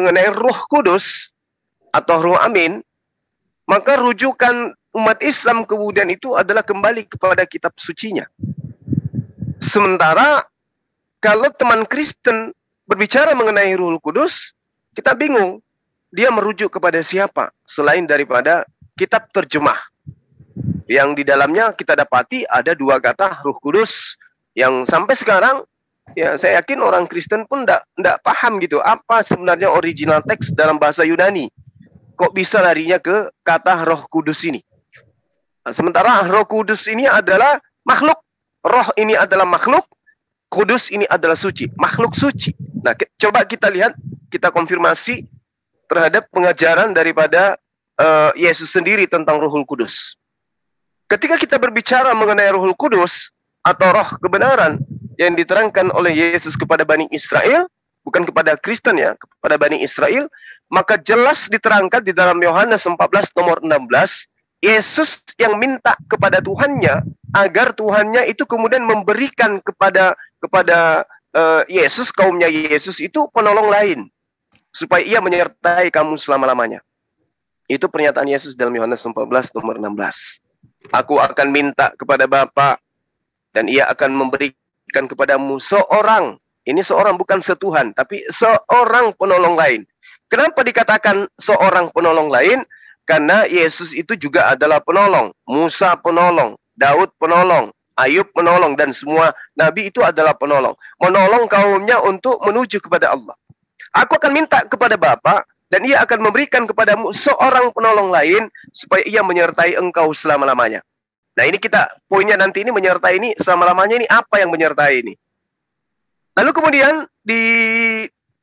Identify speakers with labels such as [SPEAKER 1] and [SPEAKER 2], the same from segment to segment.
[SPEAKER 1] mengenai Roh Kudus atau Roh Amin, maka rujukan umat Islam kemudian itu adalah kembali kepada kitab sucinya. Sementara kalau teman Kristen berbicara mengenai Roh Kudus, kita bingung. Dia merujuk kepada siapa selain daripada kitab terjemah. Yang di dalamnya kita dapati ada dua kata Roh Kudus yang sampai sekarang ya saya yakin orang Kristen pun tidak paham gitu apa sebenarnya original teks dalam bahasa Yunani. Kok bisa larinya ke kata Roh Kudus ini? Nah, sementara Roh Kudus ini adalah makhluk. Roh ini adalah makhluk. Kudus ini adalah suci. Makhluk suci. Nah, coba kita lihat, kita konfirmasi terhadap pengajaran daripada Yesus sendiri tentang Rohul Kudus. Ketika kita berbicara mengenai Rohul Kudus atau roh kebenaran yang diterangkan oleh Yesus kepada Bani Israel, bukan kepada Kristen ya, kepada Bani Israel, maka jelas diterangkan di dalam Yohanes 14 nomor 16, Yesus yang minta kepada Tuhannya agar Tuhannya itu kemudian memberikan kepada Yesus, kaumnya Yesus itu penolong lain supaya ia menyertai kamu selama-lamanya. Itu pernyataan Yesus dalam Yohanes 14 nomor 16. Aku akan minta kepada Bapa dan ia akan memberikan kepadamu seorang, ini seorang bukan setuhan, tapi seorang penolong lain. Kenapa dikatakan seorang penolong lain? Karena Yesus itu juga adalah penolong. Musa penolong, Daud penolong, Ayub penolong, dan semua nabi itu adalah penolong. Menolong kaumnya untuk menuju kepada Allah. Aku akan minta kepada Bapa dan ia akan memberikan kepadamu seorang penolong lain supaya ia menyertai engkau selama-lamanya. Nah ini kita, poinnya nanti ini menyertai ini selama-lamanya ini apa yang menyertai ini. Lalu kemudian di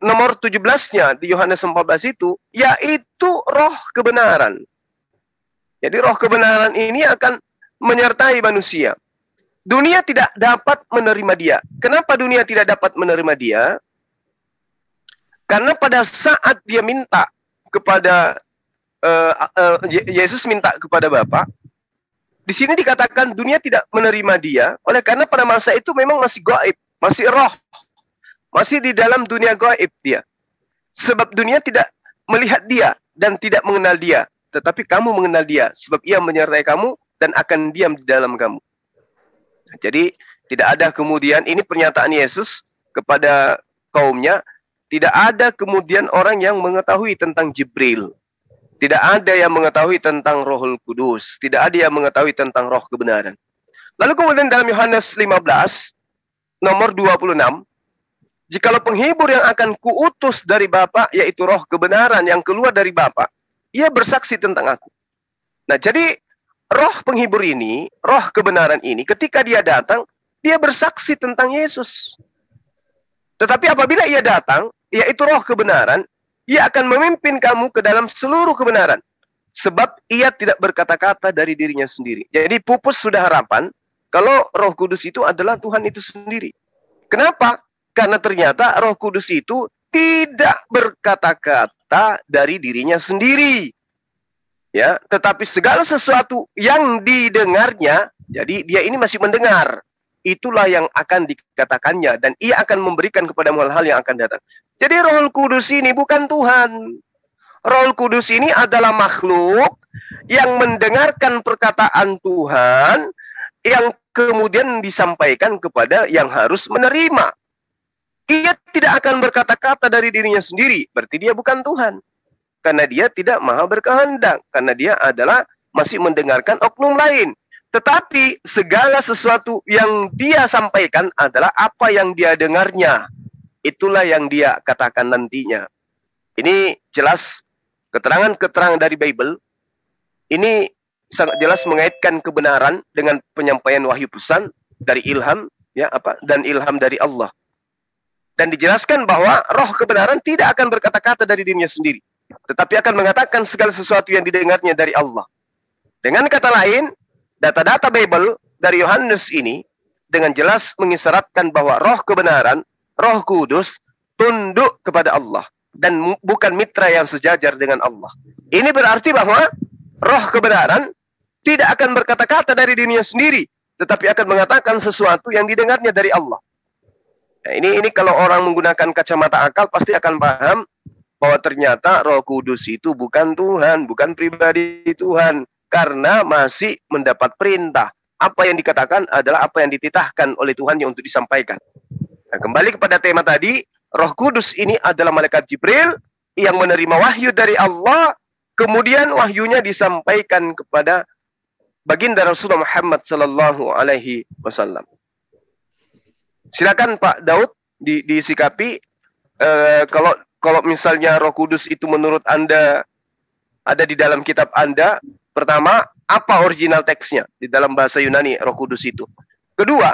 [SPEAKER 1] nomor 17-nya di Yohanes 14 itu, yaitu roh kebenaran. Jadi roh kebenaran ini akan menyertai manusia. Dunia tidak dapat menerima dia. Kenapa dunia tidak dapat menerima dia? Karena pada saat dia minta kepada Yesus minta kepada Bapa, di sini dikatakan dunia tidak menerima dia, oleh karena pada masa itu memang masih gaib, masih roh, masih di dalam dunia gaib dia. Sebab dunia tidak melihat dia dan tidak mengenal dia, tetapi kamu mengenal dia, sebab ia menyertai kamu dan akan diam di dalam kamu. Jadi tidak ada kemudian, ini pernyataan Yesus kepada kaumnya. Tidak ada kemudian orang yang mengetahui tentang Jibril. Tidak ada yang mengetahui tentang Rohul Kudus. Tidak ada yang mengetahui tentang roh kebenaran. Lalu kemudian dalam Yohanes 15, nomor 26, jikalau penghibur yang akan kuutus dari Bapa, yaitu roh kebenaran yang keluar dari Bapa, ia bersaksi tentang aku. Nah jadi roh penghibur ini, roh kebenaran ini, ketika dia datang, dia bersaksi tentang Yesus. Tetapi apabila ia datang, yaitu roh kebenaran, ia akan memimpin kamu ke dalam seluruh kebenaran. Sebab ia tidak berkata-kata dari dirinya sendiri. Jadi pupus sudah harapan, kalau Roh Kudus itu adalah Tuhan itu sendiri. Kenapa? Karena ternyata Roh Kudus itu tidak berkata-kata dari dirinya sendiri. Ya, tetapi segala sesuatu yang didengarnya, jadi dia ini masih mendengar. Itulah yang akan dikatakannya dan ia akan memberikan kepadamu hal-hal yang akan datang. Jadi Roh Kudus ini bukan Tuhan. Roh Kudus ini adalah makhluk yang mendengarkan perkataan Tuhan yang kemudian disampaikan kepada yang harus menerima. Ia tidak akan berkata-kata dari dirinya sendiri, berarti dia bukan Tuhan. Karena dia tidak maha berkehendak, karena dia adalah masih mendengarkan oknum lain. Tetapi segala sesuatu yang dia sampaikan adalah apa yang dia dengarnya. Itulah yang dia katakan nantinya. Ini jelas keterangan-keterangan dari Bible. Ini sangat jelas mengaitkan kebenaran dengan penyampaian wahyu pesan dari ilham, ya dan ilham dari Allah. Dan dijelaskan bahwa roh kebenaran tidak akan berkata-kata dari dirinya sendiri, tetapi akan mengatakan segala sesuatu yang didengarnya dari Allah. Dengan kata lain, data-data Bible dari Yohanes ini dengan jelas mengisyaratkan bahwa roh kebenaran, Roh Kudus tunduk kepada Allah dan bukan mitra yang sejajar dengan Allah. Ini berarti bahwa roh kebenaran tidak akan berkata-kata dari dirinya sendiri, tetapi akan mengatakan sesuatu yang didengarnya dari Allah. Nah, ini kalau orang menggunakan kacamata akal pasti akan paham bahwa ternyata Roh Kudus itu bukan Tuhan, bukan pribadi Tuhan, karena masih mendapat perintah. Apa yang dikatakan adalah apa yang dititahkan oleh Tuhan yang untuk disampaikan. Nah, kembali kepada tema tadi, Roh Kudus ini adalah malaikat Jibril yang menerima wahyu dari Allah, kemudian wahyunya disampaikan kepada baginda Rasulullah Muhammad sallallahu alaihi wasallam. Silakan Pak Daud disikapi kalau misalnya Roh Kudus itu menurut Anda ada di dalam kitab Anda, pertama, apa original teksnya di dalam bahasa Yunani Roh Kudus itu? Kedua,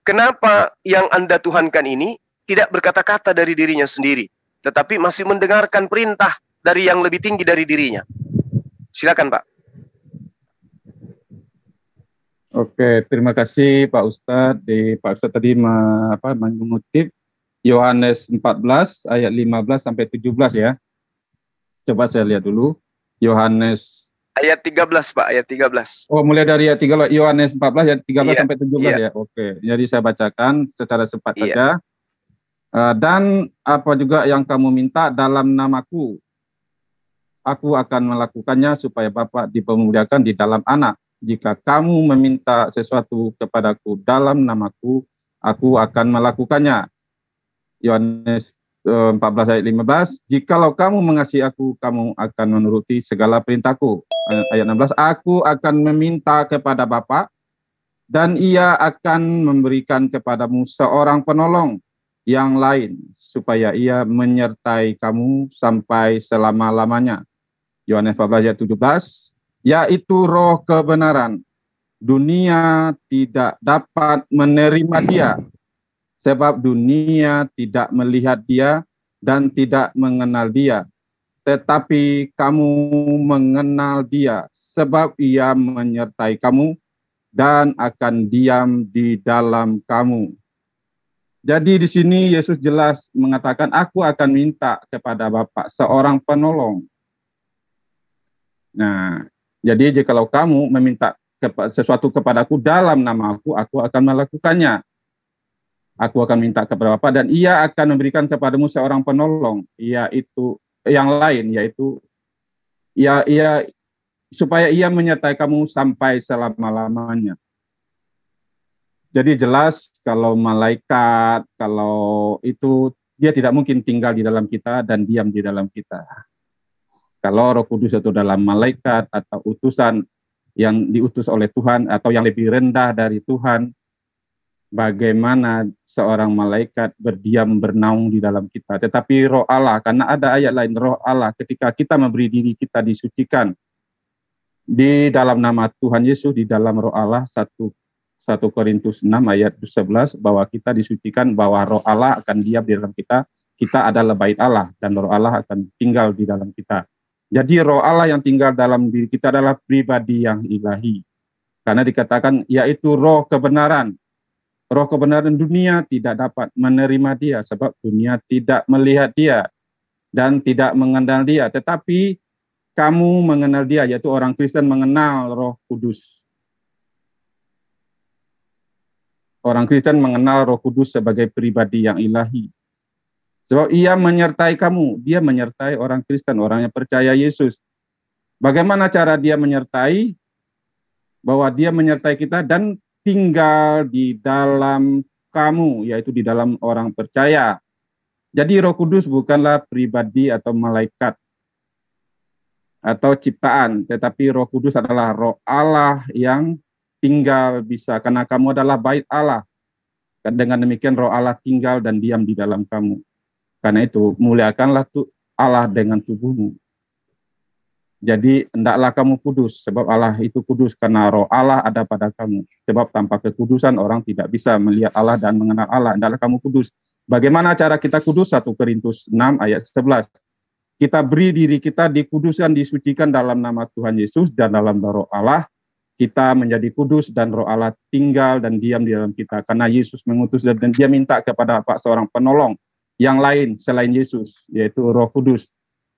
[SPEAKER 1] kenapa yang Anda tuhankan ini tidak berkata-kata dari dirinya sendiri, tetapi masih mendengarkan perintah dari yang lebih tinggi dari dirinya? Silakan, Pak.
[SPEAKER 2] Oke, terima kasih Pak Ustadz. Pak Ustadz tadi mengutip Yohanes 14 ayat 15 sampai 17 ya. Coba saya lihat dulu. Yohanes
[SPEAKER 1] ayat 13, Pak, ayat 13.
[SPEAKER 2] Oh, mulai dari ayat 13, Yohanes 14 ayat 13 sampai 17 ya.
[SPEAKER 1] Iya.
[SPEAKER 2] Oke. Jadi saya bacakan secara cepat
[SPEAKER 1] Iya.
[SPEAKER 2] saja. Dan apa juga yang kamu minta dalam namaku, aku akan melakukannya supaya Bapa dipermuliakan di dalam Anak. Jika kamu meminta sesuatu kepadaku dalam namaku, aku akan melakukannya. Yohanes 14 ayat 15, jikalau kamu mengasihi aku, kamu akan menuruti segala perintahku. Ayat 16, aku akan meminta kepada Bapa, dan ia akan memberikan kepadamu seorang penolong yang lain, supaya ia menyertai kamu sampai selama-lamanya. Yohanes 14 ayat 17, yaitu Roh kebenaran. Dunia tidak dapat menerima dia, sebab dunia tidak melihat dia dan tidak mengenal dia. Tetapi kamu mengenal dia, sebab ia menyertai kamu dan akan diam di dalam kamu. Jadi di sini Yesus jelas mengatakan, aku akan minta kepada Bapa seorang penolong. Nah, jadi jikalau kamu meminta sesuatu kepadaku dalam namaku, aku akan melakukannya. Aku akan minta kepada Bapa dan ia akan memberikan kepadamu seorang penolong, yaitu yang lain, yaitu supaya ia menyertai kamu sampai selama-lamanya. Jadi jelas kalau malaikat, kalau itu dia tidak mungkin tinggal di dalam kita dan diam di dalam kita. Kalau Roh Kudus itu dalam malaikat atau utusan yang diutus oleh Tuhan atau yang lebih rendah dari Tuhan, bagaimana seorang malaikat berdiam bernaung di dalam kita. Tetapi Roh Allah, karena ada ayat lain, Roh Allah ketika kita memberi diri kita disucikan di dalam nama Tuhan Yesus, di dalam Roh Allah, 1 Korintus 6 ayat 11, bahwa kita disucikan, bahwa Roh Allah akan diam di dalam kita. Kita adalah bait Allah dan Roh Allah akan tinggal di dalam kita. Jadi Roh Allah yang tinggal dalam diri kita adalah pribadi yang ilahi. Karena dikatakan yaitu Roh kebenaran. Roh kebenaran, dunia tidak dapat menerima dia sebab dunia tidak melihat dia dan tidak mengenal dia. Tetapi kamu mengenal dia, yaitu orang Kristen mengenal Roh Kudus. Orang Kristen mengenal Roh Kudus sebagai pribadi yang ilahi. Sebab ia menyertai kamu, dia menyertai orang Kristen, orang yang percaya Yesus. Bagaimana cara dia menyertai? Bahwa dia menyertai kita dan tinggal di dalam kamu, yaitu di dalam orang percaya. Jadi Roh Kudus bukanlah pribadi atau malaikat atau ciptaan, tetapi Roh Kudus adalah Roh Allah yang tinggal bisa, karena kamu adalah bait Allah. Dan dengan demikian Roh Allah tinggal dan diam di dalam kamu. Karena itu muliakanlah Allah dengan tubuhmu. Jadi hendaklah kamu kudus, sebab Allah itu kudus, karena Roh Allah ada pada kamu. Sebab tanpa kekudusan orang tidak bisa melihat Allah dan mengenal Allah. Hendaklah kamu kudus. Bagaimana cara kita kudus? 1 Korintus 6 ayat 11. Kita beri diri kita dikuduskan, disucikan dalam nama Tuhan Yesus dan dalam Roh Allah. Kita menjadi kudus dan Roh Allah tinggal dan diam di dalam kita. Karena Yesus mengutus dan dia minta kepada Bapak seorang penolong yang lain selain Yesus, yaitu Roh Kudus.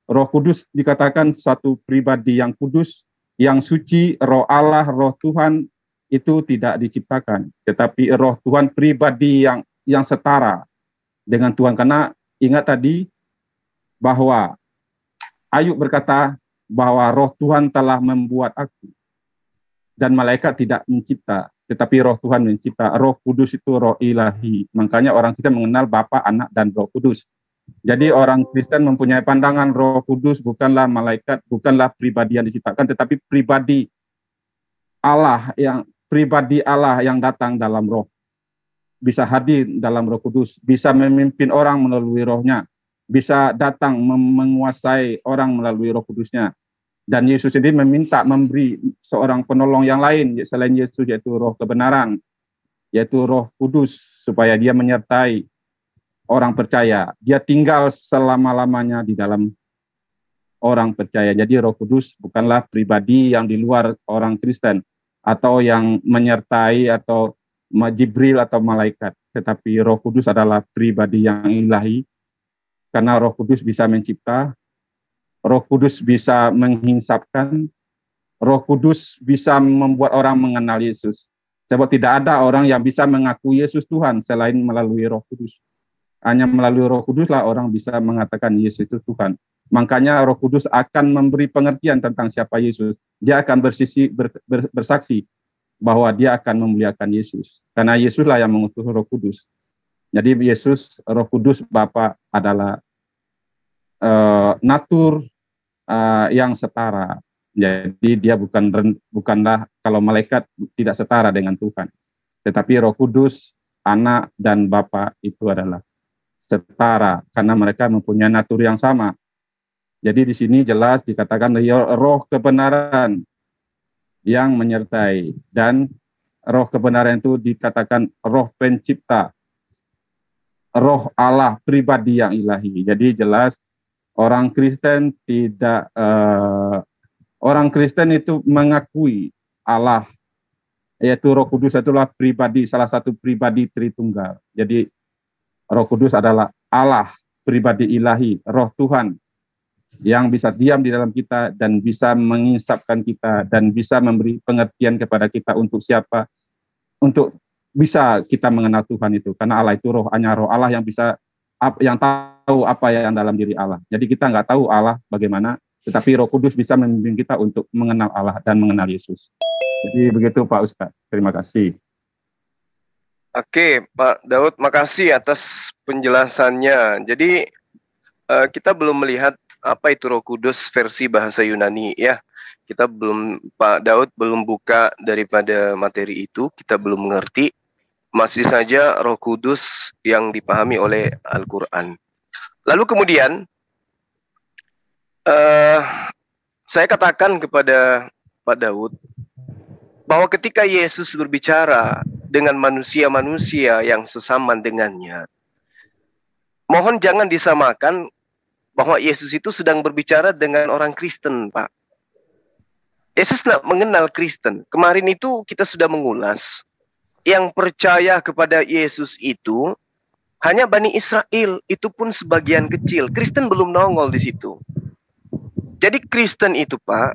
[SPEAKER 2] Roh Kudus dikatakan satu pribadi yang kudus, yang suci. Roh Allah, Roh Tuhan itu tidak diciptakan, tetapi Roh Tuhan pribadi yang setara dengan Tuhan. Karena ingat tadi bahwa Ayub berkata bahwa roh Tuhan telah membuat aku. Dan malaikat tidak mencipta, tetapi roh Tuhan mencipta. Roh Kudus itu roh ilahi. Makanya orang kita mengenal Bapa, Anak, dan Roh Kudus. Jadi orang Kristen mempunyai pandangan Roh Kudus bukanlah malaikat, bukanlah pribadi yang diciptakan, tetapi pribadi Allah yang datang dalam roh. Bisa hadir dalam Roh Kudus, bisa memimpin orang melalui rohnya, bisa datang menguasai orang melalui Roh Kudusnya. Dan Yesus sendiri memberi seorang penolong yang lain selain Yesus, yaitu roh kebenaran, yaitu Roh Kudus, supaya dia menyertai orang percaya. Dia tinggal selama-lamanya di dalam orang percaya. Jadi Roh Kudus bukanlah pribadi yang di luar orang Kristen, atau yang menyertai atau Jibril atau malaikat, tetapi Roh Kudus adalah pribadi yang ilahi, karena Roh Kudus bisa mencipta, Roh Kudus bisa menghinsapkan, Roh Kudus bisa membuat orang mengenal Yesus. Sebab tidak ada orang yang bisa mengaku Yesus Tuhan selain melalui Roh Kudus. Hanya melalui Roh Kuduslah orang bisa mengatakan Yesus itu Tuhan. Makanya Roh Kudus akan memberi pengertian tentang siapa Yesus. Dia akan bersaksi bahwa dia akan memuliakan Yesus. Karena Yesuslah yang mengutus Roh Kudus. Jadi Yesus, Roh Kudus, Bapa adalah natur yang setara. Jadi dia bukanlah, kalau malaikat tidak setara dengan Tuhan. Tetapi Roh Kudus, Anak, dan Bapa itu adalah setara. Karena mereka mempunyai natur yang sama. Jadi di sini jelas dikatakan roh kebenaran yang menyertai, dan roh kebenaran itu dikatakan roh pencipta, roh Allah, pribadi yang ilahi. Jadi jelas orang Kristen orang Kristen itu mengakui Allah, yaitu Roh Kudus itulah pribadi, salah satu pribadi Tritunggal. Jadi Roh Kudus adalah Allah, pribadi ilahi, roh Tuhan yang bisa diam di dalam kita dan bisa mengisapkan kita dan bisa memberi pengertian kepada kita untuk siapa, untuk bisa kita mengenal Tuhan itu. Karena Allah itu roh, hanya roh Allah yang bisa, yang tahu apa yang dalam diri Allah. Jadi kita nggak tahu Allah bagaimana, tetapi Roh Kudus bisa membimbing kita untuk mengenal Allah dan mengenal Yesus. Jadi begitu Pak Ustadz. Terima kasih.
[SPEAKER 1] Oke, Pak Daud, makasih atas penjelasannya. Jadi kita belum melihat apa itu Roh Kudus versi bahasa Yunani ya. Pak Daud belum buka daripada materi itu, kita belum mengerti. Masih saja Roh Kudus yang dipahami oleh Al-Quran. Lalu kemudian saya katakan kepada Pak Daud bahwa ketika Yesus berbicara dengan manusia-manusia yang sesaman dengannya, mohon jangan disamakan bahwa Yesus itu sedang berbicara dengan orang Kristen, Pak. Yesus tidak mengenal Kristen. Kemarin itu kita sudah mengulas, yang percaya kepada Yesus itu hanya Bani Israel, itu pun sebagian kecil. Kristen belum nongol di situ. Jadi Kristen itu, Pak,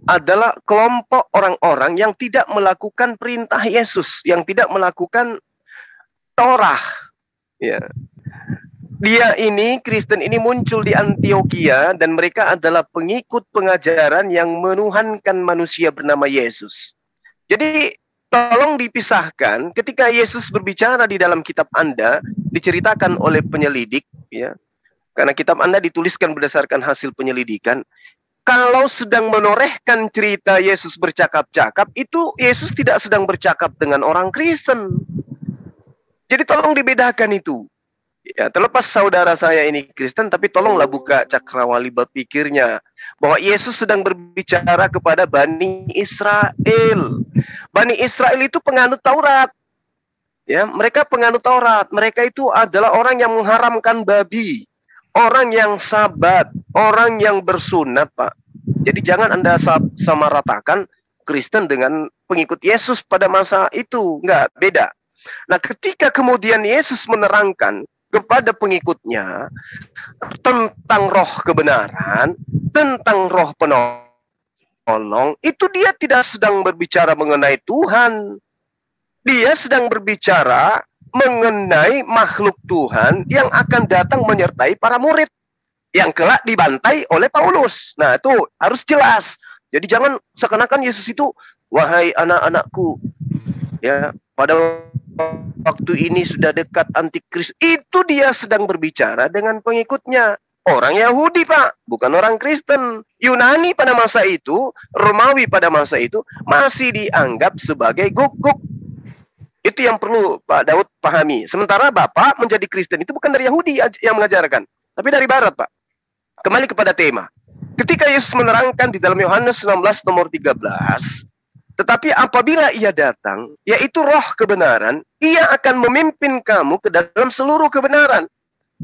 [SPEAKER 1] adalah kelompok orang-orang yang tidak melakukan perintah Yesus, yang tidak melakukan Torah. Ya. Dia ini, Kristen ini muncul di Antioquia, dan mereka adalah pengikut pengajaran yang menuhankan manusia bernama Yesus. Jadi tolong dipisahkan, ketika Yesus berbicara di dalam kitab Anda, diceritakan oleh penyelidik, ya, karena kitab Anda dituliskan berdasarkan hasil penyelidikan. Kalau sedang menorehkan cerita Yesus bercakap-cakap, itu Yesus tidak sedang bercakap dengan orang Kristen. Jadi tolong dibedakan itu. Ya, terlepas saudara saya ini Kristen, tapi tolonglah buka cakrawala berpikirnya bahwa Yesus sedang berbicara kepada Bani Israel. Bani Israel itu penganut Taurat. Ya, mereka penganut Taurat. Mereka itu adalah orang yang mengharamkan babi, orang yang sabat, orang yang bersunat, Pak. Jadi jangan Anda samaratakan Kristen dengan pengikut Yesus pada masa itu. Enggak, beda. Nah, ketika kemudian Yesus menerangkan kepada pengikutnya tentang roh kebenaran, tentang roh penolong, itu dia tidak sedang berbicara mengenai Tuhan. Dia sedang berbicara mengenai makhluk Tuhan yang akan datang menyertai para murid. yang kelak dibantai oleh Paulus. Nah, itu harus jelas. Jadi jangan seakan-akan Yesus itu, wahai anak-anakku, ya, pada waktu ini sudah dekat antikristus. Itu dia sedang berbicara dengan pengikutnya. Orang Yahudi, Pak, bukan orang Kristen. Yunani pada masa itu, Romawi pada masa itu, masih dianggap sebagai guk-guk. Itu yang perlu Pak Daud pahami. Sementara Bapak menjadi Kristen itu bukan dari Yahudi yang mengajarkan, tapi dari Barat, Pak. Kembali kepada tema. Ketika Yesus menerangkan di dalam Yohanes 16 nomor 13, tetapi apabila ia datang, yaitu roh kebenaran, ia akan memimpin kamu ke dalam seluruh kebenaran.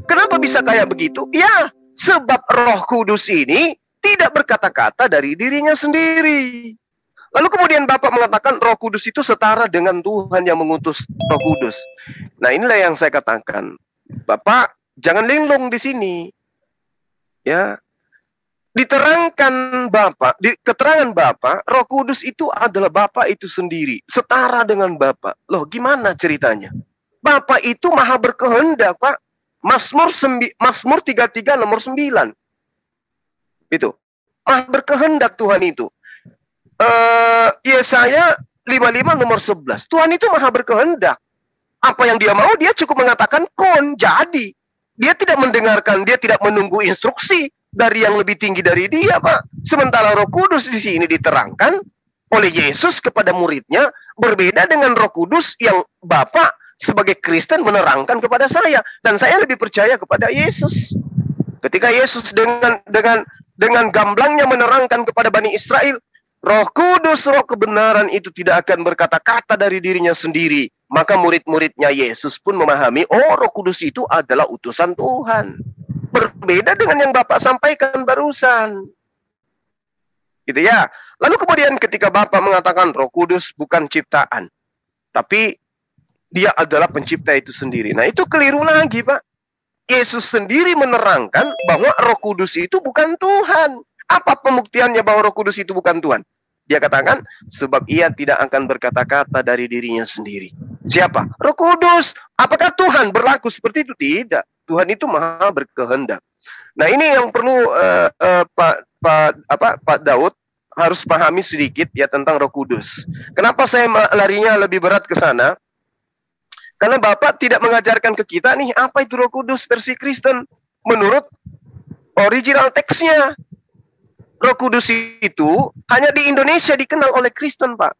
[SPEAKER 1] Kenapa bisa kayak begitu? Ya, sebab Roh Kudus ini tidak berkata-kata dari dirinya sendiri. Lalu kemudian Bapak mengatakan Roh Kudus itu setara dengan Tuhan yang mengutus Roh Kudus. Nah, inilah yang saya katakan. Bapak jangan linglung di sini. Ya, diterangkan Bapak, di keterangan Bapak, Roh Kudus itu adalah Bapak itu sendiri, setara dengan Bapak. Loh, gimana ceritanya? Bapak itu maha berkehendak, Pak. Mazmur 33 nomor 9. Itu. Maha berkehendak Tuhan itu. Yesaya 55 nomor 11. Tuhan itu maha berkehendak. Apa yang dia mau, dia cukup mengatakan kun, jadi. Dia tidak mendengarkan, dia tidak menunggu instruksi dari yang lebih tinggi dari dia, Pak. Sementara Roh Kudus di sini diterangkan oleh Yesus kepada muridnya, berbeda dengan Roh Kudus yang Bapak sebagai Kristen menerangkan kepada saya. Dan saya lebih percaya kepada Yesus. Ketika Yesus dengan gamblangnya menerangkan kepada Bani Israel, Roh Kudus, Roh kebenaran itu tidak akan berkata-kata dari dirinya sendiri. Maka murid-muridnya Yesus pun memahami, oh, Roh Kudus itu adalah utusan Tuhan. Berbeda dengan yang Bapak sampaikan barusan. Gitu ya. Lalu kemudian ketika Bapak mengatakan Roh Kudus bukan ciptaan, tapi dia adalah pencipta itu sendiri. Nah, itu keliru lagi, Pak. Yesus sendiri menerangkan bahwa Roh Kudus itu bukan Tuhan. Apa pembuktiannya bahwa Roh Kudus itu bukan Tuhan? Dia katakan, sebab ia tidak akan berkata-kata dari dirinya sendiri. Siapa? Roh Kudus. Apakah Tuhan berlaku seperti itu? Tidak. Tuhan itu maha berkehendak. Nah, ini yang perlu Pak Daud harus pahami sedikit ya tentang Roh Kudus. Kenapa saya larinya lebih berat ke sana? Karena Bapak tidak mengajarkan ke kita nih apa itu Roh Kudus versi Kristen menurut original teksnya. Roh Kudus itu hanya di Indonesia dikenal oleh Kristen, Pak.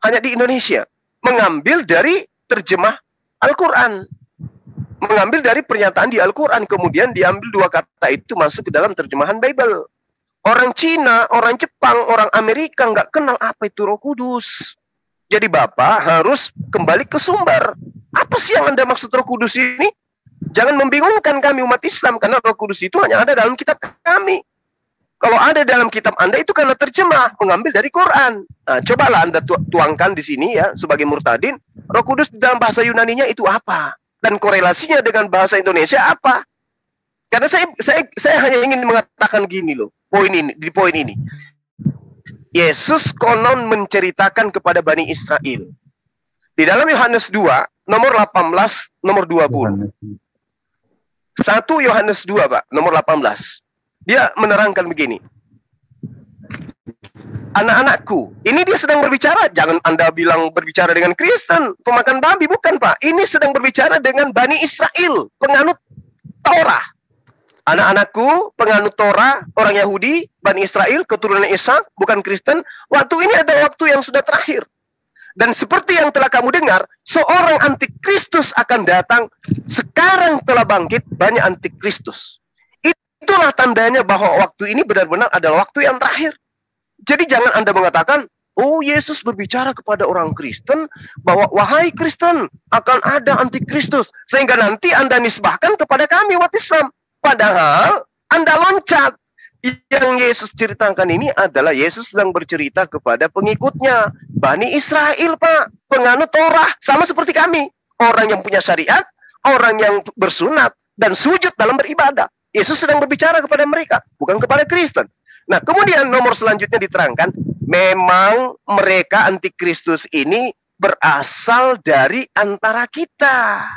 [SPEAKER 1] Hanya di Indonesia. Mengambil dari terjemah Al-Quran. Mengambil dari pernyataan di Al-Quran. Kemudian diambil dua kata itu masuk ke dalam terjemahan Bible. Orang Cina, orang Jepang, orang Amerika nggak kenal apa itu Roh Kudus. Jadi Bapak harus kembali ke sumber. Apa sih yang Anda maksud Roh Kudus ini? Jangan membingungkan kami umat Islam. Karena Roh Kudus itu hanya ada dalam kitab kami. Kalau ada dalam kitab Anda itu karena terjemah, mengambil dari Quran. Nah, cobalah Anda tuangkan di sini ya, sebagai murtadin, Roh Kudus dalam bahasa Yunaninya itu apa? Dan korelasinya dengan bahasa Indonesia apa? Karena saya hanya ingin mengatakan gini loh, di poin ini. Yesus konon menceritakan kepada Bani Israel. Di dalam Yohanes 2, nomor 18, nomor 20. 1 Yohanes 2, Pak, nomor 18. Dia menerangkan begini. Anak-anakku, ini dia sedang berbicara, jangan Anda bilang berbicara dengan Kristen, pemakan babi, bukan, Pak. Ini sedang berbicara dengan Bani Israel, penganut Torah. Anak-anakku, penganut Torah, orang Yahudi, Bani Israel, keturunan Ishak, bukan Kristen. Waktu ini ada waktu yang sudah terakhir. Dan seperti yang telah kamu dengar, seorang antikristus akan datang. Sekarang telah bangkit banyak antikristus. Itulah tandanya bahwa waktu ini benar-benar adalah waktu yang terakhir. Jadi jangan Anda mengatakan, oh, Yesus berbicara kepada orang Kristen bahwa wahai Kristen akan ada antikristus. Sehingga nanti Anda nisbahkan kepada kami umat Islam. Padahal Anda loncat. Yang Yesus ceritakan ini adalah Yesus sedang bercerita kepada pengikutnya. Bani Israel, Pak. Penganut Torah. Sama seperti kami. Orang yang punya syariat, orang yang bersunat, dan sujud dalam beribadah. Yesus sedang berbicara kepada mereka, bukan kepada Kristen. Nah, kemudian nomor selanjutnya diterangkan, memang mereka antikristus ini berasal dari antara kita.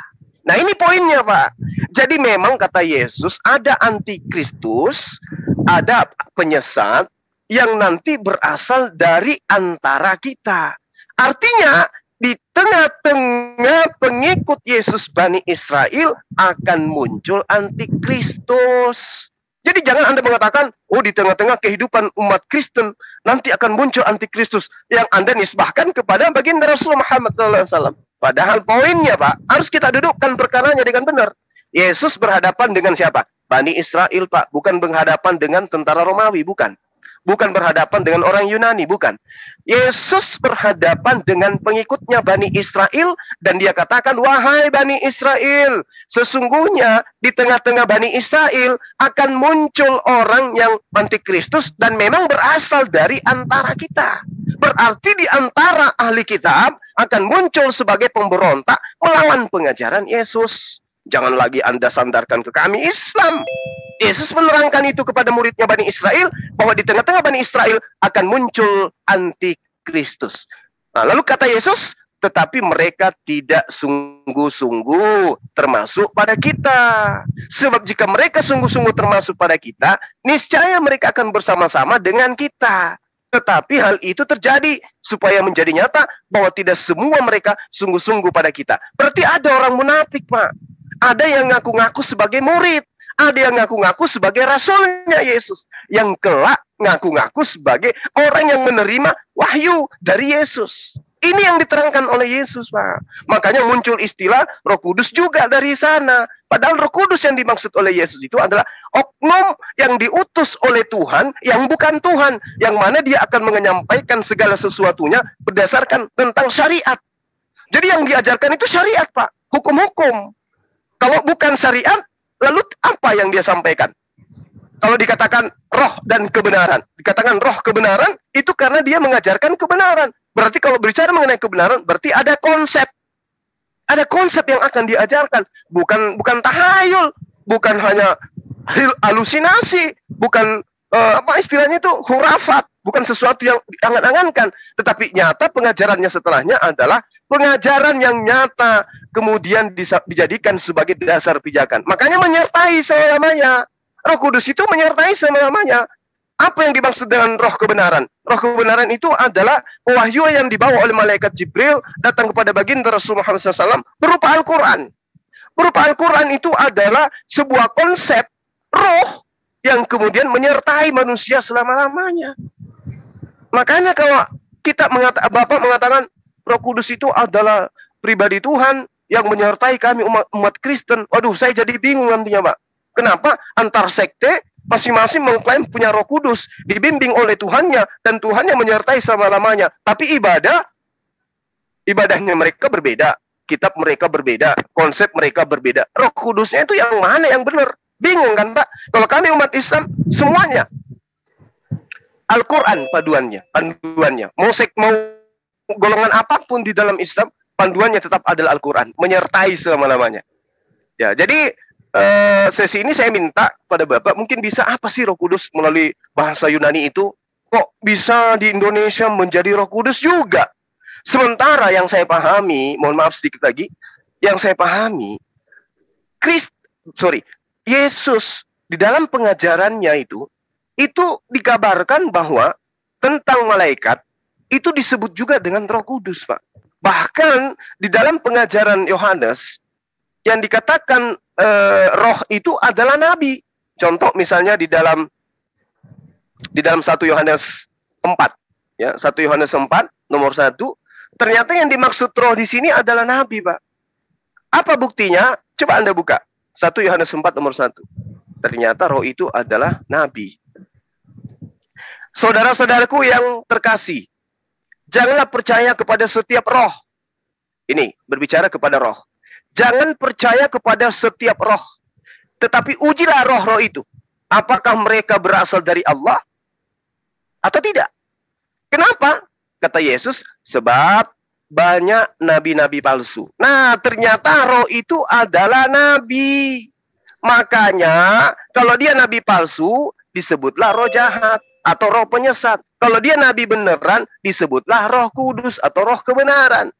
[SPEAKER 1] Nah ini poinnya Pak. Jadi memang kata Yesus ada antikristus, ada penyesat yang nanti berasal dari antara kita. Artinya di tengah-tengah pengikut Yesus Bani Israel akan muncul antikristus. Jadi jangan Anda mengatakan, oh di tengah-tengah kehidupan umat Kristen nanti akan muncul antikristus yang Anda nisbahkan kepada baginda Rasulullah Muhammad SAW. Padahal poinnya Pak, harus kita dudukkan perkaranya dengan benar. Yesus berhadapan dengan siapa? Bani Israel Pak, bukan berhadapan dengan tentara Romawi, bukan. Bukan berhadapan dengan orang Yunani, bukan. Yesus berhadapan dengan pengikutnya Bani Israel dan dia katakan, wahai Bani Israel, sesungguhnya di tengah-tengah Bani Israel akan muncul orang yang antikristus dan memang berasal dari antara kita. Berarti di antara ahli kitab akan muncul sebagai pemberontak melawan pengajaran Yesus. Jangan lagi Anda sandarkan ke kami Islam. Yesus menerangkan itu kepada muridnya Bani Israel, bahwa di tengah-tengah Bani Israel akan muncul antikristus. Nah, lalu kata Yesus, tetapi mereka tidak sungguh-sungguh termasuk pada kita. Sebab jika mereka sungguh-sungguh termasuk pada kita, niscaya mereka akan bersama-sama dengan kita. Tetapi hal itu terjadi supaya menjadi nyata bahwa tidak semua mereka sungguh-sungguh pada kita. Berarti ada orang munafik, Pak. Ada yang ngaku-ngaku sebagai murid. Ada yang ngaku-ngaku sebagai rasulnya Yesus. Yang kelak ngaku-ngaku sebagai orang yang menerima wahyu dari Yesus. Ini yang diterangkan oleh Yesus, Pak. Makanya muncul istilah Roh Kudus juga dari sana. Padahal Roh Kudus yang dimaksud oleh Yesus itu adalah oknum yang diutus oleh Tuhan yang bukan Tuhan. Yang mana dia akan menyampaikan segala sesuatunya berdasarkan tentang syariat. Jadi yang diajarkan itu syariat, Pak. Hukum-hukum. Kalau bukan syariat, lalu apa yang dia sampaikan? Kalau dikatakan roh dan kebenaran, dikatakan roh kebenaran, itu karena dia mengajarkan kebenaran. Berarti kalau berbicara mengenai kebenaran, berarti ada konsep. Ada konsep yang akan diajarkan. Bukan tahayul, bukan hanya halusinasi, bukan apa istilahnya itu hurafat, bukan sesuatu yang diangan-angankan, tetapi nyata pengajarannya setelahnya adalah pengajaran yang nyata, kemudian dijadikan sebagai dasar pijakan. Makanya menyertai selama-lamanya. Roh Kudus itu menyertai selama-lamanya. Apa yang dimaksud dengan roh kebenaran? Roh kebenaran itu adalah wahyu yang dibawa oleh malaikat Jibril datang kepada baginda Rasulullah SAW berupa Al-Quran. Berupa Al-Quran itu adalah sebuah konsep roh yang kemudian menyertai manusia selama-lamanya. Makanya kalau Bapak mengatakan Roh Kudus itu adalah pribadi Tuhan yang menyertai kami umat Kristen. Waduh, saya jadi bingung nantinya, Pak. Kenapa antar sekte masing-masing mengklaim punya Roh Kudus, dibimbing oleh Tuhannya, dan Tuhannya menyertai selama-lamanya. Tapi ibadahnya mereka berbeda, kitab mereka berbeda, konsep mereka berbeda. Roh Kudusnya itu yang mana yang benar? Bingung kan, Pak? Kalau kami umat Islam, semuanya Al-Quran panduannya. Mau golongan apapun di dalam Islam, panduannya tetap adalah Al-Quran, menyertai selama-lamanya. Ya, jadi sesi ini saya minta pada Bapak, mungkin bisa apa sih Roh Kudus melalui bahasa Yunani itu? Kok bisa di Indonesia menjadi Roh Kudus juga? Sementara yang saya pahami, mohon maaf sedikit lagi, yang saya pahami, Yesus di dalam pengajarannya itu dikabarkan bahwa tentang malaikat itu disebut juga dengan Roh Kudus, Pak. Bahkan di dalam pengajaran Yohanes yang dikatakan roh itu adalah nabi. Contoh misalnya di dalam 1 Yohanes 4, ya, 1 Yohanes 4 nomor 1, ternyata yang dimaksud roh di sini adalah nabi, Pak. Apa buktinya? Coba Anda buka 1 Yohanes 4 nomor 1. Ternyata roh itu adalah nabi. Saudara-saudaraku yang terkasih, janganlah percaya kepada setiap roh. Ini berbicara kepada roh. Jangan percaya kepada setiap roh, tetapi ujilah roh-roh itu. Apakah mereka berasal dari Allah atau tidak? Kenapa? Kata Yesus, sebab banyak nabi-nabi palsu. Nah, ternyata roh itu adalah nabi. Makanya, kalau dia nabi palsu, disebutlah roh jahat atau roh penyesat. Kalau dia nabi beneran, disebutlah Roh Kudus atau roh kebenaran.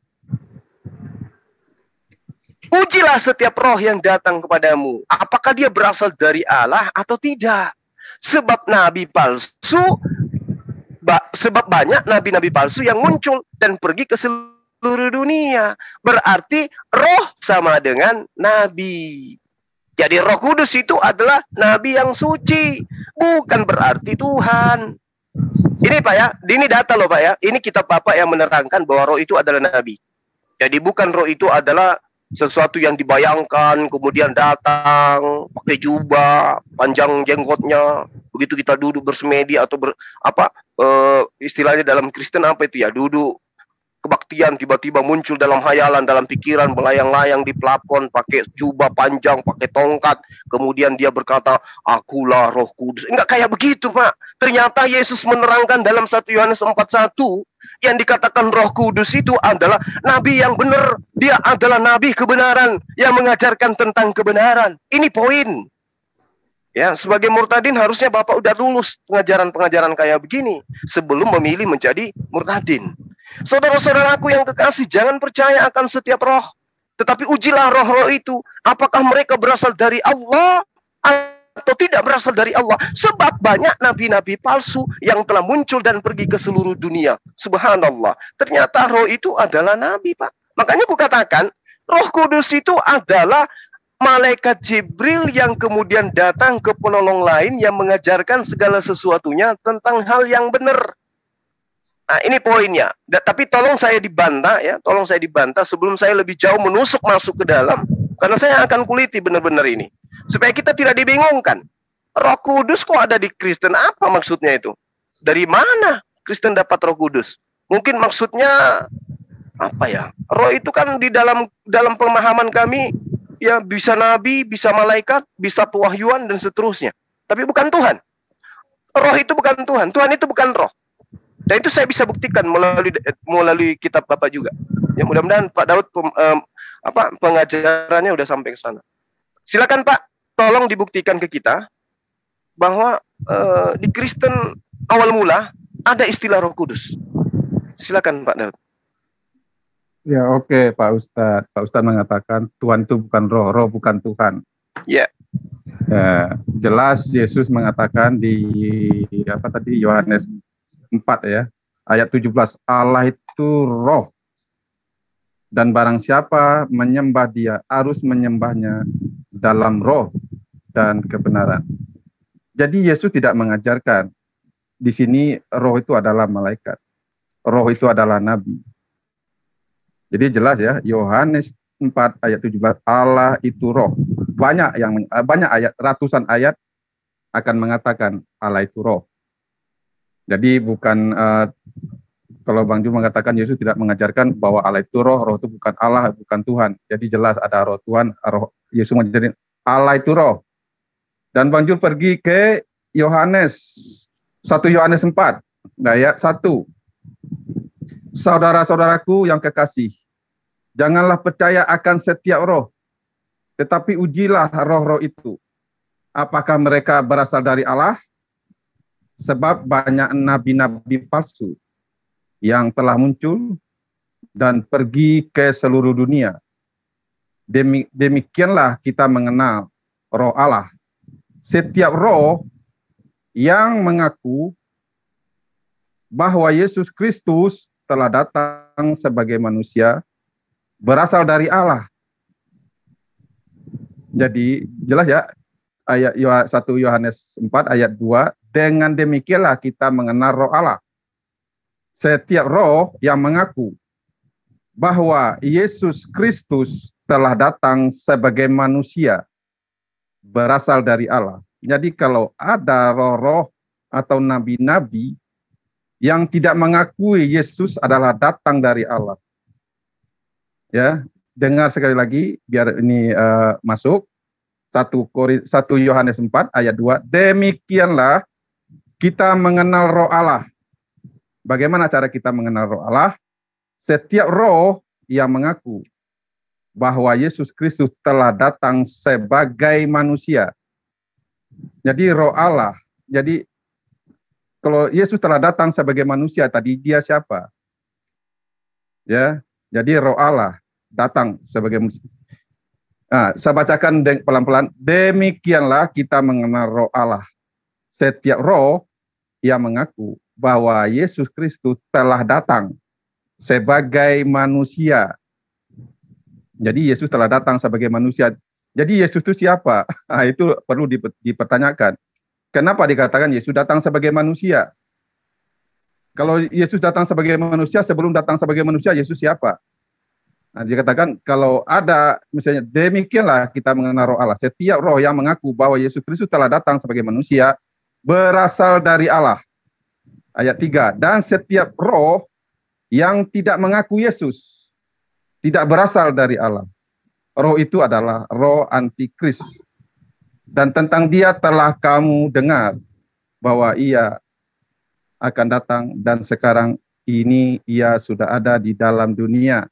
[SPEAKER 1] Ujilah setiap roh yang datang kepadamu, apakah dia berasal dari Allah atau tidak. Sebab nabi palsu, sebab banyak nabi-nabi palsu yang muncul dan pergi ke seluruh dunia. Berarti roh sama dengan nabi. Jadi Roh Kudus itu adalah nabi yang suci, bukan berarti Tuhan. Ini Pak ya, ini data loh Pak ya. Ini kitab Bapak yang menerangkan bahwa roh itu adalah nabi. Jadi bukan roh itu adalah sesuatu yang dibayangkan, kemudian datang pakai jubah, panjang jenggotnya, begitu kita duduk bersemedi atau istilahnya dalam Kristen apa itu ya, duduk kebaktian, tiba-tiba muncul dalam hayalan, dalam pikiran, melayang-layang di plafon, pakai jubah panjang, pakai tongkat, kemudian dia berkata, akulah Roh Kudus. Enggak kayak begitu Pak. Ternyata Yesus menerangkan dalam 1 Yohanes 4:1, yang dikatakan Roh Kudus itu adalah nabi yang benar. Dia adalah nabi kebenaran yang mengajarkan tentang kebenaran. Ini poin. Ya, sebagai murtadin harusnya Bapak udah lulus pengajaran-pengajaran kayak begini sebelum memilih menjadi murtadin. Saudara-saudaraku yang kekasih, jangan percaya akan setiap roh, tetapi ujilah roh-roh itu, apakah mereka berasal dari Allah atau tidak berasal dari Allah. Sebab banyak nabi-nabi palsu yang telah muncul dan pergi ke seluruh dunia. Subhanallah. Ternyata roh itu adalah nabi, Pak. Makanya aku katakan, Roh Kudus itu adalah malaikat Jibril yang kemudian datang ke penolong lain yang mengajarkan segala sesuatunya tentang hal yang benar. Nah, ini poinnya. Tapi tolong saya dibantah ya, tolong saya dibantah sebelum saya lebih jauh menusuk masuk ke dalam, karena saya akan kuliti benar-benar ini supaya kita tidak dibingungkan. Roh Kudus kok ada di Kristen? Apa maksudnya itu? Dari mana Kristen dapat Roh Kudus? Mungkin maksudnya apa ya? Roh itu kan di dalam pemahaman kami ya bisa nabi, bisa malaikat, bisa pewahyuan dan seterusnya. Tapi bukan Tuhan. Roh itu bukan Tuhan. Tuhan itu bukan roh. Dan itu saya bisa buktikan melalui kitab Bapak juga. Ya, mudah-mudahan Pak Daud pengajarannya udah sampai ke sana. Silakan Pak, tolong dibuktikan ke kita bahwa di Kristen awal mula ada istilah Roh Kudus. Silakan Pak Daud.
[SPEAKER 2] Ya oke, Pak Ustadz. Pak Ustadz mengatakan Tuhan itu bukan roh, roh bukan Tuhan.
[SPEAKER 1] Ya.
[SPEAKER 2] Jelas Yesus mengatakan di Yohanes 4 ya, ayat 17, Allah itu roh, dan barang siapa menyembah dia harus menyembahnya dalam roh dan kebenaran. Jadi Yesus tidak mengajarkan di sini roh itu adalah malaikat, roh itu adalah nabi. Jadi jelas ya, Yohanes 4 ayat 17, Allah itu roh. Banyak ayat, ratusan ayat akan mengatakan Allah itu roh. Jadi bukan kalau Bang Jul mengatakan Yesus tidak mengajarkan bahwa Allah itu roh, roh itu bukan Allah, bukan Tuhan. Jadi jelas ada roh Tuhan, roh Yesus mengajarkan Allah itu roh. Dan Bang Jul pergi ke Yohanes 1 Yohanes 4 ayat 1. Saudara-saudaraku yang kekasih, janganlah percaya akan setiap roh, tetapi ujilah roh-roh itu. Apakah mereka berasal dari Allah? Sebab banyak nabi-nabi palsu yang telah muncul dan pergi ke seluruh dunia. Demikianlah kita mengenal roh Allah. Setiap roh yang mengaku bahwa Yesus Kristus telah datang sebagai manusia berasal dari Allah. Jadi jelas ya, ayat 1 Yohanes 4 ayat 2, dengan demikianlah kita mengenal roh Allah. Setiap roh yang mengaku bahwa Yesus Kristus telah datang sebagai manusia berasal dari Allah. Jadi kalau ada roh-roh atau nabi-nabi yang tidak mengakui Yesus adalah datang dari Allah. Ya, dengar sekali lagi biar ini masuk. 1 Yohanes 4 ayat 2, demikianlah kita mengenal roh Allah. Bagaimana cara kita mengenal roh Allah? Setiap roh yang mengaku bahwa Yesus Kristus telah datang sebagai manusia. Jadi roh Allah. Jadi kalau Yesus telah datang sebagai manusia, tadi dia siapa? Ya, jadi roh Allah datang sebagai manusia. Saya bacakan pelan-pelan. Demikianlah kita mengenal roh Allah. Setiap roh yang mengaku bahwa Yesus Kristus telah datang sebagai manusia. Jadi Yesus telah datang sebagai manusia. Jadi Yesus itu siapa? Itu perlu dipertanyakan. Kenapa dikatakan Yesus datang sebagai manusia? Kalau Yesus datang sebagai manusia, sebelum datang sebagai manusia, Yesus siapa? Dikatakan kalau ada misalnya demikianlah kita mengenal roh Allah. Setiap roh yang mengaku bahwa Yesus Kristus telah datang sebagai manusia berasal dari Allah. Ayat 3. Dan setiap roh yang tidak mengaku Yesus tidak berasal dari Allah. Roh itu adalah roh antikris. Dan tentang dia telah kamu dengar bahwa ia akan datang dan sekarang ini ia sudah ada di dalam dunia.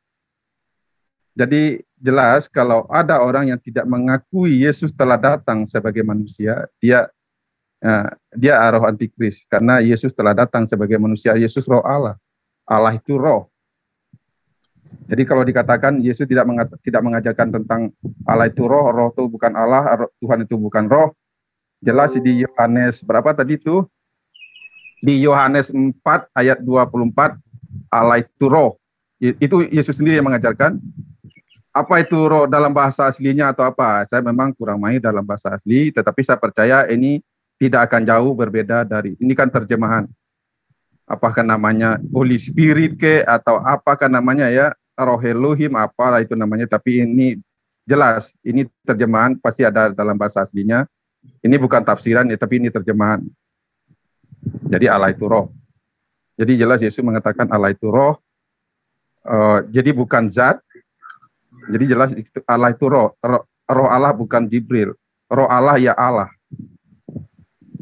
[SPEAKER 2] Jadi jelas kalau ada orang yang tidak mengakui Yesus telah datang sebagai manusia, dia roh antikris karena Yesus telah datang sebagai manusia. Yesus roh Allah. Allah itu roh. Jadi kalau dikatakan Yesus tidak mengajarkan tentang Allah itu roh, roh itu bukan Allah, Tuhan itu bukan roh. Jelas di Yohanes berapa tadi itu? Di Yohanes 4 ayat 24 Allah itu roh. Itu Yesus sendiri yang mengajarkan. Apa itu roh dalam bahasa aslinya atau apa? Saya memang kurang mahir dalam bahasa asli, tetapi saya percaya ini tidak akan jauh berbeda dari, ini kan terjemahan. Apakah namanya Holy Spirit ke, atau apakah namanya ya, roh Elohim, apalah itu namanya, tapi ini jelas, ini terjemahan, pasti ada dalam bahasa aslinya. Ini bukan tafsiran, ya, tapi ini terjemahan. Jadi Allah itu roh. Jadi jelas Yesus mengatakan Allah itu roh, jadi bukan zat. Jadi jelas Allah itu roh. Roh Allah bukan Jibril. Roh Allah ya Allah.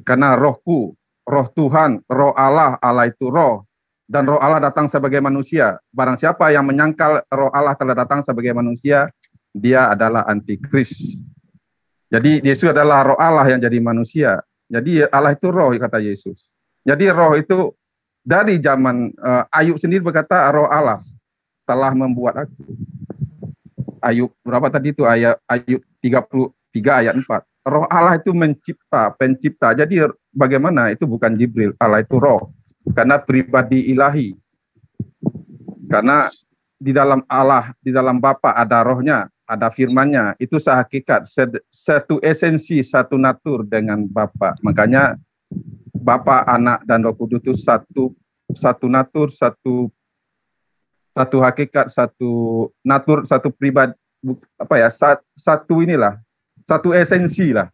[SPEAKER 2] Karena rohku, roh Tuhan, roh Allah, Allah itu roh. Dan roh Allah datang sebagai manusia. Barang siapa yang menyangkal roh Allah telah datang sebagai manusia, dia adalah antikris. Jadi Yesus adalah roh Allah yang jadi manusia. Jadi Allah itu roh, kata Yesus. Jadi roh itu dari zaman Ayub sendiri berkata roh Allah telah membuat aku. Ayub berapa tadi itu? Ayub 33 ayat 4. Roh Allah itu mencipta, pencipta. Jadi bagaimana? Itu bukan Jibril. Allah itu roh. Karena pribadi ilahi. Karena di dalam Allah, di dalam Bapa ada rohnya, ada firmannya. Itu sehakikat, satu esensi, satu natur dengan Bapa. Makanya Bapa, Anak, dan Roh Kudus itu satu natur, satu hakikat, satu natur, satu pribadi, satu inilah, satu esensi lah.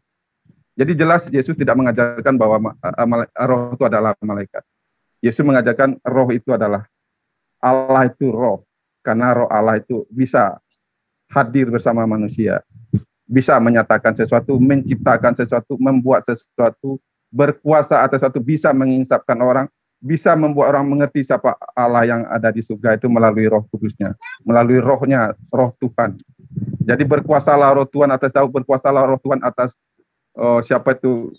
[SPEAKER 2] Jadi jelas Yesus tidak mengajarkan bahwa roh itu adalah malaikat. Yesus mengajarkan roh itu adalah Allah itu roh, karena roh Allah itu bisa hadir bersama manusia, bisa menyatakan sesuatu, menciptakan sesuatu, membuat sesuatu, berkuasa atas sesuatu, bisa menginsapkan orang, bisa membuat orang mengerti siapa Allah yang ada di surga itu melalui Roh Kudusnya, melalui rohnya, roh Tuhan. Jadi berkuasalah roh Tuhan atas Daud, berkuasalah roh Tuhan atas siapa itu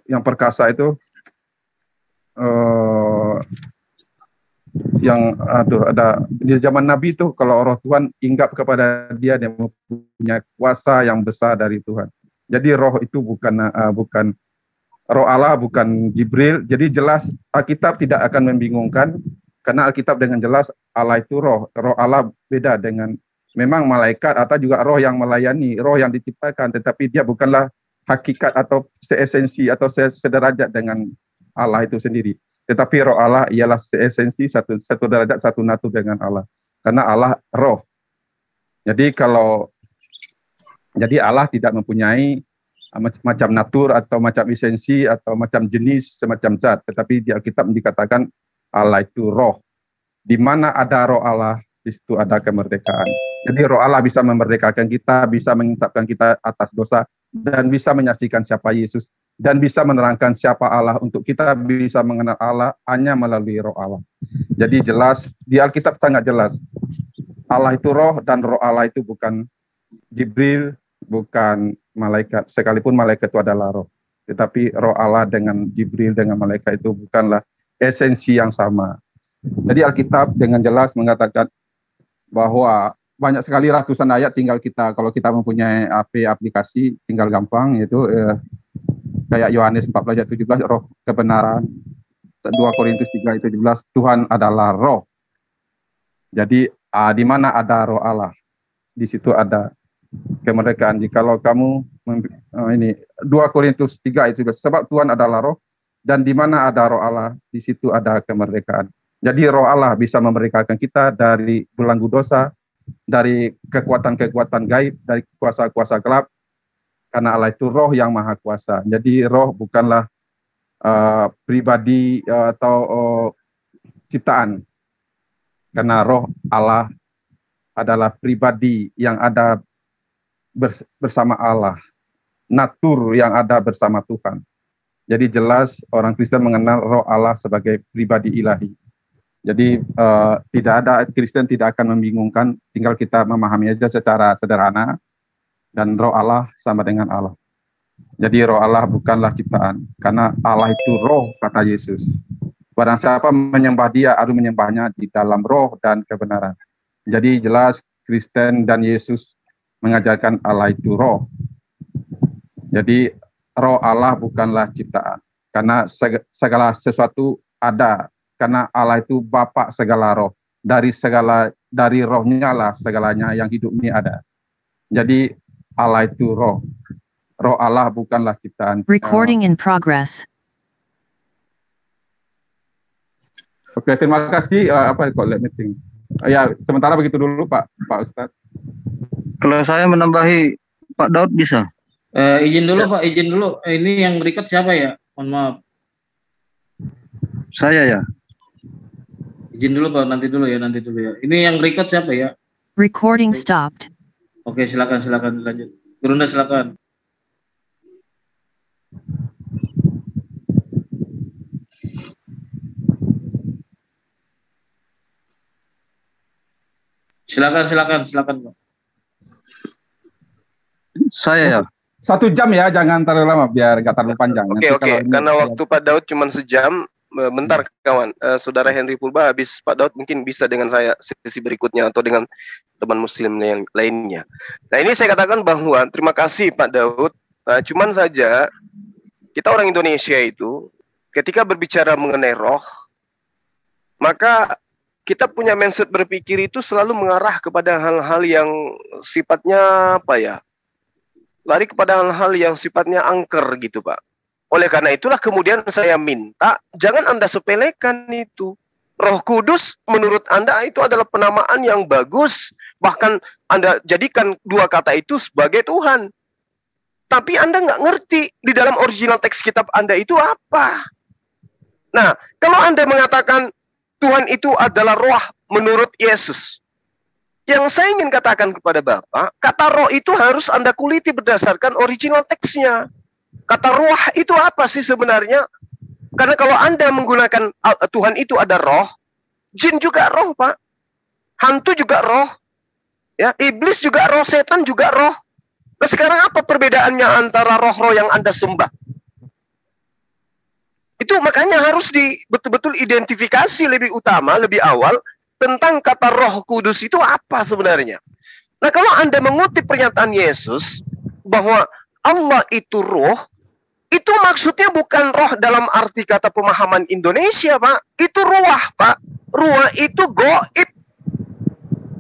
[SPEAKER 2] yang perkasa itu, yang ada di zaman Nabi itu, kalau roh Tuhan hinggap kepada dia mempunyai kuasa yang besar dari Tuhan. Jadi roh itu bukan roh Allah, bukan Jibril. Jadi jelas Alkitab tidak akan membingungkan, karena Alkitab dengan jelas Allah itu roh. Roh Allah beda dengan memang malaikat atau juga roh yang melayani, roh yang diciptakan, tetapi dia bukanlah hakikat atau seesensi atau sederajat dengan Allah itu sendiri. Tetapi roh Allah ialah seesensi, satu derajat, satu natur dengan Allah. Karena Allah roh. Jadi Allah tidak mempunyai macam natur atau macam esensi atau macam jenis semacam zat, tetapi di Alkitab dikatakan Allah itu roh. Di mana ada roh Allah, di situ ada kemerdekaan. Jadi roh Allah bisa memerdekakan kita, bisa menginsapkan kita atas dosa, dan bisa menyaksikan siapa Yesus, dan bisa menerangkan siapa Allah untuk kita bisa mengenal Allah hanya melalui roh Allah. Jadi jelas, di Alkitab sangat jelas, Allah itu roh, dan roh Allah itu bukan Jibril, bukan malaikat, sekalipun malaikat itu adalah roh. Tetapi roh Allah dengan Jibril, dengan malaikat itu bukanlah esensi yang sama. Jadi Alkitab dengan jelas mengatakan bahwa banyak sekali ratusan ayat, tinggal kita, kalau kita mempunyai aplikasi, tinggal gampang, yaitu kayak Yohanes 14 ayat 17, roh kebenaran, 2 Korintus 3 ayat 17, Tuhan adalah roh. Jadi di mana ada roh Allah, di situ ada kemerdekaan. Jikalau kamu ini 2 Korintus 3 ayat 17, sebab Tuhan adalah roh, dan di mana ada roh Allah, di situ ada kemerdekaan. Jadi roh Allah bisa memerdekakan kita dari belenggu dosa, dari kekuatan-kekuatan gaib, dari kuasa-kuasa gelap, karena Allah itu roh yang maha kuasa. Jadi roh bukanlah pribadi atau ciptaan, karena roh Allah adalah pribadi yang ada bersama Allah, natur yang ada bersama Tuhan. Jadi jelas orang Kristen mengenal roh Allah sebagai pribadi ilahi. Jadi tidak ada, Kristen tidak akan membingungkan, tinggal kita memahami saja secara sederhana, dan roh Allah sama dengan Allah. Jadi roh Allah bukanlah ciptaan, karena Allah itu roh, kata Yesus. Barang siapa menyembah dia, harus menyembahnya di dalam roh dan kebenaran. Jadi jelas Kristen dan Yesus mengajarkan Allah itu roh. Jadi roh Allah bukanlah ciptaan, karena segala sesuatu ada, karena Allah itu Bapa segala roh. Dari rohnya lah segalanya yang hidup ini ada. Jadi Allah itu roh. Roh Allah bukanlah ciptaan.
[SPEAKER 3] Recording in progress.
[SPEAKER 2] Oke, terima kasih. Let me think. Ya, sementara begitu dulu Pak Ustadz.
[SPEAKER 4] Kalau saya menambahi Pak Daud bisa.
[SPEAKER 5] Izin dulu Pak, izin dulu. Ini yang record siapa ya? Mohon maaf.
[SPEAKER 4] Saya ya.
[SPEAKER 5] Izin dulu Pak, nanti dulu ya. Ini yang record siapa ya?
[SPEAKER 3] Recording stopped.
[SPEAKER 5] Oke, silakan lanjut. Gurunda silakan. Silakan Pak.
[SPEAKER 4] Saya ya.
[SPEAKER 2] 1 jam ya, jangan terlalu lama biar nggak terlalu panjang.
[SPEAKER 1] Oke. Karena waktu Pak Daud cuma sejam, bentar kawan. Saudara Henry Purba, habis Pak Daud mungkin bisa dengan saya sesi berikutnya atau dengan teman muslim yang lainnya. Nah, ini saya katakan bahwa terima kasih Pak Daud. Cuman saja kita orang Indonesia itu ketika berbicara mengenai roh, maka kita punya mindset berpikir itu selalu mengarah kepada hal-hal yang sifatnya lari kepada hal-hal yang sifatnya angker gitu Pak. Oleh karena itulah kemudian saya minta jangan Anda sepelekan itu. Roh Kudus menurut Anda itu adalah penamaan yang bagus. Bahkan Anda jadikan 2 kata itu sebagai Tuhan. Tapi Anda nggak ngerti di dalam original teks kitab Anda itu apa. Nah, kalau Anda mengatakan Tuhan itu adalah roh menurut Yesus, yang saya ingin katakan kepada Bapak, kata roh itu harus Anda kuliti berdasarkan original teksnya. Kata roh itu apa sih sebenarnya? Karena kalau Anda menggunakan Tuhan itu ada roh, jin juga roh, Pak. Hantu juga roh. Ya, iblis juga roh, setan juga roh. Nah, sekarang apa perbedaannya antara roh-roh yang Anda sembah? Itu makanya harus betul-betul identifikasi lebih utama, lebih awal tentang kata Roh Kudus itu apa sebenarnya. Nah, kalau Anda mengutip pernyataan Yesus bahwa Allah itu roh, itu maksudnya bukan roh dalam arti kata pemahaman Indonesia, Pak. Itu ruah, Pak. Ruah itu goib.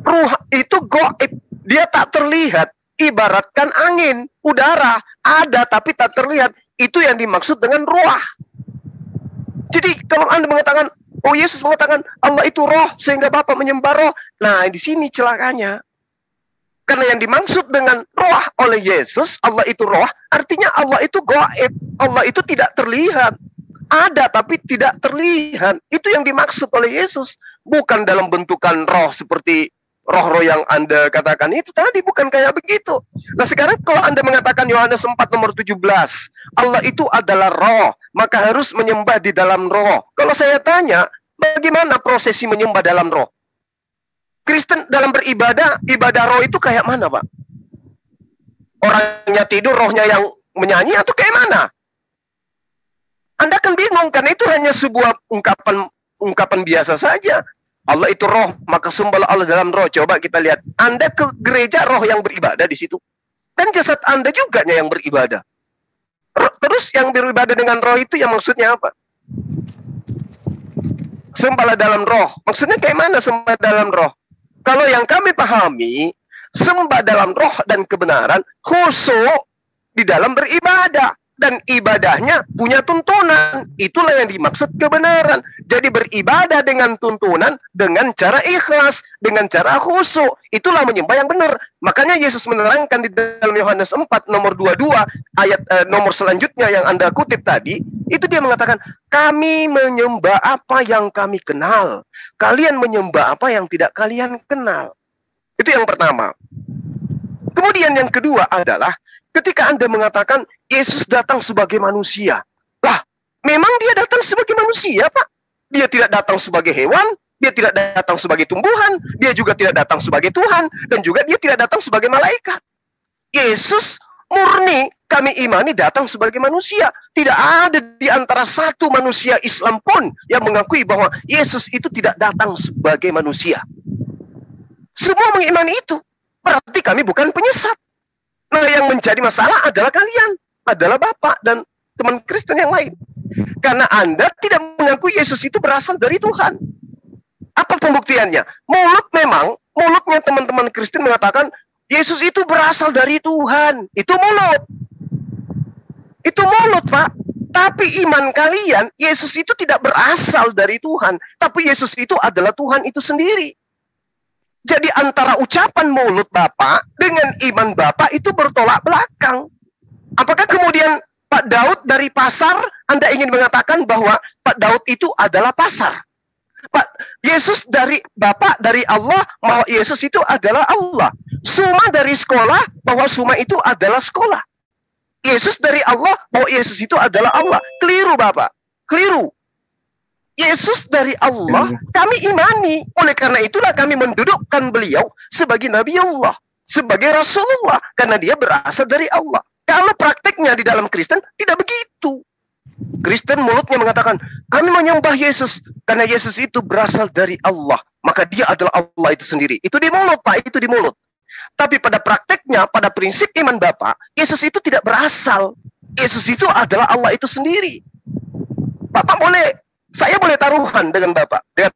[SPEAKER 1] Ruh itu goib. Dia tak terlihat. Ibaratkan angin, udara. Ada tapi tak terlihat. Itu yang dimaksud dengan ruah. Jadi kalau Anda mengatakan, oh Yesus mengatakan Allah itu roh sehingga Bapak menyembah roh. Nah, di sini celakanya. Karena yang dimaksud dengan roh oleh Yesus, Allah itu roh, artinya Allah itu gaib. Allah itu tidak terlihat. Ada tapi tidak terlihat. Itu yang dimaksud oleh Yesus. Bukan dalam bentukan roh seperti roh-roh yang Anda katakan itu tadi, bukan kayak begitu. Nah, sekarang kalau Anda mengatakan Yohanes 4 nomor 17, Allah itu adalah roh, maka harus menyembah di dalam roh. Kalau saya tanya, bagaimana prosesi menyembah dalam roh? Kristen dalam beribadah, ibadah roh itu kayak mana, Pak? Orangnya tidur, rohnya yang menyanyi atau kayak mana? Anda kan bingung, karena itu hanya sebuah ungkapan biasa saja. Allah itu roh, maka sembahlah Allah dalam roh. Coba kita lihat. Anda ke gereja, roh yang beribadah di situ. Dan jasad Anda juga yang beribadah. Terus yang beribadah dengan roh itu yang maksudnya apa? Sembahlah dalam roh. Maksudnya kayak mana sembah dalam roh? Kalau yang kami pahami, sembah dalam roh dan kebenaran, khusyuk di dalam beribadah. Dan ibadahnya punya tuntunan. Itulah yang dimaksud kebenaran. Jadi beribadah dengan tuntunan, dengan cara ikhlas, dengan cara khusyuk. Itulah menyembah yang benar. Makanya Yesus menerangkan di dalam Yohanes 4 nomor 22, ayat nomor selanjutnya yang Anda kutip tadi, itu dia mengatakan, kami menyembah apa yang kami kenal. Kalian menyembah apa yang tidak kalian kenal. Itu yang pertama. Kemudian yang kedua adalah, ketika Anda mengatakan Yesus datang sebagai manusia. Lah, memang dia datang sebagai manusia, Pak. Dia tidak datang sebagai hewan, dia tidak datang sebagai tumbuhan, dia juga tidak datang sebagai Tuhan, dan juga dia tidak datang sebagai malaikat. Yesus murni kami imani datang sebagai manusia. Tidak ada di antara satu manusia Islam pun yang mengakui bahwa Yesus itu tidak datang sebagai manusia. Semua mengimani itu. Berarti kami bukan penyesat. Nah, yang menjadi masalah adalah kalian, adalah Bapak dan teman Kristen yang lain. Karena Anda tidak mengakui Yesus itu berasal dari Tuhan. Apa pembuktiannya? Mulutnya teman-teman Kristen mengatakan, Yesus itu berasal dari Tuhan. Itu mulut. Itu mulut, Pak. Tapi iman kalian, Yesus itu tidak berasal dari Tuhan. Tapi Yesus itu adalah Tuhan itu sendiri. Jadi antara ucapan mulut Bapak dengan iman Bapak itu bertolak belakang. Apakah kemudian Pak Daud dari pasar, Anda ingin mengatakan bahwa Pak Daud itu adalah pasar? Pak Yesus dari Bapak, dari Allah, bahwa Yesus itu adalah Allah. Suma dari sekolah, bahwa Suma itu adalah sekolah. Yesus dari Allah, bahwa Yesus itu adalah Allah. Keliru Bapak, keliru. Yesus dari Allah, kami imani. Oleh karena itulah kami mendudukkan beliau sebagai Nabi Allah, sebagai Rasulullah, karena dia berasal dari Allah. Kalau prakteknya di dalam Kristen, tidak begitu. Kristen mulutnya mengatakan, kami menyembah Yesus, karena Yesus itu berasal dari Allah. Maka dia adalah Allah itu sendiri. Itu di mulut, Pak, itu di mulut. Tapi pada prakteknya, pada prinsip iman Bapak, Yesus itu tidak berasal. Yesus itu adalah Allah itu sendiri. Bapak saya boleh taruhan dengan Bapak, dengan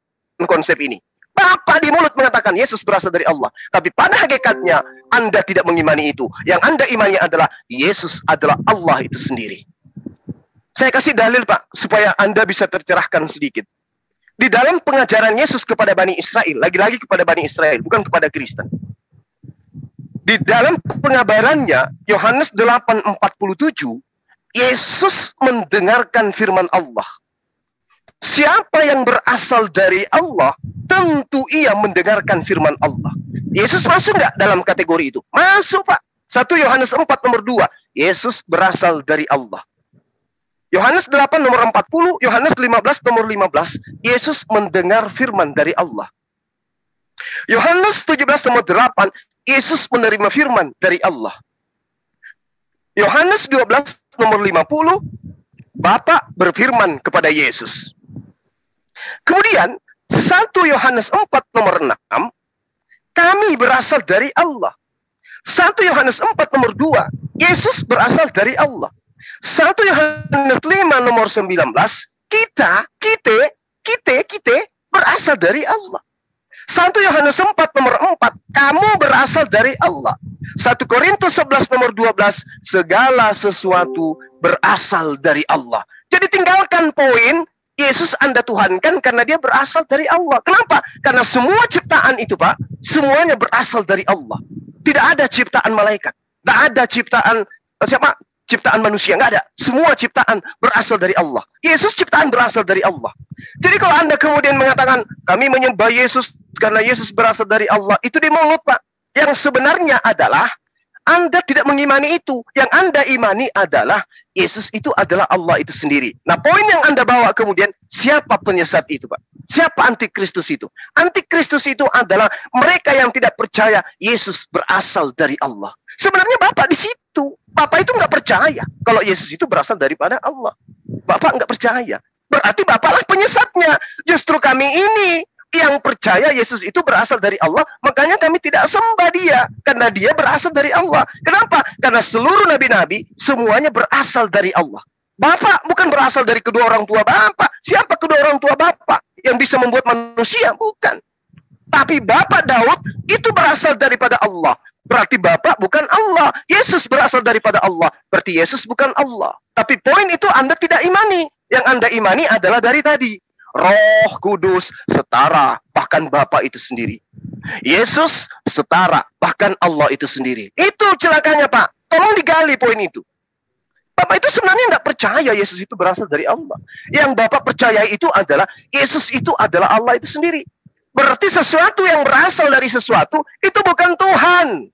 [SPEAKER 1] konsep ini. Bapak di mulut mengatakan Yesus berasal dari Allah. Tapi pada hakikatnya, Anda tidak mengimani itu. Yang Anda imani adalah Yesus adalah Allah itu sendiri. Saya kasih dalil, Pak, supaya Anda bisa tercerahkan sedikit. Di dalam pengajaran Yesus kepada Bani Israel, lagi-lagi kepada Bani Israel, bukan kepada Kristen. Di dalam pengabarannya, Yohanes 8:47, Yesus mendengarkan firman Allah. Siapa yang berasal dari Allah, tentu ia mendengarkan firman Allah. Yesus masuk nggak dalam kategori itu? Masuk, Pak. 1 Yohanes 4 nomor 2. Yesus berasal dari Allah. Yohanes 8 nomor 40, Yohanes 15 nomor 15. Yesus mendengar firman dari Allah. Yohanes 17 nomor 8. Yesus menerima firman dari Allah. Yohanes 12 nomor 50. Bapa berfirman kepada Yesus. Kemudian 1 Yohanes 4 nomor 6, kami berasal dari Allah. 1 Yohanes 4 nomor 2, Yesus berasal dari Allah. 1 Yohanes 5 nomor 19, kita berasal dari Allah. 1 Yohanes 4 nomor 4, kamu berasal dari Allah. 1 Korintus 11 nomor 12, segala sesuatu berasal dari Allah. Jadi tinggalkan poin Yesus Anda tuhankan karena dia berasal dari Allah. Kenapa? Karena semua ciptaan itu, Pak, semuanya berasal dari Allah. Tidak ada ciptaan malaikat. Tidak ada ciptaan siapa? Ciptaan manusia. Nggak ada. Semua ciptaan berasal dari Allah. Yesus ciptaan berasal dari Allah. Jadi kalau Anda kemudian mengatakan, kami menyembah Yesus karena Yesus berasal dari Allah, itu di mulut, Pak. Yang sebenarnya adalah Anda tidak mengimani itu. Yang Anda imani adalah Yesus itu adalah Allah itu sendiri. Nah, poin yang Anda bawa kemudian, siapa penyesat itu, Pak? Siapa antikristus itu? Antikristus itu adalah mereka yang tidak percaya Yesus berasal dari Allah. Sebenarnya Bapak di situ. Bapak itu nggak percaya kalau Yesus itu berasal daripada Allah. Bapak nggak percaya. Berarti Bapaklah penyesatnya. Justru kami ini yang percaya Yesus itu berasal dari Allah, makanya kami tidak sembah dia, karena dia berasal dari Allah. Kenapa? Karena seluruh nabi-nabi semuanya berasal dari Allah. Bapak bukan berasal dari kedua orang tua Bapak. Siapa kedua orang tua Bapak yang bisa membuat manusia? Bukan. Tapi Bapak Daud itu berasal daripada Allah. Berarti Bapak bukan Allah. Yesus berasal daripada Allah. Berarti Yesus bukan Allah. Tapi poin itu Anda tidak imani. Yang Anda imani adalah dari tadi. Roh Kudus setara, bahkan Bapa itu sendiri. Yesus setara, bahkan Allah itu sendiri. Itu celakanya, Pak. Tolong digali poin itu. Bapak itu sebenarnya tidak percaya Yesus itu berasal dari Allah. Yang Bapak percaya itu adalah Yesus itu adalah Allah itu sendiri. Berarti sesuatu yang berasal dari sesuatu itu bukan Tuhan.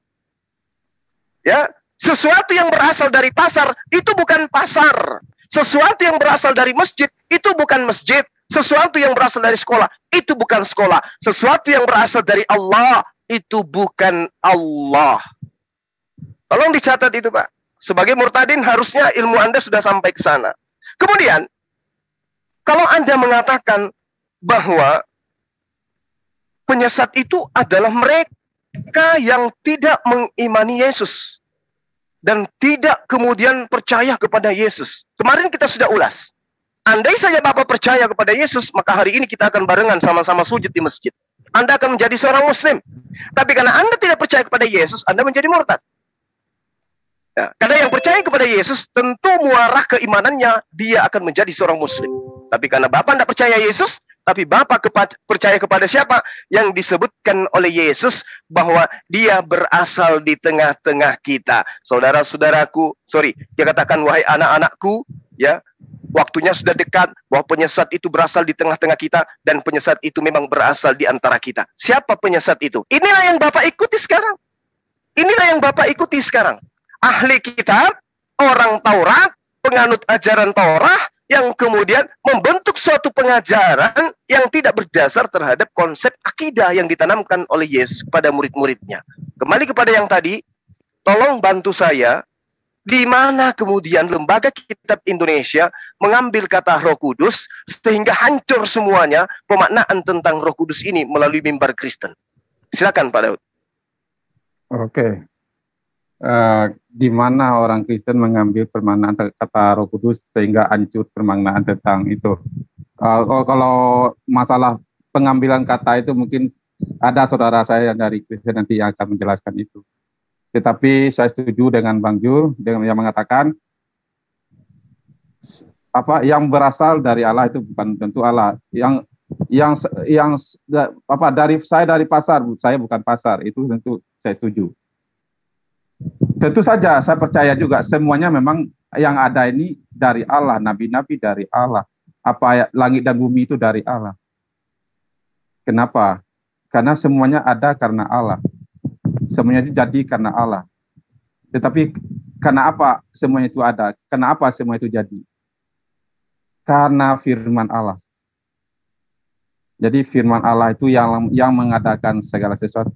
[SPEAKER 1] Ya, sesuatu yang berasal dari pasar itu bukan pasar. Sesuatu yang berasal dari masjid itu bukan masjid. Sesuatu yang berasal dari sekolah itu bukan sekolah. Sesuatu yang berasal dari Allah itu bukan Allah. Tolong dicatat itu, Pak. Sebagai murtadin harusnya ilmu Anda sudah sampai ke sana. Kemudian, kalau Anda mengatakan bahwa penyesat itu adalah mereka yang tidak mengimani Yesus dan tidak kemudian percaya kepada Yesus. Kemarin kita sudah ulas. Andai saja Bapak percaya kepada Yesus, maka hari ini kita akan barengan sama-sama sujud di masjid. Anda akan menjadi seorang Muslim. Tapi karena Anda tidak percaya kepada Yesus, Anda menjadi murtad. Ya, karena yang percaya kepada Yesus tentu muarah keimanannya dia akan menjadi seorang Muslim. Tapi karena Bapak tidak percaya Yesus, tapi Bapak percaya kepada siapa? Yang disebutkan oleh Yesus bahwa dia berasal di tengah-tengah kita. Saudara-saudaraku, dia katakan wahai anak-anakku, ya, waktunya sudah dekat bahwa penyesat itu berasal di tengah-tengah kita dan penyesat itu memang berasal di antara kita. Siapa penyesat itu? Inilah yang Bapak ikuti sekarang. Inilah yang Bapak ikuti sekarang. Ahli kitab, orang Taurat, penganut ajaran Taurat, yang kemudian membentuk suatu pengajaran yang tidak berdasar terhadap konsep akidah yang ditanamkan oleh Yesus kepada murid-muridnya. Kembali kepada yang tadi, tolong bantu saya, di mana kemudian Lembaga Kitab Indonesia mengambil kata Roh Kudus sehingga hancur semuanya pemaknaan tentang Roh Kudus ini melalui mimbar Kristen. Silakan Pak Daud.
[SPEAKER 2] Oke. Di mana orang Kristen mengambil permaknaan kata Roh Kudus sehingga hancur permaknaan tentang itu. Kalau masalah pengambilan kata itu mungkin ada saudara saya yang dari Kristen nanti yang akan menjelaskan itu. Tetapi saya setuju dengan Bang Jul dengan yang mengatakan yang berasal dari Allah itu bukan tentu Allah. Dari pasar, saya bukan pasar, itu tentu saya setuju. Tentu saja saya percaya juga semuanya memang yang ada ini dari Allah, nabi-nabi dari Allah. Langit dan bumi itu dari Allah. Kenapa? Karena semuanya ada karena Allah. Semuanya itu jadi karena Allah. Tetapi karena apa semuanya itu ada? Kenapa semua itu jadi? Karena firman Allah. Jadi firman Allah itu yang mengadakan segala sesuatu.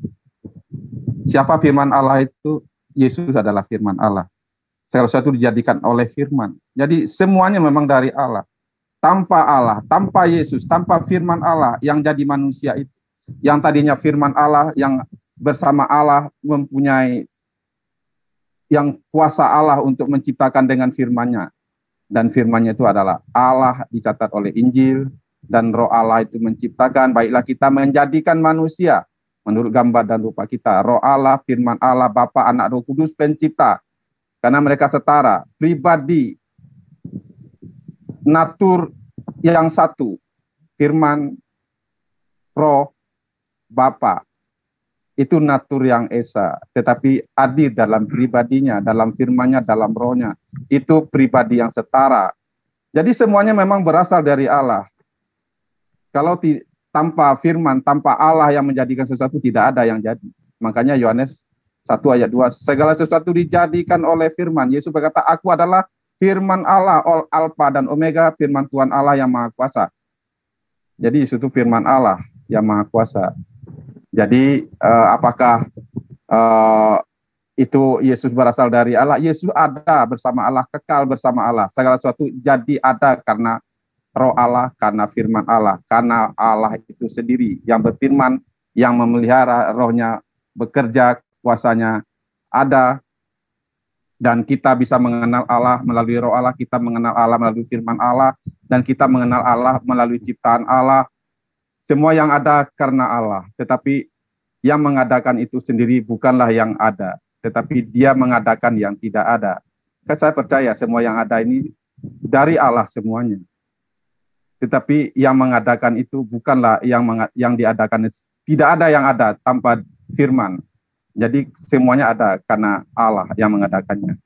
[SPEAKER 2] Siapa firman Allah itu? Yesus adalah firman Allah. Segala sesuatu dijadikan oleh firman. Jadi semuanya memang dari Allah. Tanpa Allah, tanpa Yesus, tanpa firman Allah yang jadi manusia itu. Yang tadinya firman Allah yang bersama Allah mempunyai yang kuasa Allah untuk menciptakan dengan firman-Nya. Dan firman-Nya itu adalah Allah dicatat oleh Injil dan Roh Allah itu menciptakan, baiklah kita menjadikan manusia menurut gambar dan rupa kita. Roh Allah, firman Allah, Bapa, Anak, Roh Kudus pencipta. Karena mereka setara, pribadi, natur yang satu, firman, Roh, Bapa. Itu natur yang esa, tetapi adil dalam pribadinya, dalam firman-Nya, dalam rohnya. Itu pribadi yang setara. Jadi semuanya memang berasal dari Allah. Kalau tanpa firman, tanpa Allah yang menjadikan sesuatu, tidak ada yang jadi. Makanya Yohanes 1 ayat 2, segala sesuatu dijadikan oleh firman. Yesus berkata, aku adalah firman Allah, Alfa dan Omega, firman Tuhan Allah yang Maha Kuasa. Jadi itu firman Allah yang Maha Kuasa. Jadi apakah itu Yesus berasal dari Allah? Yesus ada bersama Allah, kekal bersama Allah. Segala sesuatu jadi ada karena roh Allah, karena firman Allah, karena Allah itu sendiri yang berfirman, yang memelihara, rohnya bekerja, kuasanya ada, dan kita bisa mengenal Allah melalui roh Allah, kita mengenal Allah melalui firman Allah, dan kita mengenal Allah melalui ciptaan Allah. Semua yang ada karena Allah, tetapi yang mengadakan itu sendiri bukanlah yang ada, tetapi Dia mengadakan yang tidak ada. Saya percaya semua yang ada ini dari Allah semuanya. Tetapi yang mengadakan itu bukanlah yang diadakan. Tidak ada yang ada tanpa firman. Jadi semuanya ada karena Allah yang mengadakannya.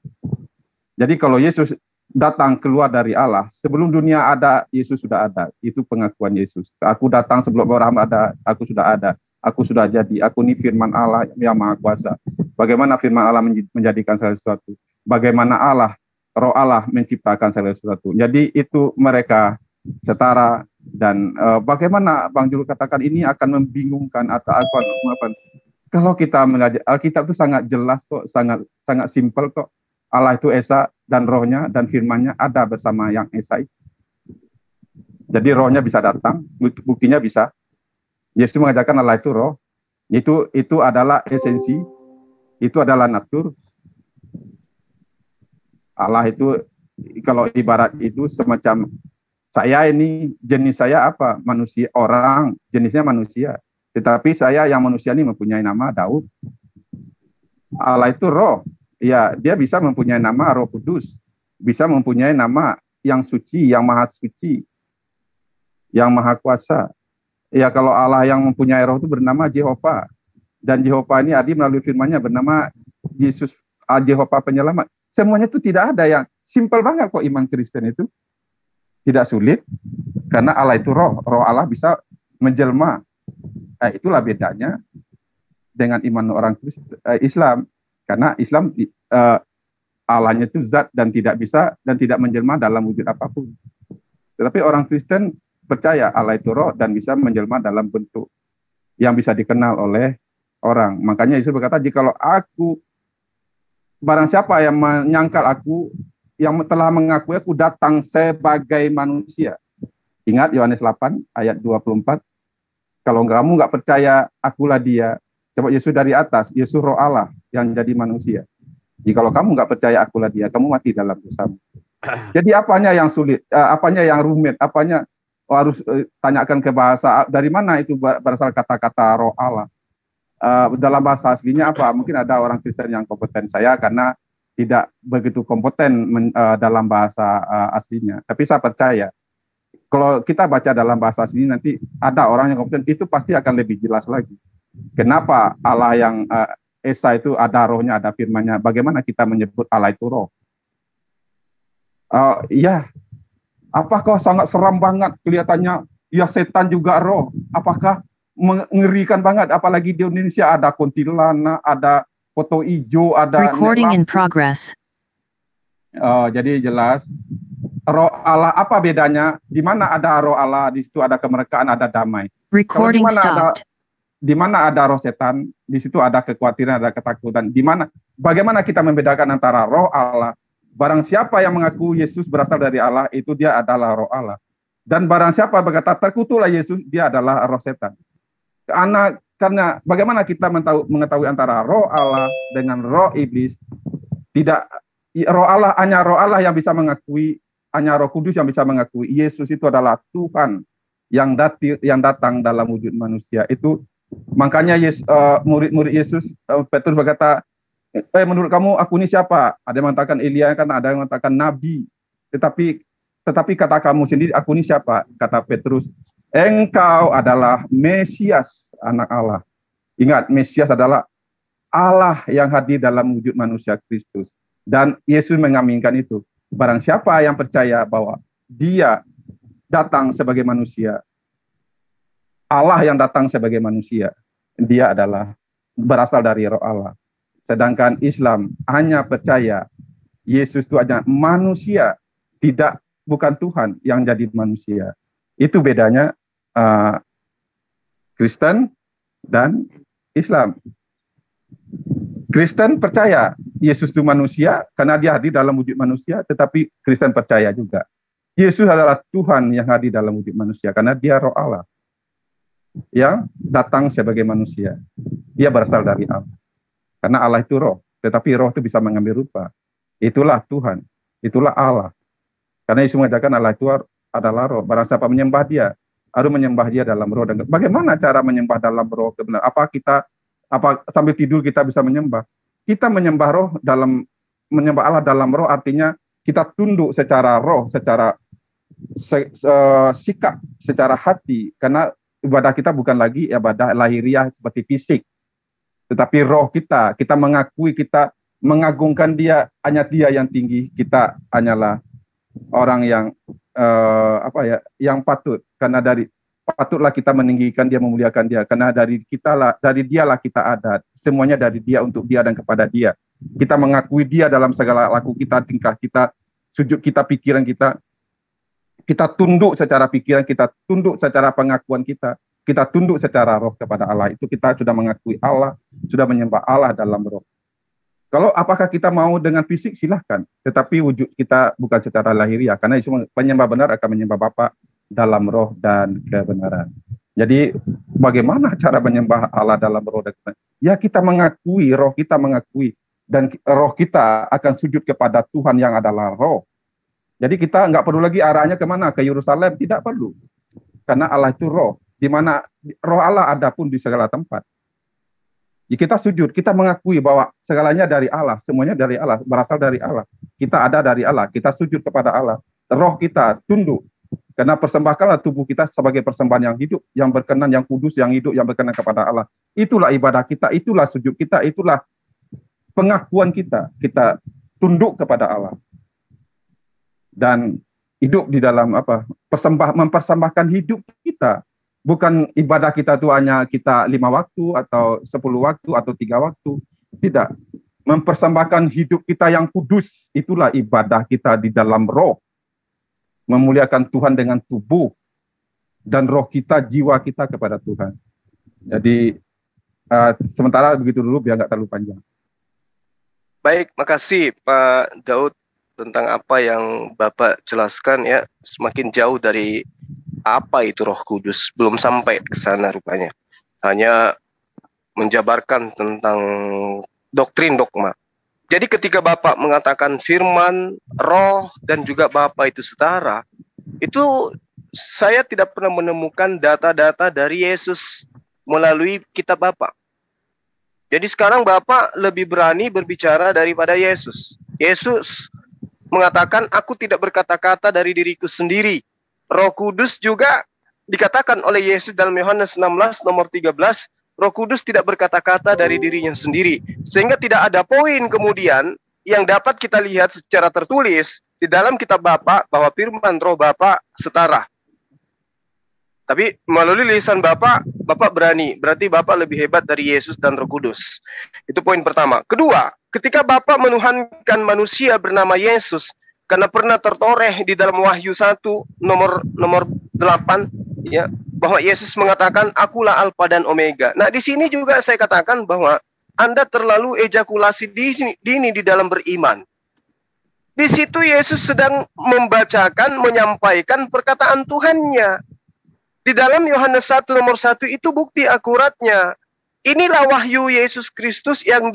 [SPEAKER 2] Jadi kalau Yesus datang keluar dari Allah, sebelum dunia ada, Yesus sudah ada. Itu pengakuan Yesus. Aku datang sebelum Abraham ada, aku sudah ada. Aku sudah jadi, aku ini firman Allah yang maha kuasa. Bagaimana firman Allah menjadikan segala sesuatu? Bagaimana Allah, roh Allah menciptakan segala sesuatu? Jadi itu mereka setara. Dan bagaimana Bang Jul katakan ini akan membingungkan atau apa? Kalau kita melihat Alkitab itu sangat jelas kok, sangat simpel kok. Allah itu Esa dan rohnya dan firmannya ada bersama yang Esa itu. Jadi rohnya bisa datang, buktinya bisa. Yesus mengajarkan Allah itu roh. Itu adalah esensi, itu adalah natur. Allah itu kalau ibarat itu semacam saya ini, jenis saya apa? Manusia, orang, jenisnya manusia. Tetapi saya yang manusia ini mempunyai nama Daud. Allah itu roh. Ya, dia bisa mempunyai nama Roh Kudus, bisa mempunyai nama yang suci, yang maha suci, yang maha kuasa. Ya, kalau Allah yang mempunyai roh itu bernama Jehovah, dan Jehovah ini Adi melalui firman-Nya bernama Yesus, Jehovah penyelamat. Semuanya itu tidak ada yang simpel banget kok iman Kristen itu. Tidak sulit, karena Allah itu roh. Roh Allah bisa menjelma. Itulah bedanya dengan iman orang Islam. Karena Islam Allahnya itu zat dan tidak bisa dan tidak menjelma dalam wujud apapun. Tetapi orang Kristen percaya Allah itu roh dan bisa menjelma dalam bentuk yang bisa dikenal oleh orang. Makanya Yesus berkata, jikalau aku, barang siapa yang menyangkal aku, yang telah mengakui aku datang sebagai manusia. Ingat Yohanes 8 ayat 24. Kalau kamu nggak percaya, akulah dia. Coba Yesus dari atas, Yesus roh Allah yang jadi manusia. Jikalau kamu nggak percaya akulah dia, kamu mati dalam dosamu. Jadi apanya yang sulit, apanya yang rumit, apanya harus tanyakan ke bahasa, dari mana itu berasal kata-kata roh Allah. Dalam bahasa aslinya apa? Mungkin ada orang Kristen yang kompeten, saya karena tidak begitu kompeten dalam bahasa aslinya. Tapi saya percaya, kalau kita baca dalam bahasa asli nanti ada orang yang kompeten, itu pasti akan lebih jelas lagi. Kenapa Allah yang Esa itu ada rohnya, ada firman-Nya? Bagaimana kita menyebut Allah itu roh? Ya, apakah sangat seram banget kelihatannya? Ya, setan juga roh. Apakah mengerikan banget? Apalagi di Indonesia ada kuntilanak, ada foto hijau, ada
[SPEAKER 3] Recording in progress.
[SPEAKER 2] jadi jelas. Roh Allah apa bedanya? Di mana ada roh Allah, di situ ada kemerdekaan, ada damai.
[SPEAKER 3] Recording stopped.
[SPEAKER 2] Di mana ada roh setan, di situ ada kekhawatiran, ada ketakutan. Bagaimana kita membedakan antara roh Allah? Barang siapa yang mengaku Yesus berasal dari Allah, itu dia adalah roh Allah. Dan barang siapa berkata terkutuklah Yesus, dia adalah roh setan. Karena bagaimana kita mengetahui antara roh Allah dengan roh iblis? Tidak, roh Allah, hanya roh Allah yang bisa mengakui, hanya Roh Kudus yang bisa mengakui Yesus itu adalah Tuhan yang datang dalam wujud manusia. Itu makanya murid-murid Yesus, Petrus berkata, menurut kamu aku ini siapa? Ada yang mengatakan Elia, kan ada yang mengatakan Nabi. Tetapi kata kamu sendiri, aku ini siapa? Kata Petrus, engkau adalah Mesias, anak Allah. Ingat, Mesias adalah Allah yang hadir dalam wujud manusia Kristus. Dan Yesus mengaminkan itu. Barang siapa yang percaya bahwa dia datang sebagai manusia, Allah yang datang sebagai manusia, dia adalah berasal dari roh Allah. Sedangkan Islam hanya percaya Yesus itu hanya manusia, bukan Tuhan yang jadi manusia. Itu bedanya Kristen dan Islam. Kristen percaya Yesus itu manusia karena dia hadir dalam wujud manusia, tetapi Kristen percaya juga Yesus adalah Tuhan yang hadir dalam wujud manusia karena dia roh Allah yang datang sebagai manusia. Dia berasal dari Allah. Karena Allah itu roh, tetapi roh itu bisa mengambil rupa. Itulah Tuhan, itulah Allah. Karena Yesus mengatakan Allah itu adalah roh. Barang siapa menyembah dia, harus menyembah dia dalam roh. Dan bagaimana cara menyembah dalam roh kebenaran? Apa sambil tidur kita bisa menyembah? Kita menyembah roh menyembah Allah dalam roh artinya kita tunduk secara roh, secara sikap, secara hati. Karena ibadah kita bukan lagi ibadah lahiriah seperti fisik, tetapi roh kita mengakui, kita mengagungkan dia, hanya dia yang tinggi, kita hanyalah orang yang yang patut, karena patutlah kita meninggikan dia, memuliakan dia, karena dari dialah kita ada, semuanya dari dia, untuk dia dan kepada dia. Kita mengakui dia dalam segala laku kita, tingkah kita, sujud kita, pikiran kita tunduk secara pikiran, kita tunduk secara pengakuan kita tunduk secara roh kepada Allah. Itu kita sudah mengakui Allah, sudah menyembah Allah dalam roh. Kalau apakah kita mau dengan fisik, silahkan. Tetapi wujud kita bukan secara lahiriah. Karena penyembah benar akan menyembah Bapa dalam roh dan kebenaran. Jadi bagaimana cara menyembah Allah dalam roh dan kebenaran? Ya kita mengakui, roh kita mengakui. Dan roh kita akan sujud kepada Tuhan yang adalah roh. Jadi kita nggak perlu lagi arahnya kemana? Ke Yerusalem, tidak perlu. Karena Allah itu roh. Di mana roh Allah ada pun di segala tempat. Ya, kita sujud, kita mengakui bahwa segalanya dari Allah, semuanya dari Allah, berasal dari Allah. Kita ada dari Allah, kita sujud kepada Allah. Roh kita tunduk. Karena persembahkanlah tubuh kita sebagai persembahan yang hidup, yang berkenan, yang kudus, yang hidup, yang berkenan kepada Allah. Itulah ibadah kita, itulah sujud kita, itulah pengakuan kita. Kita tunduk kepada Allah. Dan hidup di dalam mempersembahkan hidup kita. Bukan ibadah kita itu hanya kita 5 waktu atau 10 waktu atau 3 waktu. Tidak. Mempersembahkan hidup kita yang kudus, itulah ibadah kita di dalam roh. Memuliakan Tuhan dengan tubuh dan roh kita, jiwa kita kepada Tuhan. Jadi sementara begitu dulu biar nggak terlalu panjang.
[SPEAKER 1] Baik, makasih Pak Daud tentang apa yang Bapak jelaskan ya, semakin jauh dari apa itu Roh Kudus, belum sampai ke sana rupanya. Hanya menjabarkan tentang doktrin dogma. Jadi ketika Bapak mengatakan firman, roh, dan juga Bapak itu setara, itu saya tidak pernah menemukan data-data dari Yesus melalui kitab Bapak. Jadi sekarang Bapak lebih berani berbicara daripada Yesus. Yesus mengatakan, aku tidak berkata-kata dari diriku sendiri. Roh Kudus juga dikatakan oleh Yesus dalam Yohanes 16 nomor 13, Roh Kudus tidak berkata-kata dari dirinya sendiri. Sehingga tidak ada poin kemudian yang dapat kita lihat secara tertulis di dalam kitab Bapak bahwa firman roh Bapak setara. Tapi melalui lisan Bapak berani. Berarti Bapak lebih hebat dari Yesus dan Roh Kudus. Itu poin pertama. Kedua, ketika Bapak menuhankan manusia bernama Yesus, karena pernah tertoreh di dalam Wahyu 1 nomor 8 ya, bahwa Yesus mengatakan akulah Alfa dan Omega. Nah, di sini juga saya katakan bahwa Anda terlalu ejakulasi dini di dalam beriman. Di situ Yesus sedang menyampaikan perkataan Tuhannya. Di dalam Yohanes 1 nomor 1 itu bukti akuratnya. Inilah wahyu Yesus Kristus yang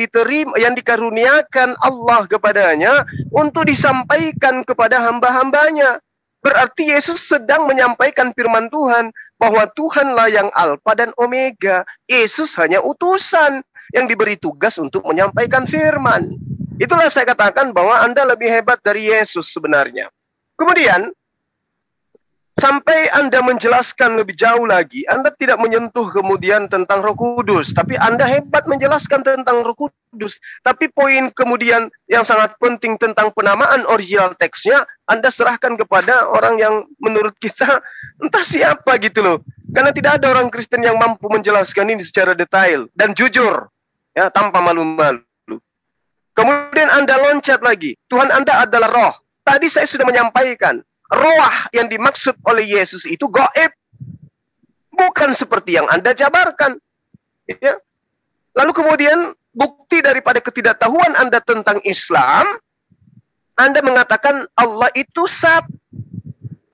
[SPEAKER 1] dikaruniakan Allah kepadanya untuk disampaikan kepada hamba-hambanya. Berarti Yesus sedang menyampaikan firman Tuhan bahwa Tuhanlah yang Alfa dan Omega. Yesus hanya utusan yang diberi tugas untuk menyampaikan firman. Itulah saya katakan bahwa Anda lebih hebat dari Yesus sebenarnya. Kemudian sampai Anda menjelaskan lebih jauh lagi, Anda tidak menyentuh kemudian tentang Roh Kudus, tapi Anda hebat menjelaskan tentang Roh Kudus. Tapi poin kemudian yang sangat penting tentang penamaan original teksnya, Anda serahkan kepada orang yang menurut kita entah siapa gitu loh. Karena tidak ada orang Kristen yang mampu menjelaskan ini secara detail dan jujur, ya, tanpa malu-malu. Kemudian Anda loncat lagi, Tuhan Anda adalah roh. Tadi saya sudah menyampaikan, roh yang dimaksud oleh Yesus itu gaib, bukan seperti yang Anda jabarkan. Ya. Lalu kemudian bukti daripada ketidaktahuan Anda tentang Islam, Anda mengatakan Allah itu sat.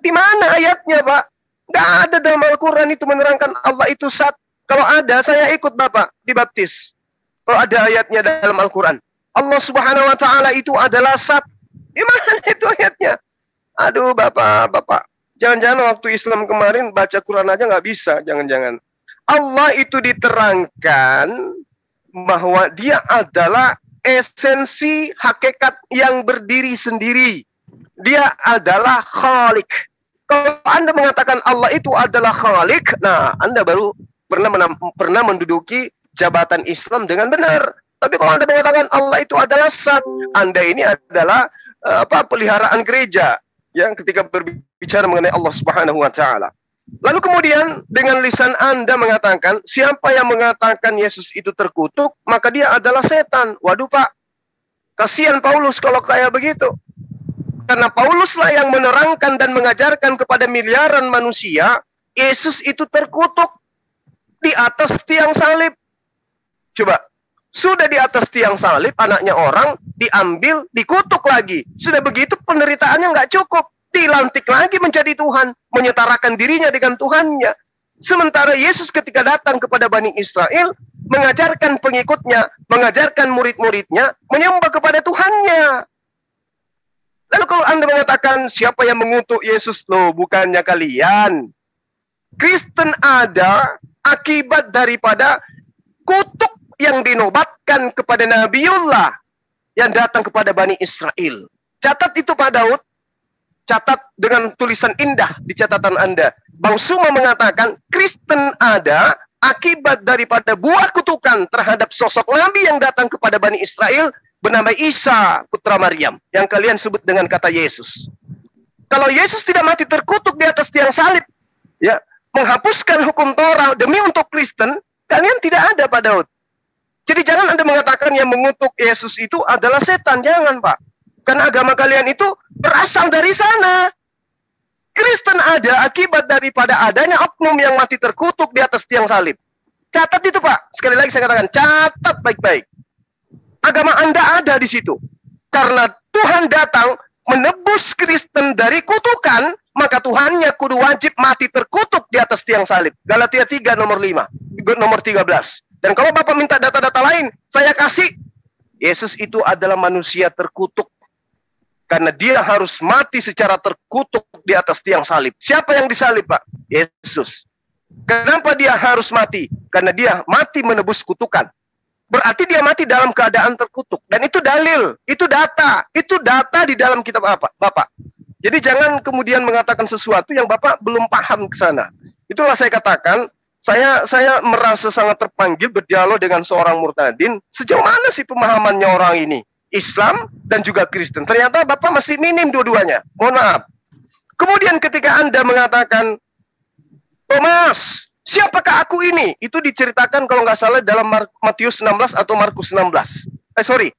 [SPEAKER 1] Di mana ayatnya, Pak? Nggak ada dalam Al-Quran itu menerangkan Allah itu zat. Kalau ada, saya ikut Bapak dibaptis. Kalau ada ayatnya dalam Al-Quran. Allah Subhanahu wa Ta'ala itu adalah zat. Di mana itu ayatnya? Aduh, Bapak. Jangan-jangan waktu Islam kemarin baca Quran aja nggak bisa. Jangan-jangan. Allah itu diterangkan bahwa dia adalah esensi hakikat yang berdiri sendiri. Dia adalah Khalik. Kalau Anda mengatakan Allah itu adalah Khalik, nah Anda baru pernah menduduki jabatan Islam dengan benar. Tapi kalau Anda mengatakan Allah itu adalah zat, Anda ini adalah peliharaan gereja yang ketika berbicara mengenai Allah Subhanahu wa Ta'ala. Lalu kemudian dengan lisan Anda mengatakan, siapa yang mengatakan Yesus itu terkutuk, maka dia adalah setan. Waduh Pak, kasihan Paulus kalau kayak begitu. Karena Pauluslah yang menerangkan dan mengajarkan kepada miliaran manusia, Yesus itu terkutuk di atas tiang salib. Coba, sudah di atas tiang salib, anaknya orang diambil, dikutuk lagi. Sudah begitu penderitaannya nggak cukup. Dilantik lagi menjadi Tuhan, menyetarakan dirinya dengan Tuhannya. Sementara Yesus ketika datang kepada Bani Israel, mengajarkan pengikutnya, mengajarkan murid-muridnya, menyembah kepada Tuhannya. Lalu kalau Anda mengatakan, siapa yang mengutuk Yesus? Loh, bukannya kalian. Kristen ada akibat daripada kutuk yang dinobatkan kepada Nabiullah yang datang kepada Bani Israel. Catat itu Pak Daud. Catat dengan tulisan indah di catatan Anda. Bang Suma mengatakan Kristen ada akibat daripada buah kutukan terhadap sosok Nabi yang datang kepada Bani Israel bernama Isa putra Maryam yang kalian sebut dengan kata Yesus. Kalau Yesus tidak mati terkutuk di atas tiang salib, ya, menghapuskan hukum Torah demi untuk Kristen, kalian tidak ada Pak Daud. Jadi jangan Anda mengatakan yang mengutuk Yesus itu adalah setan, jangan Pak. Karena agama kalian itu berasal dari sana. Kristen ada akibat daripada adanya oknum yang mati terkutuk di atas tiang salib. Catat itu Pak. Sekali lagi saya katakan, catat baik-baik. Agama Anda ada di situ. Karena Tuhan datang menebus Kristen dari kutukan, maka Tuhannya kudu wajib mati terkutuk di atas tiang salib. Galatia 3 nomor 5, nomor 13. Dan kalau Bapak minta data-data lain, saya kasih. Yesus itu adalah manusia terkutuk. Karena dia harus mati secara terkutuk di atas tiang salib. Siapa yang disalib, Pak? Yesus. Kenapa dia harus mati? Karena dia mati menebus kutukan. Berarti dia mati dalam keadaan terkutuk. Dan itu dalil, itu data. Itu data di dalam kitab apa, Bapak. Jadi jangan kemudian mengatakan sesuatu yang Bapak belum paham ke sana. Itulah saya katakan, saya merasa sangat terpanggil berdialog dengan seorang murtadin. Sejauh mana sih pemahamannya orang ini? Islam dan juga Kristen. Ternyata Bapak masih minim dua-duanya. Mohon maaf. Kemudian ketika Anda mengatakan, Thomas, siapakah aku ini? Itu diceritakan kalau nggak salah dalam Matius 16 atau Markus 16.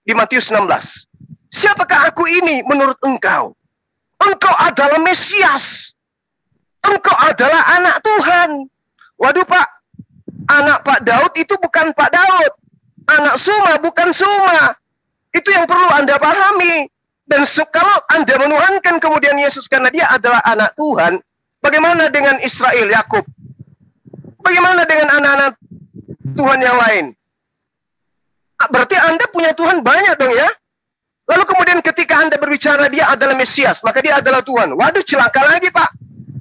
[SPEAKER 1] Di Matius 16. Siapakah aku ini menurut engkau? Engkau adalah Mesias. Engkau adalah anak Tuhan. Waduh Pak, anak Pak Daud itu bukan Pak Daud. Anak Suma bukan Suma. Itu yang perlu Anda pahami. Dan kalau Anda menuhankan kemudian Yesus karena dia adalah anak Tuhan, bagaimana dengan Israel, Yakub? Bagaimana dengan anak-anak Tuhan yang lain? Berarti Anda punya Tuhan banyak dong ya? Lalu kemudian ketika Anda berbicara dia adalah Mesias, maka dia adalah Tuhan. Waduh, celaka lagi Pak.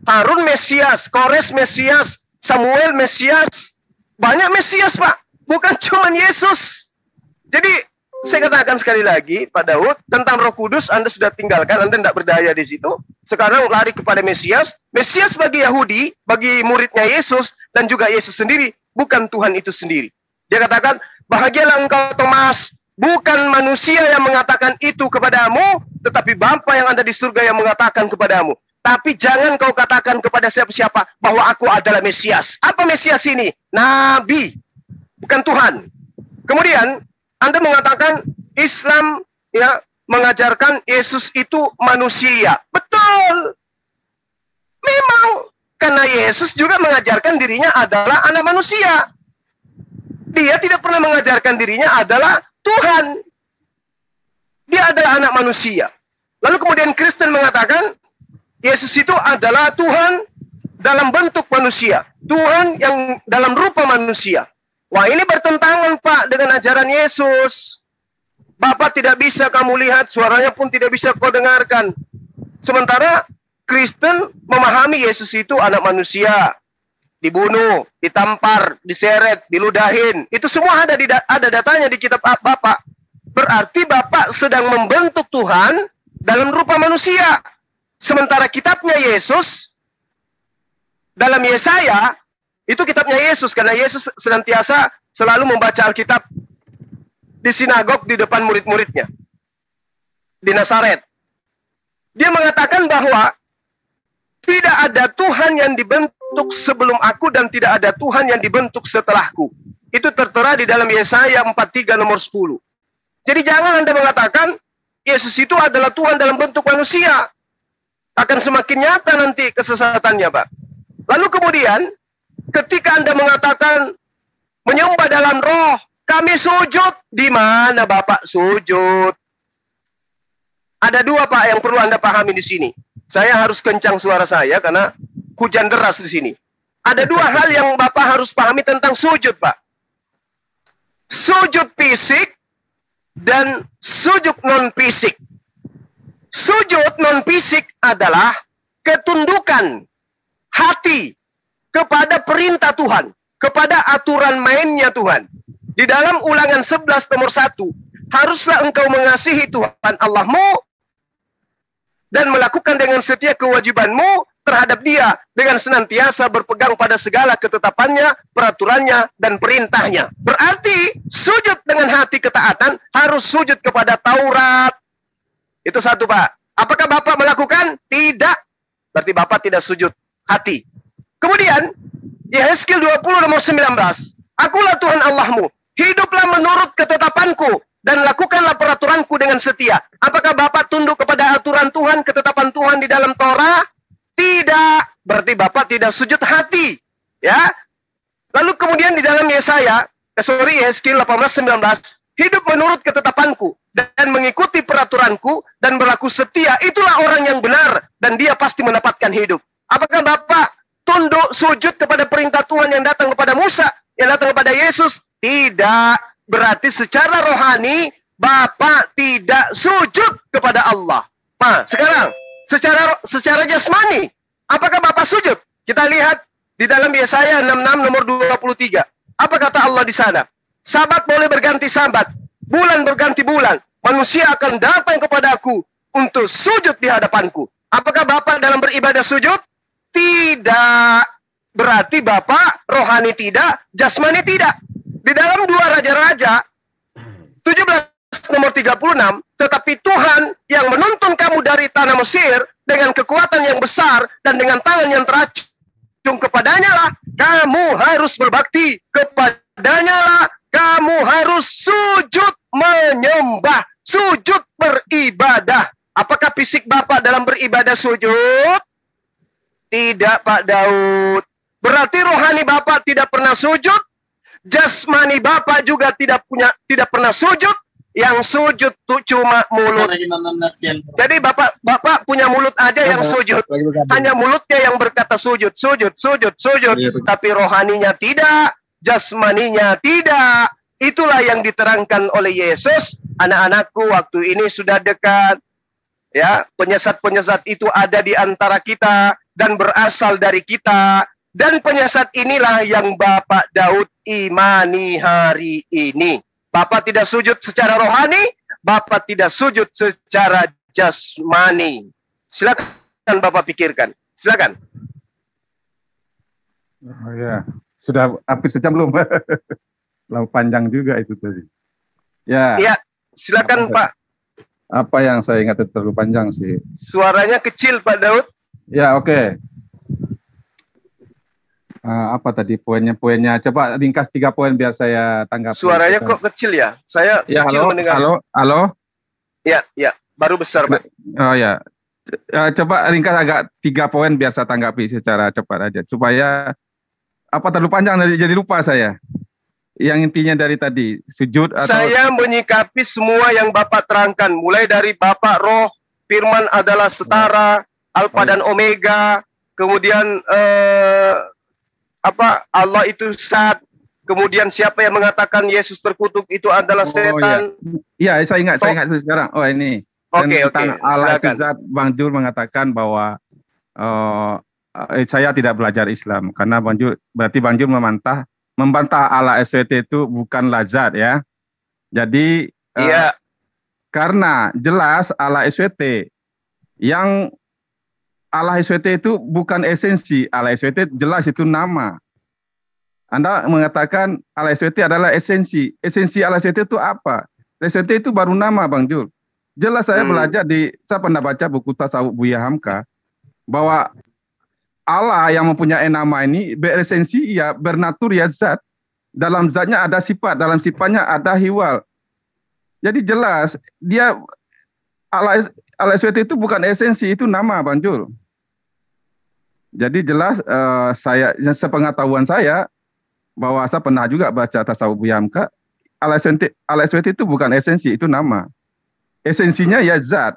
[SPEAKER 1] Harun Mesias, Kores Mesias, Samuel Mesias. Banyak Mesias Pak. Bukan cuma Yesus. Jadi saya katakan sekali lagi, Pak Daud, tentang Roh Kudus Anda sudah tinggalkan, Anda tidak berdaya di situ. Sekarang lari kepada Mesias. Mesias bagi Yahudi, bagi muridnya Yesus, dan juga Yesus sendiri, bukan Tuhan itu sendiri. Dia katakan, bahagialah engkau Thomas, bukan manusia yang mengatakan itu kepadamu, tetapi Bapa yang ada di surga yang mengatakan kepadamu. Tapi jangan kau katakan kepada siapa-siapa bahwa aku adalah Mesias. Apa Mesias ini? Nabi, bukan Tuhan. Kemudian, Anda mengatakan Islam ya mengajarkan Yesus itu manusia. Betul. Memang karena Yesus juga mengajarkan dirinya adalah anak manusia. Dia tidak pernah mengajarkan dirinya adalah Tuhan. Dia adalah anak manusia. Lalu kemudian Kristen mengatakan Yesus itu adalah Tuhan dalam bentuk manusia. Tuhan yang dalam rupa manusia. Wah, ini bertentangan, Pak, dengan ajaran Yesus. Bapa tidak bisa kamu lihat, suaranya pun tidak bisa kau dengarkan. Sementara Kristen memahami Yesus itu anak manusia. Dibunuh, ditampar, diseret, diludahin. Itu semua ada datanya di kitab Bapak. Berarti Bapak sedang membentuk Tuhan dalam rupa manusia. Sementara kitabnya Yesus, dalam Yesaya, itu kitabnya Yesus. Karena Yesus senantiasa selalu membaca Alkitab di sinagog di depan murid-muridnya. Di Nazaret. Dia mengatakan bahwa tidak ada Tuhan yang dibentuk sebelum aku dan tidak ada Tuhan yang dibentuk setelahku. Itu tertera di dalam Yesaya 43 nomor 10. Jadi jangan Anda mengatakan Yesus itu adalah Tuhan dalam bentuk manusia. Akan semakin nyata nanti kesesatannya, Pak. Lalu kemudian ketika Anda mengatakan menyembah dalam roh, kami sujud. Di mana Bapak sujud? Ada dua, Pak, yang perlu Anda pahami di sini. Saya harus kencang suara saya karena hujan deras di sini. Ada dua hal yang Bapak harus pahami tentang sujud, Pak. Sujud fisik dan sujud non-fisik. Sujud non-fisik adalah ketundukan hati kepada perintah Tuhan, kepada aturan mainnya Tuhan. Di dalam Ulangan 11 nomor 1, haruslah engkau mengasihi Tuhan Allahmu dan melakukan dengan setia kewajibanmu terhadap Dia dengan senantiasa berpegang pada segala ketetapannya, peraturannya, dan perintahnya. Berarti sujud dengan hati ketaatan harus sujud kepada Taurat. Itu satu, Pak. Apakah Bapak melakukan? Tidak. Berarti Bapak tidak sujud hati. Kemudian, Yehezkiel 20 nomor 19. Akulah Tuhan Allahmu. Hiduplah menurut ketetapanku dan lakukanlah peraturanku dengan setia. Apakah Bapak tunduk kepada aturan Tuhan, ketetapan Tuhan di dalam Torah? Tidak. Berarti Bapak tidak sujud hati. Ya. Lalu kemudian di dalam Yehezkiel 18:19, hidup menurut ketetapanku dan mengikuti peraturanku dan berlaku setia, itulah orang yang benar dan dia pasti mendapatkan hidup. Apakah Bapak tunduk sujud kepada perintah Tuhan yang datang kepada Musa, yang datang kepada Yesus? Tidak. Berarti secara rohani Bapak tidak sujud kepada Allah. Nah, sekarang secara jasmani, apakah Bapak sujud? Kita lihat di dalam Yesaya 66 nomor 23. Apa kata Allah di sana? Sabat boleh berganti sabat, bulan berganti bulan. Manusia akan datang kepadaku untuk sujud di hadapanku. Apakah Bapak dalam beribadah sujud? Tidak. Berarti Bapak rohani tidak, jasmani tidak. Di dalam 2 Raja-Raja 17 nomor 36, tetapi Tuhan yang menuntun kamu dari tanah Mesir dengan kekuatan yang besar dan dengan tangan yang teracung, kepadanya lah kamu harus berbakti, kepadanya lah kamu harus sujud menyembah, sujud beribadah. Apakah fisik Bapak dalam beribadah sujud? Tidak, Pak Daud. Berarti rohani Bapak tidak pernah sujud, jasmani Bapak juga tidak pernah sujud. Yang sujud tuh cuma mulut. Jadi Bapak punya mulut aja yang sujud. Hanya mulutnya yang berkata sujud. Tapi rohaninya tidak, jasmaninya tidak. Itulah yang diterangkan oleh Yesus. Anak-anakku, waktu ini sudah dekat. Ya, penyesat-penyesat itu ada di antara kita dan berasal dari kita. Dan penyesat inilah yang Bapak Daud imani hari ini. Bapak tidak sujud secara rohani, Bapak tidak sujud secara jasmani. Silakan Bapak pikirkan. Silakan.
[SPEAKER 2] Oh ya, sudah hampir sejam belum? Lalu panjang juga itu tadi. Ya.
[SPEAKER 1] Iya, silakan Pak.
[SPEAKER 2] Apa yang saya ingat terlalu panjang sih?
[SPEAKER 1] Suaranya kecil Pak Daud.
[SPEAKER 2] Ya, oke. Apa tadi poinnya? Coba ringkas 3 poin biar saya tanggapi.
[SPEAKER 1] Suaranya kok kecil ya? Saya
[SPEAKER 2] ya,
[SPEAKER 1] kecil mendengar.
[SPEAKER 2] Halo.
[SPEAKER 1] Ya, baru besar Pak.
[SPEAKER 2] Oh ya. Coba ringkas agak 3 poin biar saya tanggapi secara cepat aja. Supaya apa terlalu panjang jadi lupa saya. Yang intinya dari tadi sujud atau...
[SPEAKER 1] Saya menyikapi semua yang Bapak terangkan, mulai dari Bapak roh, firman adalah setara, Alfa dan Omega, kemudian Allah itu Zat, kemudian siapa yang mengatakan Yesus terkutuk itu adalah setan.
[SPEAKER 2] Iya, saya ingat sekarang. Oh, ini.
[SPEAKER 1] Oke.
[SPEAKER 2] Allah itu Zat, Bang Jul mengatakan bahwa saya tidak belajar Islam karena berarti Bang Jul membantah Allah SWT itu bukanlah zat ya. Jadi karena jelas Allah SWT yang Allah SWT itu bukan esensi, Allah SWT jelas itu nama. Anda mengatakan Allah SWT adalah esensi. Esensi Allah SWT itu apa? Allah SWT itu baru nama, Bang Jul. Jelas saya belajar saya pernah baca buku Tasawuf Buya Hamka bahwa Allah yang mempunyai nama ini beresensi ya bernatur ya zat. Dalam zatnya ada sifat, dalam sifatnya ada hiwal. Jadi jelas dia Allah SWT itu bukan esensi, itu nama, Bang Jul. Jadi jelas sepengetahuan saya bahwa saya pernah juga baca Tasawuf Buya Hamka, Allah SWT itu bukan esensi, itu nama. Esensinya ya zat.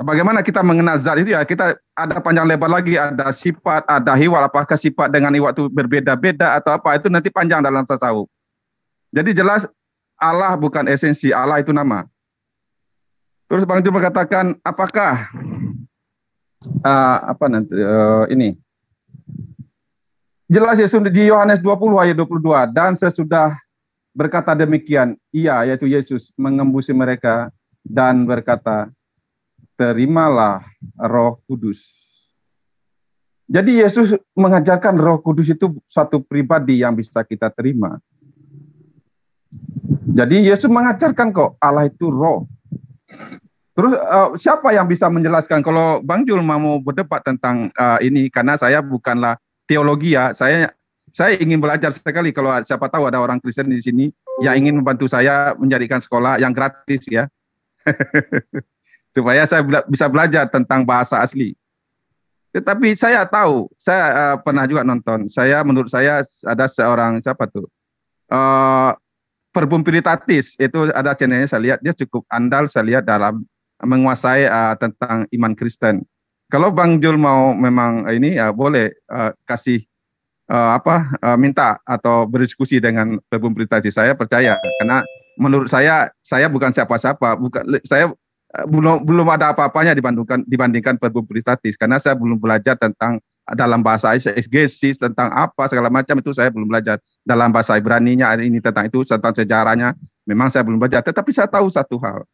[SPEAKER 2] Bagaimana kita mengenal zat itu ya, kita ada panjang lebar lagi, ada sifat, ada hiwal, apakah sifat dengan hiwal itu berbeda-beda atau apa, itu nanti panjang dalam tasawuf. Jadi jelas Allah bukan esensi, Allah itu nama. Terus Bang Jul mengatakan apakah ini jelas Yesus di Yohanes 20 ayat 22, dan sesudah berkata demikian, ia yaitu Yesus mengembusi mereka dan berkata, terimalah Roh Kudus. Jadi Yesus mengajarkan Roh Kudus itu suatu pribadi yang bisa kita terima. Jadi Yesus mengajarkan kok Allah itu Roh. Terus siapa yang bisa menjelaskan? Kalau Bang Jul mau berdebat tentang ini, karena saya bukanlah teologi ya, saya ingin belajar sekali. Kalau siapa tahu ada orang Kristen di sini yang ingin membantu saya menjadikan sekolah yang gratis ya. Supaya saya bisa belajar tentang bahasa asli. Tetapi saya tahu, saya pernah juga nonton. Menurut saya ada seorang siapa tuh, Verbum Veritatis, itu ada channelnya, saya lihat dia cukup andal, saya lihat dalam menguasai tentang iman Kristen. Kalau Bang Jul mau memang ini boleh kasih minta atau berdiskusi dengan Verbum Veritatis. Saya percaya karena menurut saya bukan siapa-siapa, saya belum ada apa-apanya dibandingkan Verbum Veritatis, karena saya belum belajar tentang dalam bahasa exegesis tentang apa segala macam, itu saya belum belajar. Dalam bahasa Ibraninya ini tentang itu, tentang sejarahnya memang saya belum belajar. Tetapi saya tahu satu hal,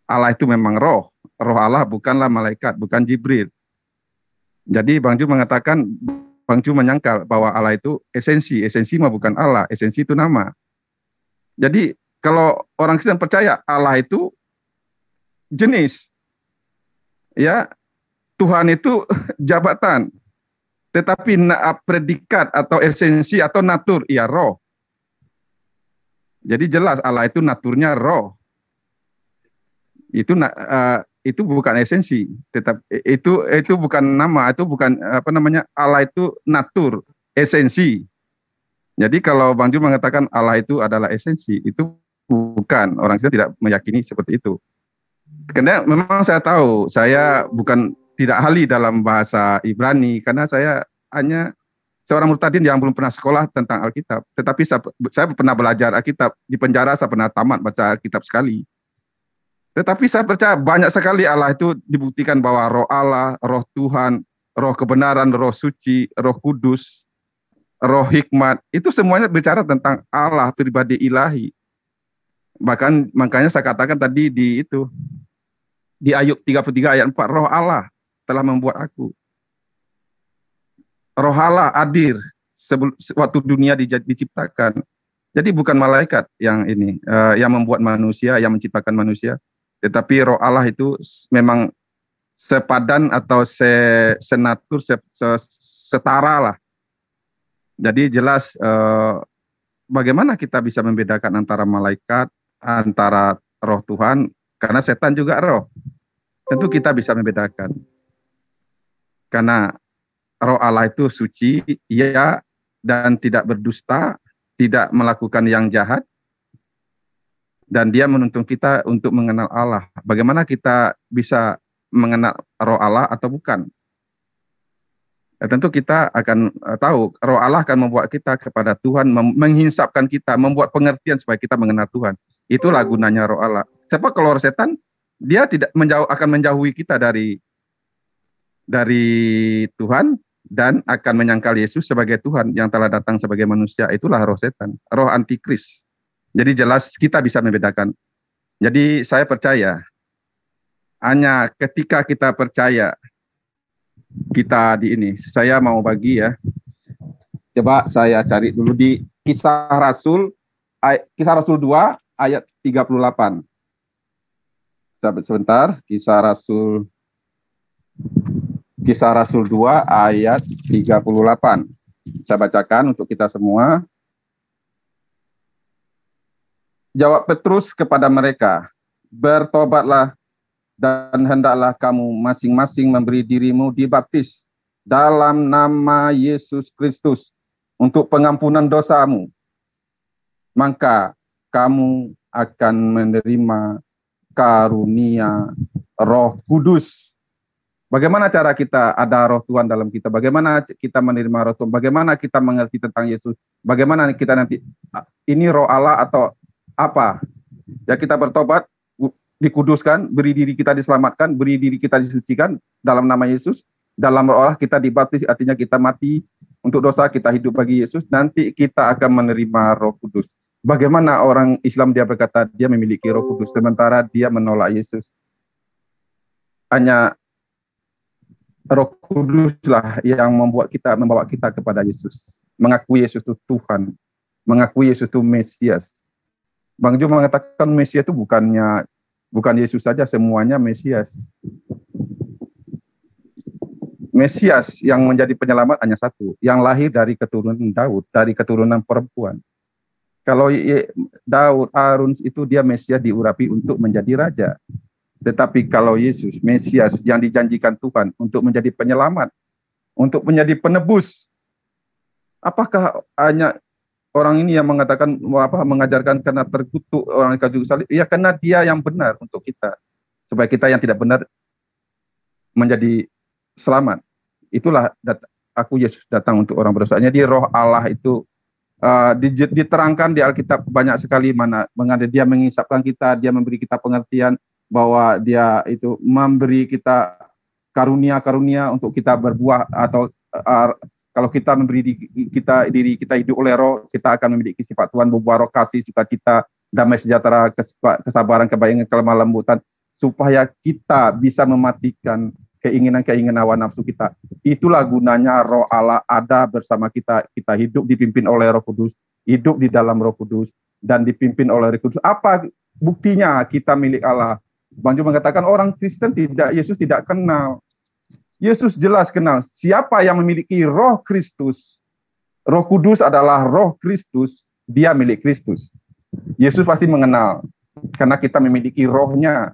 [SPEAKER 2] Allah itu memang roh. Roh Allah bukanlah malaikat, bukan Jibril. Jadi Bang Jul mengatakan, Bang Jul menyangkal bahwa Allah itu esensi mah bukan Allah, esensi itu nama. Jadi kalau orang Kristen percaya Allah itu jenis, ya, Tuhan itu jabatan, tetapi predikat atau esensi atau natur, ya roh. Jadi jelas Allah itu naturnya roh. Itu bukan esensi, tetap itu bukan nama, itu bukan Allah itu natur, esensi. Jadi kalau Bang Jul mengatakan Allah itu adalah esensi, itu bukan, orang Kristen tidak meyakini seperti itu. Karena memang saya tahu, saya tidak ahli dalam bahasa Ibrani, karena saya hanya seorang murtadin yang belum pernah sekolah tentang Alkitab. Tetapi saya pernah belajar Alkitab, di penjara saya pernah tamat baca Alkitab sekali. Tetapi saya percaya banyak sekali Allah itu dibuktikan bahwa roh Allah, roh Tuhan, roh kebenaran, roh suci, roh kudus, roh hikmat, itu semuanya bicara tentang Allah, pribadi ilahi. Bahkan makanya saya katakan tadi di Ayub 33 ayat 4, roh Allah telah membuat aku. Roh Allah hadir waktu dunia diciptakan. Jadi bukan malaikat yang yang membuat manusia, yang menciptakan manusia, tetapi roh Allah itu memang sepadan atau senatur, setara lah. Jadi jelas bagaimana kita bisa membedakan antara malaikat, antara roh Tuhan, karena setan juga roh. Tentu kita bisa membedakan. Karena roh Allah itu suci, ya, dan tidak berdusta, tidak melakukan yang jahat, dan dia menuntun kita untuk mengenal Allah. Bagaimana kita bisa mengenal roh Allah atau bukan. Ya, tentu kita akan tahu roh Allah akan membuat kita kepada Tuhan, menghinsapkan kita, membuat pengertian supaya kita mengenal Tuhan. Itulah gunanya roh Allah. Sebab kalau roh setan, dia tidak akan menjauhi kita dari Tuhan dan akan menyangkal Yesus sebagai Tuhan yang telah datang sebagai manusia. Itulah roh setan, roh antikris. Jadi jelas kita bisa membedakan. Jadi saya percaya, hanya ketika kita percaya, kita di ini, saya mau bagi ya. Coba saya cari dulu di Kisah Rasul 2 ayat 38. Sebentar, Kisah Rasul 2 ayat 38. Saya bacakan untuk kita semua. Jawab Petrus kepada mereka, bertobatlah dan hendaklah kamu masing-masing memberi dirimu dibaptis dalam nama Yesus Kristus untuk pengampunan dosamu. Maka kamu akan menerima karunia Roh Kudus. Bagaimana cara kita ada Roh Tuhan dalam kita? Bagaimana kita menerima Roh Tuhan? Bagaimana kita mengerti tentang Yesus? Bagaimana kita nanti, ini Roh Allah atau apa? Ya kita bertobat, dikuduskan, beri diri kita diselamatkan, beri diri kita disucikan dalam nama Yesus, dalam roh Allah kita dibaptis, artinya kita mati untuk dosa, kita hidup bagi Yesus, nanti kita akan menerima Roh Kudus. Bagaimana orang Islam dia berkata dia memiliki Roh Kudus, sementara dia menolak Yesus? Hanya Roh Kuduslah yang membawa kita kepada Yesus, mengakui Yesus itu Tuhan, mengakui Yesus itu Mesias. Bang Jo mengatakan Mesias itu bukan Yesus saja, semuanya Mesias. Mesias yang menjadi penyelamat hanya satu, yang lahir dari keturunan Daud, dari keturunan perempuan. Kalau Daud, Harun itu dia Mesias diurapi untuk menjadi raja. Tetapi kalau Yesus, Mesias yang dijanjikan Tuhan untuk menjadi penyelamat, untuk menjadi penebus, apakah hanya orang ini yang mengatakan mengajarkan karena terkutuk orang kayu salib? Ya karena dia yang benar untuk kita, supaya kita yang tidak benar menjadi selamat. Itulah aku Yesus datang untuk orang berdosa. Jadi Roh Allah itu diterangkan di Alkitab banyak sekali mengenai dia mengisapkan kita, dia memberi kita pengertian bahwa dia itu memberi kita karunia-karunia untuk kita berbuah, atau kalau kita memberi diri kita hidup oleh Roh, kita akan memiliki sifat Tuhan, berbuah Roh, kasih, sukacita, damai sejahtera, kesabaran, kebaikan, kelemah lembutan, supaya kita bisa mematikan keinginan-keinginan hawa nafsu kita. Itulah gunanya Roh Allah ada bersama kita. Kita hidup dipimpin oleh Roh Kudus, hidup di dalam Roh Kudus, dan dipimpin oleh Roh Kudus. Apa buktinya kita milik Allah? Bang Jo mengatakan orang Kristen Yesus tidak kenal. Yesus jelas kenal. Siapa yang memiliki Roh Kristus, Roh Kudus adalah Roh Kristus, dia milik Kristus. Yesus pasti mengenal, karena kita memiliki rohnya.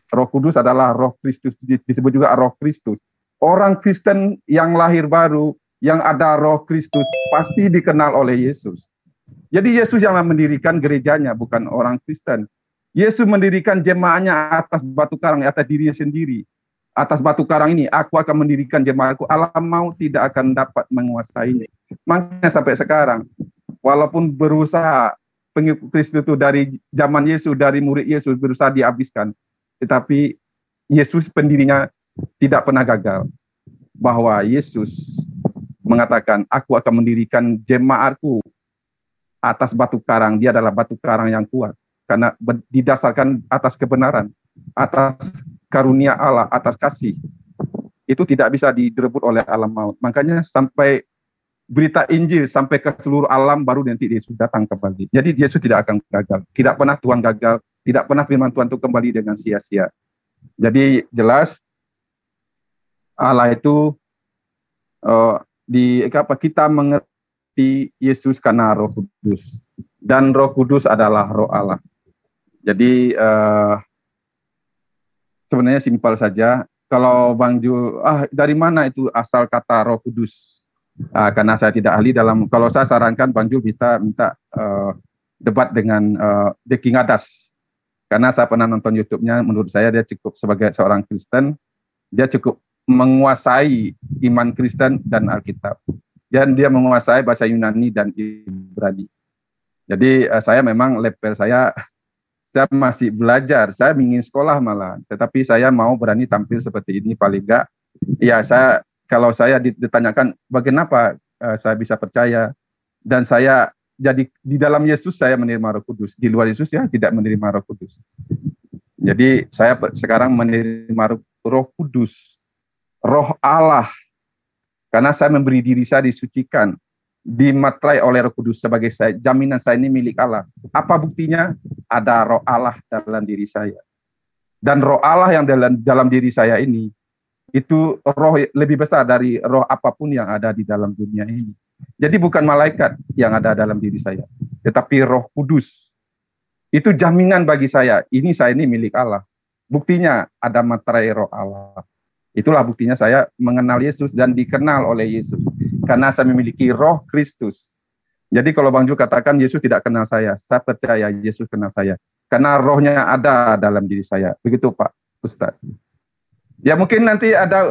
[SPEAKER 2] Roh Kudus adalah Roh Kristus, disebut juga Roh Kristus. Orang Kristen yang lahir baru, yang ada Roh Kristus, pasti dikenal oleh Yesus. Jadi Yesus yang mendirikan gerejanya, bukan orang Kristen. Yesus mendirikan jemaahnya atas batu karang, atas dirinya sendiri. Atas batu karang ini, aku akan mendirikan jemaahku. Alam maut tidak akan dapat menguasainya. Makanya sampai sekarang, walaupun berusaha pengikut Kristus itu dari zaman Yesus, dari murid Yesus berusaha dihabiskan, tetapi Yesus pendirinya tidak pernah gagal. Bahwa Yesus mengatakan, aku akan mendirikan jemaatku atas batu karang. Dia adalah batu karang yang kuat, karena didasarkan atas kebenaran, atas karunia Allah, atas kasih. Itu tidak bisa direbut oleh alam maut. Makanya sampai berita Injil sampai ke seluruh alam, baru nanti Yesus datang kembali. Jadi Yesus tidak akan gagal. Tidak pernah Tuhan gagal. Tidak pernah firman Tuhan itu kembali dengan sia-sia. Jadi jelas Allah itu kita mengerti Yesus karena Roh Kudus. Dan Roh Kudus adalah Roh Allah. Jadi sebenarnya simpel saja. Kalau Bang Jul, dari mana itu asal kata Roh Kudus? Karena saya tidak ahli dalam, kalau saya sarankan Bang Jul bisa minta debat dengan The King Adas. Karena saya pernah nonton YouTube-nya, menurut saya dia cukup sebagai seorang Kristen, dia cukup menguasai iman Kristen dan Alkitab. Dan dia menguasai bahasa Yunani dan Ibrani. Jadi saya memang level saya masih belajar, saya ingin sekolah malah, tetapi saya mau berani tampil seperti ini paling enggak. Ya kalau saya ditanyakan bagaimana saya bisa percaya, dan saya jadi di dalam Yesus saya menerima Roh Kudus, di luar Yesus ya tidak menerima Roh Kudus. Jadi saya sekarang menerima Roh Kudus, Roh Allah, karena saya memberi diri saya disucikan, dimaterai oleh Roh Kudus sebagai jaminan saya ini milik Allah. Apa buktinya? Ada Roh Allah dalam diri saya. Dan Roh Allah yang dalam diri saya ini, itu roh lebih besar dari roh apapun yang ada di dalam dunia ini. Jadi bukan malaikat yang ada dalam diri saya, tetapi Roh Kudus. Itu jaminan bagi saya ini milik Allah. Buktinya ada materai Roh Allah. Itulah buktinya saya mengenal Yesus dan dikenal oleh Yesus. Karena saya memiliki Roh Kristus. Jadi kalau Bang Jul katakan Yesus tidak kenal saya percaya Yesus kenal saya. Karena rohnya ada dalam diri saya. Begitu Pak Ustadz. Ya mungkin nanti ada,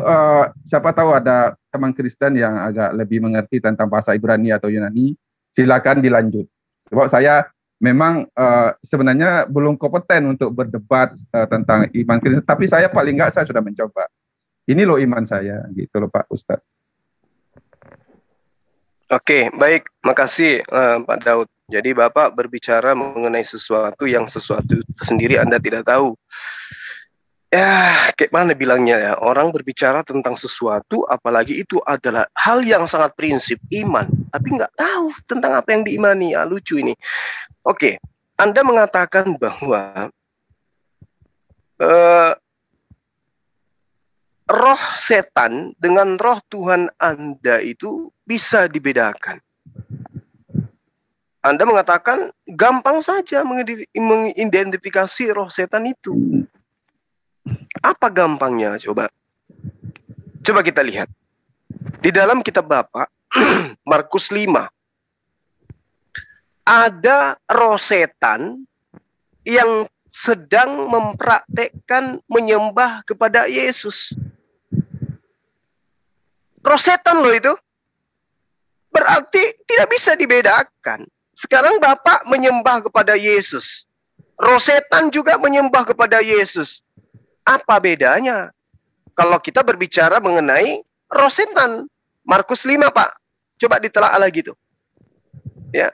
[SPEAKER 2] siapa tahu ada teman Kristen yang agak lebih mengerti tentang bahasa Ibrani atau Yunani, silakan dilanjut. Sebab saya memang sebenarnya belum kompeten untuk berdebat tentang iman Kristen, tapi saya paling enggak saya sudah mencoba. Ini loh iman saya, gitu loh Pak Ustadz.
[SPEAKER 1] Oke, baik, makasih Pak Daud. Jadi Bapak berbicara mengenai sesuatu yang sesuatu itu sendiri Anda tidak tahu. Ya, kayak mana bilangnya ya, orang berbicara tentang sesuatu, apalagi itu adalah hal yang sangat prinsip, iman, tapi nggak tahu tentang apa yang diimani. Ya, lucu ini. Oke, Anda mengatakan bahwa roh setan dengan roh Tuhan Anda itu bisa dibedakan. Anda mengatakan gampang saja mengidentifikasi roh setan itu. Apa gampangnya? Coba kita lihat. Di dalam kitab Bapak, Markus 5. Ada roh setan yang sedang mempraktekkan menyembah kepada Yesus. Roh setan loh itu. Berarti tidak bisa dibedakan. Sekarang Bapak menyembah kepada Yesus. Roh setan juga menyembah kepada Yesus. Apa bedanya? Kalau kita berbicara mengenai roh setan. Markus 5, Pak. Coba ditelaah lagi tuh. Ya.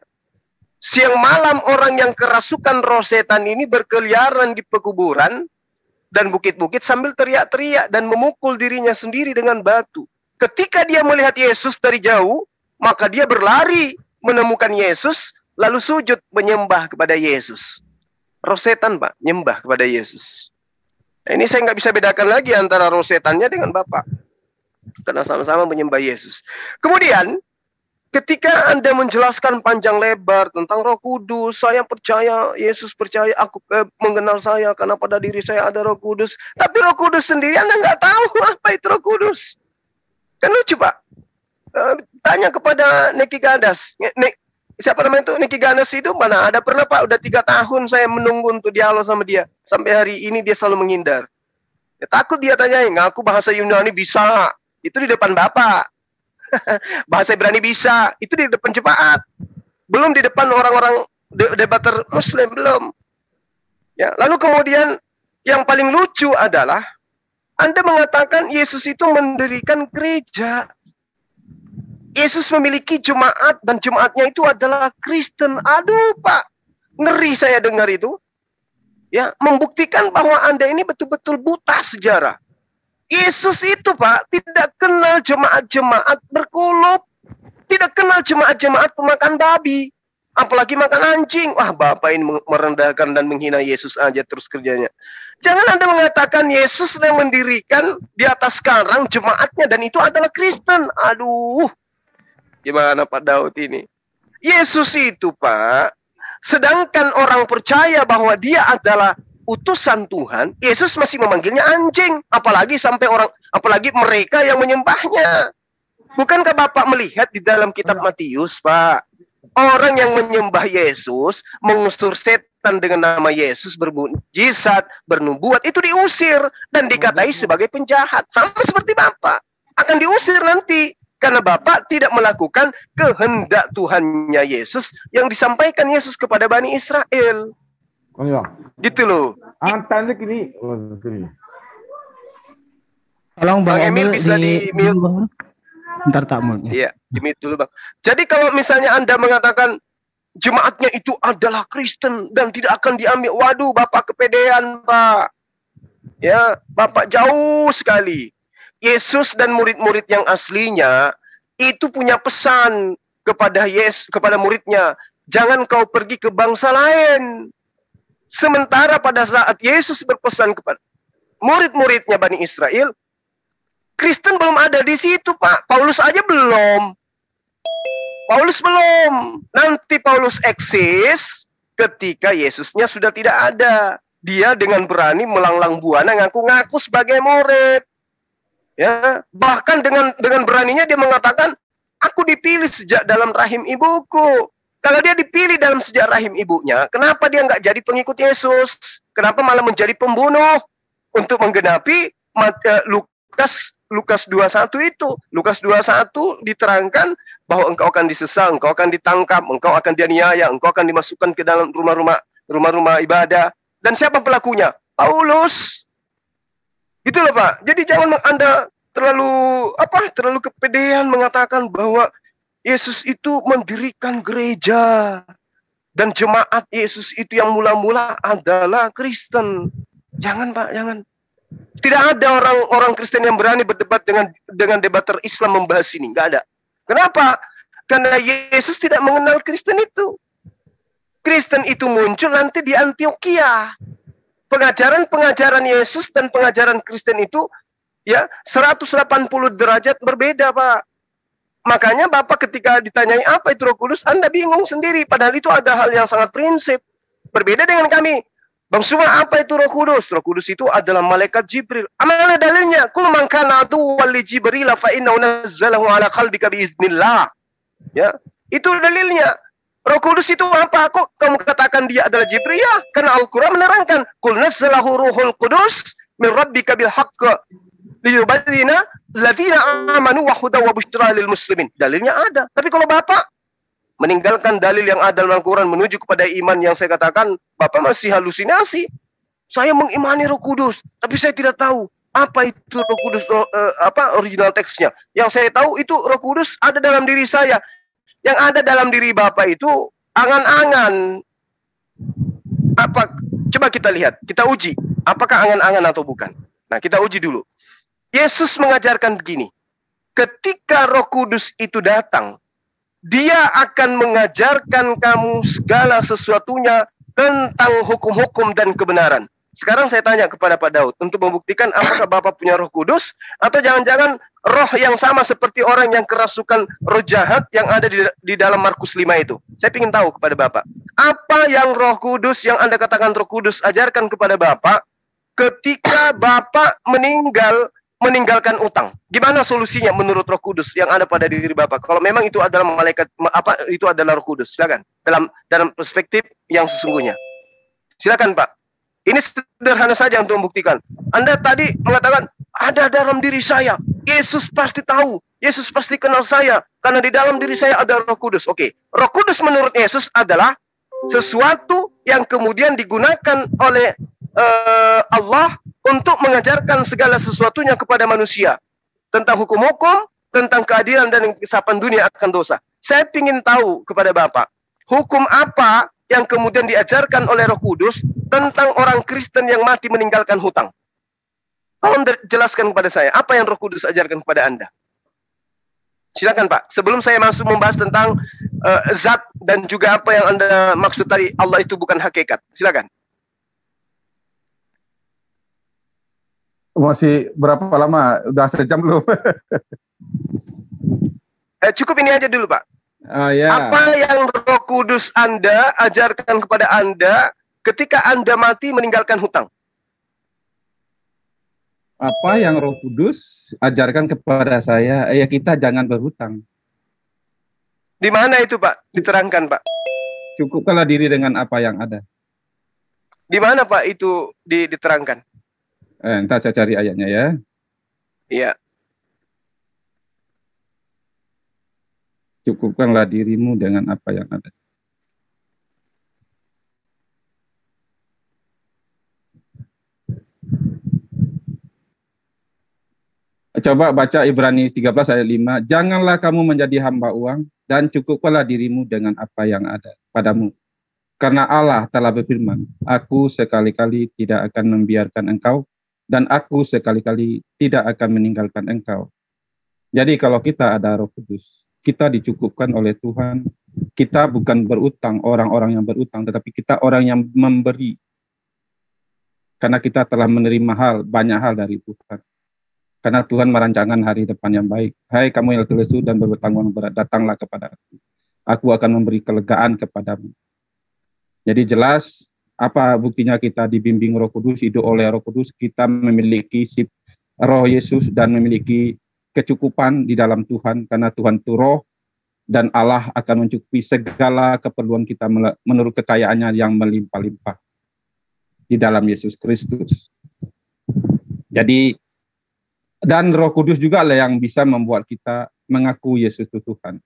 [SPEAKER 1] Siang malam orang yang kerasukan roh setan ini berkeliaran di pekuburan dan bukit-bukit sambil teriak-teriak dan memukul dirinya sendiri dengan batu. Ketika dia melihat Yesus dari jauh, maka dia berlari menemukan Yesus, lalu sujud menyembah kepada Yesus. Roh setan, Pak, nyembah kepada Yesus. Nah, ini saya nggak bisa bedakan lagi antara roh setannya dengan Bapak. Karena sama-sama menyembah Yesus. Kemudian, ketika Anda menjelaskan panjang lebar tentang Roh Kudus, saya percaya, Yesus percaya, aku mengenal saya karena pada diri saya ada Roh Kudus. Tapi Roh Kudus sendiri Anda nggak tahu apa itu Roh Kudus. Kan lucu, Pak. Tanya kepada Neki Gadas. Siapa namanya itu? Neki Gadas itu mana ada pernah Pak, udah 3 tahun saya menunggu untuk dialog sama dia. Sampai hari ini dia selalu menghindar. Ya, takut dia tanyain, ngaku bahasa Yunani bisa. Itu di depan Bapak. Bahasa Ibrani bisa. Itu di depan jemaat. Belum di depan orang-orang debater Muslim, belum. Ya, lalu kemudian yang paling lucu adalah Anda mengatakan Yesus itu mendirikan gereja. Yesus memiliki jemaat dan jemaatnya itu adalah Kristen. Aduh Pak, ngeri saya dengar itu. Ya, membuktikan bahwa Anda ini betul-betul buta sejarah. Yesus itu Pak tidak kenal jemaat-jemaat berkulup, tidak kenal jemaat-jemaat pemakan babi, apalagi makan anjing. Wah, Bapak ini merendahkan dan menghina Yesus aja terus kerjanya. Jangan Anda mengatakan Yesus sedang mendirikan di atas sekarang jemaatnya dan itu adalah Kristen. Aduh. Gimana Pak Daud ini? Yesus itu Pak, sedangkan orang percaya bahwa dia adalah utusan Tuhan, Yesus masih memanggilnya anjing. Apalagi mereka yang menyembahnya. Bukankah Bapak melihat di dalam kitab Matius, Pak? Orang yang menyembah Yesus, mengusir setan setan dengan nama Yesus, bermujizat, bernubuat, itu diusir dan dikatai sebagai penjahat. Sama seperti Bapak. Akan diusir nanti. Karena Bapak tidak melakukan kehendak Tuhannya Yesus yang disampaikan Yesus kepada Bani Israel. Gitu loh.
[SPEAKER 6] Tanya gini.
[SPEAKER 7] Tolong Bang Emil
[SPEAKER 1] bisa di mute.
[SPEAKER 7] Ntar tak mau.
[SPEAKER 1] Iya, di mute dulu Bang. Jadi kalau misalnya Anda mengatakan jemaatnya itu adalah Kristen dan tidak akan diambil, waduh Bapak kepedean Pak. Ya, Bapak jauh sekali. Yesus dan murid-murid yang aslinya itu punya pesan kepada kepada muridnya, jangan kau pergi ke bangsa lain. Sementara pada saat Yesus berpesan kepada murid-muridnya Bani Israel, Kristen belum ada di situ, Pak. Paulus aja belum. Nanti Paulus eksis ketika Yesusnya sudah tidak ada. Dia dengan berani melanglang buana ngaku-ngaku sebagai murid. Ya, bahkan dengan beraninya dia mengatakan, aku dipilih sejak dalam rahim ibuku. Kalau dia dipilih dalam sejak rahim ibunya, kenapa dia nggak jadi pengikut Yesus? Kenapa malah menjadi pembunuh? Untuk menggenapi Lukas 21 itu. Lukas 21 diterangkan bahwa engkau akan disesal, engkau akan ditangkap, engkau akan dianiaya, engkau akan dimasukkan ke dalam rumah-rumah ibadah. Dan siapa pelakunya? Paulus. Gitu loh Pak. Jadi jangan Anda terlalu kepedean mengatakan bahwa Yesus itu mendirikan gereja dan jemaat Yesus itu yang mula-mula adalah Kristen. Jangan Pak, jangan. Tidak ada orang Kristen yang berani berdebat dengan debater Islam membahas ini, nggak ada. Kenapa? Karena Yesus tidak mengenal Kristen itu. Kristen itu muncul nanti di Antioquia. Pengajaran Yesus dan pengajaran Kristen itu ya 180 derajat berbeda, Pak. Makanya Bapak ketika ditanyai apa itu Roh Kudus, Anda bingung sendiri. Padahal itu ada hal yang sangat prinsip. Berbeda dengan kami. Bang Suma, apa itu Roh Kudus? Roh Kudus itu adalah malaikat Jibril. Mana dalilnya? Kul man kana aduwwan li Jibril fa innahu nazzalahu ala qalbika biiznillah. Ya, itu dalilnya. Roh Kudus itu apa? Kok kamu katakan dia adalah Jibril? Ya, karena Al-Quran menerangkan, Qul nazzalahu ruhul qudus min rabbika bil haqq liyubayyina alladziina aamanu wa hudan wa busyra lil muslimin. Dalilnya ada. Tapi kalau Bapak meninggalkan dalil yang ada dalam Al-Quran menuju kepada iman yang saya katakan, Bapak masih halusinasi. Saya mengimani Roh Kudus, tapi saya tidak tahu apa itu Roh Kudus, original teksnya. Yang saya tahu itu Roh Kudus ada dalam diri saya. Yang ada dalam diri Bapak itu angan-angan. Apa? Coba kita lihat, kita uji. Apakah angan-angan atau bukan? Nah, kita uji dulu. Yesus mengajarkan begini. Ketika Roh Kudus itu datang, Dia akan mengajarkan kamu segala sesuatunya tentang hukum-hukum dan kebenaran. Sekarang saya tanya kepada Pak Daud untuk membuktikan apakah Bapak punya Roh Kudus atau jangan-jangan roh yang sama seperti orang yang kerasukan roh jahat yang ada di dalam Markus 5 itu. Saya ingin tahu kepada Bapak. Apa yang Roh Kudus yang Anda katakan Roh Kudus ajarkan kepada Bapak ketika Bapak meninggalkan utang? Gimana solusinya menurut Roh Kudus yang ada pada diri Bapak? Kalau memang itu adalah malaikat, itu adalah Roh Kudus. Silakan. Dalam perspektif yang sesungguhnya. Silakan Pak. Ini sederhana saja untuk membuktikan. Anda tadi mengatakan, ada dalam diri saya. Yesus pasti tahu. Yesus pasti kenal saya. Karena di dalam diri saya ada Roh Kudus. Oke. Roh Kudus menurut Yesus adalah sesuatu yang kemudian digunakan oleh Allah untuk mengajarkan segala sesuatunya kepada manusia. Tentang hukum-hukum, tentang keadilan dan kesapan dunia akan dosa. Saya ingin tahu kepada Bapak, hukum apa yang kemudian diajarkan oleh Roh Kudus tentang orang Kristen yang mati meninggalkan hutang? Tolong jelaskan kepada saya, apa yang Roh Kudus ajarkan kepada Anda? Silakan Pak, sebelum saya masuk membahas tentang zat dan juga apa yang Anda maksud tadi, Allah itu bukan hakikat. Silakan.
[SPEAKER 2] Masih berapa lama? Udah sejam belum?
[SPEAKER 1] Cukup ini aja dulu Pak.
[SPEAKER 2] Ya.
[SPEAKER 1] Apa yang Roh Kudus Anda ajarkan kepada Anda ketika Anda mati meninggalkan hutang?
[SPEAKER 2] Apa yang Roh Kudus ajarkan kepada saya? Ya kita jangan berhutang.
[SPEAKER 1] Di mana itu Pak? Diterangkan Pak.
[SPEAKER 2] Cukupkanlah diri dengan apa yang ada.
[SPEAKER 1] Di mana Pak itu diterangkan?
[SPEAKER 2] Entar saya cari ayatnya ya.
[SPEAKER 1] Iya.
[SPEAKER 2] Cukupkanlah dirimu dengan apa yang ada. Coba baca Ibrani 13 ayat 5. Janganlah kamu menjadi hamba uang dan cukupkanlah dirimu dengan apa yang ada padamu. Karena Allah telah berfirman, aku sekali-kali tidak akan membiarkan engkau dan aku sekali-kali tidak akan meninggalkan engkau. Jadi kalau kita ada Roh Kudus, kita dicukupkan oleh Tuhan. Kita bukan berutang, orang-orang yang berutang, tetapi kita orang yang memberi. Karena kita telah menerima banyak hal dari Tuhan. Karena Tuhan merancangkan hari depan yang baik. Hai kamu yang letih lesu dan bertanggung berat, datanglah kepada aku. Aku akan memberi kelegaan kepadamu. Jadi jelas, apa buktinya kita dibimbing Roh Kudus, hidup oleh Roh Kudus, kita memiliki sip Roh Yesus dan memiliki kecukupan di dalam Tuhan, karena Tuhan itu Roh, dan Allah akan mencukupi segala keperluan kita menurut kekayaannya yang melimpah-limpah di dalam Yesus Kristus. Jadi, dan Roh Kudus juga lah yang bisa membuat kita mengaku Yesus itu Tuhan.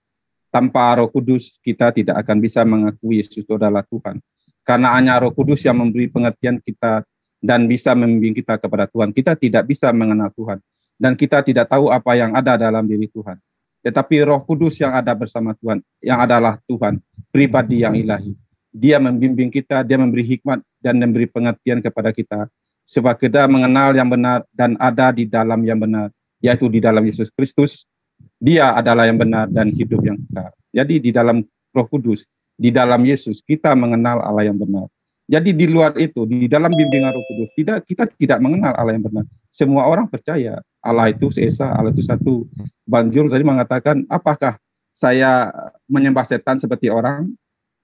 [SPEAKER 2] Tanpa Roh Kudus, kita tidak akan bisa mengaku Yesus itu adalah Tuhan. Karena hanya Roh Kudus yang memberi pengertian kita dan bisa membimbing kita kepada Tuhan. Kita tidak bisa mengenal Tuhan. Dan kita tidak tahu apa yang ada dalam diri Tuhan. Tetapi Roh Kudus yang ada bersama Tuhan, yang adalah Tuhan, pribadi yang ilahi. Dia membimbing kita, dia memberi hikmat dan memberi pengertian kepada kita. Supaya kita mengenal yang benar dan ada di dalam yang benar, yaitu di dalam Yesus Kristus. Dia adalah yang benar dan hidup yang kekal. Jadi di dalam Roh Kudus, di dalam Yesus, kita mengenal Allah yang benar. Jadi di luar itu, di dalam bimbingan Roh Kudus, kita tidak mengenal Allah yang benar. Semua orang percaya Allah itu seesa, Allah itu satu. Bang Jul tadi mengatakan, apakah saya menyembah setan seperti orang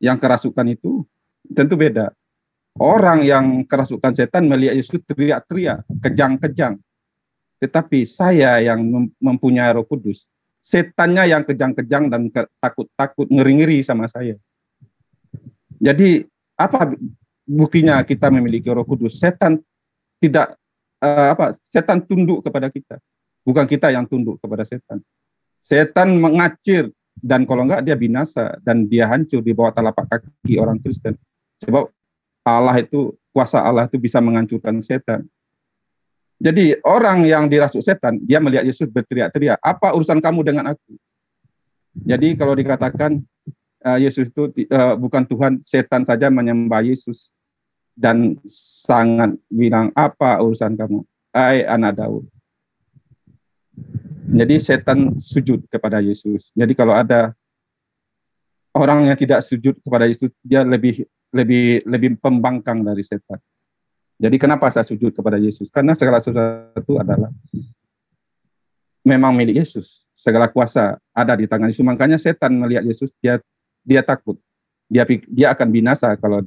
[SPEAKER 2] yang kerasukan itu? Tentu beda. Orang yang kerasukan setan melihat Yesus teriak-teriak, kejang-kejang. Tetapi saya yang mempunyai Roh Kudus, setannya yang kejang-kejang dan takut-takut, ngeri-ngeri sama saya. Jadi apa buktinya kita memiliki Roh Kudus? Setan tidak setan tunduk kepada kita. Bukan kita yang tunduk kepada setan. Setan mengacir dan kalau enggak dia binasa dan dia hancur di bawah telapak kaki orang Kristen. Sebab Allah itu, kuasa Allah itu bisa menghancurkan setan. Jadi orang yang dirasuk setan, dia melihat Yesus berteriak-teriak, apa urusan kamu dengan aku? Jadi kalau dikatakan Yesus itu bukan Tuhan, setan saja menyembah Yesus. Dan sangat bilang, apa urusan kamu? Hai anak Daud. Jadi setan sujud kepada Yesus. Jadi kalau ada orang yang tidak sujud kepada Yesus, dia lebih pembangkang dari setan. Jadi kenapa saya sujud kepada Yesus? Karena segala sesuatu adalah memang milik Yesus. Segala kuasa ada di tangan Yesus. Makanya setan melihat Yesus, dia takut. Dia akan binasa kalau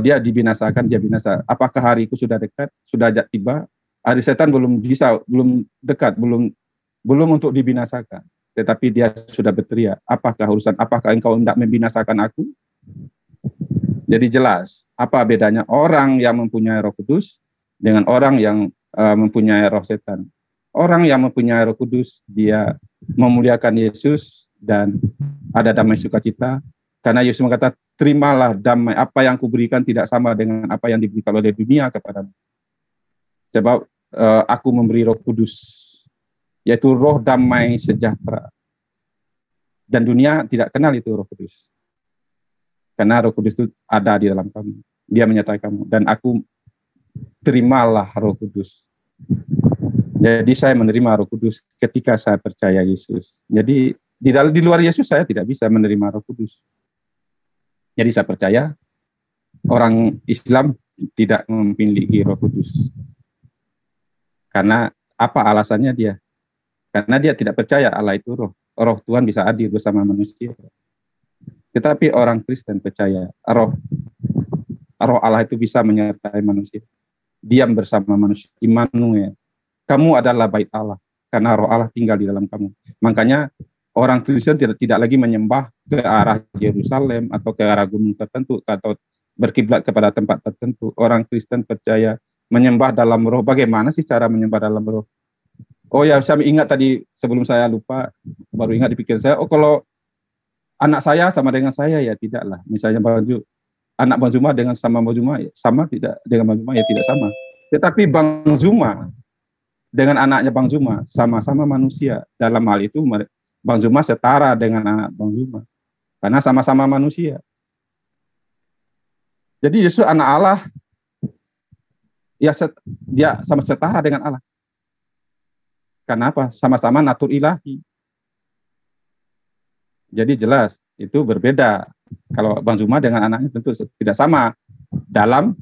[SPEAKER 2] dia dibinasakan, dia binasa. Apakah hariku sudah dekat? Sudah tiba? Hari setan belum dekat, belum untuk dibinasakan. Tetapi dia sudah berteriak, apakah engkau hendak membinasakan aku? Jadi jelas, apa bedanya orang yang mempunyai Roh Kudus dengan orang yang mempunyai roh setan. Orang yang mempunyai Roh Kudus, dia memuliakan Yesus dan ada damai sukacita. Karena Yesus berkata, terimalah damai, apa yang kuberikan tidak sama dengan apa yang diberikan oleh dunia kepadamu. Sebab aku memberi Roh Kudus, yaitu roh damai sejahtera. Dan dunia tidak kenal itu Roh Kudus. Karena Roh Kudus itu ada di dalam kamu. Dia menyertai kamu. Dan aku terimalah Roh Kudus. Jadi saya menerima Roh Kudus ketika saya percaya Yesus. Jadi di luar Yesus saya tidak bisa menerima Roh Kudus. Jadi saya percaya orang Islam tidak memiliki Roh Kudus. Karena apa alasannya dia? Karena dia tidak percaya Allah itu roh. Roh Tuhan bisa hadir bersama manusia. Tetapi orang Kristen percaya roh Allah itu bisa menyertai manusia. Diam bersama manusia. Immanuel. Kamu adalah bait Allah. Karena roh Allah tinggal di dalam kamu. Makanya orang Kristen tidak lagi menyembah ke arah Yerusalem atau ke arah gunung tertentu atau berkiblat kepada tempat tertentu. Orang Kristen percaya menyembah dalam roh. Bagaimana sih cara menyembah dalam roh? Oh ya, saya ingat tadi sebelum saya lupa, baru ingat di pikiran saya, oh kalau anak saya sama dengan saya ya tidaklah. Misalnya anak Bang Zuma dengan sama Bang Zuma ya, sama tidak, dengan Bang Zuma ya tidak sama. Tetapi Bang Zuma dengan anaknya Bang Zuma sama-sama manusia. Dalam hal itu Bang Zuma setara dengan anak Bang Zuma karena sama-sama manusia. Jadi Yesus anak Allah, ya dia sama setara dengan Allah. Kenapa? Sama-sama natur ilahi. Jadi jelas itu berbeda. Kalau Bang Zuma dengan anaknya tentu tidak sama dalam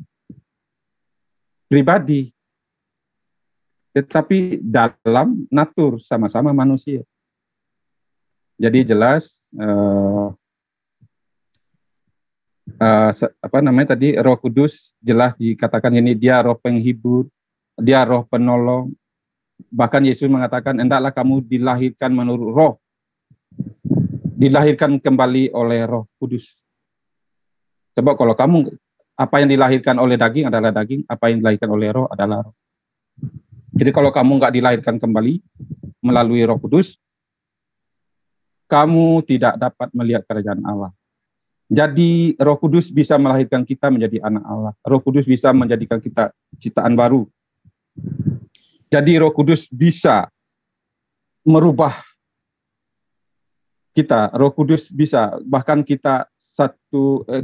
[SPEAKER 2] pribadi, tetapi dalam natur sama-sama manusia. Jadi jelas Roh Kudus jelas dikatakan ini dia roh penghibur, dia roh penolong. Bahkan Yesus mengatakan, hendaklah kamu dilahirkan menurut roh, dilahirkan kembali oleh Roh Kudus. Sebab kalau kamu, apa yang dilahirkan oleh daging adalah daging, apa yang dilahirkan oleh roh adalah roh. Jadi kalau kamu nggak dilahirkan kembali melalui Roh Kudus, kamu tidak dapat melihat kerajaan Allah. Jadi Roh Kudus bisa melahirkan kita menjadi anak Allah. Roh Kudus bisa menjadikan kita ciptaan baru. Jadi Roh Kudus bisa merubah kita. Roh Kudus bisa, bahkan kita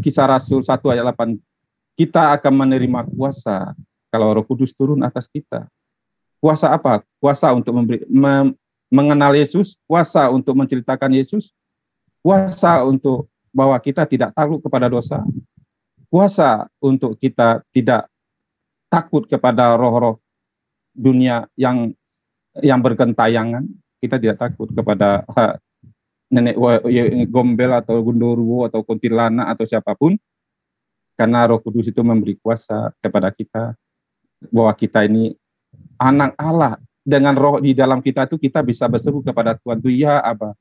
[SPEAKER 2] Kisah Rasul 1 ayat 8, kita akan menerima kuasa kalau Roh Kudus turun atas kita. Kuasa apa? Kuasa untuk mengenal Yesus, kuasa untuk menceritakan Yesus, kuasa untuk bahwa kita tidak takluk kepada dosa, kuasa untuk kita tidak takut kepada roh-roh dunia yang bergentayangan. Kita tidak takut kepada nenek gombel atau gundurwo atau kuntilanak atau siapapun, karena Roh Kudus itu memberi kuasa kepada kita bahwa kita ini anak Allah. Dengan roh di dalam kita itu kita bisa berseru kepada Tuhan itu, ya Aba,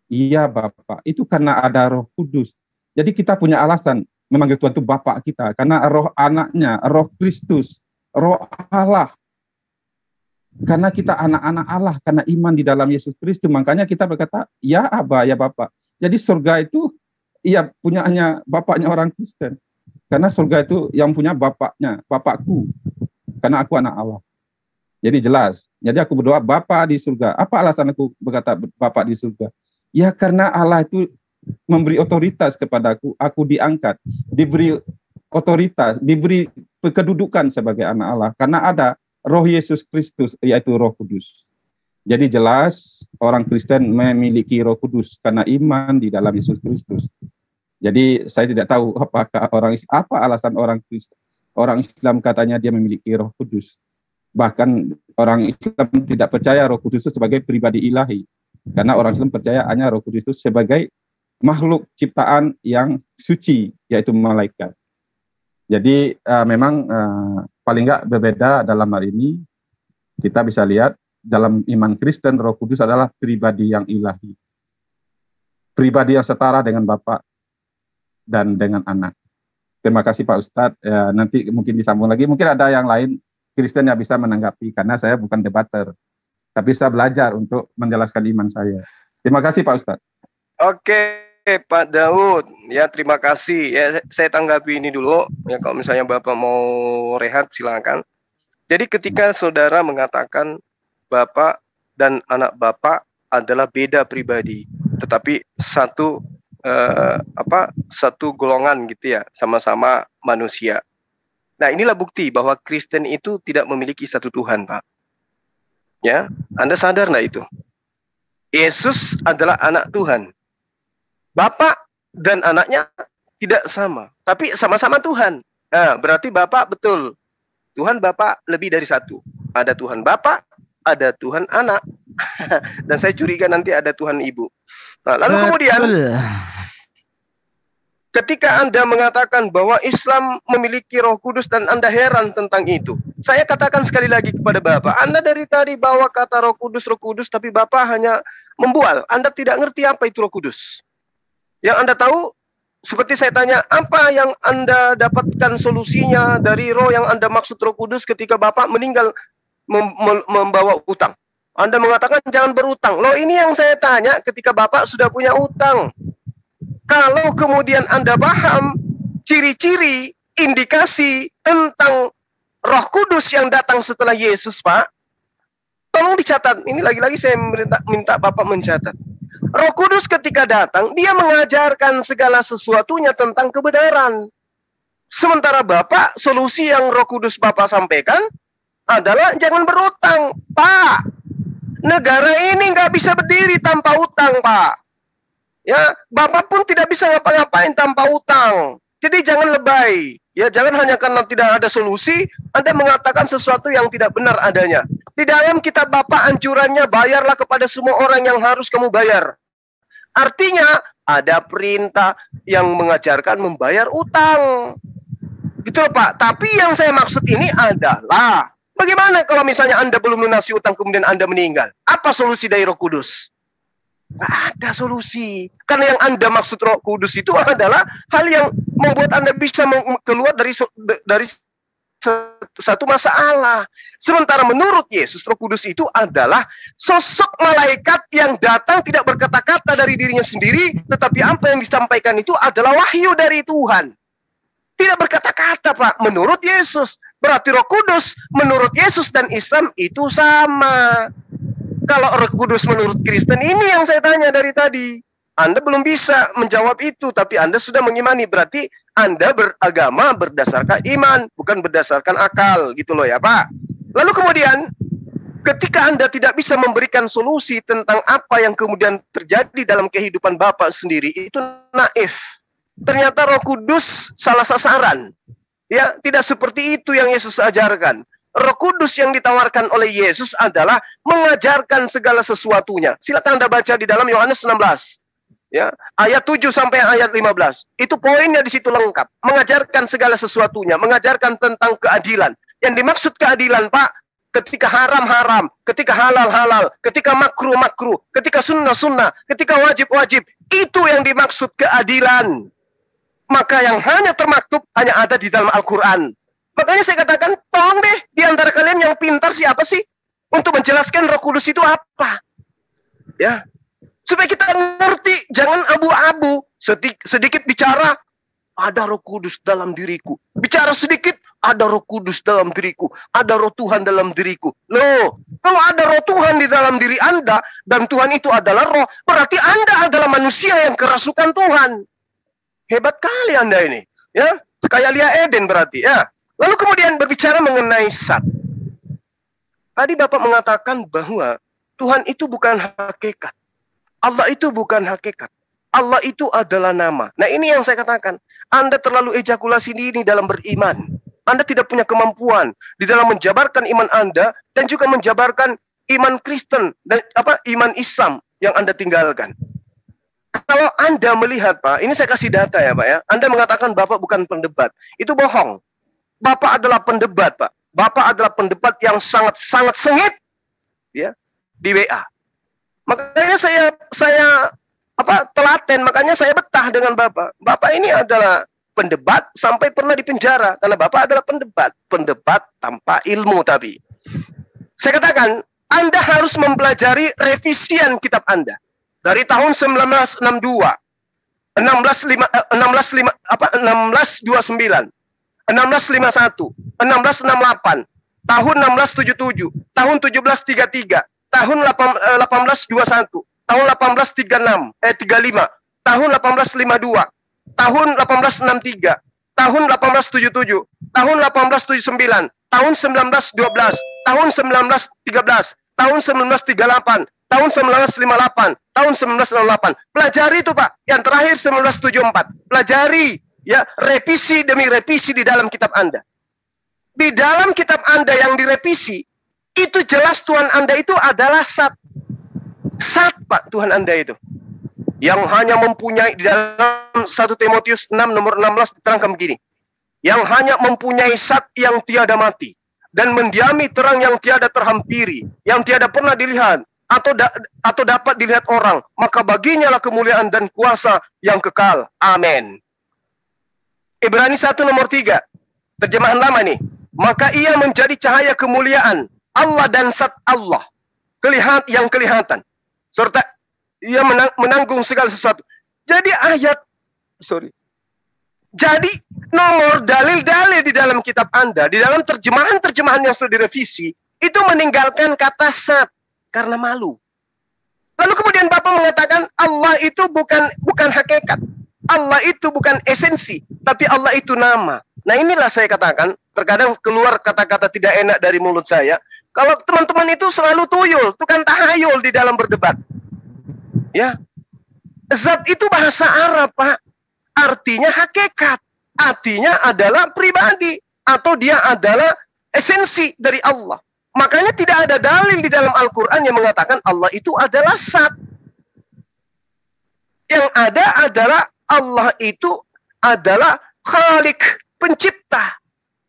[SPEAKER 2] iya Bapak. Itu karena ada Roh Kudus. Jadi kita punya alasan memanggil Tuhan itu Bapak kita, karena roh anaknya, Roh Kristus, Roh Allah. Karena kita anak-anak Allah, karena iman di dalam Yesus Kristus, makanya kita berkata, ya Aba, ya Bapak. Jadi surga itu, iya punyanya Bapaknya orang Kristen. Karena surga itu yang punya Bapaknya, Bapakku. Karena aku anak Allah. Jadi jelas. Jadi aku berdoa, Bapa di surga. Apa alasan aku berkata Bapa di surga? Ya karena Allah itu memberi otoritas kepadaku. Aku diangkat, diberi otoritas, diberi kedudukan sebagai anak Allah. Karena ada Roh Yesus Kristus, yaitu Roh Kudus. Jadi jelas orang Kristen memiliki Roh Kudus karena iman di dalam Yesus Kristus. Jadi saya tidak tahu apakah apa alasan orang Kristen, orang Islam katanya dia memiliki Roh Kudus. Bahkan orang Islam tidak percaya Roh Kudus itu sebagai pribadi ilahi. Karena orang Islam percaya hanya Roh Kudus itu sebagai makhluk ciptaan yang suci, yaitu malaikat. Jadi memang paling enggak berbeda dalam hal ini. Kita bisa lihat dalam iman Kristen, Roh Kudus adalah pribadi yang ilahi. Pribadi yang setara dengan Bapa dan dengan Anak. Terima kasih Pak Ustadz. Nanti mungkin disambung lagi. Mungkin ada yang lain Kristen yang bisa menanggapi, karena saya bukan debater. Tapi saya belajar untuk menjelaskan iman saya. Terima kasih Pak Ustadz.
[SPEAKER 1] Oke. Pak Daud, ya terima kasih. Ya saya tanggapi ini dulu. Ya kalau misalnya Bapak mau rehat silakan. Jadi ketika saudara mengatakan Bapak dan anak Bapak adalah beda pribadi, tetapi satu golongan gitu ya, sama-sama manusia. Nah, inilah bukti bahwa Kristen itu tidak memiliki satu Tuhan, Pak. Ya, Anda sadar nggak itu? Yesus adalah anak Tuhan. Bapak dan anaknya tidak sama, tapi sama-sama Tuhan. Nah, berarti Bapak betul. Tuhan Bapak lebih dari satu. Ada Tuhan Bapak, ada Tuhan Anak. Dan saya curiga nanti ada Tuhan Ibu. Nah, lalu kemudian ketika Anda mengatakan bahwa Islam memiliki Roh Kudus dan Anda heran tentang itu, saya katakan sekali lagi kepada Bapak, Anda dari tadi bawa kata Roh Kudus, tapi Bapak hanya membual. Anda tidak ngerti apa itu Roh Kudus. Yang Anda tahu, seperti saya tanya, apa yang Anda dapatkan solusinya dari roh yang Anda maksud Roh Kudus ketika Bapak meninggal membawa utang? Anda mengatakan jangan berutang. Loh, ini yang saya tanya ketika Bapak sudah punya utang. Kalau kemudian Anda paham ciri-ciri, indikasi tentang Roh Kudus yang datang setelah Yesus, Pak, tolong dicatat. Ini lagi-lagi saya minta Bapak mencatat. Roh Kudus ketika datang, dia mengajarkan segala sesuatunya tentang kebenaran. Sementara Bapak, solusi yang Roh Kudus Bapak sampaikan adalah jangan berutang. Pak, negara ini nggak bisa berdiri tanpa utang, Pak. Ya, Bapak pun tidak bisa ngapa-ngapain tanpa utang. Jadi jangan lebay. Ya, jangan hanya karena tidak ada solusi, Anda mengatakan sesuatu yang tidak benar adanya. Di dalam kitab Bapak anjurannya, bayarlah kepada semua orang yang harus kamu bayar. Artinya, ada perintah yang mengajarkan membayar utang. Gitu loh, Pak. Tapi yang saya maksud ini adalah, bagaimana kalau misalnya Anda belum lunasi utang kemudian Anda meninggal? Apa solusi dari Roh Kudus? Nggak ada solusi. Karena yang Anda maksud Roh Kudus itu adalah hal yang membuat Anda bisa keluar dari satu masalah. Sementara menurut Yesus, Roh Kudus itu adalah sosok malaikat yang datang tidak berkata-kata dari dirinya sendiri, tetapi apa yang disampaikan itu adalah wahyu dari Tuhan. Tidak berkata-kata, Pak, menurut Yesus. Berarti Roh Kudus menurut Yesus dan Islam itu sama. Kalau Roh Kudus menurut Kristen, ini yang saya tanya dari tadi. Anda belum bisa menjawab itu, tapi Anda sudah mengimani. Berarti Anda beragama berdasarkan iman, bukan berdasarkan akal, gitu loh ya, Pak. Lalu kemudian, ketika Anda tidak bisa memberikan solusi tentang apa yang kemudian terjadi dalam kehidupan Bapak sendiri, itu naif. Ternyata Roh Kudus salah sasaran. Ya, tidak seperti itu yang Yesus ajarkan. Roh Kudus yang ditawarkan oleh Yesus adalah mengajarkan segala sesuatunya. Silakan Anda baca di dalam Yohanes 16. Ya, ayat 7 sampai ayat 15. Itu poinnya di situ lengkap. Mengajarkan segala sesuatunya, mengajarkan tentang keadilan. Yang dimaksud keadilan, Pak, ketika haram-haram, ketika halal-halal, ketika makruh-makruh, ketika sunnah-sunnah, ketika wajib-wajib, itu yang dimaksud keadilan. Maka yang hanya termaktub hanya ada di dalam Al-Quran. Makanya saya katakan, tolong deh, di antara kalian yang pintar siapa sih untuk menjelaskan Roh Kudus itu apa? Ya, supaya kita ngerti, jangan abu-abu. Sedikit bicara, ada Roh Kudus dalam diriku. Bicara sedikit, ada Roh Kudus dalam diriku. Ada Roh Tuhan dalam diriku. Loh, kalau ada Roh Tuhan di dalam diri Anda, dan Tuhan itu adalah Roh, berarti Anda adalah manusia yang kerasukan Tuhan. Hebat kali Anda ini. Ya, kayak Lia Eden berarti. Ya. Lalu kemudian berbicara mengenai zat. Tadi Bapak mengatakan bahwa Tuhan itu bukan hakikat. Allah itu bukan hakikat. Allah itu adalah nama. Nah, ini yang saya katakan. Anda terlalu ejakulasi dini dalam beriman. Anda tidak punya kemampuan di dalam menjabarkan iman Anda dan juga menjabarkan iman Kristen dan iman Islam yang Anda tinggalkan. Kalau Anda melihat, Pak, ini saya kasih data ya, Pak ya. Anda mengatakan Bapak bukan pendebat. Itu bohong. Bapak adalah pendebat, Pak. Bapak adalah pendebat yang sangat-sangat sengit ya di WA. Makanya saya telaten, makanya saya betah dengan Bapak. Bapak ini adalah pendebat sampai pernah dipenjara karena Bapak adalah pendebat tanpa ilmu. Tapi saya katakan, Anda harus mempelajari revisian kitab Anda dari tahun 1962, 1629, 1651, 1668, tahun 1677, tahun 1733, tahun 1821, tahun 1835, tahun 1852, tahun 1863, tahun 1877, tahun 1879, tahun 1912, tahun 1913, tahun 1938, tahun 1958, tahun 1968. Pelajari itu, Pak. Yang terakhir 1974. Pelajari ya, revisi demi revisi di dalam kitab Anda. Di dalam kitab Anda yang direvisi, itu jelas Tuhan Anda itu adalah zat. Zat, Pak, Tuhan Anda itu. Yang hanya mempunyai, di dalam 1 Timotius 6 nomor 16 diterangkan begini. Yang hanya mempunyai zat yang tiada mati. Dan mendiami terang yang tiada terhampiri. Yang tiada pernah dilihat. Atau dapat dilihat orang. Maka baginya lah kemuliaan dan kuasa yang kekal. Amin. Ibrani 1 nomor 3. Terjemahan lama nih. Maka ia menjadi cahaya kemuliaan Allah dan zat Allah. Yang kelihatan. Serta ia menanggung segala sesuatu. Jadi Jadi nomor dalil-dalil di dalam kitab Anda, di dalam terjemahan-terjemahan yang sudah direvisi, itu meninggalkan kata zat karena malu. Lalu kemudian Bapak mengatakan Allah itu bukan hakikat. Allah itu bukan esensi, tapi Allah itu nama. Nah inilah saya katakan, terkadang keluar kata-kata tidak enak dari mulut saya. Kalau teman-teman itu selalu tuyul, tukang tahayul di dalam berdebat. Ya, zat itu bahasa Arab, Pak. Artinya hakikat. Artinya adalah pribadi. Atau dia adalah esensi dari Allah. Makanya tidak ada dalil di dalam Al-Quran yang mengatakan Allah itu adalah zat. Yang ada adalah Allah itu adalah Khalik, pencipta.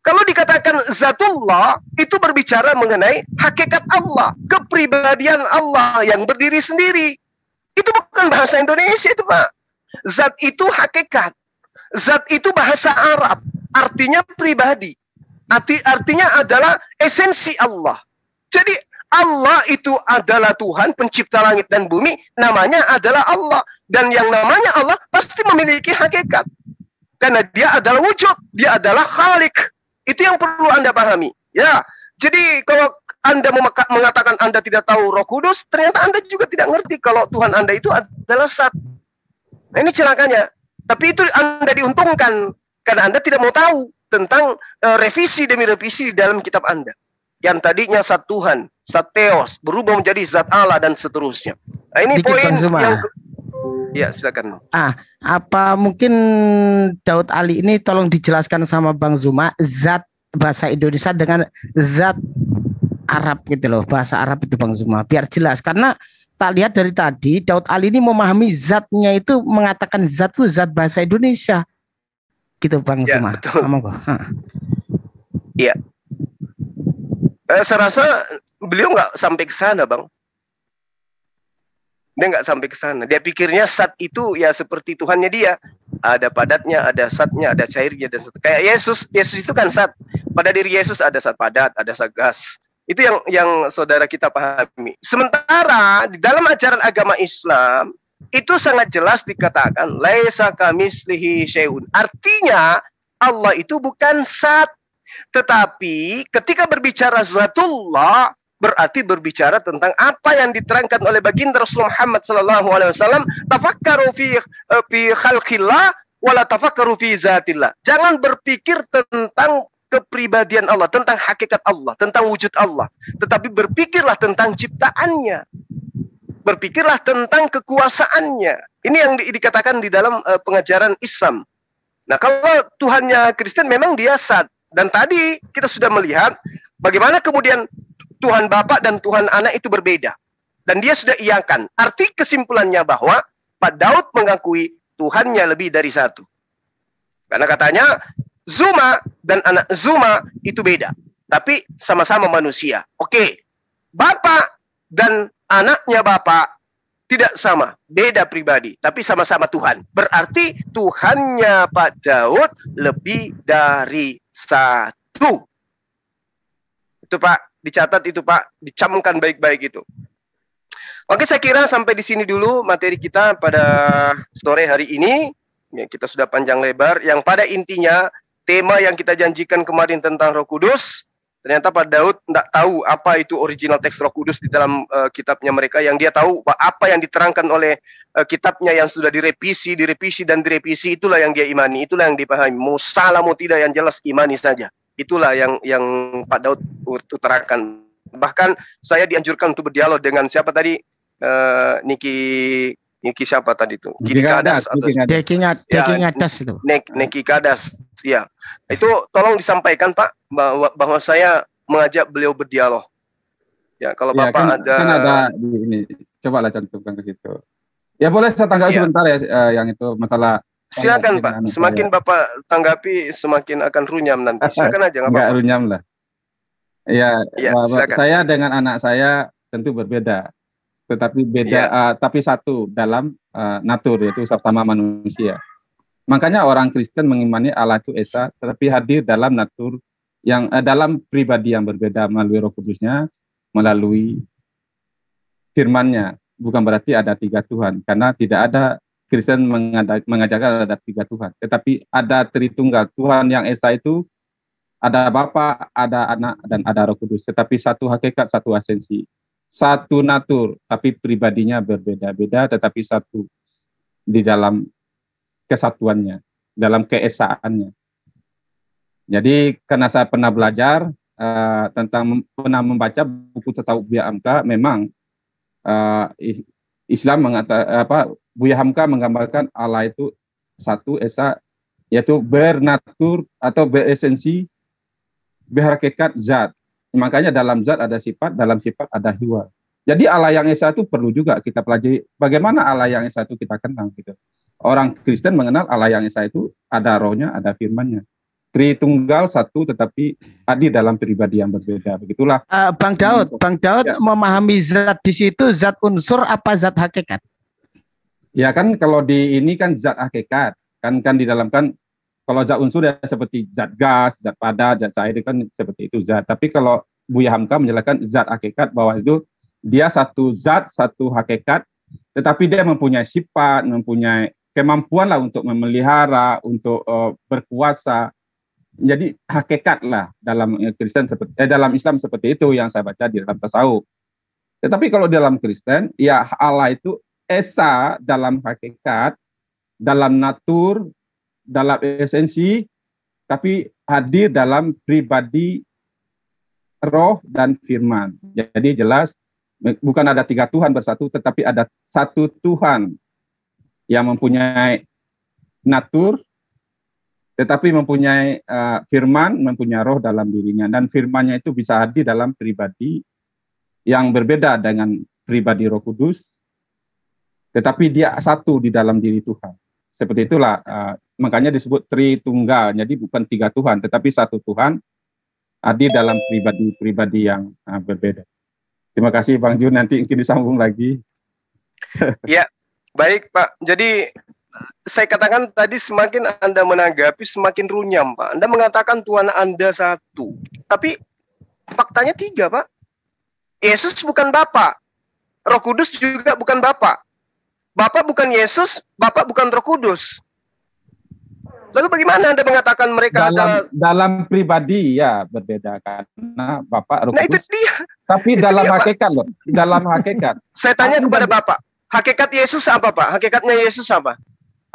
[SPEAKER 1] Kalau dikatakan zatullah, itu berbicara mengenai hakikat Allah, kepribadian Allah yang berdiri sendiri. Itu bukan bahasa Indonesia itu, Pak. Zat itu hakikat. Zat itu bahasa Arab, artinya pribadi. Artinya adalah esensi Allah. Jadi Allah itu adalah Tuhan, pencipta langit dan bumi, namanya adalah Allah. Dan yang namanya Allah pasti memiliki hakikat. Karena dia adalah wujud, dia adalah Khalik. Itu yang perlu Anda pahami. Ya, jadi kalau Anda mengatakan Anda tidak tahu Roh Kudus, ternyata Anda juga tidak ngerti kalau Tuhan Anda itu adalah zat. Nah, ini celakanya. Tapi itu Anda diuntungkan karena Anda tidak mau tahu tentang revisi demi revisi di dalam kitab Anda. Yang tadinya zat Tuhan, zat Theos, berubah menjadi zat Allah dan seterusnya. Nah, ini
[SPEAKER 7] Dikit,
[SPEAKER 1] poin
[SPEAKER 7] yang
[SPEAKER 1] ya, silakan.
[SPEAKER 7] Apa mungkin Daud Ali ini tolong dijelaskan sama Bang Zuma zat bahasa Indonesia dengan zat Arab gitu loh, bahasa Arab itu Bang Zuma, biar jelas. Karena tak lihat dari tadi Daud Ali ini memahami zatnya itu mengatakan zat itu zat bahasa Indonesia. Gitu Bang
[SPEAKER 1] Ya,
[SPEAKER 7] Zuma.
[SPEAKER 1] betul. Iya. Saya rasa beliau nggak sampai ke sana, Bang. Dia nggak sampai ke sana. Dia pikirnya zat itu ya seperti Tuhannya dia. Ada padatnya, ada zatnya, ada cairnya, dan kayak Yesus. Yesus itu kan zat. Pada diri Yesus ada zat padat, ada zat gas. Itu yang saudara kita pahami. Sementara di dalam ajaran agama Islam itu sangat jelas dikatakan laisa kamitslihi syai'un. Artinya Allah itu bukan zat. Tetapi ketika berbicara zatullah berarti berbicara tentang apa yang diterangkan oleh baginda Rasulullah Muhammad sallallahu alaihi wasallam, tafakkaru fi khalqillah wala tafakkaru fi zatillah. Jangan berpikir tentang kepribadian Allah, tentang hakikat Allah, tentang wujud Allah, tetapi berpikirlah tentang ciptaannya. Berpikirlah tentang kekuasaannya. Ini yang dikatakan di dalam pengajaran Islam. Nah, kalau Tuhannya Kristen memang dia zat. Dan tadi kita sudah melihat bagaimana kemudian Tuhan Bapa dan Tuhan Anak itu berbeda. Dan dia sudah iakan. Arti kesimpulannya bahwa Pak Daud mengakui Tuhannya lebih dari satu. Karena katanya Zuma dan anak Zuma itu beda. Tapi sama-sama manusia. Oke. Bapak dan anaknya Bapak tidak sama. Beda pribadi. Tapi sama-sama Tuhan. Berarti Tuhannya Pak Daud lebih dari satu. Itu Pak. Dicatat itu Pak, dicamkan baik-baik itu. Oke, saya kira sampai di sini dulu materi kita pada sore hari ini. Ya, kita sudah panjang lebar. Yang pada intinya tema yang kita janjikan kemarin tentang Roh Kudus, ternyata Pak Daud tidak tahu apa itu original teks Roh Kudus di dalam kitabnya mereka. Yang dia tahu apa yang diterangkan oleh kitabnya yang sudah direvisi, dan direvisi, itulah yang dia imani, itulah yang dipahami. Mau salah mau tidak, yang jelas imani saja. Itulah yang Pak Daud utarakan. Bahkan saya dianjurkan untuk berdialog dengan siapa tadi? Niki siapa tadi itu? Kini Kadas atau
[SPEAKER 7] Deki Ngadas itu.
[SPEAKER 1] Neki Kadas. Ya. Itu tolong disampaikan Pak bahwa saya mengajak beliau berdialog. Ya, kalau
[SPEAKER 2] ya,
[SPEAKER 1] Bapak
[SPEAKER 2] kan ada di ini. Coba lah cantumkan ke situ. Ya boleh saya tanggapi sebentar ya yang itu masalah.
[SPEAKER 1] Silakan Pak, semakin Bapak tanggapi semakin akan runyam nanti. Silakan aja,
[SPEAKER 2] nggak runyam lah. Ya,
[SPEAKER 1] silakan.
[SPEAKER 2] Saya dengan anak saya tentu berbeda, tetapi beda, tapi satu dalam natur, yaitu sama manusia. Makanya orang Kristen mengimani Allah itu Esa, tetapi hadir dalam natur yang dalam pribadi yang berbeda melalui Roh Kudusnya, melalui firman-Nya. Bukan berarti ada 3 Tuhan, karena tidak ada Kristen mengajarkan ada 3 Tuhan, tetapi ada Tritunggal. Tuhan yang Esa itu ada Bapa, ada Anak, dan ada Roh Kudus, tetapi satu hakikat, satu esensi, satu natur, tapi pribadinya berbeda-beda, tetapi satu di dalam kesatuannya, dalam keesaannya. Jadi karena saya pernah belajar pernah membaca buku tasawuf Buya Hamka, memang Islam Buya Hamka menggambarkan Allah itu satu esa, yaitu bernatur atau beresensi, berhakikat zat. Makanya dalam zat ada sifat, dalam sifat ada hiwa. Jadi Allah yang esa itu perlu juga kita pelajari. Bagaimana Allah yang esa itu kita kenal gitu. Orang Kristen mengenal Allah yang esa itu ada rohnya, ada firman-Nya. Tritunggal satu, tetapi hadir dalam pribadi yang berbeda. Begitulah.
[SPEAKER 7] Bang Daud ya, memahami zat di situ zat unsur apa zat hakikat?
[SPEAKER 2] Ya kan kalau di ini kan zat hakikat. Kan di dalam kan kalau zat unsur ya seperti zat gas, zat padat, zat cair kan seperti itu zat. Tapi kalau Buya Hamka menjelaskan zat hakikat bahwa itu dia satu zat, satu hakikat, tetapi dia mempunyai sifat, mempunyai kemampuan lah untuk memelihara, untuk berkuasa. Jadi hakikat lah dalam Kristen dalam Islam seperti itu yang saya baca di dalam tasawuf. Tetapi kalau dalam Kristen, ya Allah itu esa dalam hakikat, dalam natur, dalam esensi, tapi hadir dalam pribadi roh dan firman. Jadi jelas bukan ada 3 Tuhan bersatu, tetapi ada satu Tuhan yang mempunyai natur, tetapi mempunyai firman, mempunyai roh dalam dirinya. Dan firman-Nya itu bisa hadir dalam pribadi yang berbeda dengan pribadi Roh Kudus, tetapi dia satu di dalam diri Tuhan. Seperti itulah, makanya disebut Tritunggal. Jadi bukan 3 Tuhan, tetapi satu Tuhan hadir dalam pribadi-pribadi yang berbeda. Terima kasih Bang Jun, nanti mungkin disambung lagi.
[SPEAKER 1] Ya, baik Pak. Jadi saya katakan tadi semakin Anda menanggapi semakin runyam Pak. Anda mengatakan Tuhan Anda satu, tapi faktanya 3 Pak. Yesus bukan Bapa, Roh Kudus juga bukan Bapa. Bapa bukan Yesus, Bapa bukan Roh Kudus. Lalu bagaimana Anda mengatakan mereka
[SPEAKER 2] dalam pribadi ya berbeda karena Bapa Roh Kudus.
[SPEAKER 1] Nah itu dia.
[SPEAKER 2] Tapi itu dalam dia, hakikat loh, dalam hakikat.
[SPEAKER 1] Saya tanya kepada Bapak, hakikat Yesus apa Pak? Hakikatnya Yesus apa?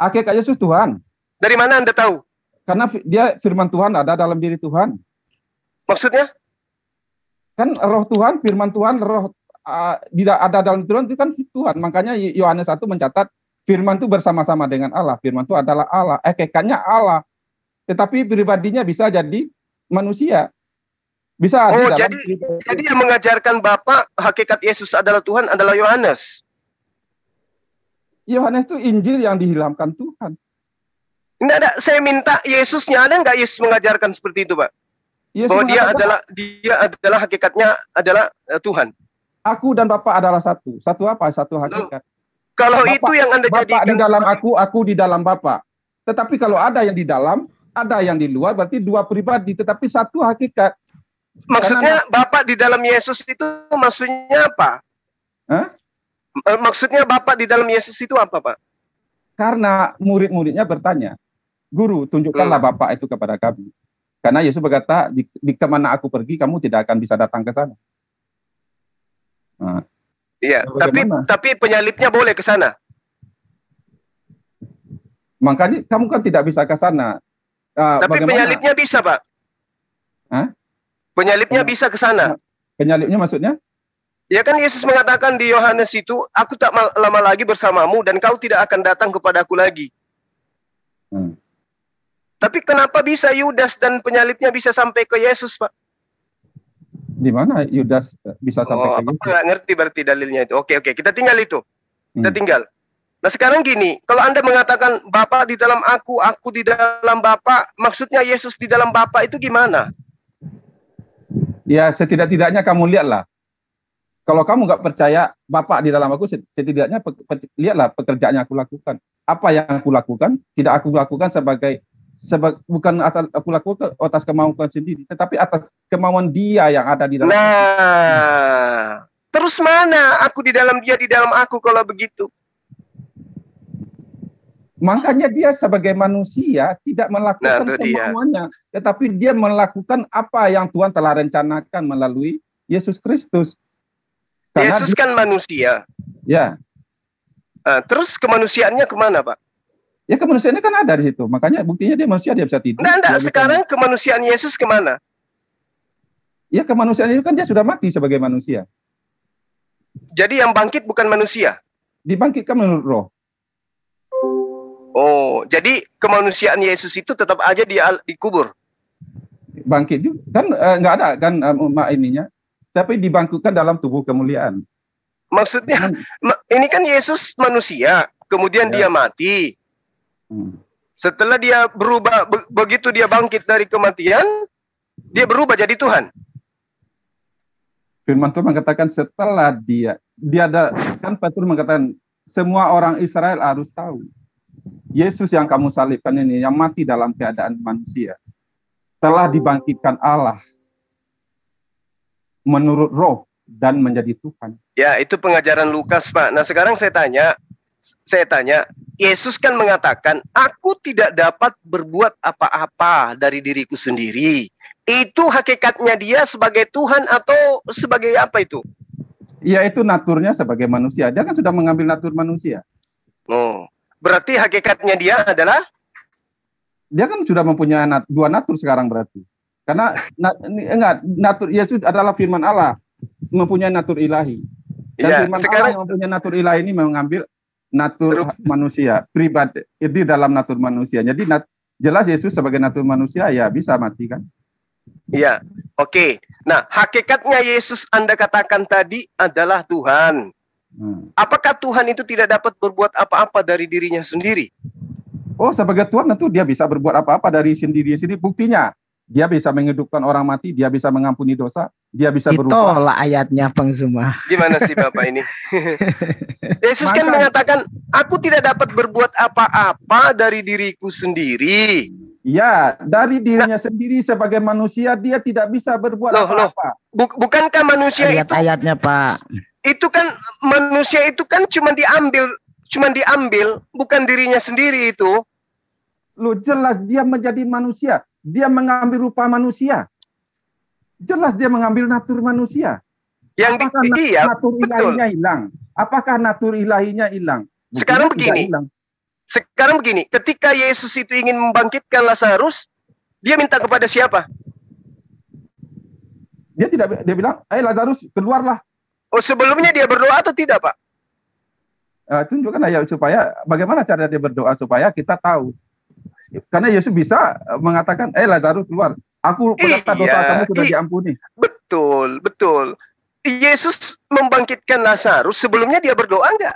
[SPEAKER 2] Hakikat Yesus Tuhan.
[SPEAKER 1] Dari mana Anda tahu?
[SPEAKER 2] Karena dia firman Tuhan ada dalam diri Tuhan.
[SPEAKER 1] Maksudnya?
[SPEAKER 2] Kan roh Tuhan, firman Tuhan, roh tidak ada dalam Tuhan itu kan Tuhan. Makanya Yohanes 1 mencatat firman itu bersama-sama dengan Allah. Firman itu adalah Allah. Hakikatnya Allah. Tetapi pribadinya bisa jadi manusia. Bisa.
[SPEAKER 1] Oh, jadi yang mengajarkan Bapak hakikat Yesus adalah Tuhan adalah Yohanes.
[SPEAKER 2] Yohanes itu Injil yang dihilangkan Tuhan.
[SPEAKER 1] Enggak ada, saya minta Yesusnya, ada nggak Yesus mengajarkan seperti itu, Pak? Yesus bahwa dia adalah hakikatnya adalah Tuhan.
[SPEAKER 2] Aku dan Bapa adalah satu. Satu apa? Satu hakikat.
[SPEAKER 1] Kalau Bapak, itu yang Anda jadikan
[SPEAKER 2] di dalam aku di dalam Bapa. Tetapi kalau ada yang di dalam, ada yang di luar, berarti 2 pribadi, tetapi satu hakikat.
[SPEAKER 1] Maksudnya Bapa di dalam Yesus itu maksudnya apa?
[SPEAKER 2] Hah?
[SPEAKER 1] Maksudnya Bapa di dalam Yesus itu apa, Pak?
[SPEAKER 2] Karena murid-muridnya bertanya, Guru, tunjukkanlah Bapa itu kepada kami. Karena Yesus berkata, di kemana aku pergi, kamu tidak akan bisa datang ke sana. Nah,
[SPEAKER 1] iya, tapi penyalibnya boleh ke sana.
[SPEAKER 2] Makanya kamu kan tidak bisa ke sana.
[SPEAKER 1] Tapi penyalibnya bisa, Pak.
[SPEAKER 2] Hah?
[SPEAKER 1] Penyalibnya bisa ke sana.
[SPEAKER 2] Penyalibnya maksudnya?
[SPEAKER 1] Ya kan Yesus mengatakan di Yohanes itu, aku tak lama lagi bersamamu dan kau tidak akan datang kepadaku lagi. Tapi kenapa bisa Yudas dan penyalibnya bisa sampai ke Yesus, Pak?
[SPEAKER 2] Di mana Yudas bisa sampai ke Yesus?
[SPEAKER 1] Nggak ngerti berarti dalilnya itu. Oke, kita tinggal itu. Kita tinggal. Nah sekarang gini, kalau Anda mengatakan Bapa di dalam aku di dalam Bapa, maksudnya Yesus di dalam Bapa itu gimana?
[SPEAKER 2] Ya setidak-tidaknya kamu lihatlah. Kalau kamu nggak percaya Bapa di dalam aku, setidaknya lihatlah pekerjaan yang aku lakukan. Apa yang aku lakukan tidak aku lakukan bukan aku lakukan atas kemauan sendiri, tetapi atas kemauan Dia yang ada di dalam.
[SPEAKER 1] Nah, terus mana aku di dalam Dia, di dalam aku kalau begitu?
[SPEAKER 2] Makanya Dia sebagai manusia tidak melakukan kemauannya, tetapi Dia melakukan apa yang Tuhan telah rencanakan melalui Yesus Kristus. Karena
[SPEAKER 1] Yesus kan manusia.
[SPEAKER 2] Ya.
[SPEAKER 1] Terus kemanusiaannya kemana, Pak?
[SPEAKER 2] Ya, kemanusiaannya kan ada di situ. Makanya buktinya dia manusia, dia bisa tidur.
[SPEAKER 1] Enggak, sekarang kemanusiaan Yesus kemana?
[SPEAKER 2] Ya, kemanusiaan itu kan dia sudah mati sebagai manusia.
[SPEAKER 1] Jadi yang bangkit bukan manusia?
[SPEAKER 2] Dibangkitkan menurut roh.
[SPEAKER 1] Oh, jadi kemanusiaan Yesus itu tetap aja dikubur?
[SPEAKER 2] Bangkit juga. Kan nggak ada kan ininya. Tapi dibangkitkan dalam tubuh kemuliaan.
[SPEAKER 1] Maksudnya, ini kan Yesus manusia, kemudian dia mati. Setelah dia berubah, begitu dia bangkit dari kematian, dia berubah jadi Tuhan.
[SPEAKER 2] Firman Tuhan mengatakan setelah dia ada, kan Petrus mengatakan semua orang Israel harus tahu. Yesus yang kamu salibkan ini, yang mati dalam keadaan manusia, telah dibangkitkan Allah menurut roh dan menjadi Tuhan.
[SPEAKER 1] Ya, itu pengajaran Lukas, Pak. Nah, sekarang saya tanya, Yesus kan mengatakan, aku tidak dapat berbuat apa-apa dari diriku sendiri. Itu hakikatnya dia sebagai Tuhan atau sebagai apa itu?
[SPEAKER 2] Ya, itu naturnya sebagai manusia. Dia kan sudah mengambil natur manusia.
[SPEAKER 1] Oh, berarti hakikatnya dia adalah?
[SPEAKER 2] Dia kan sudah mempunyai dua natur sekarang berarti. Karena natur Yesus adalah firman Allah, mempunyai natur ilahi. Dan firman Allah yang mempunyai natur ilahi ini mengambil natur manusia, pribadi di dalam natur manusia. Jadi jelas Yesus sebagai natur manusia ya bisa mati kan?
[SPEAKER 1] Iya, oke. Nah, hakikatnya Yesus Anda katakan tadi adalah Tuhan. Apakah Tuhan itu tidak dapat berbuat apa-apa dari dirinya sendiri?
[SPEAKER 2] Oh, sebagai Tuhan tentu dia bisa berbuat apa-apa dari sendiri. Buktinya, dia bisa menghidupkan orang mati, dia bisa mengampuni dosa, dia bisa berubah.
[SPEAKER 7] Itulah ayatnya, Bang Zuma.
[SPEAKER 1] Gimana sih Bapak ini? Yesus kan mengatakan, aku tidak dapat berbuat apa-apa dari diriku sendiri.
[SPEAKER 2] Ya, dari dirinya sendiri sebagai manusia, dia tidak bisa berbuat apa-apa.
[SPEAKER 1] Bukankah manusia
[SPEAKER 7] ayat-ayatnya, Pak?
[SPEAKER 1] Itu kan manusia itu kan cuma diambil, bukan dirinya sendiri itu.
[SPEAKER 2] Loh, jelas dia menjadi manusia. Dia mengambil rupa manusia. Jelas dia mengambil natur manusia. Apakah natur ilahinya hilang? Apakah natur ilahinya hilang?
[SPEAKER 1] Sekarang begini, ketika Yesus itu ingin membangkitkan Lazarus, dia minta kepada siapa?
[SPEAKER 2] Dia bilang, Lazarus keluarlah.
[SPEAKER 1] Oh, sebelumnya dia berdoa atau tidak, Pak?
[SPEAKER 2] Tunjukkan ayat supaya bagaimana cara dia berdoa supaya kita tahu. Karena Yesus bisa mengatakan, Lazarus keluar. Aku berkata dosa kamu sudah diampuni.
[SPEAKER 1] Betul. Yesus membangkitkan Lazarus, sebelumnya dia berdoa enggak?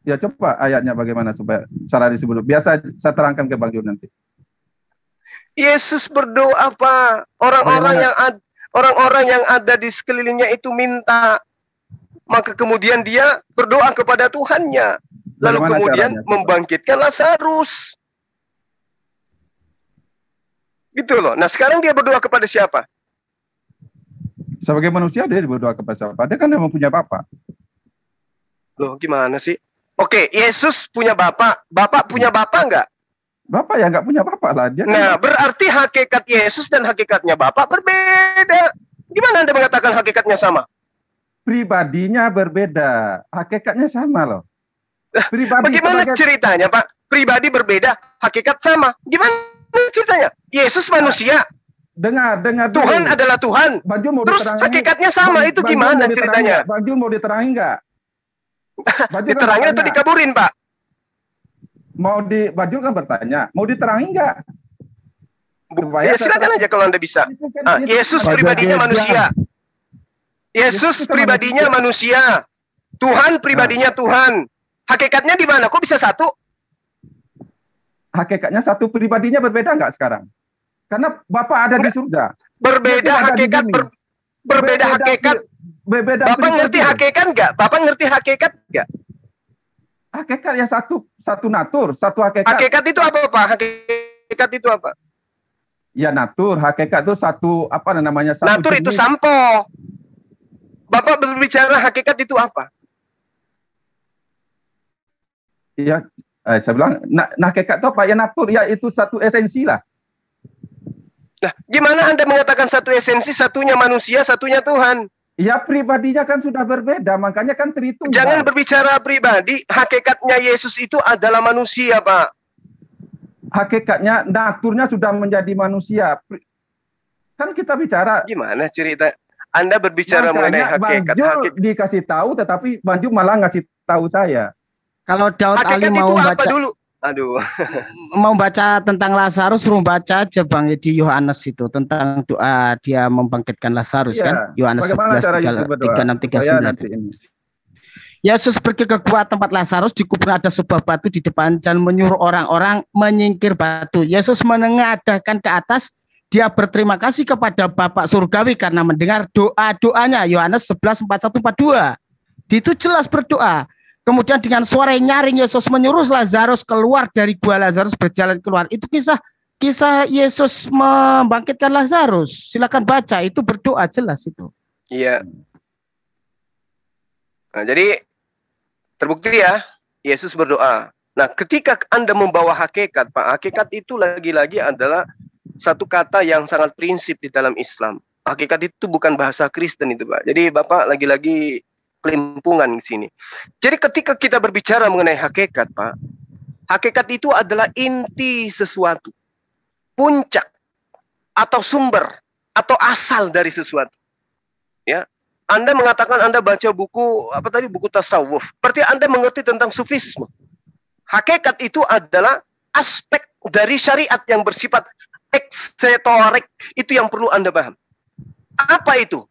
[SPEAKER 2] Ya, coba ayatnya bagaimana supaya cara disebut. Biasa saya terangkan ke Bang Jun nanti.
[SPEAKER 1] Yesus berdoa, Pak. Orang-orang yang ada di sekelilingnya itu minta. Maka kemudian dia berdoa kepada Tuhannya. Lalu kemudian membangkitkan Lazarus. Gitu loh. Nah, sekarang dia berdoa kepada siapa?
[SPEAKER 2] Sebagai manusia dia berdoa kepada siapa? Dia kan memang punya Bapa.
[SPEAKER 1] Loh, gimana sih? Oke, Yesus punya Bapa. Bapak punya Bapa enggak?
[SPEAKER 2] Bapak ya enggak punya Bapa lah.
[SPEAKER 1] Nah, berarti hakikat Yesus dan hakikatnya Bapak berbeda. Gimana Anda mengatakan hakikatnya sama?
[SPEAKER 2] Pribadinya berbeda. Hakikatnya sama loh.
[SPEAKER 1] Bagaimana ceritanya, Pak? Pribadi berbeda, hakikat sama. Gimana ceritanya? Yesus manusia.
[SPEAKER 2] Dengar
[SPEAKER 1] Tuhan
[SPEAKER 2] dulu.
[SPEAKER 1] adalah Tuhan. Terus hakikatnya sama, itu gimana ceritanya?
[SPEAKER 2] Bang Jun mau diterangin nggak?
[SPEAKER 1] Diterangin atau dikaburin, Pak?
[SPEAKER 2] Bang Jun kan bertanya, mau diterangin nggak?
[SPEAKER 1] Ya, silakan aja kalau Anda bisa. Yesus pribadinya manusia. Yesus pribadinya manusia. Tuhan pribadinya Tuhan. Hakikatnya di mana? Kok bisa satu?
[SPEAKER 2] Hakikatnya satu, pribadinya berbeda nggak sekarang? Karena Bapak ada di surga.
[SPEAKER 1] Berbeda hakikat, berbeda hakikat.
[SPEAKER 2] Beda
[SPEAKER 1] Bapak ngerti
[SPEAKER 2] pribadi.
[SPEAKER 1] hakikat nggak? Bapak ngerti hakikat nggak?
[SPEAKER 2] Hakikat ya satu natur, satu hakikat.
[SPEAKER 1] Hakikat itu apa, Pak? Hakikat itu apa?
[SPEAKER 2] Ya natur, hakikat itu satu apa namanya? Satu
[SPEAKER 1] Natur itu
[SPEAKER 2] jenis.
[SPEAKER 1] sampo. Bapak berbicara hakikat itu apa?
[SPEAKER 2] Ya, saya bilang, hakikat itu apa? Ya natur, ya itu satu esensi lah.
[SPEAKER 1] Nah, gimana Anda mengatakan satu esensi, satunya manusia, satunya Tuhan?
[SPEAKER 2] Ya pribadinya kan sudah berbeda, makanya kan Tritunggal.
[SPEAKER 1] Jangan berbicara pribadi, hakikatnya Yesus itu adalah manusia, Pak.
[SPEAKER 2] Hakikatnya, naturnya sudah menjadi manusia. Kan kita bicara.
[SPEAKER 1] Gimana cerita? Anda berbicara mengenai hakikat.
[SPEAKER 2] Bang Jul dikasih tahu, tetapi Bang Jul malah ngasih tahu saya.
[SPEAKER 7] Kalau Daud Ali
[SPEAKER 1] Hakikat
[SPEAKER 7] mau
[SPEAKER 1] itu
[SPEAKER 7] baca
[SPEAKER 1] apa dulu? Aduh.
[SPEAKER 7] mau baca tentang Lazarus, suruh baca aja Bang di Yohanes itu tentang doa dia membangkitkan Lazarus kan. Yohanes 11:36-39. Yesus pergi ke gua tempat Lazarus, di kubur ada sebuah batu di depan dan menyuruh orang-orang menyingkir batu. Yesus menengadahkan ke atas, dia berterima kasih kepada Bapa surgawi karena mendengar doa-doanya. Yohanes 11:41-42. Itu jelas berdoa. Kemudian dengan suara yang nyaring Yesus menyuruh Lazarus keluar dari gua. Lazarus berjalan keluar. Itu kisah Yesus membangkitkan Lazarus. Silakan baca, itu berdoa jelas itu.
[SPEAKER 1] Iya. Nah, jadi terbukti ya, Yesus berdoa. Nah, ketika Anda membawa hakikat, Pak, hakikat itu lagi-lagi adalah satu kata yang sangat prinsip di dalam Islam. Hakikat itu bukan bahasa Kristen itu, Pak. Jadi Bapak lagi-lagi kelimpungan di sini. Jadi ketika kita berbicara mengenai hakikat, Pak, hakikat itu adalah inti sesuatu, puncak atau sumber atau asal dari sesuatu. Ya, Anda mengatakan Anda baca buku buku tasawuf, berarti Anda mengerti tentang sufisme. Hakikat itu adalah aspek dari syariat yang bersifat eksetorik, itu yang perlu Anda paham. Apa itu?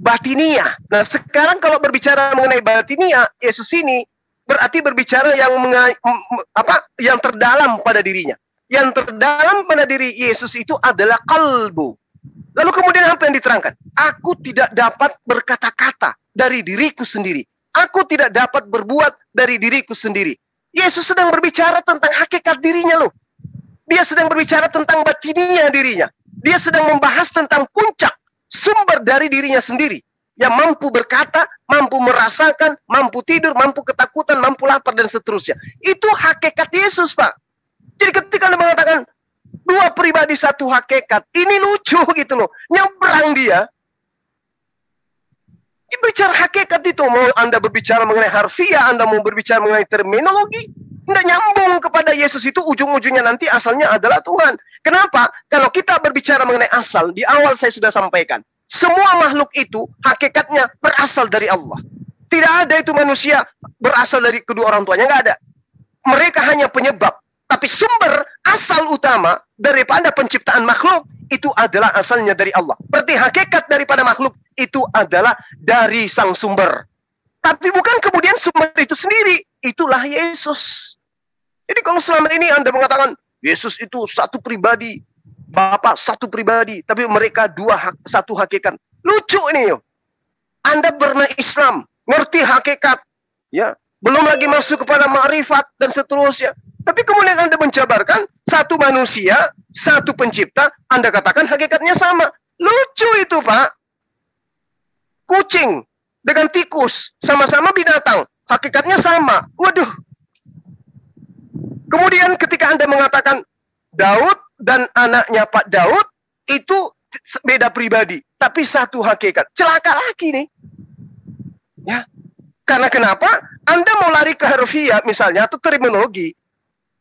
[SPEAKER 1] Batiniah. Nah, sekarang kalau berbicara mengenai batiniah, Yesus ini berarti berbicara yang terdalam pada dirinya. Yang terdalam pada diri Yesus itu adalah kalbu. Lalu kemudian apa yang diterangkan? Aku tidak dapat berkata-kata dari diriku sendiri. Aku tidak dapat berbuat dari diriku sendiri. Yesus sedang berbicara tentang hakikat dirinya loh. Dia sedang berbicara tentang batiniah dirinya. Dia sedang membahas tentang puncak, sumber dari dirinya sendiri. Yang mampu berkata, mampu merasakan, mampu tidur, mampu ketakutan, mampu lapar, dan seterusnya. Itu hakikat Yesus, Pak. Jadi ketika Anda mengatakan, dua pribadi satu hakikat, ini lucu gitu loh. Nyebrang dia. Bicara hakikat itu, mau Anda berbicara mengenai harfiah, Anda mau berbicara mengenai terminologi, nggak nyambung kepada Yesus itu, ujung-ujungnya nanti asalnya adalah Tuhan. Kenapa? Kalau kita berbicara mengenai asal, di awal saya sudah sampaikan, semua makhluk itu hakikatnya berasal dari Allah. Tidak ada itu manusia berasal dari kedua orang tuanya, nggak ada. Mereka hanya penyebab. Tapi sumber asal utama daripada penciptaan makhluk itu adalah asalnya dari Allah. Berarti hakikat daripada makhluk itu adalah dari sang sumber. Tapi bukan kemudian sumber itu sendiri. Itulah Yesus. Jadi kalau selama ini Anda mengatakan Yesus itu satu pribadi, Bapa satu pribadi, tapi mereka satu hakikat. Lucu ini yo. Anda pernah Islam, ngerti hakikat, ya, belum lagi masuk kepada ma'rifat dan seterusnya. Tapi kemudian Anda menjabarkan satu manusia, satu pencipta, Anda katakan hakikatnya sama. Lucu itu, Pak. Kucing dengan tikus, sama-sama binatang, hakikatnya sama. Waduh. Kemudian ketika Anda mengatakan Daud dan anaknya Pak Daud, itu beda pribadi, tapi satu hakikat. Celaka lagi nih. Ya. Karena kenapa? Anda mau lari ke harfiah misalnya, atau terminologi.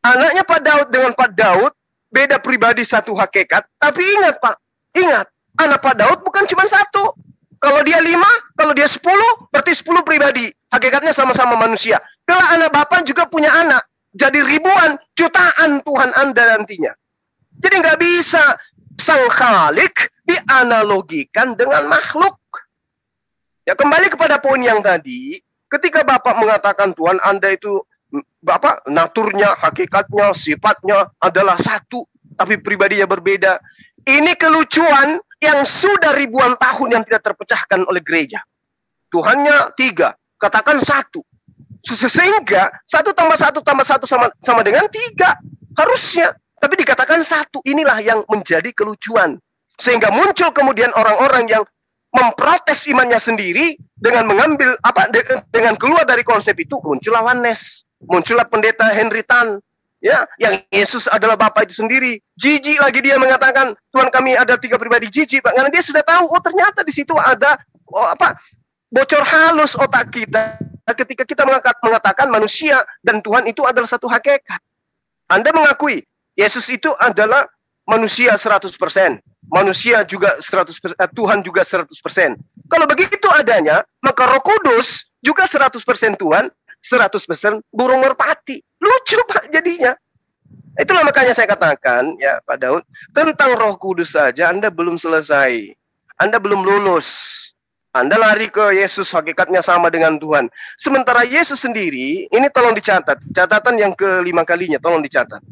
[SPEAKER 1] Anaknya Pak Daud dengan Pak Daud, beda pribadi satu hakikat. Tapi ingat Pak, ingat, anak Pak Daud bukan cuma satu. Kalau dia 5, kalau dia 10, berarti 10 pribadi. Hakikatnya sama-sama manusia. Kalau anak Bapak juga punya anak. Jadi ribuan, jutaan Tuhan Anda nantinya. Jadi nggak bisa sang Khalik dianalogikan dengan makhluk. Ya, kembali kepada poin yang tadi. Ketika Bapak mengatakan Tuhan Anda itu Bapak, naturnya, hakikatnya, sifatnya adalah satu, tapi pribadinya berbeda. Ini kelucuan yang sudah ribuan tahun yang tidak terpecahkan oleh gereja. Tuhannya 3, katakan 1. Sehingga 1 tambah 1 tambah 1 sama dengan 3 harusnya. Tapi dikatakan 1. Inilah yang menjadi kelucuan. Sehingga muncul kemudian orang-orang yang memprotes imannya sendiri dengan mengambil dengan keluar dari konsep itu, muncullah oneness, muncullah pendeta Henry Tan, ya, yang Yesus adalah Bapa itu sendiri. Jijik lagi dia mengatakan Tuhan kami ada 3 pribadi, jijik Pak, karena dia sudah tahu ternyata di situ ada bocor halus otak kita ketika kita mengatakan manusia dan Tuhan itu adalah satu hakikat. Anda mengakui Yesus itu adalah manusia 100%, manusia juga 100%, Tuhan juga 100%. Kalau begitu adanya, maka Roh Kudus juga 100% Tuhan, 100% burung merpati. Lucu Pak jadinya. Itulah makanya saya katakan, ya Pak Daud, tentang Roh Kudus saja Anda belum selesai. Anda belum lulus. Anda lari ke Yesus, hakikatnya sama dengan Tuhan. Sementara Yesus sendiri, ini tolong dicatat. Catatan yang ke-5 kalinya, tolong dicatat.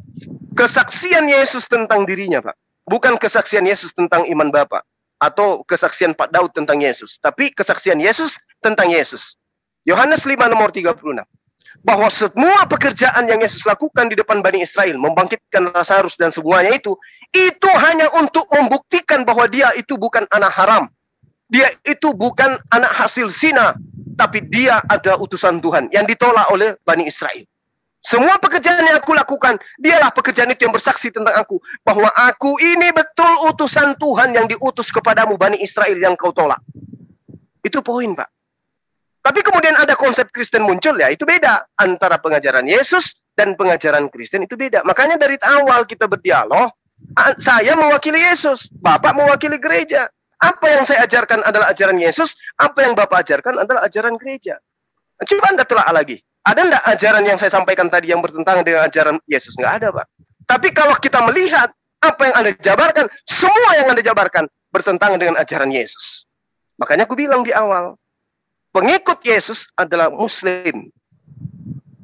[SPEAKER 1] Kesaksian Yesus tentang dirinya, Pak. Bukan kesaksian Yesus tentang iman Bapa atau kesaksian Pak Daud tentang Yesus. Tapi kesaksian Yesus tentang Yesus. Yohanes 5 nomor 36. Bahwa semua pekerjaan yang Yesus lakukan di depan Bani Israel, membangkitkan Lazarus dan semuanya itu hanya untuk membuktikan bahwa dia itu bukan anak haram. Dia itu bukan anak hasil zina, tapi dia adalah utusan Tuhan yang ditolak oleh Bani Israel. Semua pekerjaan yang aku lakukan, dialah pekerjaan itu yang bersaksi tentang aku, bahwa aku ini betul utusan Tuhan yang diutus kepadamu Bani Israel yang kau tolak. Itu poin, Pak. Tapi kemudian ada konsep Kristen muncul, ya itu beda. Antara pengajaran Yesus dan pengajaran Kristen itu beda. Makanya dari awal kita berdialog, saya mewakili Yesus, Bapak mewakili gereja. Apa yang saya ajarkan adalah ajaran Yesus, apa yang Bapak ajarkan adalah ajaran gereja. Coba Anda telaah lagi. Ada enggak ajaran yang saya sampaikan tadi yang bertentangan dengan ajaran Yesus? Enggak ada, Pak. Tapi kalau kita melihat apa yang Anda jabarkan, semua yang Anda jabarkan bertentangan dengan ajaran Yesus. Makanya aku bilang di awal, pengikut Yesus adalah Muslim.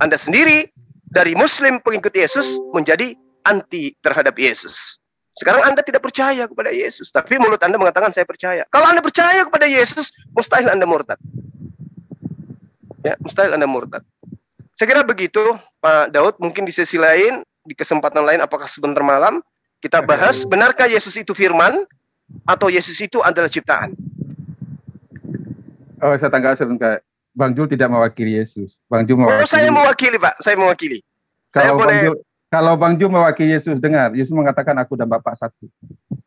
[SPEAKER 1] Anda sendiri dari Muslim pengikut Yesus menjadi anti terhadap Yesus. Sekarang Anda tidak percaya kepada Yesus, tapi mulut Anda mengatakan saya percaya. Kalau Anda percaya kepada Yesus, mustahil Anda murtad. Ya, mustahil Anda murtad. Saya kira begitu, Pak Daud. Mungkin di sesi lain, di kesempatan lain, apakah sebentar malam, kita bahas, benarkah Yesus itu firman, atau Yesus itu adalah ciptaan?
[SPEAKER 2] Oh, saya tanggapi sebentar. Bang Jul tidak mewakili Yesus. Bang Jul mewakili.
[SPEAKER 1] Oh, saya mewakili, Pak. Saya mewakili.
[SPEAKER 2] Kalau Bang Jul mewakili Yesus, dengar, Yesus mengatakan aku dan Bapa satu.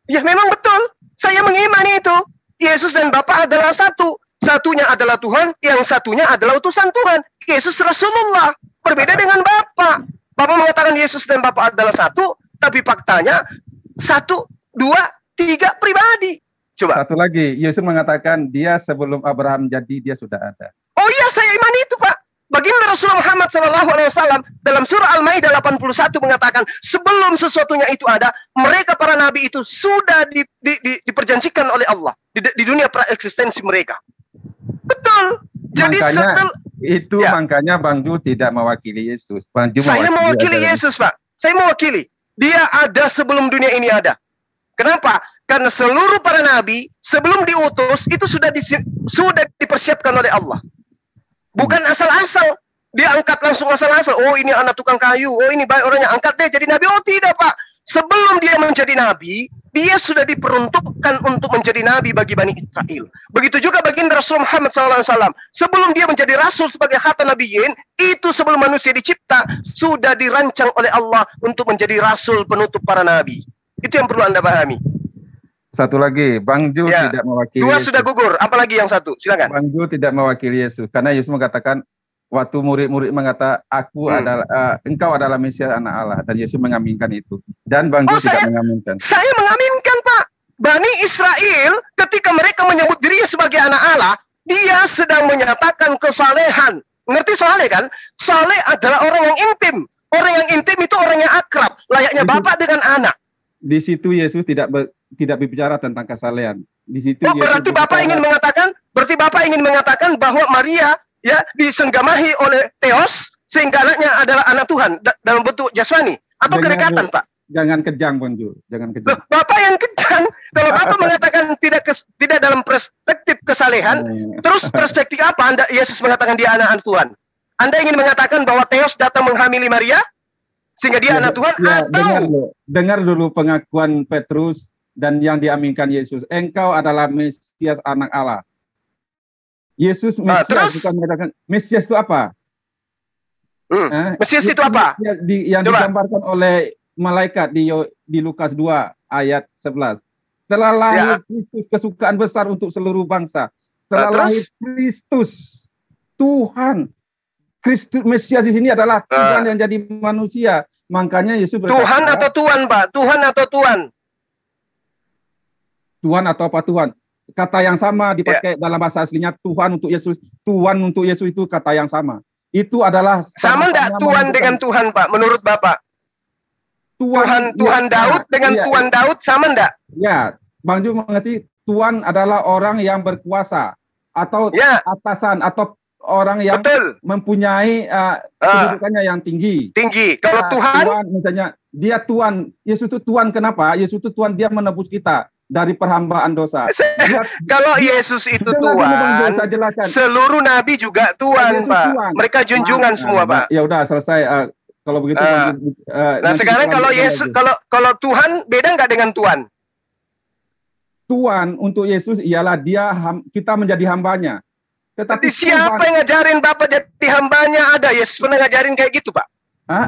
[SPEAKER 1] Ya memang betul. Saya mengimani itu. Yesus dan Bapa adalah satu. Satunya adalah Tuhan, yang satunya adalah utusan Tuhan. Yesus Rasulullah. Berbeda dengan Bapa. Bapa mengatakan Yesus dan Bapa adalah satu, tapi faktanya 1, 2, 3 pribadi. Coba.
[SPEAKER 2] Satu lagi, Yesus mengatakan dia sebelum Abraham jadi dia sudah ada.
[SPEAKER 1] Oh iya, saya imani itu, Pak. Baginda Rasulullah Muhammad SAW dalam surah Al-Maidah 81 mengatakan sebelum sesuatunya itu ada, mereka para nabi itu sudah diperjanjikan oleh Allah di dunia praeksistensi mereka. Betul. Jadi
[SPEAKER 2] makanya Bang Jul tidak mewakili Yesus.
[SPEAKER 1] Saya mewakili Yesus, Pak. Saya mewakili. Dia ada sebelum dunia ini ada. Kenapa? Karena seluruh para nabi sebelum diutus itu sudah dipersiapkan oleh Allah. Bukan asal-asal. Dia angkat langsung asal-asal. Oh, ini anak tukang kayu. Oh, ini baik orangnya. Angkat deh jadi nabi. Oh, tidak, Pak. Sebelum dia menjadi nabi, dia sudah diperuntukkan untuk menjadi nabi bagi Bani Israel. Begitu juga baginda Rasul Muhammad SAW. Sebelum dia menjadi rasul sebagai khatam nabiyyin, itu sebelum manusia dicipta, sudah dirancang oleh Allah untuk menjadi rasul penutup para nabi. Itu yang perlu Anda pahami.
[SPEAKER 2] Satu lagi, Bang Jul tidak mewakili.
[SPEAKER 1] 2 sudah gugur, apalagi yang 1? Silakan.
[SPEAKER 2] Bang Jul tidak mewakili Yesus karena Yesus mengatakan waktu murid-murid mengatakan engkau adalah Mesias anak Allah, dan Yesus mengaminkan itu. Dan Bang Jul tidak mengaminkan. Saya
[SPEAKER 1] mengaminkan, Pak. Bani Israel ketika mereka menyebut dirinya sebagai anak Allah, dia sedang menyatakan kesalehan. Ngerti saleh kan? Saleh adalah orang yang intim. Orang yang intim itu orang yang akrab, layaknya bapak dengan anak.
[SPEAKER 2] Di situ Yesus tidak berbicara tentang kesalehan. Di situ
[SPEAKER 1] berarti Bapak ingin mengatakan bahwa Maria ya disenggamahi oleh Theos sehingga anaknya adalah anak Tuhan dalam bentuk jasmani atau kedekatan, Pak?
[SPEAKER 2] jangan kejang Bang Jul, jangan kejang.
[SPEAKER 1] Loh, Bapak yang kejang. Kalau Bapak mengatakan tidak dalam perspektif kesalehan, terus perspektif apa Anda Yesus mengatakan dia anak Tuhan? Anda ingin mengatakan bahwa Theos datang menghamili Maria sehingga dia anak Tuhan atau
[SPEAKER 2] dengar dulu pengakuan Petrus dan yang diaminkan Yesus. Engkau adalah Mesias anak Allah. Yesus Mesias bukan mengatakan Mesias itu apa?
[SPEAKER 1] Mesias itu apa?
[SPEAKER 2] Yang digambarkan oleh malaikat di Lukas 2 ayat 11. Telah lahir Kristus, kesukaan besar untuk seluruh bangsa. Telah lahir Kristus, Tuhan. Kristus Mesias di sini adalah Tuhan yang jadi manusia. Makanya Yesus berkata,
[SPEAKER 1] Tuhan atau Tuhan, Pak? Tuhan atau Tuhan?
[SPEAKER 2] Tuhan atau apa Tuhan? Kata yang sama dipakai dalam bahasa aslinya Tuhan untuk Yesus. Tuhan untuk Yesus itu kata yang sama. Itu adalah
[SPEAKER 1] sama enggak Tuhan dengan Tuhan, Pak? Menurut Bapak? Tuhan Daud dengan Tuhan Daud sama enggak?
[SPEAKER 2] Ya, Bang Jul mengerti Tuhan adalah orang yang berkuasa atau atasan atau orang yang mempunyai kedudukannya yang tinggi. Kalau Tuhan misalnya dia Tuhan, Yesus itu Tuhan, kenapa? Yesus itu Tuhan, dia menebus kita dari perhambaan dosa.
[SPEAKER 1] Kalau Yesus itu Tuhan, seluruh nabi juga Tuhan, Pak. Tuhan. Mereka junjungan semua, Pak.
[SPEAKER 2] Ya udah selesai. Kalau begitu,
[SPEAKER 1] nah sekarang kalau Yesus, kalau Tuhan beda nggak dengan Tuhan?
[SPEAKER 2] Tuhan untuk Yesus ialah kita menjadi hambanya.
[SPEAKER 1] Tetapi siapa yang ngajarin Bapak jadi hambanya? Ada Yesus pernah ngajarin kayak gitu, Pak?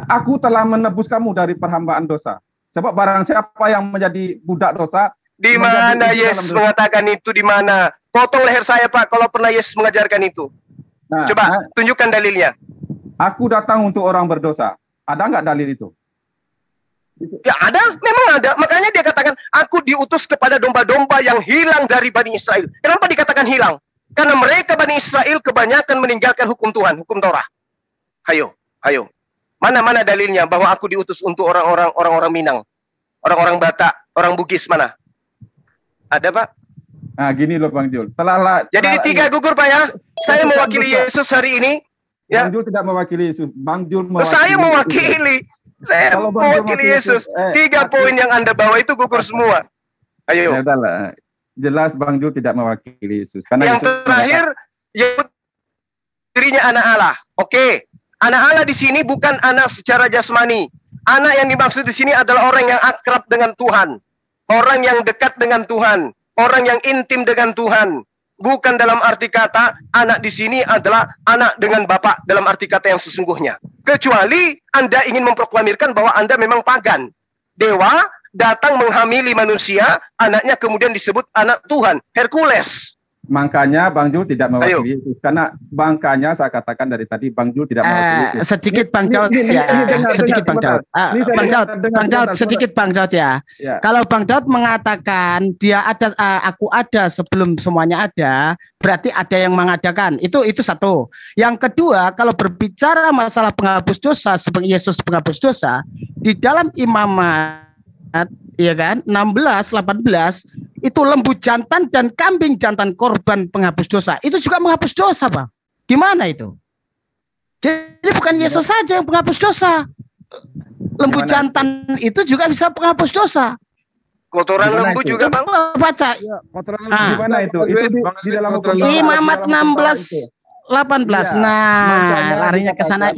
[SPEAKER 2] Aku telah menebus kamu dari perhambaan dosa. Sebab barang siapa yang menjadi budak dosa,
[SPEAKER 1] di mana Yesus mengatakan itu? Di mana? Potong leher saya, Pak, kalau pernah Yesus mengajarkan itu. Coba tunjukkan dalilnya.
[SPEAKER 2] Aku datang untuk orang berdosa. Ada nggak dalil itu?
[SPEAKER 1] Ya ada, memang ada. Makanya dia katakan, aku diutus kepada domba-domba yang hilang dari Bani Israel. Kenapa dikatakan hilang? Karena mereka Bani Israel kebanyakan meninggalkan hukum Tuhan, hukum Torah. Hayo. Mana dalilnya bahwa aku diutus untuk orang-orang Minang, orang-orang Batak, orang Bugis, mana? Ada, Pak?
[SPEAKER 2] Nah, gini loh Bang Jul.
[SPEAKER 1] Jadi tiga gugur, Pak ya. Saya mewakili Yesus hari ini.
[SPEAKER 2] Ya. Bang Jul tidak mewakili Yesus. Bang Jul mewakili.
[SPEAKER 1] Saya mewakili. Saya mewakili Yesus. 3 poin yang Anda bawa itu gugur semua. Ayo.
[SPEAKER 2] Ya udahlah. Jelas Bang Jul tidak mewakili Yesus. Karena
[SPEAKER 1] yang Yesus terakhir, dirinya anak Allah. Oke. Anak Allah di sini bukan anak secara jasmani. Anak yang dimaksud di sini adalah orang yang akrab dengan Tuhan. Orang yang dekat dengan Tuhan. Orang yang intim dengan Tuhan. Bukan dalam arti kata anak di sini adalah anak dengan bapak dalam arti kata yang sesungguhnya. Kecuali Anda ingin memproklamirkan bahwa Anda memang pagan. Dewa datang menghamili manusia, anaknya kemudian disebut anak Tuhan, Hercules.
[SPEAKER 2] Makanya Bang Jul tidak mewakili Yesus. Karena makanya saya katakan dari tadi Bang Jul tidak mewakili Yesus.
[SPEAKER 7] Sedikit Bang Daud sedikit Bang Daud. Bang Daud sedikit Bang Daud ya. Kalau Bang Daud mengatakan dia ada, aku ada sebelum semuanya ada, berarti ada yang mengadakan. Itu satu. Yang kedua, kalau berbicara masalah penghapus dosa, sebagai Yesus penghapus dosa, di dalam Imamat ya kan 16, 18 itu lembu jantan dan kambing jantan korban penghapus dosa. Itu juga menghapus dosa, Bang. Gimana itu? Jadi bukan Yesus saja yang penghapus dosa. Lembu jantan itu juga bisa penghapus dosa.
[SPEAKER 1] Kotoran lembu juga, Bang.
[SPEAKER 7] Baca.
[SPEAKER 2] Kotoran lembu gimana itu? Itu di dalam hukum
[SPEAKER 7] Imamat 16, 18. Nah, larinya ke sana.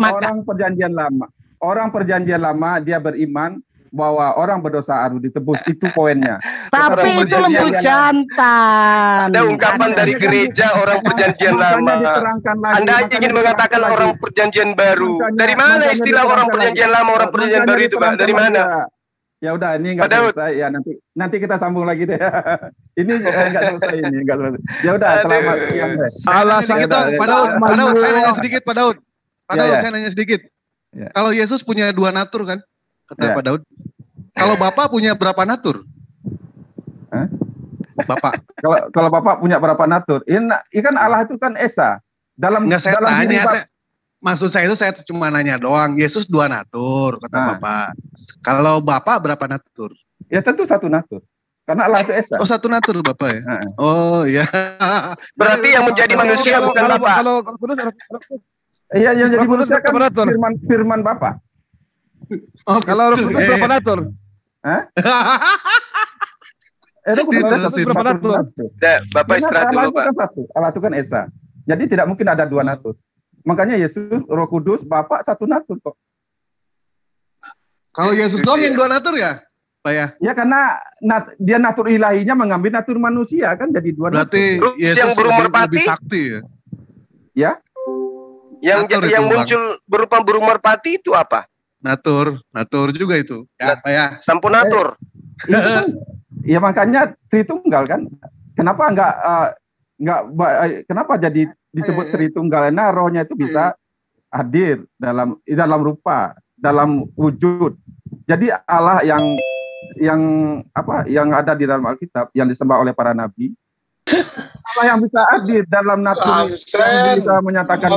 [SPEAKER 2] Orang perjanjian lama dia beriman bahwa orang berdosa harus ditebus, itu poinnya.
[SPEAKER 7] Tapi itu lembu jantan.
[SPEAKER 1] Ada ungkapan dari gereja orang perjanjian lama. Anda ingin mengatakan orang perjanjian baru. Dari mana istilah orang perjanjian lama, orang perjanjian baru itu, Pak? Dari mana?
[SPEAKER 2] Ya udah, ini enggak selesai ya, nanti kita sambung lagi deh. Ini enggak selesai ini, enggak selesai. Ya udah, selamat siang deh.
[SPEAKER 6] Pak Daud, saya nanya sedikit, Pak Daud. Saya nanya sedikit. Kalau Yesus punya 2 natur kan? Kata Pak Daud. Kalau Bapak punya berapa natur? Bapak.
[SPEAKER 2] Kalau Bapak punya berapa natur? Ini kan Allah itu kan Esa.
[SPEAKER 6] Saya tanya, maksud saya itu saya cuma nanya doang. Yesus 2 natur, kata Bapak. Kalau Bapak berapa natur?
[SPEAKER 2] Ya tentu 1 natur. Karena Allah itu Esa.
[SPEAKER 6] Oh 1 natur Bapak ya? Oh ya.
[SPEAKER 1] Berarti yang menjadi manusia bukan Bapak.
[SPEAKER 2] Iya, yang jadi manusia kan firman Bapak.
[SPEAKER 6] Oh, kalau Roh Kudus berapa natur?
[SPEAKER 2] Hah? Roh Kudus ada berapa natur?
[SPEAKER 1] Bapak istirahat dulu, Pak.
[SPEAKER 2] Allah itu kan Esa. Jadi tidak mungkin ada dua natur. Makanya Yesus, Roh Kudus, Bapa satu natur kok.
[SPEAKER 6] Kalau Yesus doang yang dua natur ya, Pak ya?
[SPEAKER 2] Ya karena dia natur ilahinya mengambil natur manusia kan jadi dua
[SPEAKER 6] berarti
[SPEAKER 2] natur.
[SPEAKER 6] Yesus
[SPEAKER 1] yang burung merpati?
[SPEAKER 6] sakti ya?
[SPEAKER 2] Ya.
[SPEAKER 1] Yang muncul berupa burung merpati itu apa?
[SPEAKER 6] Natur juga itu. Ya, Pak ya.
[SPEAKER 1] Sampun natur.
[SPEAKER 2] Ya makanya Tritunggal kan. Kenapa kenapa jadi disebut Tritunggal? Karena rohnya itu bisa hadir dalam rupa, dalam wujud. Jadi Allah yang ada di dalam Alkitab yang disembah oleh para nabi, Allah yang bisa hadir dalam natur yang bisa menyatakan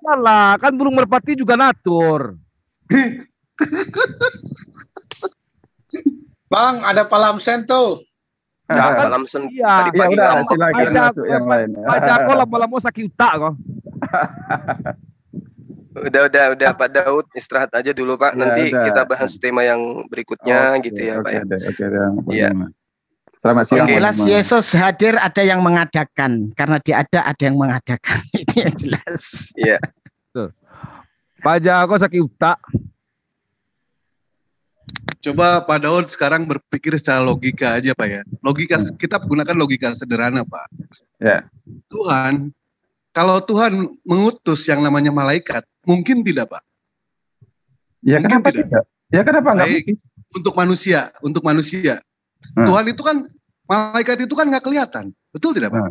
[SPEAKER 8] salah kan burung merpati juga natur.
[SPEAKER 9] Bang, ada Palamsen tuh.
[SPEAKER 1] Palamsen
[SPEAKER 2] tadi pagi udah silakan masuk yang lain.
[SPEAKER 8] Ada kok lama-lama sakit utak kok.
[SPEAKER 1] Udah Pak Daud istirahat aja dulu Pak. Nanti kita bahas tema yang berikutnya gitu ya Pak ya. Iya.
[SPEAKER 2] Selamat siang.
[SPEAKER 7] Jelas Yesus hadir ada yang mengadakan karena dia ada yang mengadakan. Ini yang jelas.
[SPEAKER 1] Iya.
[SPEAKER 8] Pak Jako sakit utak.
[SPEAKER 6] Coba Pak Daud sekarang berpikir secara logika aja Pak ya. Logika kita gunakan logika sederhana Pak.
[SPEAKER 2] Ya.
[SPEAKER 6] Tuhan, kalau Tuhan mengutus yang namanya malaikat, mungkin tidak Pak?
[SPEAKER 2] Ya mungkin kenapa tidak? Ya kenapa enggak mungkin?
[SPEAKER 6] Untuk manusia. Tuhan itu kan, malaikat itu kan nggak kelihatan. Betul tidak Pak?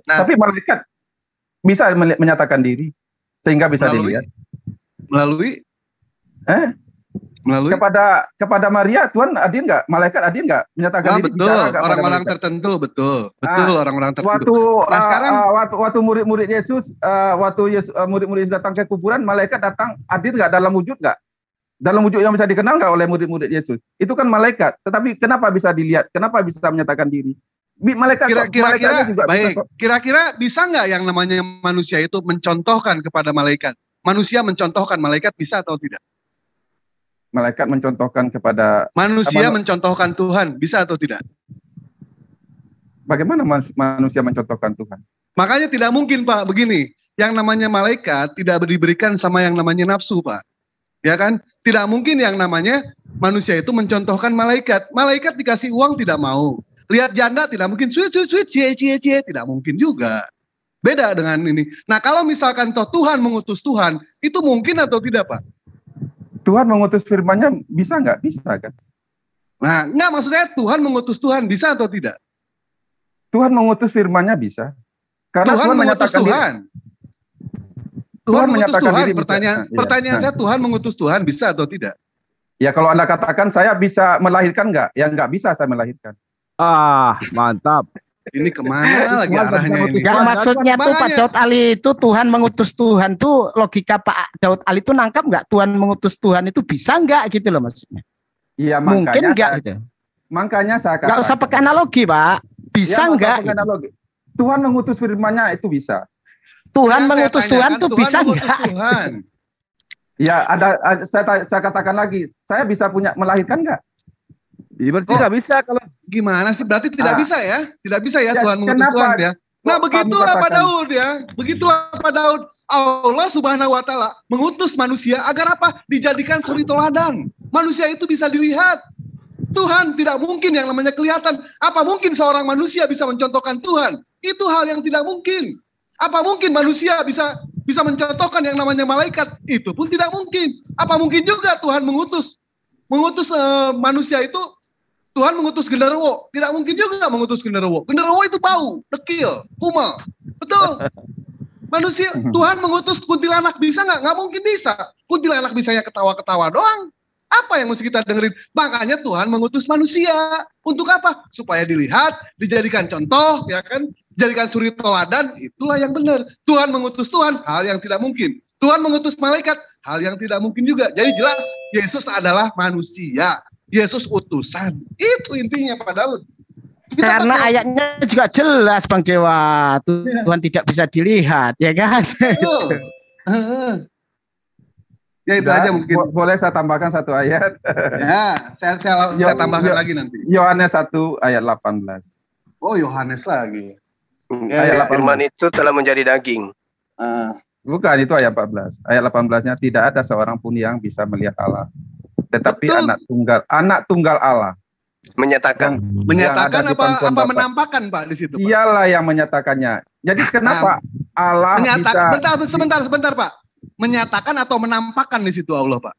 [SPEAKER 2] Tapi malaikat bisa menyatakan diri sehingga bisa dilihat.
[SPEAKER 6] Melalui
[SPEAKER 2] kepada Maria Tuhan hadir nggak? Malaikat hadir nggak menyatakan diri?
[SPEAKER 6] Betul, orang-orang tertentu, betul orang-orang tertentu.
[SPEAKER 2] Waktu murid-murid Yesus, murid-murid Yesus datang ke kuburan, malaikat datang hadir nggak dalam wujud nggak? Dalam wujud yang bisa dikenal nggak oleh murid-murid Yesus? Itu kan malaikat. Tetapi kenapa bisa dilihat? Kenapa bisa menyatakan diri?
[SPEAKER 6] Kira-kira bisa nggak yang namanya manusia itu mencontohkan kepada malaikat? Manusia mencontohkan malaikat bisa atau tidak?
[SPEAKER 2] Malaikat mencontohkan kepada
[SPEAKER 6] manusia mencontohkan Tuhan bisa atau tidak?
[SPEAKER 2] Bagaimana manusia mencontohkan Tuhan?
[SPEAKER 6] Makanya tidak mungkin Pak, begini, yang namanya malaikat tidak diberikan sama yang namanya nafsu Pak, ya kan? Tidak mungkin yang namanya manusia itu mencontohkan malaikat. Malaikat dikasih uang tidak mau, lihat janda tidak mungkin, cie, tidak mungkin juga. Beda dengan ini. Nah kalau misalkan Tuhan mengutus Tuhan, itu mungkin atau tidak Pak?
[SPEAKER 2] Tuhan mengutus firman-Nya bisa nggak? Bisa kan?
[SPEAKER 6] Nah, nggak maksudnya Tuhan mengutus Tuhan bisa atau tidak?
[SPEAKER 2] Tuhan mengutus firman-Nya bisa. Karena Tuhan menyatakan
[SPEAKER 6] Tuhan. Tuhan menyatakan diri. Pertanyaan saya, Tuhan mengutus Tuhan bisa atau tidak?
[SPEAKER 2] Ya kalau Anda katakan saya bisa melahirkan nggak? Ya nggak bisa saya melahirkan.
[SPEAKER 8] Mantap.
[SPEAKER 6] Ini kemana lagi arahnya ini?
[SPEAKER 7] Yang maksudnya tuh Pak Daud Ali itu Tuhan mengutus Tuhan tuh logika Pak Daud Ali itu nangkap nggak Tuhan mengutus Tuhan itu bisa nggak gitu loh maksudnya?
[SPEAKER 2] Iya
[SPEAKER 7] mungkin nggak gitu.
[SPEAKER 2] Makanya saya katakan.
[SPEAKER 7] Nggak usah pakai analogi Pak. Bisa nggak?
[SPEAKER 2] Gitu. Tuhan mengutus firman-Nya itu bisa.
[SPEAKER 7] Tuhan mengutus Tuhan tuh bisa nggak?
[SPEAKER 2] Ya saya katakan lagi, saya bisa melahirkan nggak?
[SPEAKER 8] Ya, berarti nggak bisa kalau
[SPEAKER 6] gimana sih? Berarti tidak bisa ya? Tidak bisa ya Tuhan mengutus Tuhan ya? Nah begitulah Pak Daud ya. Begitulah Pak Daud. Allah Subhanahu Wa Taala mengutus manusia agar apa? Dijadikan suri teladan. Manusia itu bisa dilihat. Tuhan tidak mungkin yang namanya kelihatan. Apa mungkin seorang manusia bisa mencontohkan Tuhan? Itu hal yang tidak mungkin. Apa mungkin manusia bisa mencontohkan yang namanya malaikat? Itu pun tidak mungkin. Apa mungkin juga Tuhan mengutus manusia itu? Tuhan mengutus genderuwo, tidak mungkin juga mengutus genderuwo. Genderuwo itu bau, dekil, kumal, betul. Manusia, Tuhan mengutus kuntilanak bisa nggak? Nggak mungkin bisa. Kuntilanak bisanya ketawa-ketawa doang. Apa yang mesti kita dengerin? Makanya Tuhan mengutus manusia. Untuk apa? Supaya dilihat, dijadikan contoh, ya kan? Jadikan suri teladan, itulah yang benar. Tuhan mengutus Tuhan, hal yang tidak mungkin. Tuhan mengutus malaikat, hal yang tidak mungkin juga. Jadi jelas, Yesus adalah manusia. Yesus utusan. Itu intinya Pak Daud.
[SPEAKER 7] Karena ayatnya juga jelas Bang Dewa. Tuhan tidak bisa dilihat, ya kan?
[SPEAKER 6] Ya itu aja mungkin.
[SPEAKER 2] Boleh saya tambahkan satu ayat?
[SPEAKER 6] Ya, saya tambahkan lagi nanti.
[SPEAKER 2] Yohanes 1 ayat 18.
[SPEAKER 6] Oh, Yohanes lagi.
[SPEAKER 1] Ayat firman itu telah menjadi daging.
[SPEAKER 2] Bukan, itu ayat 14. Ayat 18-nya tidak ada seorang pun yang bisa melihat Allah. Tetapi anak tunggal Allah.
[SPEAKER 1] Menyatakan
[SPEAKER 6] apa menampakkan Pak di situ? Pak?
[SPEAKER 2] Iyalah yang menyatakannya. Jadi kenapa Allah bisa
[SPEAKER 6] Sebentar Pak. Menyatakan atau menampakkan di situ Allah, Pak?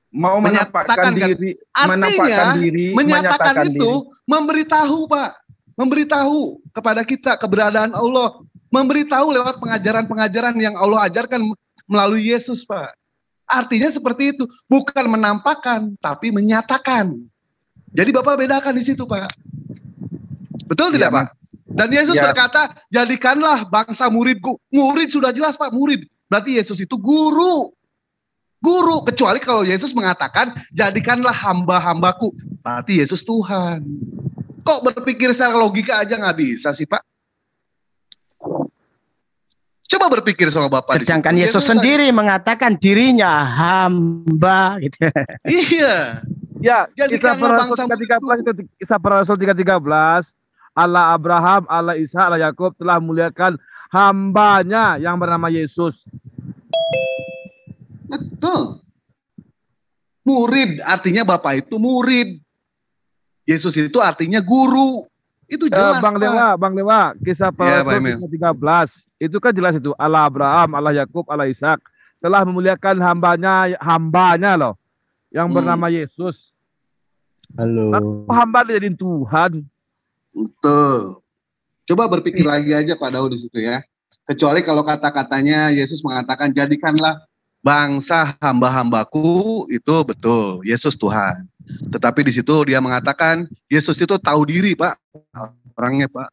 [SPEAKER 2] Mau menampakkan diri,
[SPEAKER 6] menyatakan itu memberitahu, Pak. Memberitahu kepada kita keberadaan Allah, memberitahu lewat pengajaran-pengajaran yang Allah ajarkan melalui Yesus, Pak. Artinya seperti itu, bukan menampakkan tapi menyatakan. Jadi Bapak bedakan di situ, Pak. Betul tidak, Pak? Dan Yesus berkata, "Jadikanlah bangsa muridku." Murid sudah jelas, Pak, murid. Berarti Yesus itu guru. Guru, kecuali kalau Yesus mengatakan, "Jadikanlah hamba-hambaku." Berarti Yesus Tuhan. Kok berpikir secara logika aja nggak bisa sih, Pak? Coba berpikir sama Bapak.
[SPEAKER 7] Sedangkan Yesus sendiri mengatakan dirinya hamba gitu.
[SPEAKER 6] Iya.
[SPEAKER 8] Ya, Kisah Para Rasul 3:13 itu Kisah Para Rasul 3:13. Allah Abraham, Allah Ishak, Allah Yakub telah memuliakan hambanya yang bernama Yesus.
[SPEAKER 6] Betul. Murid, artinya Bapak itu murid. Yesus itu artinya guru. Itu jelas,
[SPEAKER 8] Bang Dewa, Kisah Para Rasul 3:13. Itu kan jelas itu. Allah Abraham, Allah Yakub, Allah Ishak telah memuliakan hambanya loh, yang bernama Yesus.
[SPEAKER 10] Halo.
[SPEAKER 8] Hamba dijadiin Tuhan.
[SPEAKER 6] Betul. Coba berpikir lagi aja Pak Daud di situ ya. Kecuali kalau kata-katanya Yesus mengatakan, "Jadikanlah bangsa hamba-hambaku," itu betul. Yesus Tuhan. Tetapi di situ dia mengatakan Yesus itu tahu diri, Pak. Orangnya, Pak.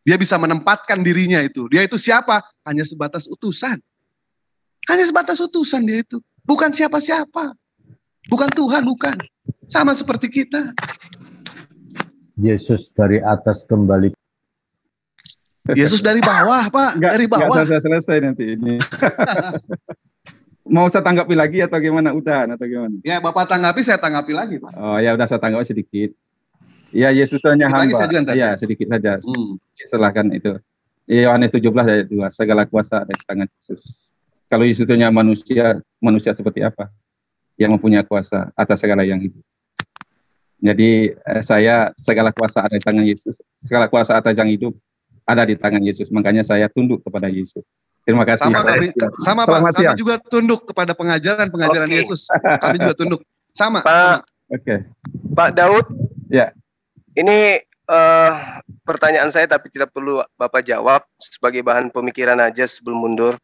[SPEAKER 6] Dia bisa menempatkan dirinya itu. Dia itu siapa? Hanya sebatas utusan. Hanya sebatas utusan dia itu. Bukan siapa-siapa. Bukan Tuhan, bukan. Sama seperti kita.
[SPEAKER 10] Yesus dari atas kembali.
[SPEAKER 6] Yesus dari bawah, Pak. Dari bawah.
[SPEAKER 2] Enggak selesai nanti ini. Mau saya tanggapi lagi atau gimana? Udahan atau gimana?
[SPEAKER 6] Ya, Bapak tanggapi, saya tanggapi lagi, Pak.
[SPEAKER 2] Oh ya, udah saya tanggapi sedikit. Ya, Yesus itu hanya hamba. Ya, sedikit saja. Silahkan itu. Yohanes 17 ayat 2. Segala kuasa ada di tangan Yesus. Kalau Yesus itu hanya manusia, manusia seperti apa? Yang mempunyai kuasa atas segala yang hidup. Jadi segala kuasa ada di tangan Yesus. Segala kuasa atas yang hidup ada di tangan Yesus. Makanya saya tunduk kepada Yesus. Terima kasih.
[SPEAKER 6] Sama Pak. Kami juga tunduk kepada pengajaran Yesus. Kami juga tunduk. Sama.
[SPEAKER 1] Pak.
[SPEAKER 2] Oke.
[SPEAKER 1] Pak Daud.
[SPEAKER 2] Ya.
[SPEAKER 1] Ini pertanyaan saya tapi tidak perlu Bapak jawab, sebagai bahan pemikiran aja sebelum mundur.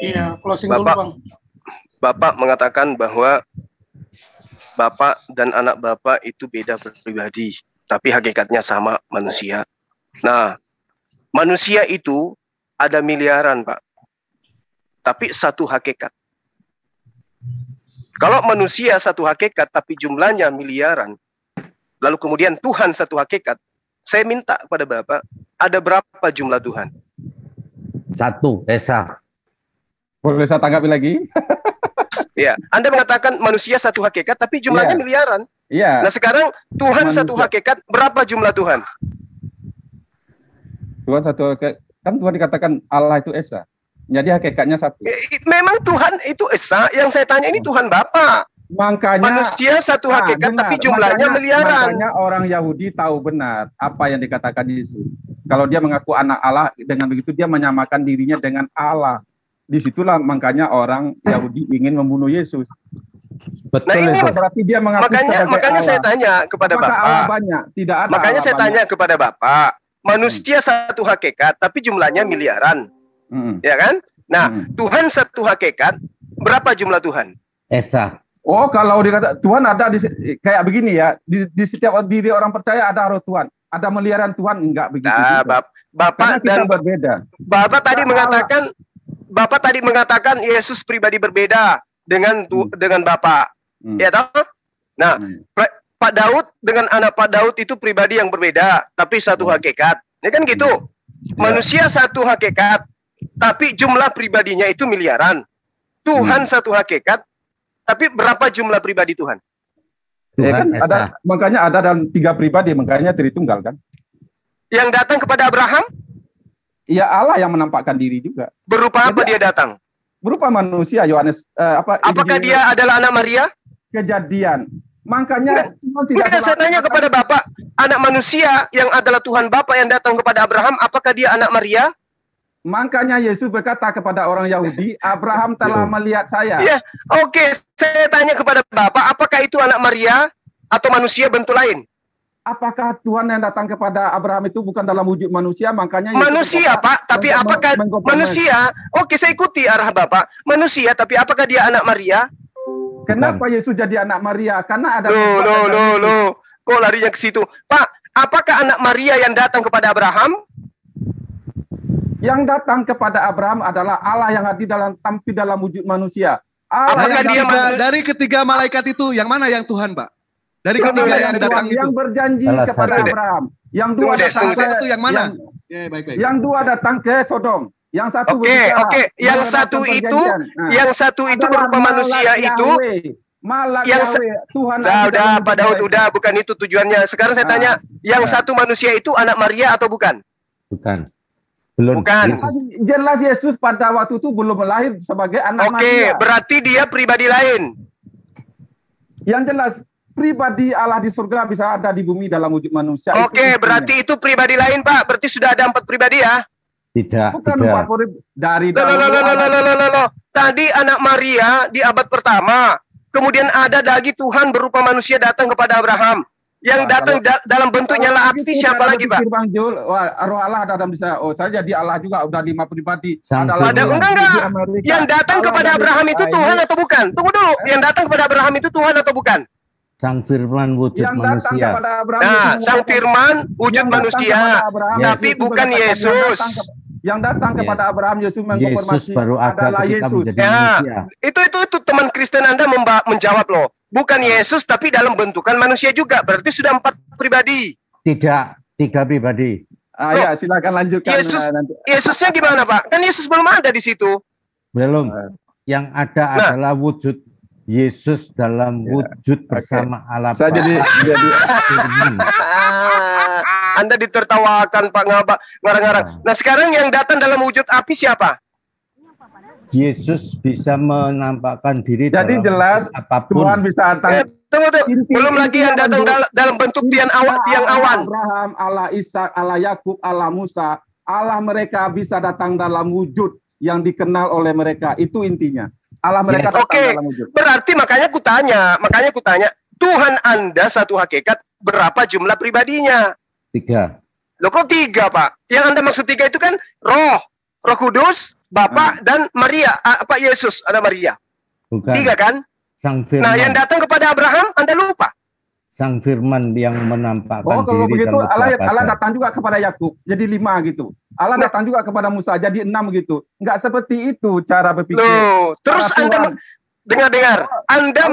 [SPEAKER 9] Iya, closing dulu, Bang.
[SPEAKER 1] Bapak mengatakan bahwa Bapak dan anak Bapak itu beda pribadi, tapi hakikatnya sama, manusia. Nah, manusia itu ada miliaran, Pak. Tapi satu hakikat. Kalau manusia satu hakikat, tapi jumlahnya miliaran, lalu kemudian Tuhan satu hakikat, saya minta kepada Bapak, ada berapa jumlah Tuhan?
[SPEAKER 10] 1, Esa.
[SPEAKER 2] Boleh saya tanggapi lagi?
[SPEAKER 1] Ya, Anda mengatakan manusia satu hakikat, tapi jumlahnya miliaran.
[SPEAKER 2] Iya.
[SPEAKER 1] Nah sekarang Tuhan satu hakikat, berapa jumlah Tuhan?
[SPEAKER 2] Tuhan satu hakikat, kan Tuhan dikatakan Allah itu Esa. Jadi hakikatnya satu.
[SPEAKER 1] Memang Tuhan itu Esa, yang saya tanya ini Tuhan Bapa.
[SPEAKER 2] Makanya
[SPEAKER 1] manusia satu hakikat, tapi jumlahnya miliaran.
[SPEAKER 2] Makanya orang Yahudi tahu benar apa yang dikatakan Yesus. Kalau dia mengaku anak Allah, dengan begitu dia menyamakan dirinya dengan Allah. Disitulah makanya orang Yahudi ingin membunuh Yesus.
[SPEAKER 10] Betul.
[SPEAKER 1] Nah ini
[SPEAKER 2] berarti dia mengaku
[SPEAKER 1] makanya
[SPEAKER 2] Allah.
[SPEAKER 1] saya tanya kepada
[SPEAKER 2] Apakah
[SPEAKER 1] Bapak.
[SPEAKER 2] Allah banyak? Tidak ada.
[SPEAKER 1] Makanya
[SPEAKER 2] Allah
[SPEAKER 1] saya
[SPEAKER 2] banyak.
[SPEAKER 1] tanya kepada Bapak. Manusia satu hakikat, tapi jumlahnya miliaran, ya kan? Nah, Tuhan satu hakikat, berapa jumlah Tuhan?
[SPEAKER 10] Esa.
[SPEAKER 2] Oh, kalau dikata Tuhan ada di kayak begini ya, di setiap diri orang percaya ada roh Tuhan, ada miliaran Tuhan, enggak begitu.
[SPEAKER 1] Nah, Bapak dan
[SPEAKER 2] berbeda.
[SPEAKER 1] Bapak tadi mengatakan Yesus pribadi berbeda dengan Bapak. Ya toh? Nah, Pak Daud dengan anak Pak Daud itu pribadi yang berbeda, tapi satu hakikat. Ya kan gitu. Manusia satu hakikat, tapi jumlah pribadinya itu miliaran. Tuhan satu hakikat, tapi berapa jumlah pribadi Tuhan?
[SPEAKER 2] Ya kan ada, makanya ada dalam 3 pribadi, makanya Tritunggal kan.
[SPEAKER 1] Yang datang kepada Abraham?
[SPEAKER 2] Ya Allah yang menampakkan diri juga.
[SPEAKER 1] Berupa apa dia datang?
[SPEAKER 2] Berupa manusia, Yohanes.
[SPEAKER 1] Apakah dia adalah anak Maria?
[SPEAKER 2] Kejadian. Makanya
[SPEAKER 1] saya tanya kepada Bapak, anak manusia yang adalah Tuhan Bapa yang datang kepada Abraham, apakah dia anak Maria?
[SPEAKER 2] Makanya Yesus berkata kepada orang Yahudi, Abraham telah melihat saya.
[SPEAKER 1] Ya, oke. Saya tanya kepada Bapak, apakah itu anak Maria atau manusia bentuk lain?
[SPEAKER 2] Apakah Tuhan yang datang kepada Abraham itu bukan dalam wujud manusia? Makanya
[SPEAKER 1] manusia, Pak. Tapi apakah manusia? Oke, saya ikuti arah Bapak. Manusia, tapi apakah dia anak Maria?
[SPEAKER 2] Kenapa Yesus jadi anak Maria? Karena ada.
[SPEAKER 1] Loh. Kok larinya ke situ, Pak? Apakah anak Maria yang datang kepada Abraham?
[SPEAKER 2] Yang datang kepada Abraham adalah Allah yang hadir tampil dalam wujud manusia.
[SPEAKER 6] Apakah dia dari ketiga malaikat itu yang mana yang Tuhan, Pak? Dari ketiga yang datang itu.
[SPEAKER 2] Yang berjanji kepada Abraham. Yang dua datang
[SPEAKER 6] itu yang mana?
[SPEAKER 2] Yang dua datang ke Sodom. Yang satu
[SPEAKER 1] Yang satu itu berupa manusia itu.
[SPEAKER 2] Malak Yahweh, Tuhan.
[SPEAKER 1] Udah, Pak Daud, udah, bukan itu tujuannya. Sekarang saya tanya, yang satu manusia itu anak Maria atau bukan?
[SPEAKER 10] Bukan. Belum.
[SPEAKER 1] Bukan.
[SPEAKER 2] Jelas Yesus pada waktu itu belum lahir sebagai anak Maria.
[SPEAKER 1] Oke, berarti dia pribadi lain.
[SPEAKER 2] Yang jelas pribadi Allah di surga bisa ada di bumi dalam wujud manusia.
[SPEAKER 1] Oke, berarti itu pribadi lain, Pak. Berarti sudah ada 4 pribadi ya?
[SPEAKER 10] Tidak.
[SPEAKER 2] Bukan 4 dari
[SPEAKER 1] Tadi anak Maria di abad pertama. Kemudian ada lagi Tuhan berupa manusia datang kepada Abraham. Yang datang dalam bentuk nyala api siapa lagi, Pak?
[SPEAKER 2] Bang Jul, roh Allah ada dalam bisa. Oh, saya jadi Allah juga udah 5 pribadi.
[SPEAKER 1] Enggak. Yang datang kepada Abraham itu Tuhan atau bukan? Tunggu dulu. Yang datang kepada Abraham itu Tuhan atau bukan?
[SPEAKER 10] Sang Firman wujud manusia.
[SPEAKER 1] Sang Firman wujud manusia. Tapi bukan Yesus.
[SPEAKER 2] Yang datang kepada Abraham, Yesus mengkonfirmasi
[SPEAKER 10] adalah Yesus.
[SPEAKER 1] Ya, itu teman Kristen Anda menjawab loh. Bukan Yesus, tapi dalam bentukan manusia juga. Berarti sudah 4 pribadi.
[SPEAKER 10] Tidak, 3 pribadi.
[SPEAKER 2] Ya, silakan lanjutkan.
[SPEAKER 1] Yesusnya gimana, Pak? Kan Yesus belum ada di situ.
[SPEAKER 10] Belum. Yang ada adalah wujud Yesus dalam wujud bersama Allah.
[SPEAKER 2] Saya jadi
[SPEAKER 1] Anda ditertawakan, Pak, ngarang-ngarang. Nah, sekarang yang datang dalam wujud api siapa?
[SPEAKER 10] Yesus bisa menampakkan diri.
[SPEAKER 2] Jadi jelas apapun. Tuhan bisa datang.
[SPEAKER 1] Belum lagi yang datang dalam bentuk tiang awan.
[SPEAKER 2] Abraham, Allah Ishak, Allah Yakub, Allah Musa, Allah mereka bisa datang dalam wujud yang dikenal oleh mereka. Itu intinya. Allah mereka datang dalam wujud.
[SPEAKER 1] Berarti makanya kutanya, Tuhan Anda satu hakikat, berapa jumlah pribadinya?
[SPEAKER 10] 3.
[SPEAKER 1] Loh, kok 3, Pak? Yang Anda maksud 3 itu kan Roh Kudus, Bapa dan Maria, Yesus ada Maria.
[SPEAKER 10] Bukan.
[SPEAKER 1] 3 kan?
[SPEAKER 10] Sang Firman.
[SPEAKER 1] Nah, yang datang kepada Abraham Anda lupa.
[SPEAKER 10] Sang Firman yang menampakkan diri.
[SPEAKER 2] Kalau begitu Allah datang juga kepada Yakub, jadi 5 gitu. Allah datang juga kepada Musa, jadi 6 gitu. Enggak seperti itu cara berpikir.
[SPEAKER 1] Loh, terus Anda dengar. Anda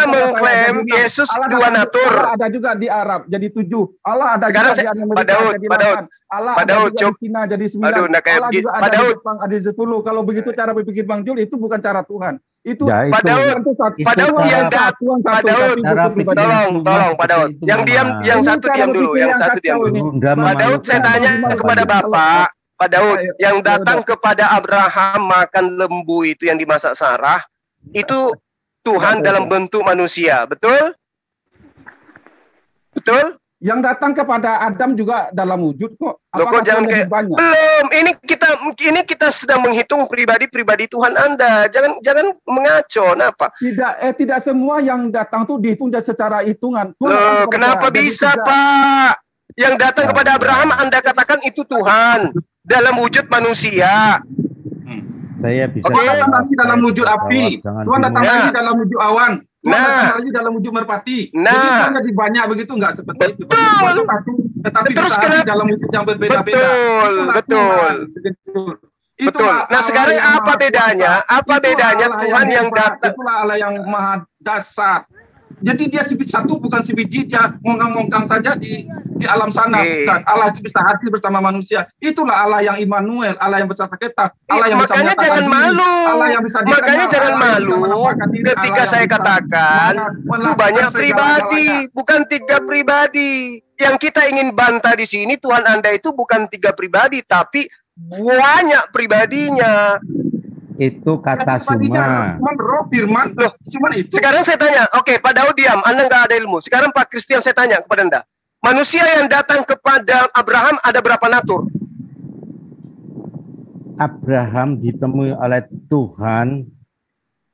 [SPEAKER 1] mengklaim Yesus dua natur.
[SPEAKER 2] Allah ada juga di Arab jadi 7. Allah ada juga di Amerika jadi 8. Allah ada juga di Cina jadi 9. Allah juga ada di Jepang ada 10. Kalau begitu cara berpikir Bang Jul itu bukan cara Tuhan. Itu
[SPEAKER 1] Pak Daud yang tolong Pak Daud. Yang satu diam dulu. Pak Daud, saya tanya kepada Bapak. Pak Daud, yang datang kepada Abraham makan lembu itu yang dimasak Sarah, itu Tuhan dalam bentuk manusia, betul? Betul?
[SPEAKER 2] Yang datang kepada Adam juga dalam wujud kok.
[SPEAKER 1] Loh, kok jangan belum. Ini kita sedang menghitung pribadi Tuhan Anda. Jangan mengaco. Kenapa?
[SPEAKER 2] Tidak semua yang datang tuh dihitung secara hitungan.
[SPEAKER 1] Loh, kenapa bisa, Pak? Yang datang kepada Abraham Anda katakan itu Tuhan dalam wujud manusia.
[SPEAKER 10] Saya bisa.
[SPEAKER 11] Tuhan datang lagi dalam wujud api. Tuhan datang lagi dalam wujud awan. Tuhan datang lagi dalam wujud merpati. Jadi Tuhan jadi banyak begitu, enggak seperti itu. Tetapi
[SPEAKER 1] terus
[SPEAKER 11] dalam wujud yang berbeda-beda.
[SPEAKER 1] Betul. Nah, sekarang apa bedanya? Apa bedanya Tuhan yang datang?
[SPEAKER 11] Itulah Allah yang maha dasar. Jadi dia si satu bukan si biji, dia ngongkang-ngongkang saja di alam sana. Bukan. Allah itu bisa hadir bersama manusia. Itulah Allah yang Immanuel, Allah yang berserta-kita, Allah yang bisa
[SPEAKER 1] makanya jangan malu.
[SPEAKER 11] Allah yang bisa dikenal,
[SPEAKER 1] makanya jangan malu ketika saya katakan itu banyak pribadi, bukan 3 pribadi. Yang kita ingin bantah di sini, Tuhan Anda itu bukan 3 pribadi, tapi banyak pribadinya.
[SPEAKER 10] Itu kata Suma.
[SPEAKER 11] Firman loh, cuma itu.
[SPEAKER 1] Sekarang saya tanya, oke, Pak Daud diam, Anda nggak ada ilmu. Sekarang Pak Christian saya tanya kepada Anda, manusia yang datang kepada Abraham ada berapa natur?
[SPEAKER 10] Abraham ditemui oleh Tuhan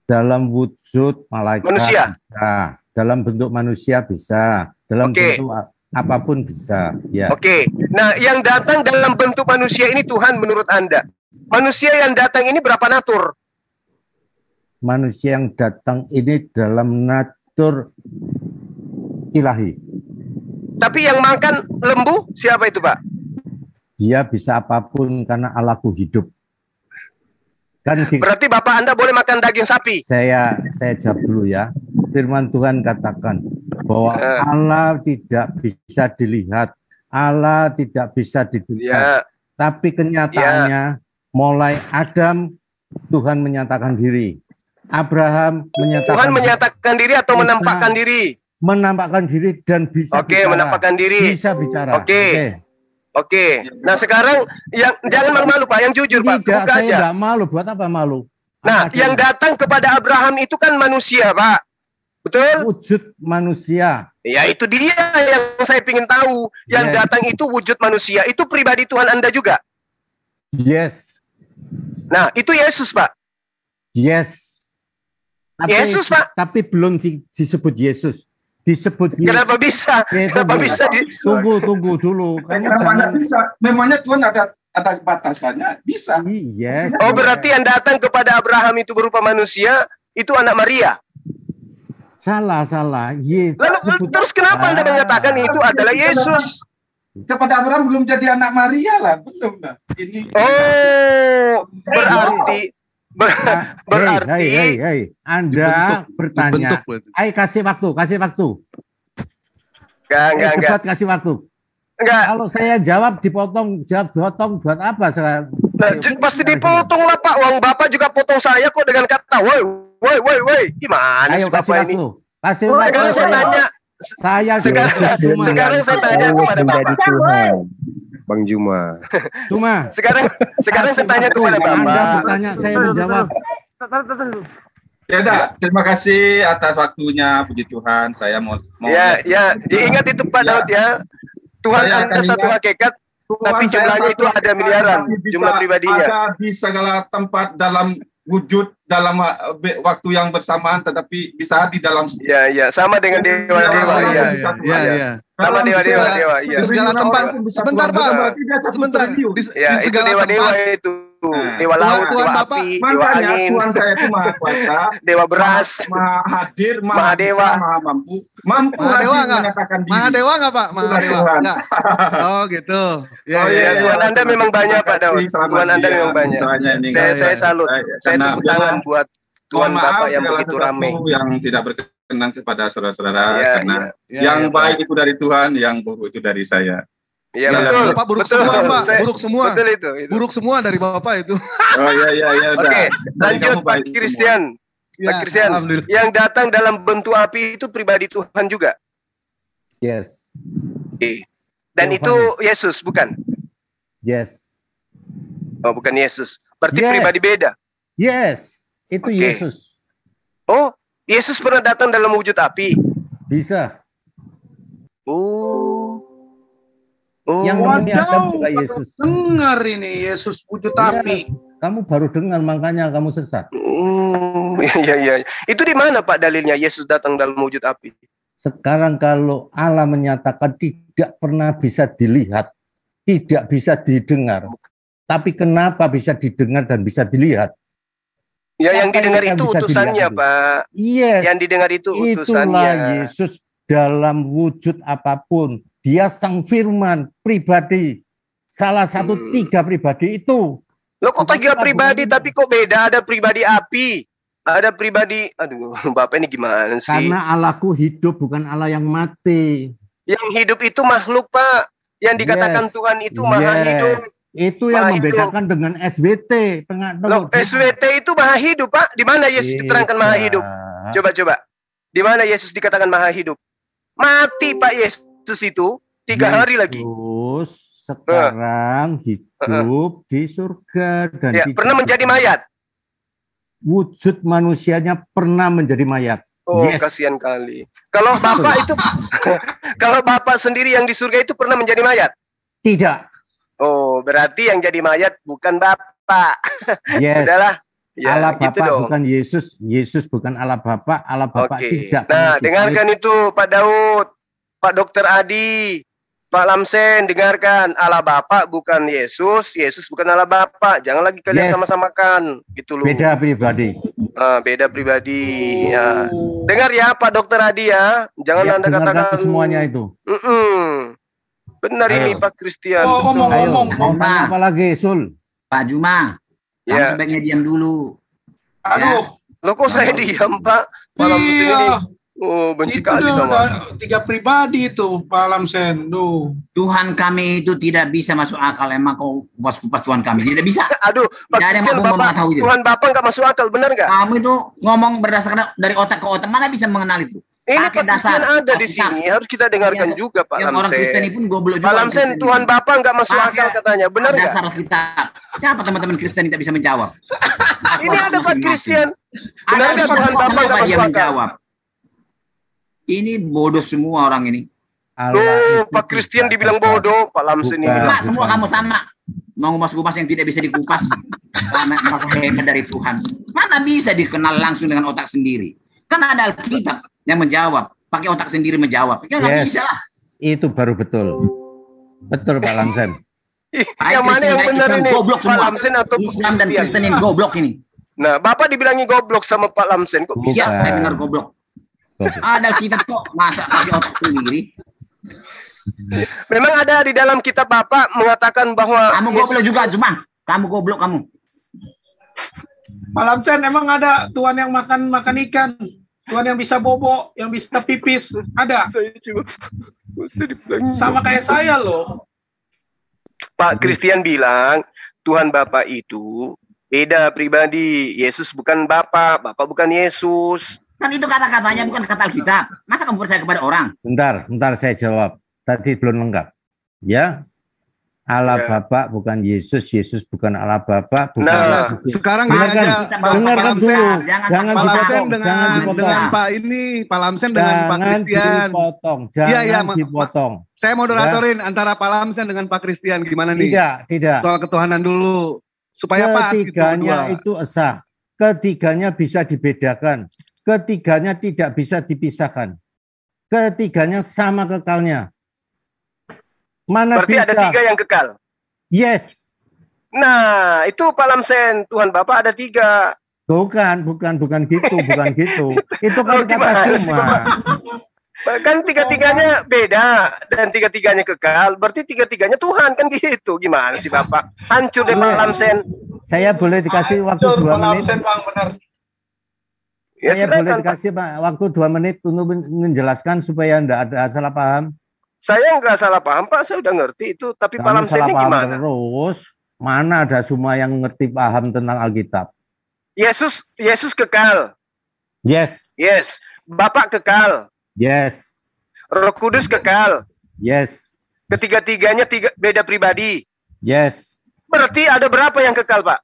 [SPEAKER 10] dalam wujud malaikat.
[SPEAKER 1] Manusia.
[SPEAKER 10] Bisa. Dalam bentuk manusia bisa. Dalam bentuk apapun bisa. Ya.
[SPEAKER 1] Oke. Nah, yang datang dalam bentuk manusia ini Tuhan menurut Anda. Manusia yang datang ini berapa natur?
[SPEAKER 10] Manusia yang datang ini dalam natur ilahi.
[SPEAKER 1] Tapi yang makan lembu siapa itu, Pak?
[SPEAKER 10] Dia bisa apapun karena Allahku hidup. Kan
[SPEAKER 1] berarti Bapak Anda boleh makan daging sapi?
[SPEAKER 10] Saya jawab dulu ya. Firman Tuhan katakan bahwa Allah tidak bisa dilihat, Allah tidak bisa didengar. Tapi kenyataannya mulai Adam Tuhan menyatakan diri. Abraham menyatakan
[SPEAKER 1] Tuhan menyatakan diri atau menampakkan diri?
[SPEAKER 10] Menampakkan diri dan bisa bicara.
[SPEAKER 1] Menampakkan diri.
[SPEAKER 10] Bisa bicara.
[SPEAKER 1] Oke. Nah, sekarang yang jangan malu-malu, Pak, yang jujur, Pak.
[SPEAKER 10] Tidak,
[SPEAKER 1] Buka
[SPEAKER 10] saya
[SPEAKER 1] aja.
[SPEAKER 10] enggak malu. Buat apa malu?
[SPEAKER 1] Nah, yang datang kepada Abraham itu kan manusia, Pak. Betul?
[SPEAKER 10] Wujud manusia.
[SPEAKER 1] Ya, itu dia yang saya ingin tahu. Yang datang itu wujud manusia. Itu pribadi Tuhan Anda juga?
[SPEAKER 10] Yes.
[SPEAKER 1] Nah, itu Yesus, Pak.
[SPEAKER 10] Yes. Tapi,
[SPEAKER 1] Yesus, Pak.
[SPEAKER 10] Tapi belum disebut Yesus. Disebut Yesus.
[SPEAKER 1] Kenapa bisa? Kenapa bisa?
[SPEAKER 10] Tunggu dulu.
[SPEAKER 11] Kenapa bisa? Memangnya Tuhan ada batasannya? Bisa.
[SPEAKER 10] Yes.
[SPEAKER 1] Oh, berarti yang datang kepada Abraham itu berupa manusia, itu anak Maria.
[SPEAKER 10] Salah.
[SPEAKER 1] Lalu terus kenapa Anda mengatakan itu adalah Yesus?
[SPEAKER 11] Kepada Abraham belum jadi anak Maria lah, belum lah. Ini.
[SPEAKER 1] Oh, berarti
[SPEAKER 10] Hei, Anda bertanya. Ayo kasih waktu.
[SPEAKER 1] Enggak.
[SPEAKER 10] Kasih waktu.
[SPEAKER 1] Enggak.
[SPEAKER 10] Kalau saya jawab dipotong buat apa sekarang?
[SPEAKER 1] Nah, pasti dipotong lah, Pak. Uang Bapak juga potong saya kok dengan kata woi. Gimana sih Bapak ini?
[SPEAKER 10] Kasih waktu.
[SPEAKER 1] Sekarang saya tanya. Sekarang saya tanya kepada Bapak.
[SPEAKER 12] Bang Juma.
[SPEAKER 1] Sekarang saya tanya kepada Bapak.
[SPEAKER 10] Anda bertanya, saya menjawab.
[SPEAKER 11] Ya udah, terima kasih atas waktunya, puji Tuhan. Saya mau
[SPEAKER 1] ya, diingat itu Pak Daud ya. Tuhan Anda satu hakikat, tapi jumlahnya itu ada miliaran jumlah pribadinya.
[SPEAKER 11] Ada di segala tempat dalam wujud dalam waktu yang bersamaan, tetapi bisa di dalam
[SPEAKER 1] sama dengan dewa-dewa sama dewa-dewa
[SPEAKER 6] di segala tempat. Sebentar Pak, sebentar.
[SPEAKER 1] Ya, itu dewa-dewa itu dewa laut, dewa api, dewa angin.
[SPEAKER 11] Tuhan saya itu maha kuasa,
[SPEAKER 1] dewa beras,
[SPEAKER 11] maha hadir,
[SPEAKER 1] maha dewa,
[SPEAKER 11] maha mampu menyatakan diri.
[SPEAKER 6] Maha dewa nggak Pak? Maha dewa nggak? Oh gitu.
[SPEAKER 1] Tuhan Anda memang banyak Pak Daud. Tuhan Anda memang banyak. Saya salut. Saya tepuk tangan buat Tuhan Bapak yang begitu ramai.
[SPEAKER 11] Yang tidak berkenan kepada saudara-saudara, karena yang baik itu dari Tuhan, yang buruk itu dari saya.
[SPEAKER 1] Iya betul.
[SPEAKER 6] Bapak buruk semua, Pak. Buruk semua.
[SPEAKER 1] Betul itu.
[SPEAKER 6] Buruk semua dari Bapak itu.
[SPEAKER 11] Oh iya.
[SPEAKER 1] Oke, lanjut Pak Christian. Pak Christian, yang datang dalam bentuk api itu pribadi Tuhan juga?
[SPEAKER 10] Yes.
[SPEAKER 1] Dan itu Yesus, bukan?
[SPEAKER 10] Yes.
[SPEAKER 1] Oh, bukan Yesus. Berarti pribadi beda?
[SPEAKER 10] Yes, itu Yesus.
[SPEAKER 1] Oh, Yesus pernah datang dalam wujud api?
[SPEAKER 10] Bisa.
[SPEAKER 9] Yang
[SPEAKER 10] ini Adam juga Yesus.
[SPEAKER 9] Dengar ini Yesus wujud api.
[SPEAKER 10] Kamu baru dengar, makanya kamu sesat.
[SPEAKER 1] Iya. Itu di mana Pak dalilnya Yesus datang dalam wujud api?
[SPEAKER 10] Sekarang kalau Allah menyatakan tidak pernah bisa dilihat, tidak bisa didengar, tapi kenapa bisa didengar dan bisa dilihat?
[SPEAKER 1] Ya, yang didengar itu utusannya, Pak.
[SPEAKER 10] Yes.
[SPEAKER 1] Yang didengar itu utusannya.
[SPEAKER 10] Itulah Yesus dalam wujud apapun. Dia sang firman pribadi. Salah satu 3 pribadi itu.
[SPEAKER 1] Loh kok 3 pribadi tapi kok beda? Ada pribadi api. ada pribadi. Aduh, Bapak ini gimana sih?
[SPEAKER 10] Karena Allahku hidup, bukan Allah yang mati.
[SPEAKER 1] Yang hidup itu makhluk, Pak. Yang dikatakan Tuhan itu maha hidup.
[SPEAKER 10] Itu yang membedakan dengan SWT.
[SPEAKER 1] Loh, SWT itu maha hidup, Pak. Di mana Yesus diterangkan maha hidup? Coba. Di mana Yesus dikatakan maha hidup? Mati, Pak, Yesus itu 3 hari lagi.
[SPEAKER 10] Terus sekarang hidup di surga dan
[SPEAKER 1] pernah menjadi mayat.
[SPEAKER 10] Wujud manusianya pernah menjadi mayat.
[SPEAKER 1] Oh, kasihan kali. Kalau Bapak itu, kalau Bapak sendiri yang di surga itu pernah menjadi mayat?
[SPEAKER 10] Tidak.
[SPEAKER 1] Oh, berarti yang jadi mayat bukan Bapak.
[SPEAKER 10] Yes.
[SPEAKER 1] Udahlah. Ya,
[SPEAKER 10] Allah
[SPEAKER 1] gitu
[SPEAKER 10] Bapa
[SPEAKER 1] dong.
[SPEAKER 10] bukan Yesus. Yesus bukan Allah Bapa. Allah Bapa tidak.
[SPEAKER 1] Nah, dengarkan itu Pak Daud, Pak Dokter Adi, Pak Lamsen, dengarkan. Allah Bapa bukan Yesus. Yesus bukan Allah Bapa. Jangan lagi kalian sama-samakan. Gitu loh.
[SPEAKER 10] Beda pribadi.
[SPEAKER 1] Beda pribadi. Ya. Dengar ya Pak Dokter Adi ya. Jangan Anda katakan
[SPEAKER 10] semuanya itu.
[SPEAKER 1] Benar ini Pak Christian.
[SPEAKER 10] Ngomong. Mau tanya apa lagi, Sul?
[SPEAKER 13] Pak Juma, kamu sebaiknya diam dulu.
[SPEAKER 9] Aduh.
[SPEAKER 1] Loh kok saya diam, Pak? Malam sini. Oh, benci kali sama.
[SPEAKER 9] 3 pribadi itu, Pak Lamsen.
[SPEAKER 13] Tuhan kami itu tidak bisa masuk akal. Emang kau kupas-kupas Tuhan kami. Tidak bisa.
[SPEAKER 1] Aduh, Pak Christian, Bapak, Tuhan Bapak nggak masuk akal, benar nggak?
[SPEAKER 13] Kamu itu ngomong berdasarkan dari otak ke otak. Mana bisa mengenal itu?
[SPEAKER 1] Ini Pak Christian ada di sini. Harus kita dengarkan juga, Pak Lamsen.
[SPEAKER 13] Orang Kristen pun goblok juga.
[SPEAKER 1] Pak Lamsen, Tuhan Bapak nggak masuk akal katanya. Benar nggak?
[SPEAKER 13] Dasar kitab. Siapa teman-teman Kristen tidak bisa menjawab?
[SPEAKER 1] Ini ada Pak Christian. Benar nggak Tuhan Bapak nggak masuk akal?
[SPEAKER 13] Ini bodoh semua orang ini.
[SPEAKER 1] Loh, Pak Christian dibilang bodoh, Pak Lamsen ini.
[SPEAKER 13] Pak, semua kamu sama. Mau ngupas-ngupas yang tidak bisa dikupas. Karena merasa hebat dari Tuhan. Mana bisa dikenal langsung dengan otak sendiri? Kan ada Alkitab yang menjawab. Pakai otak sendiri menjawab. Ya nggak bisa lah.
[SPEAKER 10] Itu baru betul. Betul Pak Lamsen.
[SPEAKER 1] Yang mana yang benar ini?
[SPEAKER 13] Goblok
[SPEAKER 1] Pak Lamsen atau
[SPEAKER 13] Islam dan Kristen yang goblok ini.
[SPEAKER 1] Nah, Bapak dibilangi goblok sama Pak Lamsen. Kok bisa?
[SPEAKER 13] Iya, saya benar goblok. Ada kitab kok, masa pakai otak sendiri?
[SPEAKER 1] Memang ada di dalam kitab Bapak mengatakan bahwa
[SPEAKER 13] kamu goblok juga, cuma kamu goblok kamu.
[SPEAKER 9] Pak Lamsen, emang ada Tuhan yang makan ikan, Tuhan yang bisa bobo, yang bisa pipis, ada?
[SPEAKER 1] Saya juga
[SPEAKER 9] sama kayak saya loh.
[SPEAKER 1] Pak Christian bilang Tuhan Bapak itu beda pribadi. Yesus bukan Bapak, Bapak bukan Yesus.
[SPEAKER 13] Kan itu kata-katanya bukan kata Alkitab. Masa kamu percaya kepada orang?
[SPEAKER 10] Bentar saya jawab. Tadi belum lengkap. Ya. Allah Bapa bukan Yesus, Yesus bukan Allah Bapa, bukan
[SPEAKER 6] sekarang
[SPEAKER 10] dengarkan dulu. Jangan dipotong,
[SPEAKER 6] dengan Pak ini, Pak Lamsen dengan Pak Christian.
[SPEAKER 10] Jangan dipotong.
[SPEAKER 6] Saya moderatorin antara Pak Lamsen dengan Pak Christian, gimana nih?
[SPEAKER 10] Tidak.
[SPEAKER 6] Soal ketuhanan dulu. Supaya pas
[SPEAKER 10] ketiganya itu esa. Ketiganya bisa dibedakan. Ketiganya tidak bisa dipisahkan. Ketiganya sama kekalnya. Mana
[SPEAKER 1] berarti
[SPEAKER 10] bisa?
[SPEAKER 1] Ada 3 yang kekal.
[SPEAKER 10] Yes.
[SPEAKER 1] Nah, itu Pak Lamsen, Tuhan Bapak ada 3.
[SPEAKER 10] Bukan gitu. Itu kan kata semua.
[SPEAKER 1] Kan 3-3-nya beda dan 3-3-nya kekal. Berarti 3-3-nya Tuhan kan gitu. Gimana sih Bapak? Hancur deh Pak Lamsen.
[SPEAKER 10] Saya boleh dikasih waktu 2 menit.
[SPEAKER 9] Lamsen, Bang, benar.
[SPEAKER 10] Ya, saya boleh dikasih waktu 2 menit untuk menjelaskan supaya tidak ada salah paham.
[SPEAKER 1] Saya nggak salah paham Pak, saya udah ngerti itu. Tapi Pak Lamsen ini gimana?
[SPEAKER 10] Terus, mana ada semua yang ngerti paham tentang Alkitab?
[SPEAKER 1] Yesus kekal.
[SPEAKER 10] Yes.
[SPEAKER 1] Bapak kekal.
[SPEAKER 10] Yes.
[SPEAKER 1] Roh Kudus kekal.
[SPEAKER 10] Yes.
[SPEAKER 1] Ketiga-tiganya beda pribadi.
[SPEAKER 10] Yes.
[SPEAKER 1] Berarti ada berapa yang kekal Pak?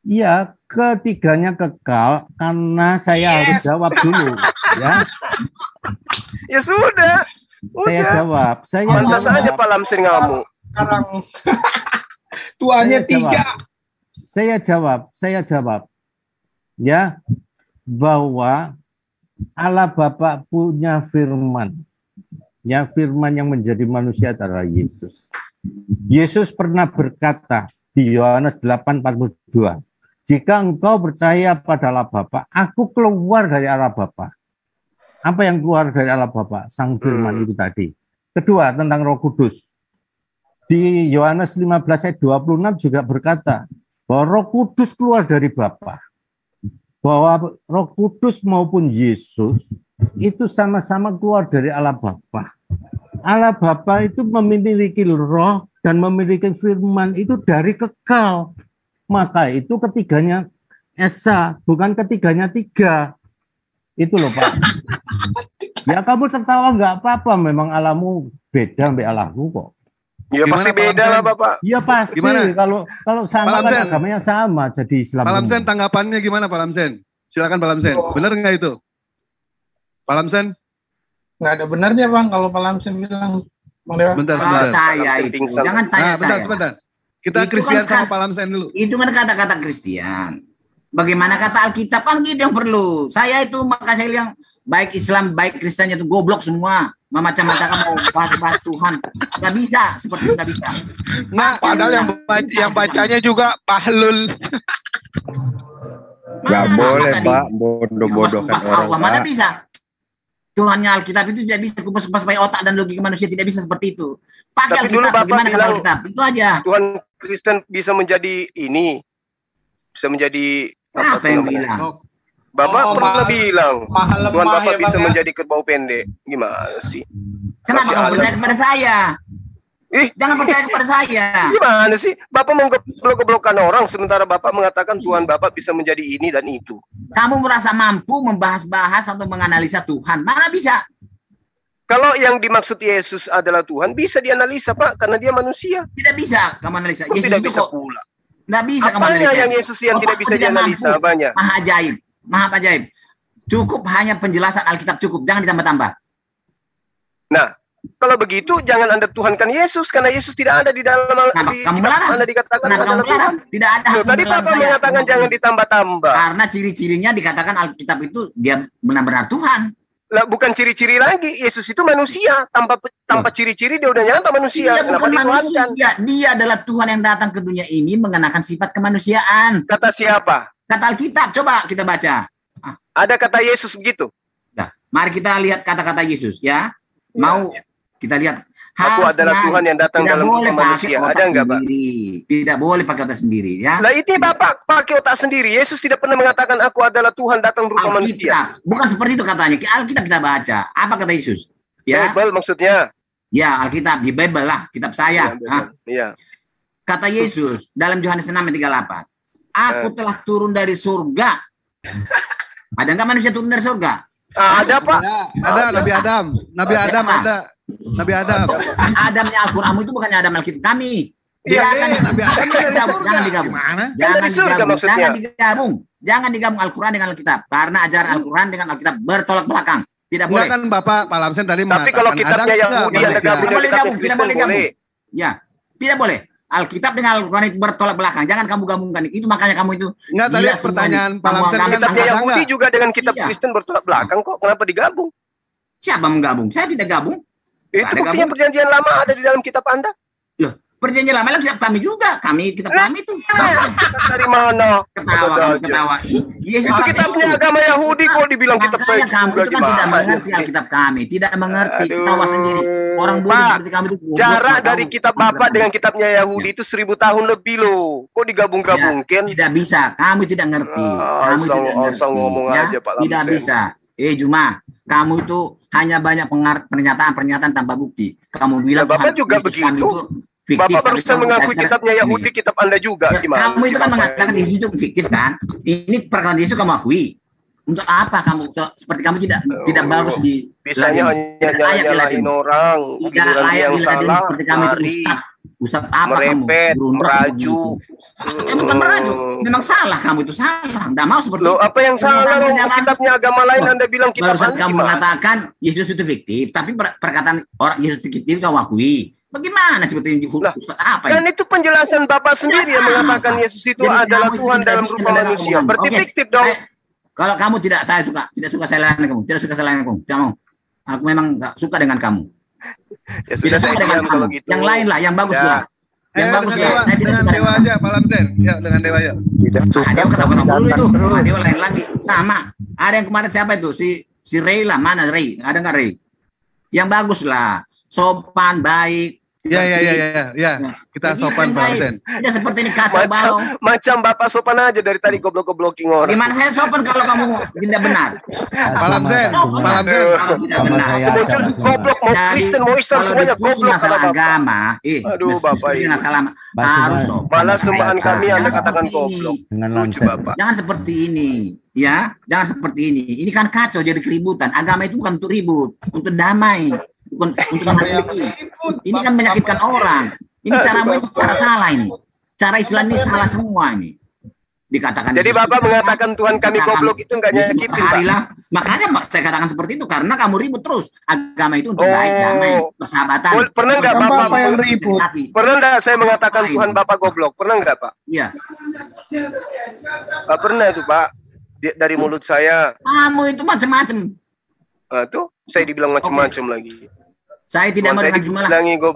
[SPEAKER 10] Iya, ketiganya kekal karena saya harus jawab dulu, ya.
[SPEAKER 1] Ya sudah.
[SPEAKER 10] Saya jawab.
[SPEAKER 1] Pantas aja Pak Lamsen ngamuk.
[SPEAKER 9] Sekarang tuannya 3.
[SPEAKER 10] Saya jawab. Ya, bahwa Allah Bapa punya firman. Ya, firman yang menjadi manusia adalah Yesus. Yesus pernah berkata di Yohanes 8:42. Jika engkau percaya pada Allah Bapa, aku keluar dari Allah Bapa. Apa yang keluar dari Allah Bapa? Sang firman itu tadi. Kedua, tentang Roh Kudus. Di Yohanes 15 ayat 26 juga berkata bahwa Roh Kudus keluar dari Bapa. bahwa Roh Kudus maupun Yesus itu sama-sama keluar dari Allah Bapa. Allah Bapa itu memiliki roh dan memiliki firman itu dari kekal. Maka itu ketiganya Esa, bukan ketiganya tiga. Itu loh Pak. Ya kamu tertawa nggak apa-apa, memang Allahmu beda sampai Allahku kok.
[SPEAKER 1] Ya pasti beda lah Bapak.
[SPEAKER 10] Ya pasti.
[SPEAKER 6] Gimana?
[SPEAKER 10] Kalau sama kan agamanya sama, jadi Islam.
[SPEAKER 6] Pak Lamsen, tanggapannya gimana Pak Lamsen? Silakan Pak Lamsen. Benar nggak itu? Pak Lamsen?
[SPEAKER 9] Nggak ada benarnya Bang kalau Pak Lamsen bilang. Bang Dewa.
[SPEAKER 13] Bentar. Jangan tanya saya.
[SPEAKER 6] Sebentar. Kita Kristian sama Pak Lamsen dulu.
[SPEAKER 13] Itu kan kata-kata Kristian. Bagaimana kata Alkitab kan gitu yang perlu. Saya itu maka saya bilang baik Islam baik Kristennya itu goblok semua. Macam-macam mau bahas Tuhan. Nggak bisa, seperti itu nggak bisa.
[SPEAKER 14] Nah, padahal yang bacanya juga Bahlul.
[SPEAKER 12] Nggak boleh Pak, bodoh-bodohkan orang Pak.
[SPEAKER 13] Mana bisa? Tuhannya Alkitab itu tidak bisa kupas-kupas pakai otak dan logika manusia, tidak bisa seperti itu. Pakai Alkitab, bagaimana kata Alkitab? Itu aja.
[SPEAKER 1] Tuhan Kristen bisa menjadi ini, bisa menjadi
[SPEAKER 13] apa yang bilang?
[SPEAKER 1] Bapak pernah bilang Tuhan Bapak bisa menjadi kerbau pendek. Gimana sih?
[SPEAKER 13] Kenapa kamu percaya kepada saya? Jangan percaya kepada saya.
[SPEAKER 1] Gimana sih? Bapak menggeblok-geblokan orang sementara Bapak mengatakan Tuhan Bapak bisa menjadi ini dan itu.
[SPEAKER 13] Kamu merasa mampu membahas-bahas atau menganalisa Tuhan? Mana bisa?
[SPEAKER 1] Kalau yang dimaksud Yesus adalah Tuhan, bisa dianalisa Pak, karena dia manusia.
[SPEAKER 13] Tidak bisa kamu analisa.
[SPEAKER 1] Yesus tidak bisa pula.
[SPEAKER 13] Tidak bisa kamu analisa.
[SPEAKER 1] Apanya yang Yesus yang tidak bisa dianalisa? Banyak.
[SPEAKER 13] Maha ajaib. Maha ajaib. Cukup hanya penjelasan Alkitab cukup, jangan ditambah-tambah.
[SPEAKER 1] Nah, kalau begitu jangan Anda tuhankan Yesus karena Yesus tidak ada di dalam Anda dikatakan adalah Tuhan.
[SPEAKER 13] Tidak ada.
[SPEAKER 1] Tadi Bapak mengatakan jangan ditambah-tambah.
[SPEAKER 13] Karena ciri-cirinya dikatakan Alkitab itu dia benar-benar Tuhan.
[SPEAKER 1] Lah bukan ciri-ciri lagi. Yesus itu manusia, tanpa ciri-ciri dia udah nyata manusia.
[SPEAKER 13] Dia bukan manusia. Dia adalah Tuhan yang datang ke dunia ini mengenakan sifat kemanusiaan.
[SPEAKER 1] Kata siapa?
[SPEAKER 13] Kata Alkitab, coba kita baca.
[SPEAKER 1] Ada kata Yesus begitu?
[SPEAKER 13] Nah, mari kita lihat kata-kata Yesus ya. Mau kita lihat.
[SPEAKER 1] Aku adalah Tuhan yang datang dalam tubuh manusia. Ada enggak, Pak?
[SPEAKER 13] Tidak boleh pakai otak sendiri ya.
[SPEAKER 1] Lah itu Bapak pakai otak sendiri. Yesus tidak pernah mengatakan aku adalah Tuhan datang berupa manusia.
[SPEAKER 13] Bukan seperti itu katanya. Alkitab kita baca. Apa kata Yesus? Ya.
[SPEAKER 1] Bible maksudnya.
[SPEAKER 13] Ya, Alkitab di Bible lah, kitab saya.
[SPEAKER 1] Iya.
[SPEAKER 13] Kata Yesus dalam Yohanes 6:38. Aku telah turun dari surga. Ada enggak manusia turun dari surga?
[SPEAKER 1] Ada Pak.
[SPEAKER 6] Ada Nabi Adam. Nabi Adam ada. Nabi Adam.
[SPEAKER 13] Adamnya Al-Quran itu bukannya Adam Alkitab kami.
[SPEAKER 6] Iya, Nabi Adam dari surga.
[SPEAKER 13] Jangan digabung. Jangan digabung Al-Quran dengan Alkitab. Karena ajaran Al-Quran dengan Alkitab bertolak belakang. Tidak boleh.
[SPEAKER 6] Kan Bapak Pak Lamsen tadi mengatakan.
[SPEAKER 1] Tapi kalau kitabnya Yahudi Anda gabung dengan kitab Kristen boleh.
[SPEAKER 13] Ya, tidak boleh. Alkitab dengan Al-Quran itu bertolak belakang. Jangan kamu gabungkan. Itu makanya kamu itu.
[SPEAKER 6] Enggak, tadi pertanyaan Pak Lamsen.
[SPEAKER 1] Kitabnya Yahudi juga dengan kitab Kristen bertolak belakang kok. Kenapa digabung?
[SPEAKER 13] Siapa menggabung? Saya tidak gabung.
[SPEAKER 1] Itu buktinya perjanjian lama ada di dalam kitab Anda.
[SPEAKER 13] Loh, perjanjian lama kitab kami juga. Kitab kami itu.
[SPEAKER 1] Dari mana?
[SPEAKER 13] Ketawa.
[SPEAKER 1] Yesus itu kitabnya agama Yahudi kok dibilang kitab saya
[SPEAKER 13] juga
[SPEAKER 1] itu
[SPEAKER 13] kan tidak mengerti Alkitab kami. Tidak mengerti. Tahu sendiri. Orang bodoh seperti kami itu.
[SPEAKER 1] Jarak dari kitab Bapak dengan kitabnya Yahudi itu 1000 tahun lebih loh. Kok digabung-gabungkan?
[SPEAKER 13] Tidak bisa. Kami tidak ngerti.
[SPEAKER 1] Asal ngomong aja Pak Lamsen.
[SPEAKER 13] Tidak bisa. Juma, kamu itu hanya banyak pernyataan tanpa bukti. Kamu bilang
[SPEAKER 1] Bapak juga begitu. Bapak barusan mengakui kitabnya Yahudi, kitab Anda juga. Gimana?
[SPEAKER 13] Kamu itu kan mengatakan Yesus itu fiktif kan? Ini perkataan Yesus kamu akui. Untuk apa kamu seperti kamu tidak bagus di
[SPEAKER 1] bisanya hanya nyalahin orang, giliran yang salah,
[SPEAKER 13] seperti kamu itu Ustaz apa
[SPEAKER 1] merepet,
[SPEAKER 13] kamu?
[SPEAKER 1] merajuk.
[SPEAKER 13] Bukan merajuk, memang salah kamu itu salah. Tidak mau seperti
[SPEAKER 1] itu. Apa yang salah? Kitabnya agama lain Anda bilang kitab Anda
[SPEAKER 13] kamu mengatakan Yesus itu fiktif, tapi perkataan orang Yesus fiktif kamu akui. Bagaimana sebetulnya Ustaz apa?
[SPEAKER 1] Dan itu penjelasan Bapak sendiri yang mengatakan Yesus itu adalah Tuhan dalam rupa manusia. Berarti fiktif dong.
[SPEAKER 13] Kalau kamu tidak saya layan kamu, tidak suka saya layan kamu, tidak mau. Aku memang nggak suka dengan kamu.
[SPEAKER 1] Ya sudah saya diam kalau gitu.
[SPEAKER 13] Yang lain lah, yang bagus lah. Yang bagus lah.
[SPEAKER 6] Dengan Dewa aja, Pak Lamsen. Ya, dengan Dewa ya.
[SPEAKER 12] Tidak suka.
[SPEAKER 13] Dia ketawa-ketawa dulu itu. Dewa lain lagi. Sama. Ada yang kemarin siapa itu? Si Ray lah, mana Ray? Ada nggak Ray? Yang bagus lah. Sopan, baik.
[SPEAKER 6] Ya. Kita sopan Pak Lamsen.
[SPEAKER 13] Tidak seperti ini kacau balau.
[SPEAKER 1] Macam Bapak sopan aja dari tadi goblok-goblokin orang.
[SPEAKER 13] Gimana saya sopan kalau kamu tidak benar?
[SPEAKER 6] Pak Lamsen.
[SPEAKER 13] Tidak benar.
[SPEAKER 1] Muncul goblok, mau Kristen, mau Islam semuanya goblok
[SPEAKER 13] masalah agama.
[SPEAKER 1] Aduh Bapak ini.
[SPEAKER 13] Harus
[SPEAKER 1] malah sembahan kami Anda katakan goblok.
[SPEAKER 10] Lucu
[SPEAKER 13] Bapak. Jangan seperti ini. Ya, jangan seperti ini. Ini kan kacau jadi keributan. Agama itu bukan untuk ribut, untuk damai, bukan untuk ini kan menyakitkan orang. Ini caramu itu cara salah ini. Cara Islam ini salah semua ini. Dikatakan.
[SPEAKER 1] Jadi Bapak mengatakan Tuhan kami goblok itu enggak nyakitin, Pak.
[SPEAKER 13] Makanya saya katakan seperti itu karena kamu ribut terus. Agama itu untuk baik, damai, persahabatan.
[SPEAKER 1] Pernah enggak Bapak yang ribut? Pernah enggak saya mengatakan Tuhan Bapak goblok? Pernah enggak, Pak?
[SPEAKER 13] Iya.
[SPEAKER 1] Pernah itu, Pak. Dari mulut saya.
[SPEAKER 13] Kamu itu macam-macam.
[SPEAKER 1] Tuh, saya dibilang macam-macam lagi.
[SPEAKER 13] Saya tidak mau dengar Jumat.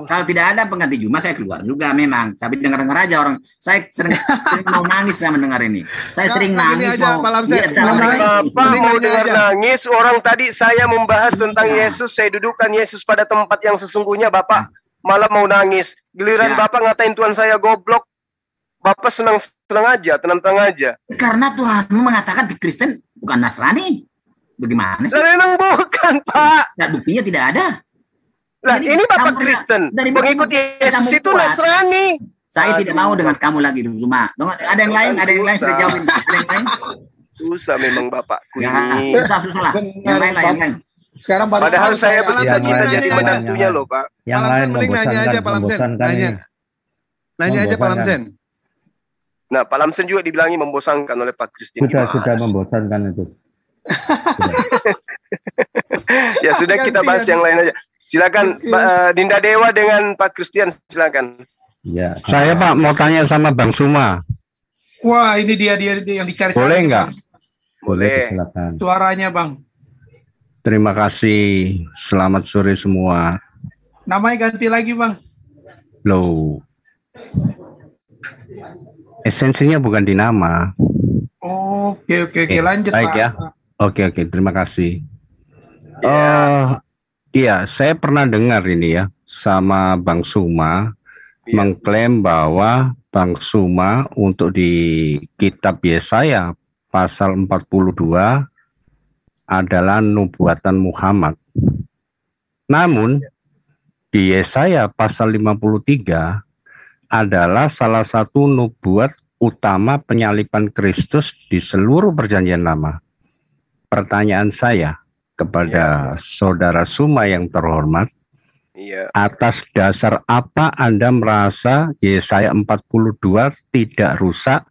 [SPEAKER 13] Kalau tidak ada pengganti Jumat, saya keluar juga memang. Tapi dengar-dengar aja orang. Saya sering mau nangis saya mendengar ini. Saya sering nangis.
[SPEAKER 1] Bapak mau dengar nangis? Orang tadi saya membahas tentang Yesus. Saya dudukkan Yesus pada tempat yang sesungguhnya. Bapak malah mau nangis. Giliran Bapak ngatain Tuhan saya goblok. Bapak senang-senang aja, tenang-tenang aja.
[SPEAKER 13] Karena Tuhan mengatakan di Kristen bukan Nasrani. Bagaimana sih?
[SPEAKER 1] Memang bukan, Pak.
[SPEAKER 13] Nah, buktinya tidak ada.
[SPEAKER 1] Lah, ini Bapak Kristen. Pengikut Yesus itu Nasrani.
[SPEAKER 13] Saya tidak mau dengan kamu lagi, Zuma. Ada yang lain, sudah jawabin. Ada yang lain?
[SPEAKER 1] Susah memang Bapakku ini.
[SPEAKER 13] Susah lah. Yang lain.
[SPEAKER 6] Sekarang
[SPEAKER 1] padahal saya bercita-cita jadi menantunya loh, Pak.
[SPEAKER 10] Yang lain
[SPEAKER 6] nanya aja Pak Lamsen. Nanya aja Pak Lamsen.
[SPEAKER 1] Nah, Pak Lamsen juga dibilangi membosankan oleh Pak Christian.
[SPEAKER 10] Sudah membosankan itu.
[SPEAKER 1] Ya sudah, kita bahas yang lain aja. Silakan Dinda Dewa dengan Pak Christian, silakan.
[SPEAKER 10] Ya.
[SPEAKER 12] Saya Pak mau tanya sama Bang Suma.
[SPEAKER 9] Wah, ini dia yang dicari.
[SPEAKER 12] Boleh nggak?
[SPEAKER 1] Boleh.
[SPEAKER 10] Silakan.
[SPEAKER 9] Suaranya Bang.
[SPEAKER 12] Terima kasih. Selamat sore semua.
[SPEAKER 9] Namanya ganti lagi Bang.
[SPEAKER 12] Loh. Esensinya bukan di nama.
[SPEAKER 9] Oke, lanjut
[SPEAKER 12] baik
[SPEAKER 9] Pak.
[SPEAKER 12] Ya. Oke, terima kasih. Iya, saya pernah dengar ini ya sama Bang Suma mengklaim bahwa Bang Suma untuk di kitab Yesaya pasal 42 adalah nubuatan Muhammad. Namun di Yesaya pasal 53 adalah salah satu nubuat utama penyaliban Kristus di seluruh perjanjian lama. Pertanyaan saya kepada Saudara Suma yang terhormat, atas dasar apa Anda merasa Yesaya 42 tidak rusak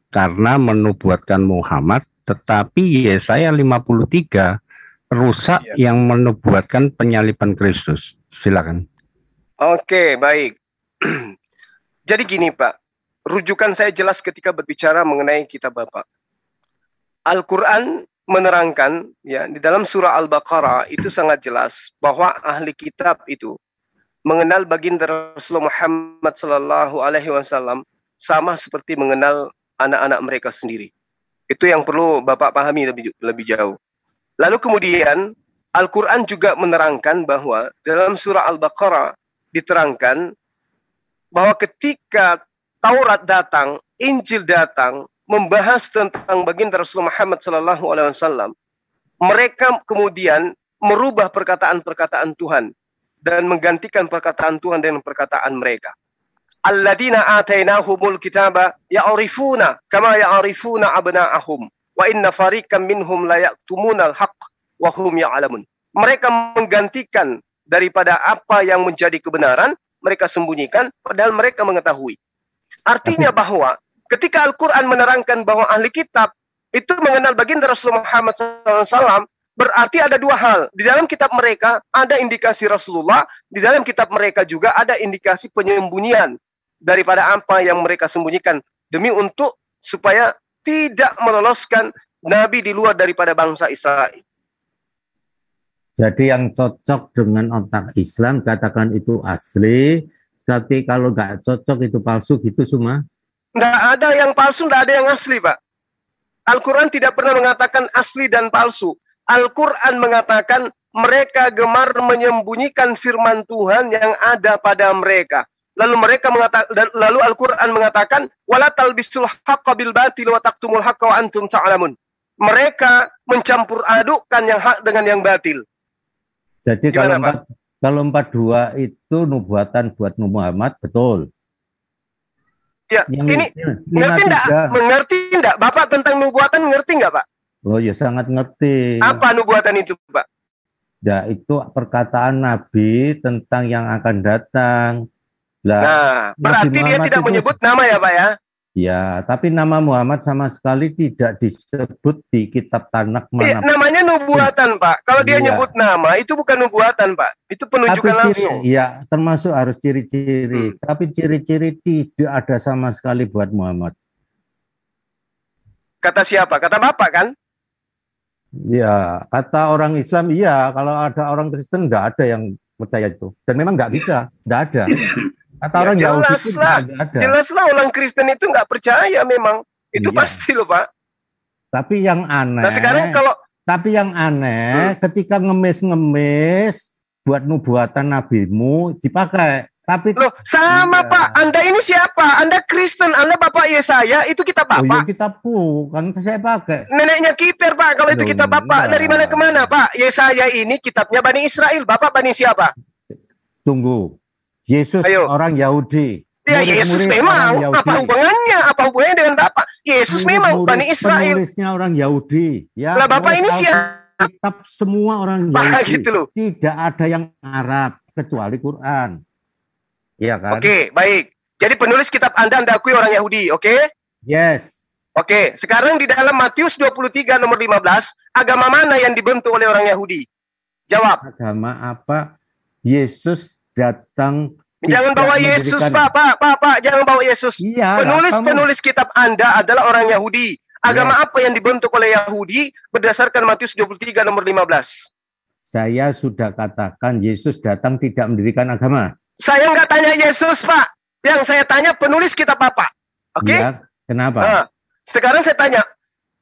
[SPEAKER 12] karena menubuatkan Muhammad, tetapi Yesaya 53 rusak yang menubuatkan penyaliban Kristus? Silakan.
[SPEAKER 1] Oke, baik. Jadi gini Pak, rujukan saya jelas ketika berbicara mengenai kitab Bapak. Al-Quran menerangkan ya di dalam surah Al-Baqarah itu sangat jelas bahwa ahli kitab itu mengenal baginda Rasulullah Muhammad sallallahu alaihi wasallam sama seperti mengenal anak-anak mereka sendiri. Itu yang perlu Bapak pahami lebih jauh. Lalu kemudian Al-Quran juga menerangkan bahwa dalam surah Al-Baqarah diterangkan bahwa ketika Taurat datang, Injil datang, membahas tentang baginda Rasulullah Muhammad SAW, mereka kemudian merubah perkataan-perkataan Tuhan dan menggantikan perkataan Tuhan dengan perkataan mereka. Alladzina atainahumul kitaba ya'rifuna kama ya'rifuna abna'ahum wa inna fariqam minhum la yaktumunal haqq wa hum ya'lamun. Mereka menggantikan daripada apa yang menjadi kebenaran, mereka sembunyikan padahal mereka mengetahui. Artinya bahwa ketika Al-Quran menerangkan bahwa ahli kitab itu mengenal baginda Rasulullah Muhammad SAW, berarti ada dua hal. Di dalam kitab mereka ada indikasi Rasulullah, di dalam kitab mereka juga ada indikasi penyembunyian daripada apa yang mereka sembunyikan demi untuk supaya tidak meloloskan Nabi di luar daripada bangsa Israel.
[SPEAKER 10] Jadi yang cocok dengan otak Islam katakan itu asli, tapi kalau nggak cocok itu palsu gitu semua.
[SPEAKER 1] Nggak ada yang palsu, nggak ada yang asli, Pak. Al-Quran tidak pernah mengatakan asli dan palsu. Al-Quran mengatakan mereka gemar menyembunyikan firman Tuhan yang ada pada mereka. Lalu Al-Quran mengatakan, wala talbisul haqqa bil batil wa taktumul haqqa wa antum ta'lamun. Mereka mencampur adukkan yang hak dengan yang batil.
[SPEAKER 10] Jadi kalau 42 itu nubuatan buat Muhammad, betul.
[SPEAKER 1] Ya, ini mengerti enggak? Bapak tentang nubuatan ngerti enggak, Pak?
[SPEAKER 10] Oh ya, sangat ngerti.
[SPEAKER 1] Apa nubuatan itu, Pak?
[SPEAKER 10] Ya, itu perkataan Nabi tentang yang akan datang.
[SPEAKER 1] Nah, berarti dia tidak menyebut nama ya, Pak ya?
[SPEAKER 10] Ya, tapi nama Muhammad sama sekali tidak disebut di kitab Tanakh mana.
[SPEAKER 1] Namanya nubuatan, Pak. Kalau dia nyebut nama, itu bukan nubuatan, Pak. Itu penunjukan langsung.
[SPEAKER 10] Iya, termasuk harus ciri-ciri. Tapi ciri-ciri tidak ada sama sekali buat Muhammad.
[SPEAKER 1] Kata siapa? Kata Bapak kan?
[SPEAKER 10] Ya, kata orang Islam iya. Kalau ada orang Kristen enggak ada yang percaya itu. Dan memang enggak bisa, enggak ada. Kata orang Yahudi
[SPEAKER 1] jelaslah orang Kristen itu nggak percaya memang. Itu pasti loh, Pak.
[SPEAKER 10] Tapi yang aneh.
[SPEAKER 1] Nah, sekarang kalau
[SPEAKER 10] ketika ngemis-ngemis buat nubuatan nabimu dipakai. Tapi
[SPEAKER 1] loh, sama Pak. Anda ini siapa? Anda Kristen, Anda Bapak Yesaya, itu kitab Bapak.
[SPEAKER 10] Oh, iya, kitabku, kan saya pakai.
[SPEAKER 1] Neneknya kiper, Pak. Kalau itu kitab Bapak, dari mana ke mana, Pak? Yesaya ini kitabnya Bani Israel. Bapak Bani siapa?
[SPEAKER 10] Tunggu. Yesus orang Yahudi.
[SPEAKER 1] Ya, Yesus memang. Apa hubungannya? Apa hubungannya dengan Bapak? Yesus memang Bani Israel.
[SPEAKER 10] Penulisnya orang Yahudi. Ya,
[SPEAKER 1] lah Bapak ini siapa?
[SPEAKER 10] Kitab semua orang Yahudi.
[SPEAKER 1] Gitu loh.
[SPEAKER 10] Tidak ada yang Arab kecuali Quran. Iya kan?
[SPEAKER 1] Oke, baik. Jadi penulis kitab Anda akui orang Yahudi, oke?
[SPEAKER 10] Yes.
[SPEAKER 1] Oke, sekarang di dalam Matius 23 nomor 15, agama mana yang dibentuk oleh orang Yahudi? Jawab.
[SPEAKER 10] Agama apa? Yesus datang.
[SPEAKER 1] Jangan bawa Yesus, Pak, jangan bawa Yesus.
[SPEAKER 10] Iya,
[SPEAKER 1] penulis kitab Anda adalah orang Yahudi. Agama apa yang dibentuk oleh Yahudi berdasarkan Matius 23 nomor 15?
[SPEAKER 10] Saya sudah katakan Yesus datang tidak mendirikan agama.
[SPEAKER 1] Saya nggak tanya Yesus, Pak. Yang saya tanya penulis kitab Bapak. Oke?
[SPEAKER 10] Ya, kenapa?
[SPEAKER 1] Nah, sekarang saya tanya,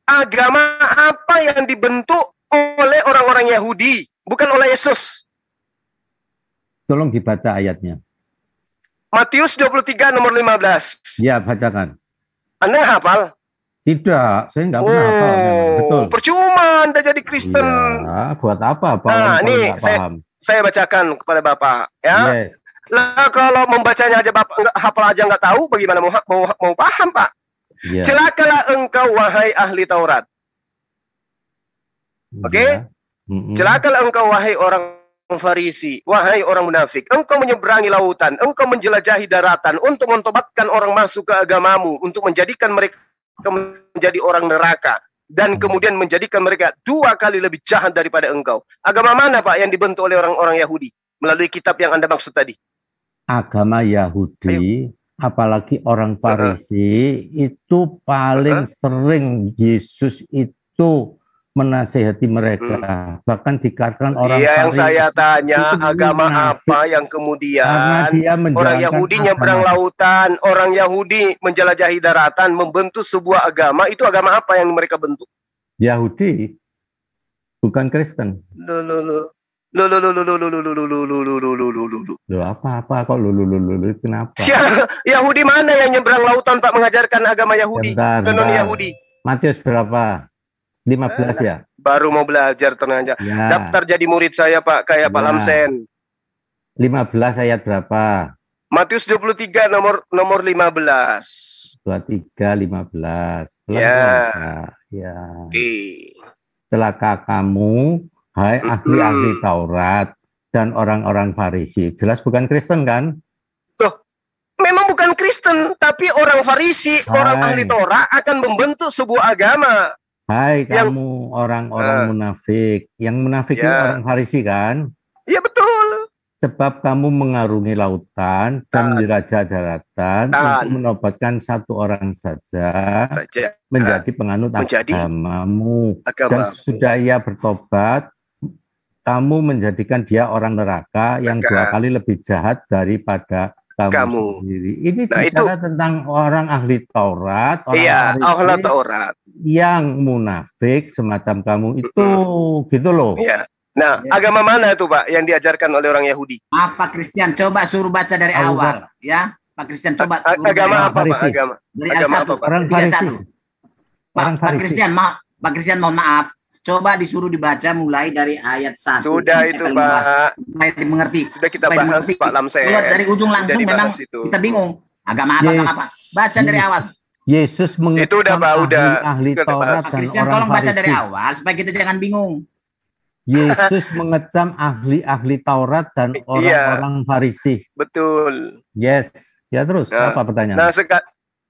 [SPEAKER 1] agama apa yang dibentuk oleh orang-orang Yahudi, bukan oleh Yesus?
[SPEAKER 10] Tolong dibaca ayatnya.
[SPEAKER 1] Matius 23 nomor 15.
[SPEAKER 10] Ya, bacakan.
[SPEAKER 1] Anda hafal?
[SPEAKER 10] Tidak, saya nggak pernah hafal. Betul.
[SPEAKER 1] Percuma Anda jadi Kristen.
[SPEAKER 10] Ya, buat apa?
[SPEAKER 1] Nah, ini saya bacakan kepada Bapak. Ya. Yes. Lah kalau membacanya aja Bapak nggak hafal aja nggak tahu, bagaimana mau paham, Pak? Yeah. Celakalah engkau wahai ahli Taurat. Oke? Celakalah engkau wahai orang Farisi, wahai orang munafik. Engkau menyeberangi lautan, engkau menjelajahi daratan untuk mentobatkan orang masuk ke agamamu, untuk menjadikan mereka menjadi orang neraka, dan kemudian menjadikan mereka 2 kali lebih jahat daripada engkau. Agama mana, Pak, yang dibentuk oleh orang-orang Yahudi melalui kitab yang Anda maksud tadi?
[SPEAKER 10] Agama Yahudi, apalagi orang Farisi, itu paling sering Yesus itu menasehati mereka. Bahkan dikatakan orang Farisi.
[SPEAKER 1] Yang saya tanya, agama apa yang kemudian orang Yahudi nyebrang lautan, orang Yahudi menjelajahi daratan, membentuk sebuah agama, itu agama apa yang mereka bentuk?
[SPEAKER 10] Yahudi, bukan Kristen. Apa kok kenapa?
[SPEAKER 1] Yahudi mana yang nyebrang lautan, Pak, mengajarkan agama Yahudi ke non Yahudi?
[SPEAKER 10] Matius berapa? 15 ya?
[SPEAKER 1] Baru mau belajar, tenang aja. Ya. Daftar jadi murid saya, Pak, kayak Pak Lamsen.
[SPEAKER 10] 15 ayat berapa?
[SPEAKER 1] Matius 23 nomor 15.
[SPEAKER 10] 23 15.
[SPEAKER 1] Ya.
[SPEAKER 10] Ya. Celaka kamu, hai ahli-ahli Taurat dan orang-orang Farisi. Jelas bukan Kristen kan?
[SPEAKER 1] Tuh, memang bukan Kristen, tapi orang Farisi, orang ahli Taurat akan membentuk sebuah agama.
[SPEAKER 10] Hai kamu orang-orang munafik. Yang munafik itu orang Farisi kan?
[SPEAKER 1] Iya betul.
[SPEAKER 10] Sebab kamu mengarungi lautan dan menjelajah daratan untuk menobatkan 1 orang saja menjadi penganut agamamu. Dan sesudah ia bertobat, kamu menjadikan dia orang neraka yang 2 kali lebih jahat daripada kamu sendiri. Ini bicara tentang orang ahli Taurat,
[SPEAKER 1] ahli Taurat
[SPEAKER 10] yang munafik semacam kamu itu, gitu loh.
[SPEAKER 1] Iya. Nah, agama mana itu Pak yang diajarkan oleh orang Yahudi?
[SPEAKER 13] Maaf Pak Christian, coba suruh baca dari awal, ya. Pak Christian coba.
[SPEAKER 1] Agama apa Pak?
[SPEAKER 13] Dari ayat 1.
[SPEAKER 10] Orang Farisi.
[SPEAKER 13] Pak Christian, Pak Christian mohon maaf. Coba disuruh dibaca mulai dari ayat 1.
[SPEAKER 1] Sudah itu Pak.
[SPEAKER 13] Supaya dimengerti.
[SPEAKER 1] Sudah kita bahas Pak Lamsen.
[SPEAKER 13] Keluar dari ujung langsung memang kita bingung. Agama apa? Baca dari awal.
[SPEAKER 10] Yesus mengecam
[SPEAKER 1] itu udah Pak,
[SPEAKER 10] ahli Taurat dan
[SPEAKER 13] Christian,
[SPEAKER 10] orang
[SPEAKER 13] tolong baca
[SPEAKER 10] Farisi.
[SPEAKER 13] dari awal supaya kita jangan bingung.
[SPEAKER 10] Yesus mengecam ahli Taurat dan orang-orang Farisi.
[SPEAKER 1] Betul.
[SPEAKER 10] Yes. Ya terus, apa pertanyaan?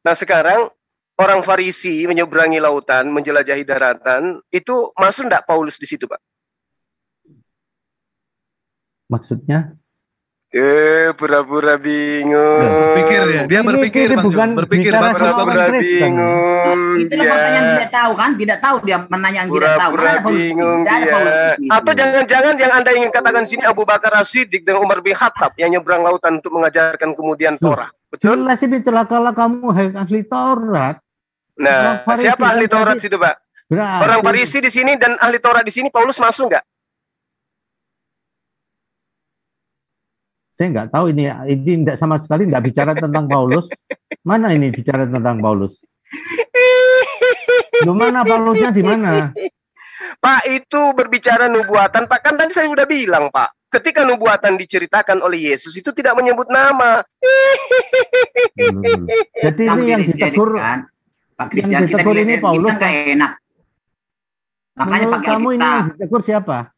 [SPEAKER 1] Nah sekarang orang Farisi menyeberangi lautan, menjelajahi daratan, itu masuk enggak Paulus di situ, Pak?
[SPEAKER 10] Maksudnya?
[SPEAKER 1] Pura-pura bingung.
[SPEAKER 6] Berpikir ya, dia berpikir
[SPEAKER 10] ini bukan
[SPEAKER 6] berpikir
[SPEAKER 1] pura-pura bingung.
[SPEAKER 13] Itu pertanyaan yang tidak tahu kan? Tidak tahu dia menanya yang tidak tahu.
[SPEAKER 1] Pura-pura bingung dia. Atau jangan-jangan yang Anda ingin katakan sini Abu Bakar As-Siddiq dan Umar bin Khattab yang nyebrang lautan untuk mengajarkan kemudian Torah. Betul?
[SPEAKER 10] Jelas ini celakalah kamu ahli Taurat.
[SPEAKER 1] Nah, siapa ahli Taurat situ, Pak? Orang Farisi di sini dan ahli Taurat di sini Paulus masuk nggak?
[SPEAKER 10] Saya nggak tahu ini tidak sama sekali nggak bicara tentang Paulus. Mana ini bicara tentang Paulus? Di mana Paulusnya di mana?
[SPEAKER 1] Pak, itu berbicara nubuatan. Pak, kan tadi saya sudah bilang, Pak. Ketika nubuatan diceritakan oleh Yesus itu tidak menyebut nama.
[SPEAKER 10] Jadi ini yang ditegur,
[SPEAKER 13] Pak Christian, kita
[SPEAKER 10] ini Paulus
[SPEAKER 13] kan enak. Makanya pakai
[SPEAKER 10] kamu ini yang ditegur siapa?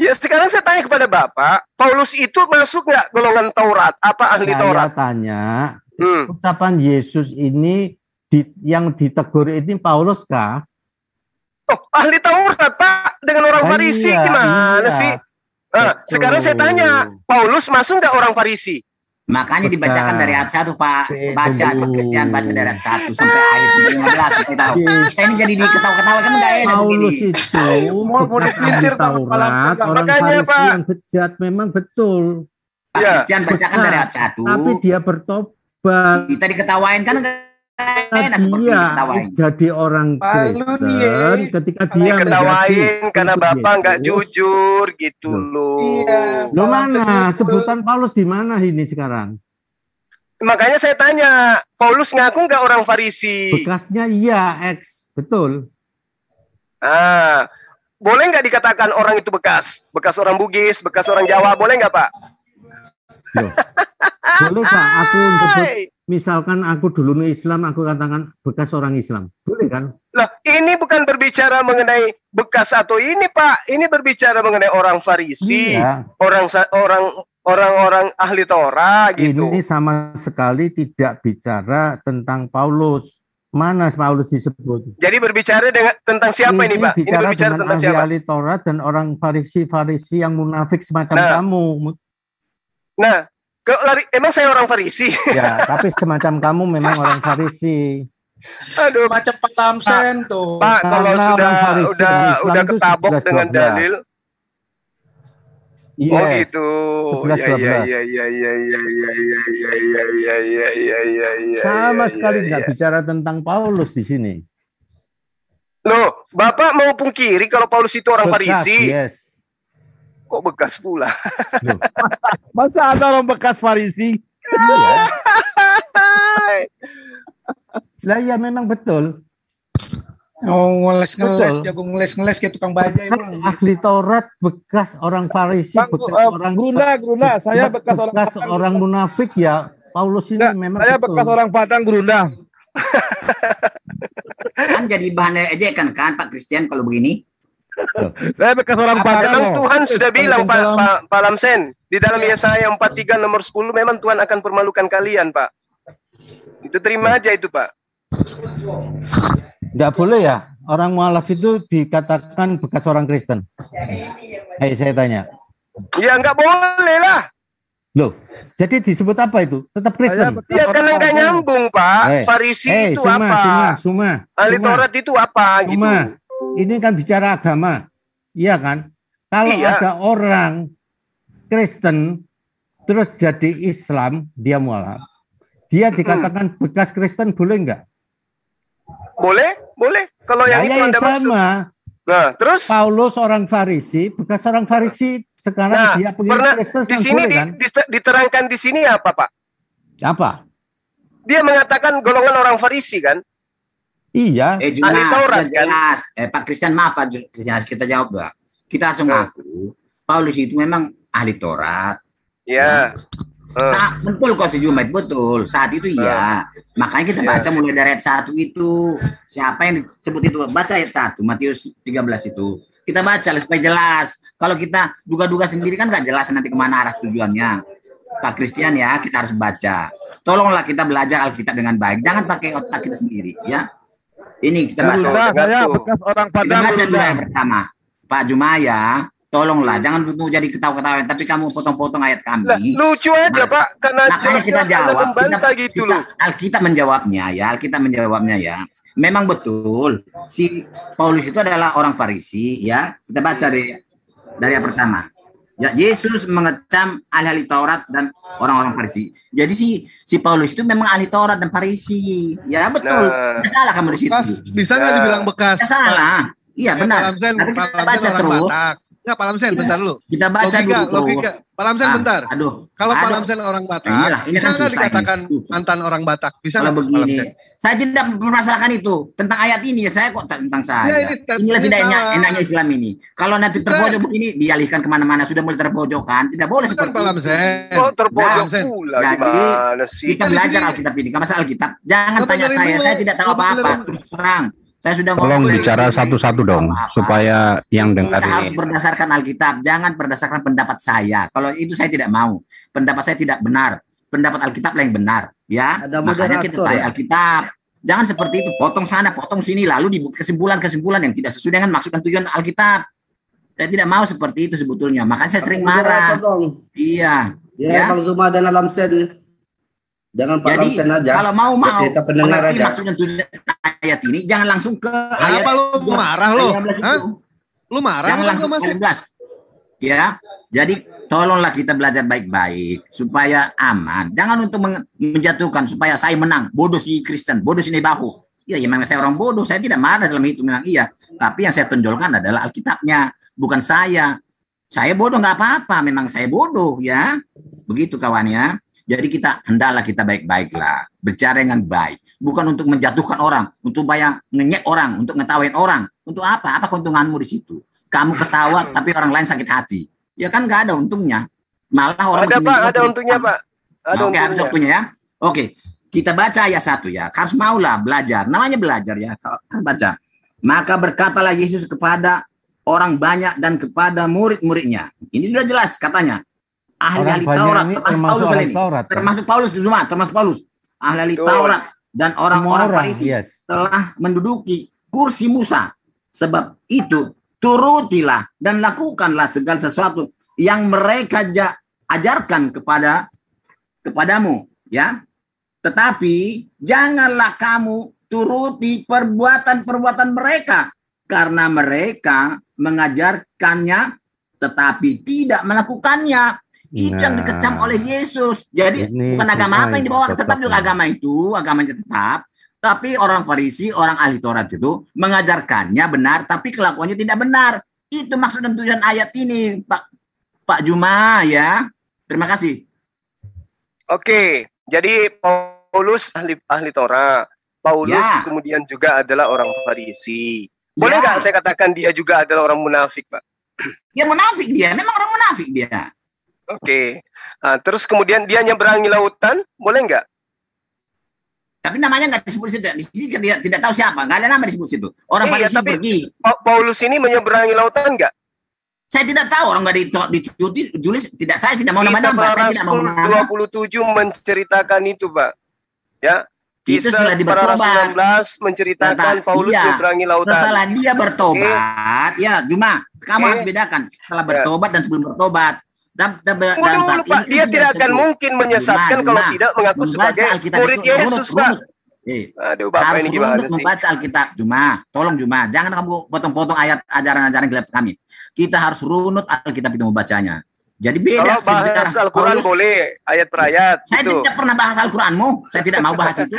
[SPEAKER 1] Ya sekarang saya tanya kepada Bapak, Paulus itu masuk nggak golongan Taurat? Apa ahli Taurat?
[SPEAKER 10] Saya tanya, ucapan Yesus ini yang ditegur ini Paulus kah?
[SPEAKER 1] Oh, ahli Taurat, Pak, dengan orang Farisi gimana sih? Nah, sekarang saya tanya, Paulus masuk nggak orang Farisi?
[SPEAKER 13] Makanya dibacakan dari ayat 1, Pak. Baca, Pak Christian, baca dari ayat 1 sampai ayat 15. Kita ini jadi diketawa-ketawa kan enggak enak.
[SPEAKER 10] Paulus itu bekas ahli Taurat, orang Farisi yang bejat memang betul.
[SPEAKER 13] Pak Christian bacakan dari ayat 1.
[SPEAKER 10] Tapi dia bertobat.
[SPEAKER 13] Kita diketawain kan enak seperti diketawain.
[SPEAKER 10] Jadi orang Kristen ketika dia
[SPEAKER 1] diketawain karena Bapak nggak jujur gitu loh.
[SPEAKER 10] Lo mana sebutan Paulus di mana ini sekarang?
[SPEAKER 1] Makanya saya tanya, Paulus ngaku nggak orang Farisi?
[SPEAKER 10] Bekasnya iya, betul.
[SPEAKER 1] Boleh nggak dikatakan orang itu bekas? Bekas orang Bugis, bekas orang Jawa, boleh nggak Pak?
[SPEAKER 10] Loh. Boleh Pak, aku misalkan aku dulu Islam, aku katakan bekas orang Islam, boleh kan?
[SPEAKER 1] Lah, ini bukan berbicara mengenai bekas atau ini Pak, ini berbicara mengenai orang Farisi, orang-orang ahli Torah gitu.
[SPEAKER 10] Ini sama sekali tidak bicara tentang Paulus. Mana Paulus disebut?
[SPEAKER 1] Jadi berbicara tentang siapa ini Pak?
[SPEAKER 10] Ini berbicara tentang siapa? Ahli Taurat dan orang Farisi yang munafik semacam kamu.
[SPEAKER 1] Nah, emang saya orang Farisi?
[SPEAKER 10] Ya, tapi semacam kamu memang orang Farisi.
[SPEAKER 1] Aduh,
[SPEAKER 9] macam Pak Lamsen tuh.
[SPEAKER 1] Pak, kalau udah ketabok dengan dalil.
[SPEAKER 10] Yes.
[SPEAKER 1] Oh gitu.
[SPEAKER 10] 11, 12. Sama sekali nggak bicara tentang Paulus di sini.
[SPEAKER 1] Loh, Bapak mau pungkiri kalau Paulus itu orang Farisi?
[SPEAKER 10] Yes.
[SPEAKER 1] Kok bekas pula?
[SPEAKER 8] Masa ada orang bekas Farisi?
[SPEAKER 10] Lah ya memang betul.
[SPEAKER 9] Oh, ngeles, jago ngeles kayak tukang bajai.
[SPEAKER 10] Ahli Taurat bekas orang Farisi, bekas orang
[SPEAKER 8] Gerunda. Saya bekas
[SPEAKER 10] orang munafik ya. Paulus ini memang
[SPEAKER 8] saya bekas orang Padang Gerunda.
[SPEAKER 13] Kan jadi bahan ejekan kan Pak Christian kalau begini?
[SPEAKER 8] Saya bekas orang Padang.
[SPEAKER 1] Memang Tuhan sudah bilang Pak Lamsen di dalam Yesaya 43 nomor 10 memang Tuhan akan permalukan kalian Pak. Itu terima aja itu Pak.
[SPEAKER 10] Enggak boleh ya orang mualaf itu dikatakan bekas orang Kristen. Saya tanya.
[SPEAKER 1] Ya enggak boleh lah.
[SPEAKER 10] Loh, jadi disebut apa itu? Tetap Kristen.
[SPEAKER 1] Ya karena enggak nyambung Pak. Farisi itu apa? Ahli Taurat itu apa gitu?
[SPEAKER 10] Ini kan bicara agama, iya kan? Kalau ada orang Kristen terus jadi Islam, dia mualaf. Dia dikatakan bekas Kristen, boleh nggak?
[SPEAKER 1] Boleh. Kalau yang itu Anda
[SPEAKER 10] sama.
[SPEAKER 1] maksud. Nah, terus
[SPEAKER 10] Paulus orang Farisi, bekas orang Farisi, sekarang dia pengikut Kristus
[SPEAKER 1] di sini diterangkan di sini apa, Pak?
[SPEAKER 10] Apa?
[SPEAKER 1] Dia mengatakan golongan orang Farisi kan?
[SPEAKER 10] Iya.
[SPEAKER 1] Ahli Taurat kan?
[SPEAKER 13] Pak Christian, maaf Pak Christian, kita jawab Pak. Kita langsung ngaku Paulus itu memang ahli Taurat.
[SPEAKER 1] Ya.
[SPEAKER 13] Betul kok si Jumaid, betul. Saat itu iya. Makanya kita baca mulai dari ayat 1 itu. Siapa yang disebut itu? Baca ayat 1, Matius 13 itu. Kita baca supaya jelas. Kalau kita duga-duga sendiri kan nggak jelas nanti kemana arah tujuannya. Pak Christian ya, kita harus baca. Tolonglah kita belajar Alkitab dengan baik. Jangan pakai otak kita sendiri ya. Ini kita baca.
[SPEAKER 8] Saya bekas orang Padang.
[SPEAKER 13] Kita baca dulu yang pertama. Pak Jumaya, tolonglah jangan jadi ketawa-ketawa tapi kamu potong-potong ayat kami.
[SPEAKER 1] Lucu aja Pak, karena
[SPEAKER 13] makanya kita jawab
[SPEAKER 1] gitu loh.
[SPEAKER 13] Alkitab menjawabnya ya. Memang betul si Paulus itu adalah orang Farisi ya. Kita baca dari yang pertama. Ya, Yesus mengecam ahli Taurat dan orang-orang Farisi. Jadi si Paulus itu memang ahli Taurat dan Farisi. Ya betul. Tidak salah kamu di situ.
[SPEAKER 6] Bisa nggak dibilang bekas?
[SPEAKER 13] Tidak salah. Iya benar. Tapi kita baca terus.
[SPEAKER 6] Enggak, Pak Lamsen, bentar dulu.
[SPEAKER 13] Kita baca
[SPEAKER 6] logika. Pak Lamsen bentar.
[SPEAKER 13] Kalau
[SPEAKER 6] Pak Lamsen orang Batak,
[SPEAKER 13] ini kan
[SPEAKER 6] dikatakan mantan orang Batak. Bisa
[SPEAKER 13] kalau begini. Saya tidak mempermasalahkan itu tentang ayat ini ya. Saya kok tentang saya. Inilah tidak enaknya Islam ini. Kalau nanti terpojok begini, dialihkan kemana-mana. Sudah mulai terpojokan. Tidak boleh seperti
[SPEAKER 6] Pak Lamsen.
[SPEAKER 1] Oh, terpojok pula. Gimana sih?
[SPEAKER 13] Kita belajar Alkitab ini. Masa Alkitab? Jangan tanya saya tidak tahu apa-apa. Terus terang. Saya sudah
[SPEAKER 12] tolong bicara satu-satu dong, supaya yang dengar
[SPEAKER 13] kita
[SPEAKER 12] ini.
[SPEAKER 13] Harus berdasarkan Alkitab, jangan berdasarkan pendapat saya. Kalau itu saya tidak mau. Pendapat saya tidak benar. Pendapat Alkitab yang benar, ya. Makanya kita cari Alkitab. Jangan seperti itu, potong sana, potong sini, lalu dibuat kesimpulan-kesimpulan yang tidak sesuai dengan maksud dan tujuan Alkitab. Saya tidak mau seperti itu sebetulnya. Makanya saya sering marah. Iya.
[SPEAKER 15] Ya, Bang Zuma dan Lamsen. Jangan Pak Lamsen aja.
[SPEAKER 13] Kalau mau
[SPEAKER 15] kita pendengar aja.
[SPEAKER 13] Maksudnya tujuan ayat ini, jangan langsung ke ayat.
[SPEAKER 6] Apa lu marah lo? Lu marah?
[SPEAKER 13] Jangan langsung ke 15. Ya, jadi tolonglah kita belajar baik-baik supaya aman. Jangan untuk menjatuhkan supaya saya menang. Bodoh si Kristen, bodoh si Nebahu. Ya, memang saya orang bodoh. Saya tidak marah dalam itu memang iya. Tapi yang saya tonjolkan adalah Alkitabnya, bukan saya. Saya bodoh nggak apa-apa. Memang saya bodoh ya. Begitu kawan ya. Jadi kita hendaklah kita baik-baiklah, bicara dengan baik, bukan untuk menjatuhkan orang, untuk supaya ngenyek orang, untuk ngetawain orang, untuk apa? Apa keuntunganmu di situ? Kamu ketawa, tapi orang lain sakit hati, ya kan nggak ada untungnya. Malah orang
[SPEAKER 1] ada Pak, ada untungnya Pak, ada
[SPEAKER 13] untungnya ya. Oke, kita baca ayat 1 ya, harus maulah belajar, namanya belajar ya, baca. Maka berkatalah Yesus kepada orang banyak dan kepada murid-muridnya. Ini sudah jelas katanya. Ahli-ahli Taurat, termasuk Paulus, ahli Taurat dan orang-orang Farisi telah menduduki kursi Musa. Sebab itu turutilah dan lakukanlah segala sesuatu yang mereka ajarkan kepadamu, ya. Tetapi janganlah kamu turuti perbuatan-perbuatan mereka, karena mereka mengajarkannya tetapi tidak melakukannya. Itu yang dikecam oleh Yesus. Jadi bukan agama apa yang dibawa, tetap juga agama itu, agamanya tetap. Tapi orang Farisi, orang ahli Taurat itu mengajarkannya benar, tapi kelakuannya tidak benar. Itu maksud dan tujuan ayat ini, Pak Juma ya. Terima kasih.
[SPEAKER 1] Oke, jadi Paulus ahli Taurat. Paulus kemudian juga adalah orang Farisi. Boleh nggak saya katakan dia juga adalah orang munafik, Pak?
[SPEAKER 13] Ya munafik dia, memang orang munafik dia.
[SPEAKER 1] Oke, terus kemudian dia nyeberangi lautan, boleh nggak?
[SPEAKER 13] Tapi namanya nggak disebut situ. Di sini tidak tahu siapa, nggak ada nama disebut situ. Orang Farisi pergi.
[SPEAKER 1] Paulus ini menyeberangi lautan nggak?
[SPEAKER 13] Saya tidak tahu, orang nggak ditulis. Tidak, saya tidak mau nama-nama. Saya tidak mau nama.
[SPEAKER 1] 27 menceritakan itu, Pak. Ya.
[SPEAKER 13] Kisah
[SPEAKER 1] para Rasul 16 menceritakan Paulus menyeberangi lautan.
[SPEAKER 13] Setelah dia bertobat, ya Juma, kamu harus bedakan setelah bertobat dan sebelum bertobat. Dan saat
[SPEAKER 1] Pak, dia tidak akan mungkin menyesatkan kalau tidak mengaku sebagai murid Yesus, Pak. Aduh, Bapak ini gimana sih?
[SPEAKER 13] Membaca Alkitab, Juma. Tolong Juma, jangan kamu potong-potong ayat ajaran-ajaran gelap kami. Kita harus runut Alkitab itu membacanya. Jadi beda.
[SPEAKER 1] Kalau bahas Al-Quran boleh, ayat per ayat.
[SPEAKER 13] Saya tidak pernah bahas Al-Quranmu. Saya tidak mau bahas itu.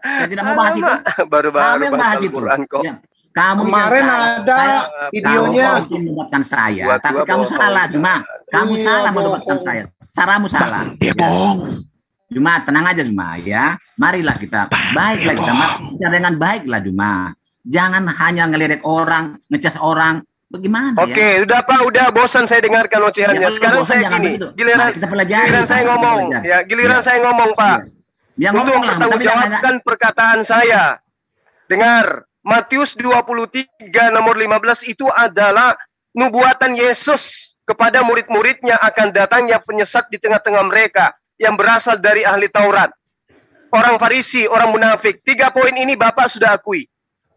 [SPEAKER 13] Saya tidak mau bahas itu.
[SPEAKER 1] Baru bahas Al-Quran kok.
[SPEAKER 13] Ya. Kamu
[SPEAKER 9] kemarin ada videonya.
[SPEAKER 13] Kamu mendebatkan saya, tapi kamu salah, Juma. Kamu salah mendebatkan saya. Caramu salah.
[SPEAKER 14] Dia bohong.
[SPEAKER 13] Juma, tenang aja Juma ya. Marilah kita baiklah kita bicara dengan baiklah Juma. Jangan hanya ngelirik orang, ngecas orang. Bagaimana
[SPEAKER 1] Oke, udah Pak, udah bosan saya dengarkan ocehannya. Sekarang saya gini, giliran saya ngomong, ya giliran saya ngomong Pak. Untuk mempertanggungjawabkan perkataan saya. Dengar, Matius 23 nomor 15 itu adalah nubuatan Yesus kepada murid-muridnya akan datangnya penyesat di tengah-tengah mereka yang berasal dari ahli Taurat, orang Farisi, orang munafik. 3 poin ini Bapak sudah akui.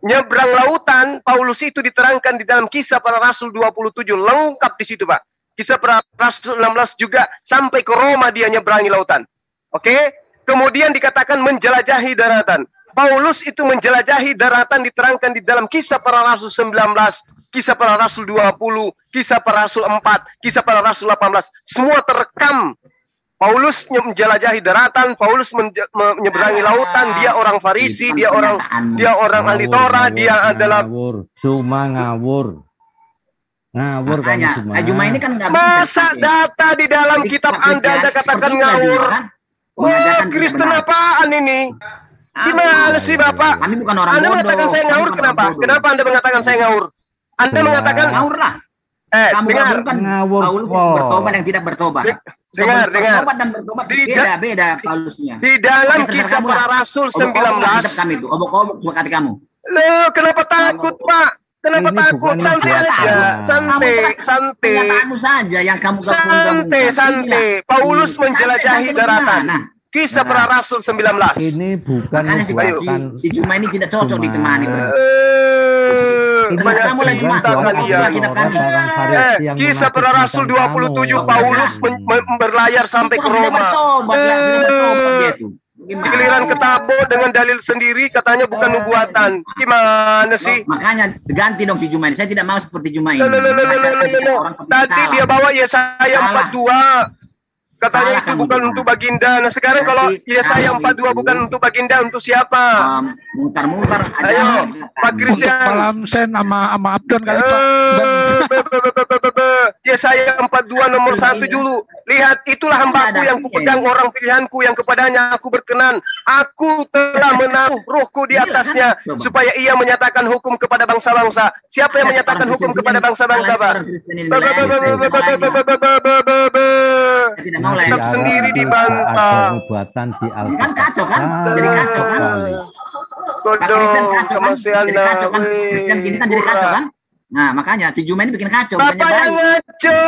[SPEAKER 1] Nyebrang lautan, Paulus itu diterangkan di dalam Kisah Para Rasul 27, lengkap di situ Pak. Kisah Para Rasul 16 juga sampai ke Roma dia nyebrangi lautan. Oke? Kemudian dikatakan menjelajahi daratan. Paulus itu menjelajahi daratan diterangkan di dalam Kisah Para Rasul 19, Kisah Para Rasul 20, Kisah Para Rasul 4, Kisah Para Rasul 18. Semua terekam. Paulus menjelajahi daratan, Paulus menyeberangi lautan, dia orang Farisi, dia orang ahli Torah, dia adalah
[SPEAKER 10] cuma ngawur. Ngawur kan
[SPEAKER 13] Juma ini kan
[SPEAKER 1] masa data di dalam kitab Anda katakan ngawur. Oh, Kristen apaan ini? Gimana sih Bapak?
[SPEAKER 13] Kami bukan orang
[SPEAKER 1] Anda mengatakan saya ngawur, kenapa? Kenapa Anda mengatakan saya ngawur? Anda mengatakan
[SPEAKER 13] ngawur lah.
[SPEAKER 1] Kamu
[SPEAKER 13] dengar,
[SPEAKER 10] ngawur
[SPEAKER 13] bertobat yang tidak bertobat.
[SPEAKER 1] Dengar.
[SPEAKER 13] Bertobat dan bertobat beda Paulusnya.
[SPEAKER 1] Di dalam Kisah Para Rasul 19.
[SPEAKER 13] Kami itu obok-obok suka hati kamu.
[SPEAKER 1] Loh, kenapa takut Pak? Kenapa takut? Santai aja. Santai.
[SPEAKER 13] Kamu saja yang kamu
[SPEAKER 1] santai. Paulus menjelajahi daratan. Kisah Para Rasul 19.
[SPEAKER 10] Ini bukan
[SPEAKER 13] si Juma ini tidak cocok ditemani.
[SPEAKER 1] Kamu lagi minta kalian. Kisah Para Rasul 27, Paulus berlayar sampai ke Roma. Giliran ketabo dengan dalil sendiri katanya bukan nubuatan. Gimana sih?
[SPEAKER 13] Makanya ganti dong si Juma ini. Saya tidak mau seperti Juma ini.
[SPEAKER 1] Tadi dia bawa Yesaya 42. Katanya itu bukan untuk Baginda. Nah sekarang kalau Yesaya 42 bukan untuk Baginda, untuk siapa?
[SPEAKER 13] Mutar-mutar.
[SPEAKER 1] Ayo, Pak Christian.
[SPEAKER 14] Pak Lamsen sama Abdon kali Pak.
[SPEAKER 1] Yesaya 42 nomor 1 dulu. Lihat, itulah hambaku yang kupegang, orang pilihanku yang kepadanya aku berkenan. Aku telah menaruh rohku di atasnya supaya ia menyatakan hukum kepada bangsa-bangsa. Siapa yang menyatakan hukum kepada bangsa-bangsa, Pak? Tetap sendiri dibantah.
[SPEAKER 10] Perbuatan di
[SPEAKER 13] kan kacau kan? Jadi kacau kan?
[SPEAKER 1] Kodong, kemasian
[SPEAKER 13] Kristen gini kan jadi kacau kan? Nah makanya si Juma ini bikin kacau.
[SPEAKER 1] Bapak yang ngaco.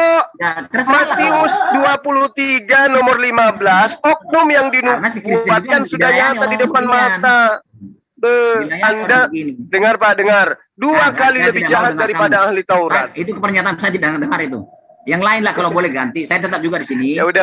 [SPEAKER 1] Matius 23 nomor 15, oknum yang dinubuatkan sudah nyata di depan mata. Anda dengar Pak, dengar. 2 kali lebih jahat daripada ahli Taurat.
[SPEAKER 13] Itu pernyataan saya tidak dengar itu. Yang lain lah kalau boleh ganti. Saya tetap juga di sini.
[SPEAKER 1] Ya udah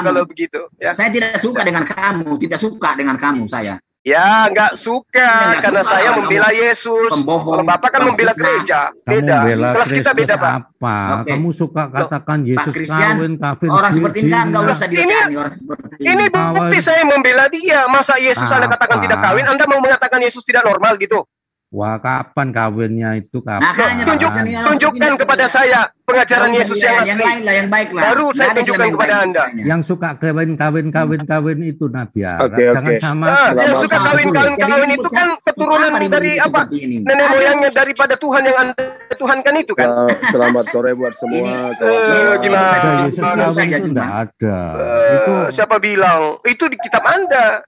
[SPEAKER 1] kalau begitu. Ya.
[SPEAKER 13] Saya tidak suka dengan kamu, saya.
[SPEAKER 1] Ya, nggak suka karena saya membela Yesus. Kalau Bapak kan membela gereja, beda. Kelas kita beda, Pak.
[SPEAKER 10] Apa? Kamu suka katakan Yesus kawin kafir.
[SPEAKER 13] Orang seperti Anda nggak usah dilayani orang seperti
[SPEAKER 1] ini. Bukti saya membela dia. Masa Yesus Anda katakan tidak kawin, Anda mau mengatakan Yesus tidak normal gitu?
[SPEAKER 10] Wah, kapan kawinnya itu kapan?
[SPEAKER 1] Tunjukkan kepada saya pengajaran Yesus yang asli.
[SPEAKER 13] Yang baik lah.
[SPEAKER 1] Baru saya tunjukkan kepada Anda.
[SPEAKER 10] Yang suka kawin itu Nabi. Jangan sama.
[SPEAKER 1] Yang suka kawin itu kan keturunan dari apa? Nenek moyangnya daripada Tuhan yang Anda tuhankan itu kan.
[SPEAKER 16] Selamat sore buat semua.
[SPEAKER 1] Gimana?
[SPEAKER 10] Yesus kawin itu enggak ada.
[SPEAKER 1] Itu siapa bilang? Itu di kitab Anda.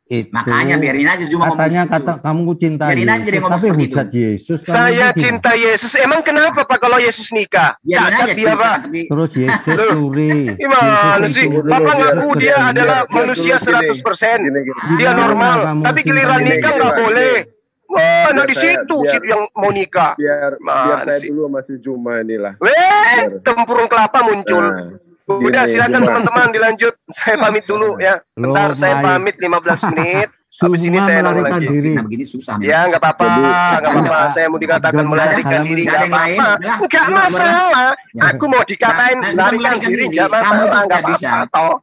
[SPEAKER 10] Itu.
[SPEAKER 13] Makanya biarin aja cuma
[SPEAKER 10] katanya kamu cinta Yesus, tapi hujat Yesus.
[SPEAKER 1] Saya cinta Yesus. Emang kenapa Pak kalau Yesus nikah? Cacat dia Pak.
[SPEAKER 10] Terus Yesus curi.
[SPEAKER 1] Gimana sih? Bapak ngaku dia adalah manusia 100%. Dia normal. Tapi giliran nikah nggak boleh. Wah, nah di situ yang mau nikah.
[SPEAKER 16] Biar saya dulu masih Juma inilah.
[SPEAKER 1] Tempurung kelapa muncul. Udah silakan teman-teman dilanjut. Saya pamit dulu ya. Bentar saya pamit 15 menit. Habis ini saya nongol lagi.
[SPEAKER 13] Begini susah.
[SPEAKER 1] Ya nggak apa-apa. Saya mau dikatakan melarikan diri nggak apa-apa. Nggak masalah. Aku mau dikatain melarikan diri nggak masalah. Nggak apa-apa.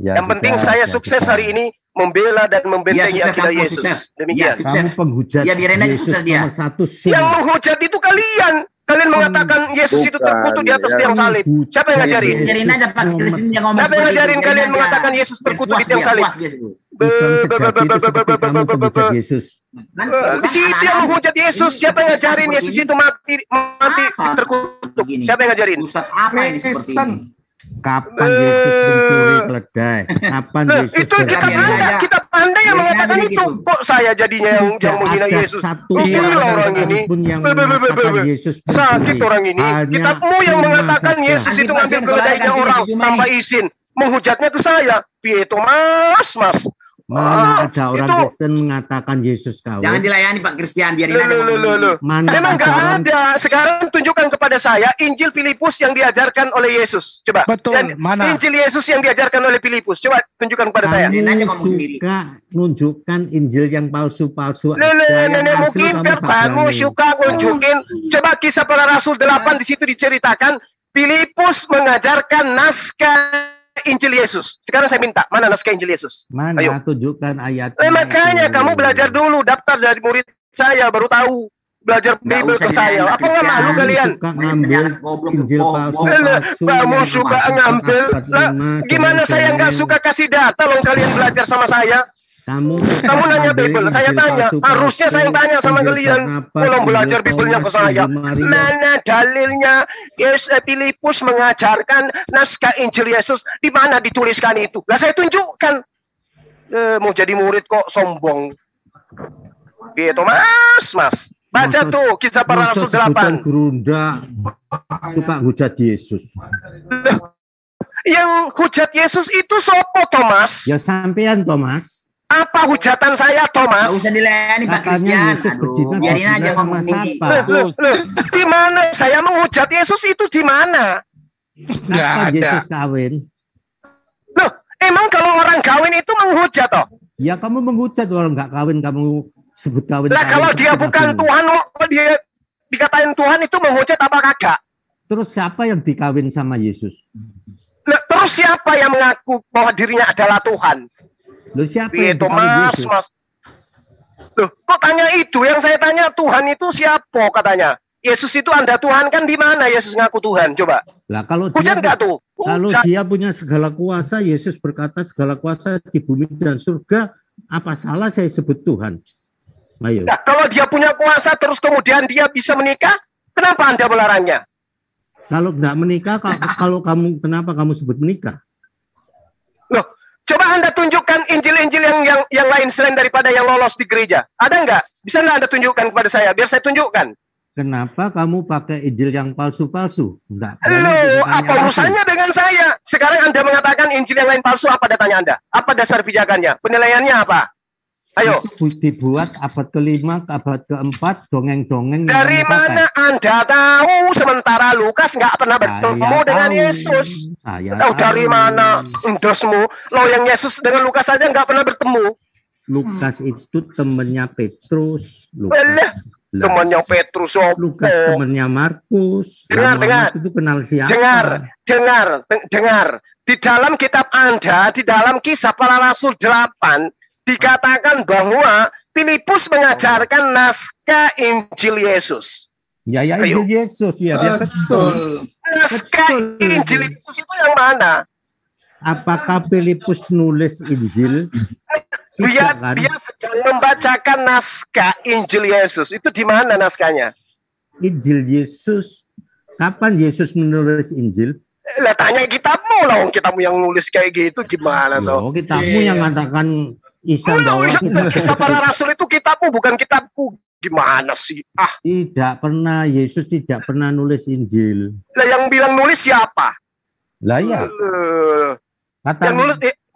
[SPEAKER 1] Yang penting saya sukses hari ini. membela dan membentengi akidah Yesus. Demikian.
[SPEAKER 10] Kamu penghujat Yesus nomor satu.
[SPEAKER 1] Yang menghujat itu kalian. Kalian mengatakan Yesus itu terkutuk di atas tiang salib. Siapa yang ngajarin? Siapa yang ngajarin kalian mengatakan Yesus terkutuk di tiang salib? Di situ yang menghujat Yesus. Siapa yang ngajarin Yesus itu mati terkutuk? Siapa yang ngajarin?
[SPEAKER 10] Kapan Yesus mencuri keledai? Kapan Yesus
[SPEAKER 1] itu kita pandai yang mengatakan itu. Kok saya jadinya yang menghina Yesus? Orang ini sakit orang ini. Kitabmu yang mengatakan Yesus itu ngambil keledainya orang tanpa izin. Menghujatnya ke saya. Pietro mas.
[SPEAKER 10] Mana ada orang Kristen mengatakan Yesus kawin?
[SPEAKER 13] Jangan dilayani Pak Christian, biarin aja.
[SPEAKER 1] Memang nggak ada. Sekarang tunjukkan kepada saya Injil Filipus yang diajarkan oleh Yesus. Coba.
[SPEAKER 14] Betul. Mana?
[SPEAKER 1] Injil Yesus yang diajarkan oleh Filipus. Coba tunjukkan kepada saya.
[SPEAKER 10] Kamu suka nunjukkan Injil yang palsu-palsu.
[SPEAKER 1] Nenek mungkin kamu suka nunjukin. Coba Kisah Para Rasul 8 di situ diceritakan Filipus mengajarkan naskah Injil Yesus. Sekarang saya minta, mana naskah Injil Yesus?
[SPEAKER 10] Mana? Ayo. Tunjukkan ayat.
[SPEAKER 1] Makanya kamu belajar dulu, daftar dari murid saya, baru tahu. Belajar Bible ke saya. Apa nggak malu kalian?
[SPEAKER 10] Injil palsu.
[SPEAKER 1] Kamu suka ngambil? Gimana saya nggak suka kasih data loh kalian belajar sama saya? Kamu nanya Bible, saya tanya. Harusnya saya tanya sama kalian. Belum belajar Bible-nya ke saya. Mana dalilnya? Filipus mengajarkan naskah Injil Yesus. Di mana dituliskan itu? Lah saya tunjukkan. Mau jadi murid kok sombong. Gitu mas. Baca tuh Kisah Para Rasul 8.
[SPEAKER 10] Gerunda suka hujat Yesus.
[SPEAKER 1] Yang hujat Yesus itu sopo Thomas?
[SPEAKER 10] Ya sampean Thomas.
[SPEAKER 1] Apa hujatan saya, Thomas?
[SPEAKER 13] Nggak usah dilayani Pak Christian. Biarin aja ngomong siapa.
[SPEAKER 1] Di mana saya menghujat Yesus itu di mana?
[SPEAKER 10] Nggak ada. Yesus kawin.
[SPEAKER 1] Loh, emang kalau orang kawin itu menghujat toh?
[SPEAKER 10] Ya kamu menghujat orang nggak kawin, kamu sebut kawin.
[SPEAKER 1] Lah kalau dia bukan Tuhan, kok dia dikatain Tuhan itu menghujat apa kagak?
[SPEAKER 10] Terus siapa yang dikawin sama Yesus?
[SPEAKER 1] Lah, terus siapa yang mengaku bahwa dirinya adalah Tuhan?
[SPEAKER 10] Loh siapa
[SPEAKER 1] itu mas? Loh, kok tanya itu? Yang saya tanya Tuhan itu siapa katanya? Yesus itu Anda Tuhan kan di mana Yesus ngaku Tuhan? Coba.
[SPEAKER 10] Lah kalau
[SPEAKER 1] hujan nggak tuh?
[SPEAKER 10] Kalau dia punya segala kuasa, Yesus berkata segala kuasa di bumi dan surga, apa salah saya sebut Tuhan? Ayo.
[SPEAKER 1] Nah, kalau dia punya kuasa terus kemudian dia bisa menikah, kenapa Anda melarangnya?
[SPEAKER 10] Kalau nggak menikah, kalau kamu kenapa kamu sebut menikah?
[SPEAKER 1] Loh, coba Anda tunjukkan Injil-Injil yang lain selain daripada yang lolos di gereja. Ada nggak? Bisa nggak Anda tunjukkan kepada saya? Biar saya tunjukkan.
[SPEAKER 10] Kenapa kamu pakai Injil yang palsu-palsu?
[SPEAKER 1] Loh, apa urusannya dengan saya? Sekarang Anda mengatakan Injil yang lain palsu, apa datanya Anda? Apa dasar pijakannya? Penilaiannya apa? Ayo.
[SPEAKER 10] Itu dibuat abad ke-5 ke abad ke-4, dongeng-dongeng.
[SPEAKER 1] Dari mana Anda tahu? Sementara Lukas nggak pernah bertemu dengan Yesus. Tahu dari mana? Endosmu. Loh, yang Yesus dengan Lukas saja nggak pernah bertemu.
[SPEAKER 10] Lukas itu temannya Petrus.
[SPEAKER 1] Temannya Petrus.
[SPEAKER 10] Lukas temannya Markus.
[SPEAKER 1] Dengar.
[SPEAKER 10] Itu kenal siapa?
[SPEAKER 1] Dengar. Di dalam kitab Anda, di dalam Kisah Para Rasul 8, dikatakan bahwa Filipus mengajarkan naskah Injil Yesus.
[SPEAKER 10] Ya Injil Yesus ya, betul.
[SPEAKER 1] Naskah Injil Yesus itu yang mana?
[SPEAKER 10] Apakah Filipus nulis Injil?
[SPEAKER 1] Dia sedang membacakan naskah Injil Yesus. Itu di mana naskahnya?
[SPEAKER 10] Injil Yesus. Kapan Yesus menulis Injil?
[SPEAKER 1] Lah tanya kitabmu lah, kitabmu yang nulis kayak gitu gimana toh?
[SPEAKER 10] Kitabmu yang mengatakan Isa bahwa
[SPEAKER 1] Kisah Para Rasul itu kitabmu bukan kitabku. Gimana sih?
[SPEAKER 10] Tidak pernah, Yesus tidak pernah nulis Injil.
[SPEAKER 1] Lah yang bilang nulis siapa?
[SPEAKER 10] Lah ya.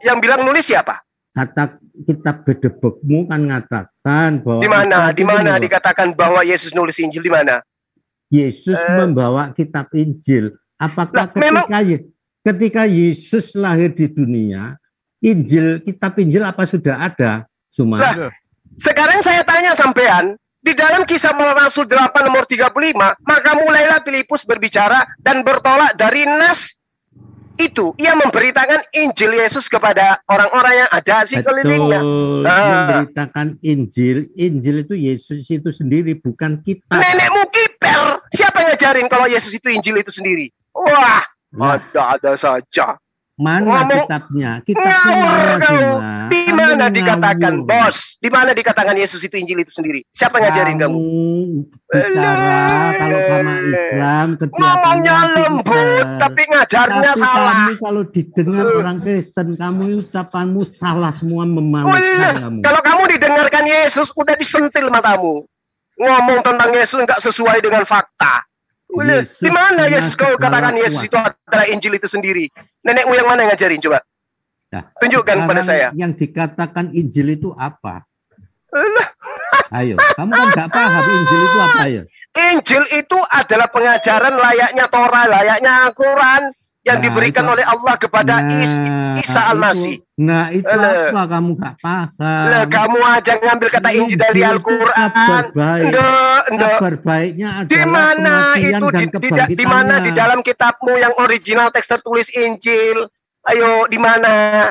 [SPEAKER 1] Yang bilang nulis siapa?
[SPEAKER 10] Kata kitab Bedebekmu kan mengatakan bahwa
[SPEAKER 1] di mana dikatakan bahwa Yesus nulis Injil di mana?
[SPEAKER 10] Yesus membawa kitab Injil. Apakah ketika Yesus lahir di dunia, kitab Injil apa sudah ada?
[SPEAKER 1] Sekarang saya tanya sampean, di dalam Kisah Para Rasul 8 nomor 35, maka mulailah Filipus berbicara dan bertolak dari nas itu ia memberitakan Injil Yesus kepada orang-orang yang ada di sekelilingnya.
[SPEAKER 10] Memberitakan Injil itu Yesus itu sendiri, bukan kita.
[SPEAKER 1] Nenekmu kiper. Siapa yang ngajarin kalau Yesus itu Injil itu sendiri? Wah, ada saja.
[SPEAKER 10] Mana kitabnya? Kitabnya
[SPEAKER 1] kau. Di mana dikatakan, bos? Di mana dikatakan Yesus itu Injil itu sendiri? Siapa yang ngajarin kamu?
[SPEAKER 10] Bicara kalau sama Islam,
[SPEAKER 1] ngomongnya lembut, tapi ngajarnya salah.
[SPEAKER 10] Kamu kalau didengar orang Kristen, kamu ucapanmu salah semua, memalukan kamu.
[SPEAKER 1] Kalau kamu didengarkan Yesus, udah disentil matamu. Ngomong tentang Yesus nggak sesuai dengan fakta. Di mana Yesus kau katakan Yesus itu adalah Injil itu sendiri? Nenekmu yang mana yang ngajarin coba?
[SPEAKER 10] Nah,
[SPEAKER 1] tunjukkan pada saya.
[SPEAKER 10] Yang dikatakan Injil itu apa? Ayo, kamu kan nggak paham Injil itu apa ya?
[SPEAKER 1] Injil itu adalah pengajaran layaknya Torah, layaknya Al-Quran yang diberikan oleh Allah kepada Isa Al-Masih.
[SPEAKER 10] Itu apa kamu nggak paham?
[SPEAKER 1] Kamu aja ngambil kata Injil dari Al-Quran.
[SPEAKER 10] Kabar baiknya adalah
[SPEAKER 1] di mana itu di mana di dalam kitabmu yang original teks tertulis Injil? Ayo, di mana?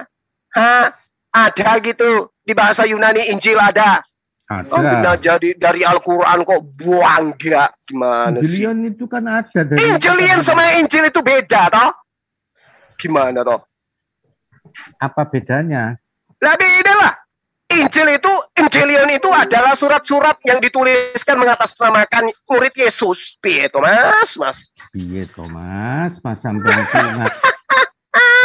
[SPEAKER 1] Ada gitu di bahasa Yunani Injil ada.
[SPEAKER 10] Ada.
[SPEAKER 1] Jadi dari Al-Quran kok buang gak? Gimana sih?
[SPEAKER 10] Injilian itu kan ada dari
[SPEAKER 1] Injilian sama Injil itu beda toh? Gimana toh?
[SPEAKER 10] Apa bedanya?
[SPEAKER 1] Lah beda lah. Injilian itu adalah surat-surat yang dituliskan mengatasnamakan murid Yesus. Piye to Mas?
[SPEAKER 10] Piye to Mas sampai ingat.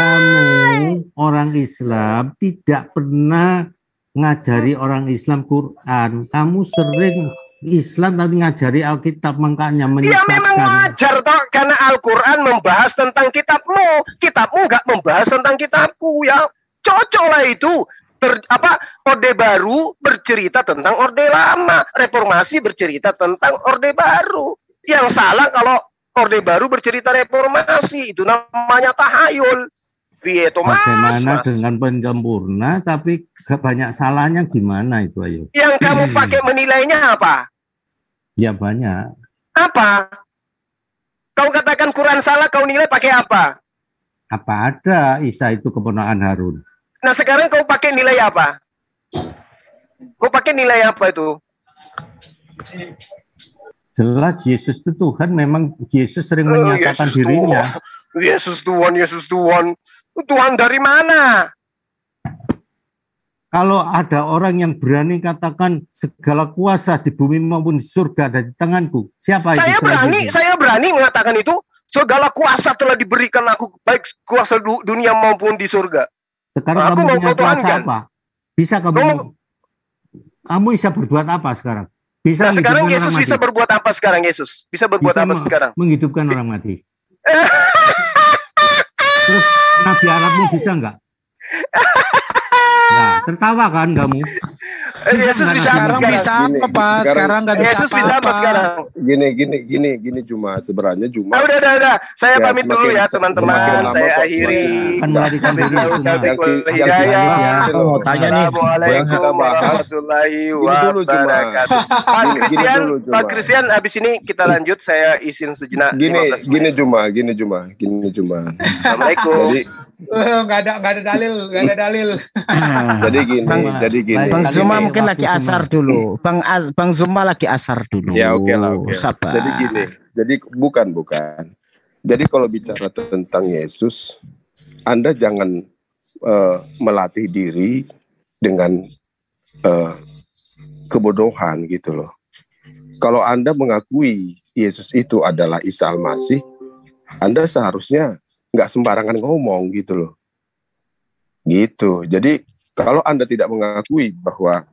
[SPEAKER 10] Kamu orang Islam tidak pernah ngajari orang Islam Quran. Kamu sering Islam tapi ngajari Alkitab, makanya menyesatkan.
[SPEAKER 1] Ya memang wajar toh, karena Al-Quran membahas tentang kitabmu. Kitabmu nggak membahas tentang kitabku ya. Cocok lah itu. Orde Baru bercerita tentang Orde Lama. Reformasi bercerita tentang Orde Baru. Yang salah kalau Orde Baru bercerita reformasi. Itu namanya tahayul.
[SPEAKER 10] Bagaimana dengan penyempurna tapi banyak salahnya, gimana itu ayo?
[SPEAKER 1] Yang kamu pakai menilainya apa?
[SPEAKER 10] Ya banyak.
[SPEAKER 1] Apa? Kau katakan Quran salah, kau nilai pakai apa?
[SPEAKER 10] Apa ada Isa itu keponakan Harun?
[SPEAKER 1] Nah sekarang kau pakai nilai apa? Kau pakai nilai apa itu?
[SPEAKER 10] Jelas Yesus itu Tuhan, memang Yesus sering menyatakan
[SPEAKER 1] Yesus
[SPEAKER 10] dirinya.
[SPEAKER 1] Yesus Tuhan, Yesus Tuhan. Tuhan dari mana?
[SPEAKER 10] Kalau ada orang yang berani katakan segala kuasa di bumi maupun di surga ada di tanganku, siapa itu?
[SPEAKER 1] Saya berani mengatakan itu. Segala kuasa telah diberikan aku, baik kuasa dunia maupun di surga.
[SPEAKER 10] Sekarang
[SPEAKER 1] aku
[SPEAKER 10] kamu punya kuasa
[SPEAKER 1] kan?
[SPEAKER 10] apa? Bisa kamu bisa berbuat apa sekarang? Bisa
[SPEAKER 1] sekarang Yesus bisa berbuat apa sekarang? Yesus bisa berbuat apa sekarang?
[SPEAKER 10] Menghidupkan orang mati. Terus Nabi Arabmu bisa nggak? Nah, tertawa kan kamu?
[SPEAKER 1] Yesus bisa apa sekarang?
[SPEAKER 14] Sekarang nggak bisa
[SPEAKER 1] Yesus bisa apa sekarang?
[SPEAKER 16] Gini cuma sebenarnya cuma.
[SPEAKER 1] Udah. Saya pamit dulu ya teman-teman. Saya akhiri.
[SPEAKER 10] Kan melarikan diri
[SPEAKER 1] hidayah.
[SPEAKER 17] Aku mau tanya nih.
[SPEAKER 1] Assalamualaikum warahmatullahi wabarakatuh. Pak Christian, habis ini kita lanjut. Saya izin sejenak.
[SPEAKER 16] Gini cuma.
[SPEAKER 1] Assalamualaikum.
[SPEAKER 9] Nggak ada dalil.
[SPEAKER 16] Jadi gini.
[SPEAKER 7] Bang Zuma mungkin lagi asar dulu. Bang Zuma lagi asar dulu.
[SPEAKER 16] Ya oke.
[SPEAKER 7] Sabar.
[SPEAKER 16] Jadi gini. Jadi bukan. Jadi kalau bicara tentang Yesus, Anda jangan melatih diri dengan kebodohan gitu loh. Kalau Anda mengakui Yesus itu adalah Isa Al-Masih, Anda seharusnya nggak sembarangan ngomong gitu loh. Gitu. Jadi kalau Anda tidak mengakui bahwa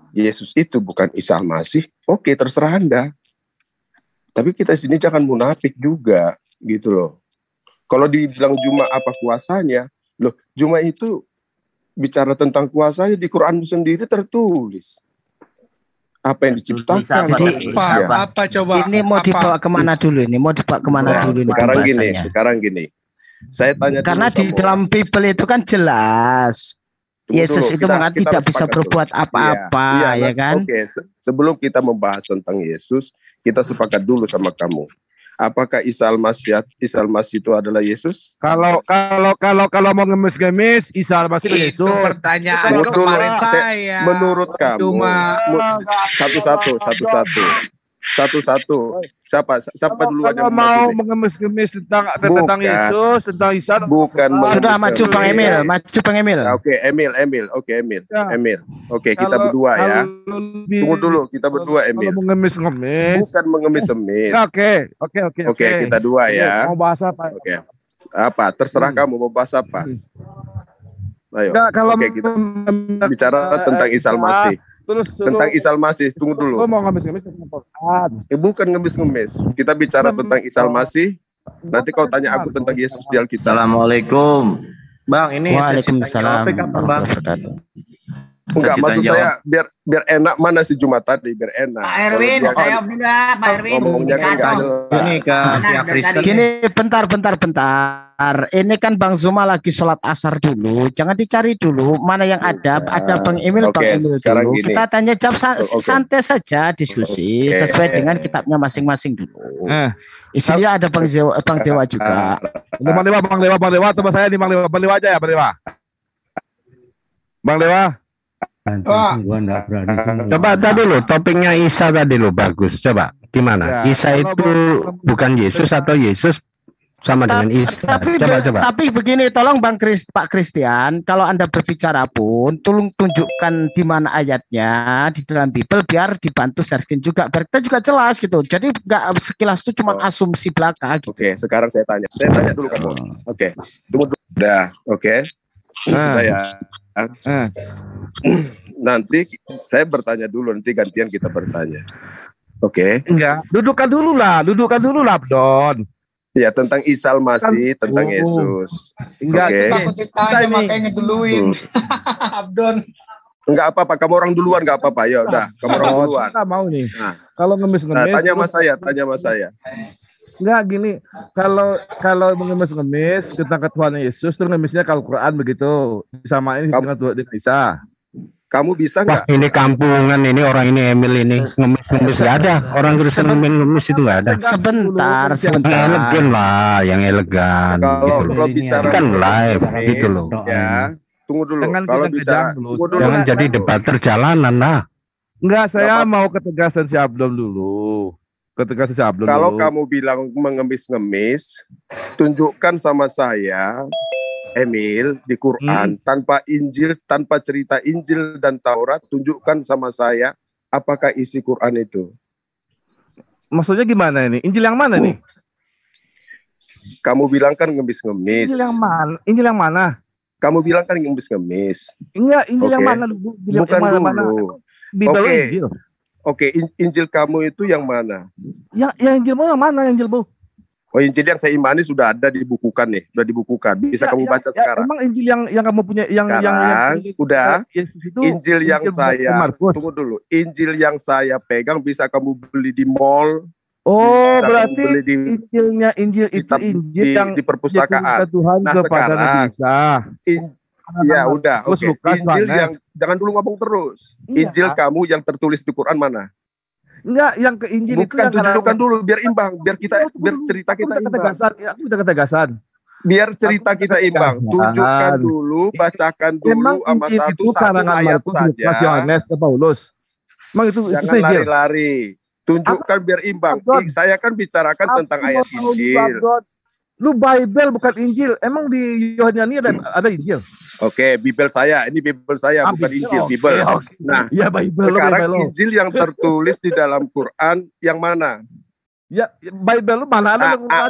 [SPEAKER 16] Yesus itu bukan Isa Al-Masih, oke, terserah Anda. Tapi kita sini jangan munafik juga gitu loh. Kalau dibilang Juma apa kuasanya, loh Juma itu bicara tentang kuasanya di Quran sendiri tertulis. Apa yang diciptakan?
[SPEAKER 9] Apa coba?
[SPEAKER 7] Ini mau dibawa kemana dulu?
[SPEAKER 16] Sekarang gini. Saya tanya
[SPEAKER 7] karena di dalam Bible itu kan jelas Yesus itu tidak bisa berbuat apa-apa, ya kan?
[SPEAKER 16] Oke, sebelum kita membahas tentang Yesus, kita sepakat dulu sama kamu. Apakah Isa Al-Masih itu adalah Yesus?
[SPEAKER 8] Kalau mau ngemis-ngemis, Isa Al-Masih itu Yesus.
[SPEAKER 14] Itu pertanyaan kemarin saya.
[SPEAKER 16] Menurut kamu, satu-satu. Siapa duluan yang
[SPEAKER 8] mau mengemis-ngemis tentang Yesus, tentang Isa?
[SPEAKER 16] Bukan.
[SPEAKER 7] Sudah maju Bang Emil,
[SPEAKER 16] Oke, Emil. Oke, kita berdua ya. Tunggu dulu, kita berdua Emil.
[SPEAKER 8] Kalau mengemis-ngemis.
[SPEAKER 16] Bukan mengemis-ngemis.
[SPEAKER 8] Oke,
[SPEAKER 16] kita dua ya.
[SPEAKER 8] Mau bahas apa?
[SPEAKER 16] Oke. Apa? Terserah kamu mau bahas apa. Ayo. Oke, kita bicara tentang Isa Al-Masih. Tentang Isa Al-Masih, tunggu dulu.
[SPEAKER 8] Mau ngemis-ngemis
[SPEAKER 16] bukan ngemis-ngemis. Kita bicara tentang Isa Al-Masih. Nanti kau tanya aku tentang Yesus di Alkitab.
[SPEAKER 17] Assalamualaikum. Bang, ini
[SPEAKER 7] Waalaikumsalam.
[SPEAKER 16] Enggak, maksud saya biar enak, mana si Jumat tadi, biar enak.
[SPEAKER 13] Pak Erwin, saya bilang Pak Erwin.
[SPEAKER 16] Ngomongnya kan
[SPEAKER 17] ini ke pihak Kristen.
[SPEAKER 7] Gini, bentar. Ini kan Bang Zuma lagi sholat asar dulu. Jangan dicari dulu mana yang ada Bang Emil, Bang Emil dulu.
[SPEAKER 16] Gini.
[SPEAKER 7] Kita tanya jawab santai saja, diskusi sesuai dengan kitabnya masing-masing dulu. Isinya ada Bang Dewa juga.
[SPEAKER 8] Bang Dewa, teman saya nih Bang Dewa aja ya, Bang Dewa.
[SPEAKER 12] Coba tadi dulu topiknya Isa tadi lo bagus. Coba gimana? Isa itu bukan Yesus atau Yesus sama dengan Isa? Coba.
[SPEAKER 7] Tapi begini, tolong Pak Christian, kalau Anda berbicara pun tolong tunjukkan di mana ayatnya di dalam Bible biar dibantu searching juga. Biar kita juga jelas gitu. Jadi nggak sekilas itu cuma asumsi belaka. Gitu.
[SPEAKER 16] Oke, sekarang saya tanya dulu kamu. Oke, tunggu dulu. Udah, oke. Saya. Nanti saya bertanya dulu, nanti gantian kita bertanya. Oke.
[SPEAKER 8] Enggak, dudukkan dulu lah, Don.
[SPEAKER 16] Ya, tentang Isa Al-Masih, tentang Yesus.
[SPEAKER 8] Enggak,
[SPEAKER 9] takut ditanya makanya duluin. Abdon.
[SPEAKER 16] Enggak apa-apa, kamu orang duluan enggak apa-apa. Ya udah, kamu orang duluan.
[SPEAKER 8] Kita mau nih. Kalau ngemis-ngemis.
[SPEAKER 16] Tanya sama saya.
[SPEAKER 8] Enggak gini, kalau mengemis-ngemis tentang Tuhan Yesus, terus ngemisnya kalau Quran begitu disamain dengan Isa.
[SPEAKER 16] Kamu bisa nggak?
[SPEAKER 12] Ini kampungan, ini orang ini Emil ini ngemis-ngemis nggak ada. Orang Kristen ngemis itu nggak ada.
[SPEAKER 7] Sebentar.
[SPEAKER 12] Elegan lah, yang elegan.
[SPEAKER 16] Kalau bicara
[SPEAKER 12] kan live gitu loh.
[SPEAKER 16] Ya, tunggu dulu. Kalau bicara,
[SPEAKER 12] jangan jadi debater jalanan lah.
[SPEAKER 8] Enggak, saya mau ketegasan si Abdom dulu.
[SPEAKER 16] Kalau kamu bilang mengemis-ngemis, tunjukkan sama saya, Emil, di Quran, tanpa Injil, tanpa cerita Injil dan Taurat, tunjukkan sama saya apakah isi Quran itu.
[SPEAKER 8] Maksudnya gimana ini? Injil yang mana nih?
[SPEAKER 16] Kamu bilang kan ngemis-ngemis.
[SPEAKER 8] Injil yang mana?
[SPEAKER 16] Kamu bilang kan ngemis-ngemis.
[SPEAKER 8] Enggak, Injil yang mana dulu?
[SPEAKER 16] Bukan dulu.
[SPEAKER 8] Injil.
[SPEAKER 16] Oke, Injil kamu itu yang mana?
[SPEAKER 8] Yang Injilmu yang mana, Injilmu?
[SPEAKER 16] Oh, Injil yang saya imani sudah ada dibukukan nih, sudah dibukukan. Bisa kamu baca sekarang.
[SPEAKER 8] Emang Injil yang kamu punya yang
[SPEAKER 16] udah. Injil yang saya tunggu dulu. Injil yang saya pegang bisa kamu beli di mall.
[SPEAKER 8] Oh, berarti Injil itu Injil yang
[SPEAKER 16] di perpustakaan.
[SPEAKER 8] Tuhan kepada Nabi Isa.
[SPEAKER 16] Ya udah, oke. Injil yang jangan dulu ngomong terus. Injil kamu yang tertulis di Quran mana?
[SPEAKER 8] Enggak, yang ke Injil
[SPEAKER 16] bukan, itu tunjukkan dulu biar imbang, biar cerita kita imbang.
[SPEAKER 8] Aku udah ketegasan.
[SPEAKER 16] Biar cerita kita imbang. Tunjukkan dulu, bacakan dulu sama satu ayat saja.
[SPEAKER 8] Yohanes ke Paulus. Emang itu
[SPEAKER 16] jangan lari-lari. Tunjukkan biar imbang. Saya kan bicarakan tentang ayat Injil.
[SPEAKER 8] Lu Bible bukan Injil. Emang di Yohani ada Injil?
[SPEAKER 16] Oke, Bible saya. Ini Bible saya, bukan Injil. Bible. Nah,
[SPEAKER 8] ya, Bible,
[SPEAKER 16] sekarang Injil yang tertulis di dalam Quran yang mana?
[SPEAKER 8] Ya, Bible lu mana ada dalam Quran?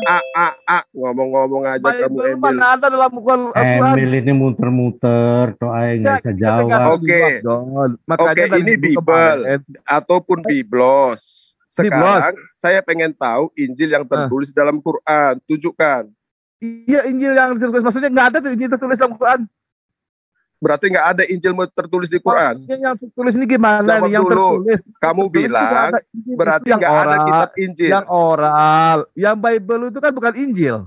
[SPEAKER 16] Ngomong-ngomong aja
[SPEAKER 8] Bible
[SPEAKER 16] kamu, Emil.
[SPEAKER 8] Mana ada dalam Quran?
[SPEAKER 10] Emil ini muter-muter, doa nggak bisa jawab.
[SPEAKER 16] Oke, ini Bible ataupun Biblos. Sekarang saya pengen tahu Injil yang tertulis dalam Quran. Tunjukkan.
[SPEAKER 8] Iya, Injil yang tertulis. Maksudnya nggak ada tuh Injil tertulis dalam Quran.
[SPEAKER 16] Berarti nggak ada Injil tertulis di Quran.
[SPEAKER 8] Yang tertulis ini gimana nih? Yang tertulis.
[SPEAKER 16] Kamu bilang berarti nggak ada kitab Injil.
[SPEAKER 8] Yang oral. Yang Bible itu kan bukan Injil.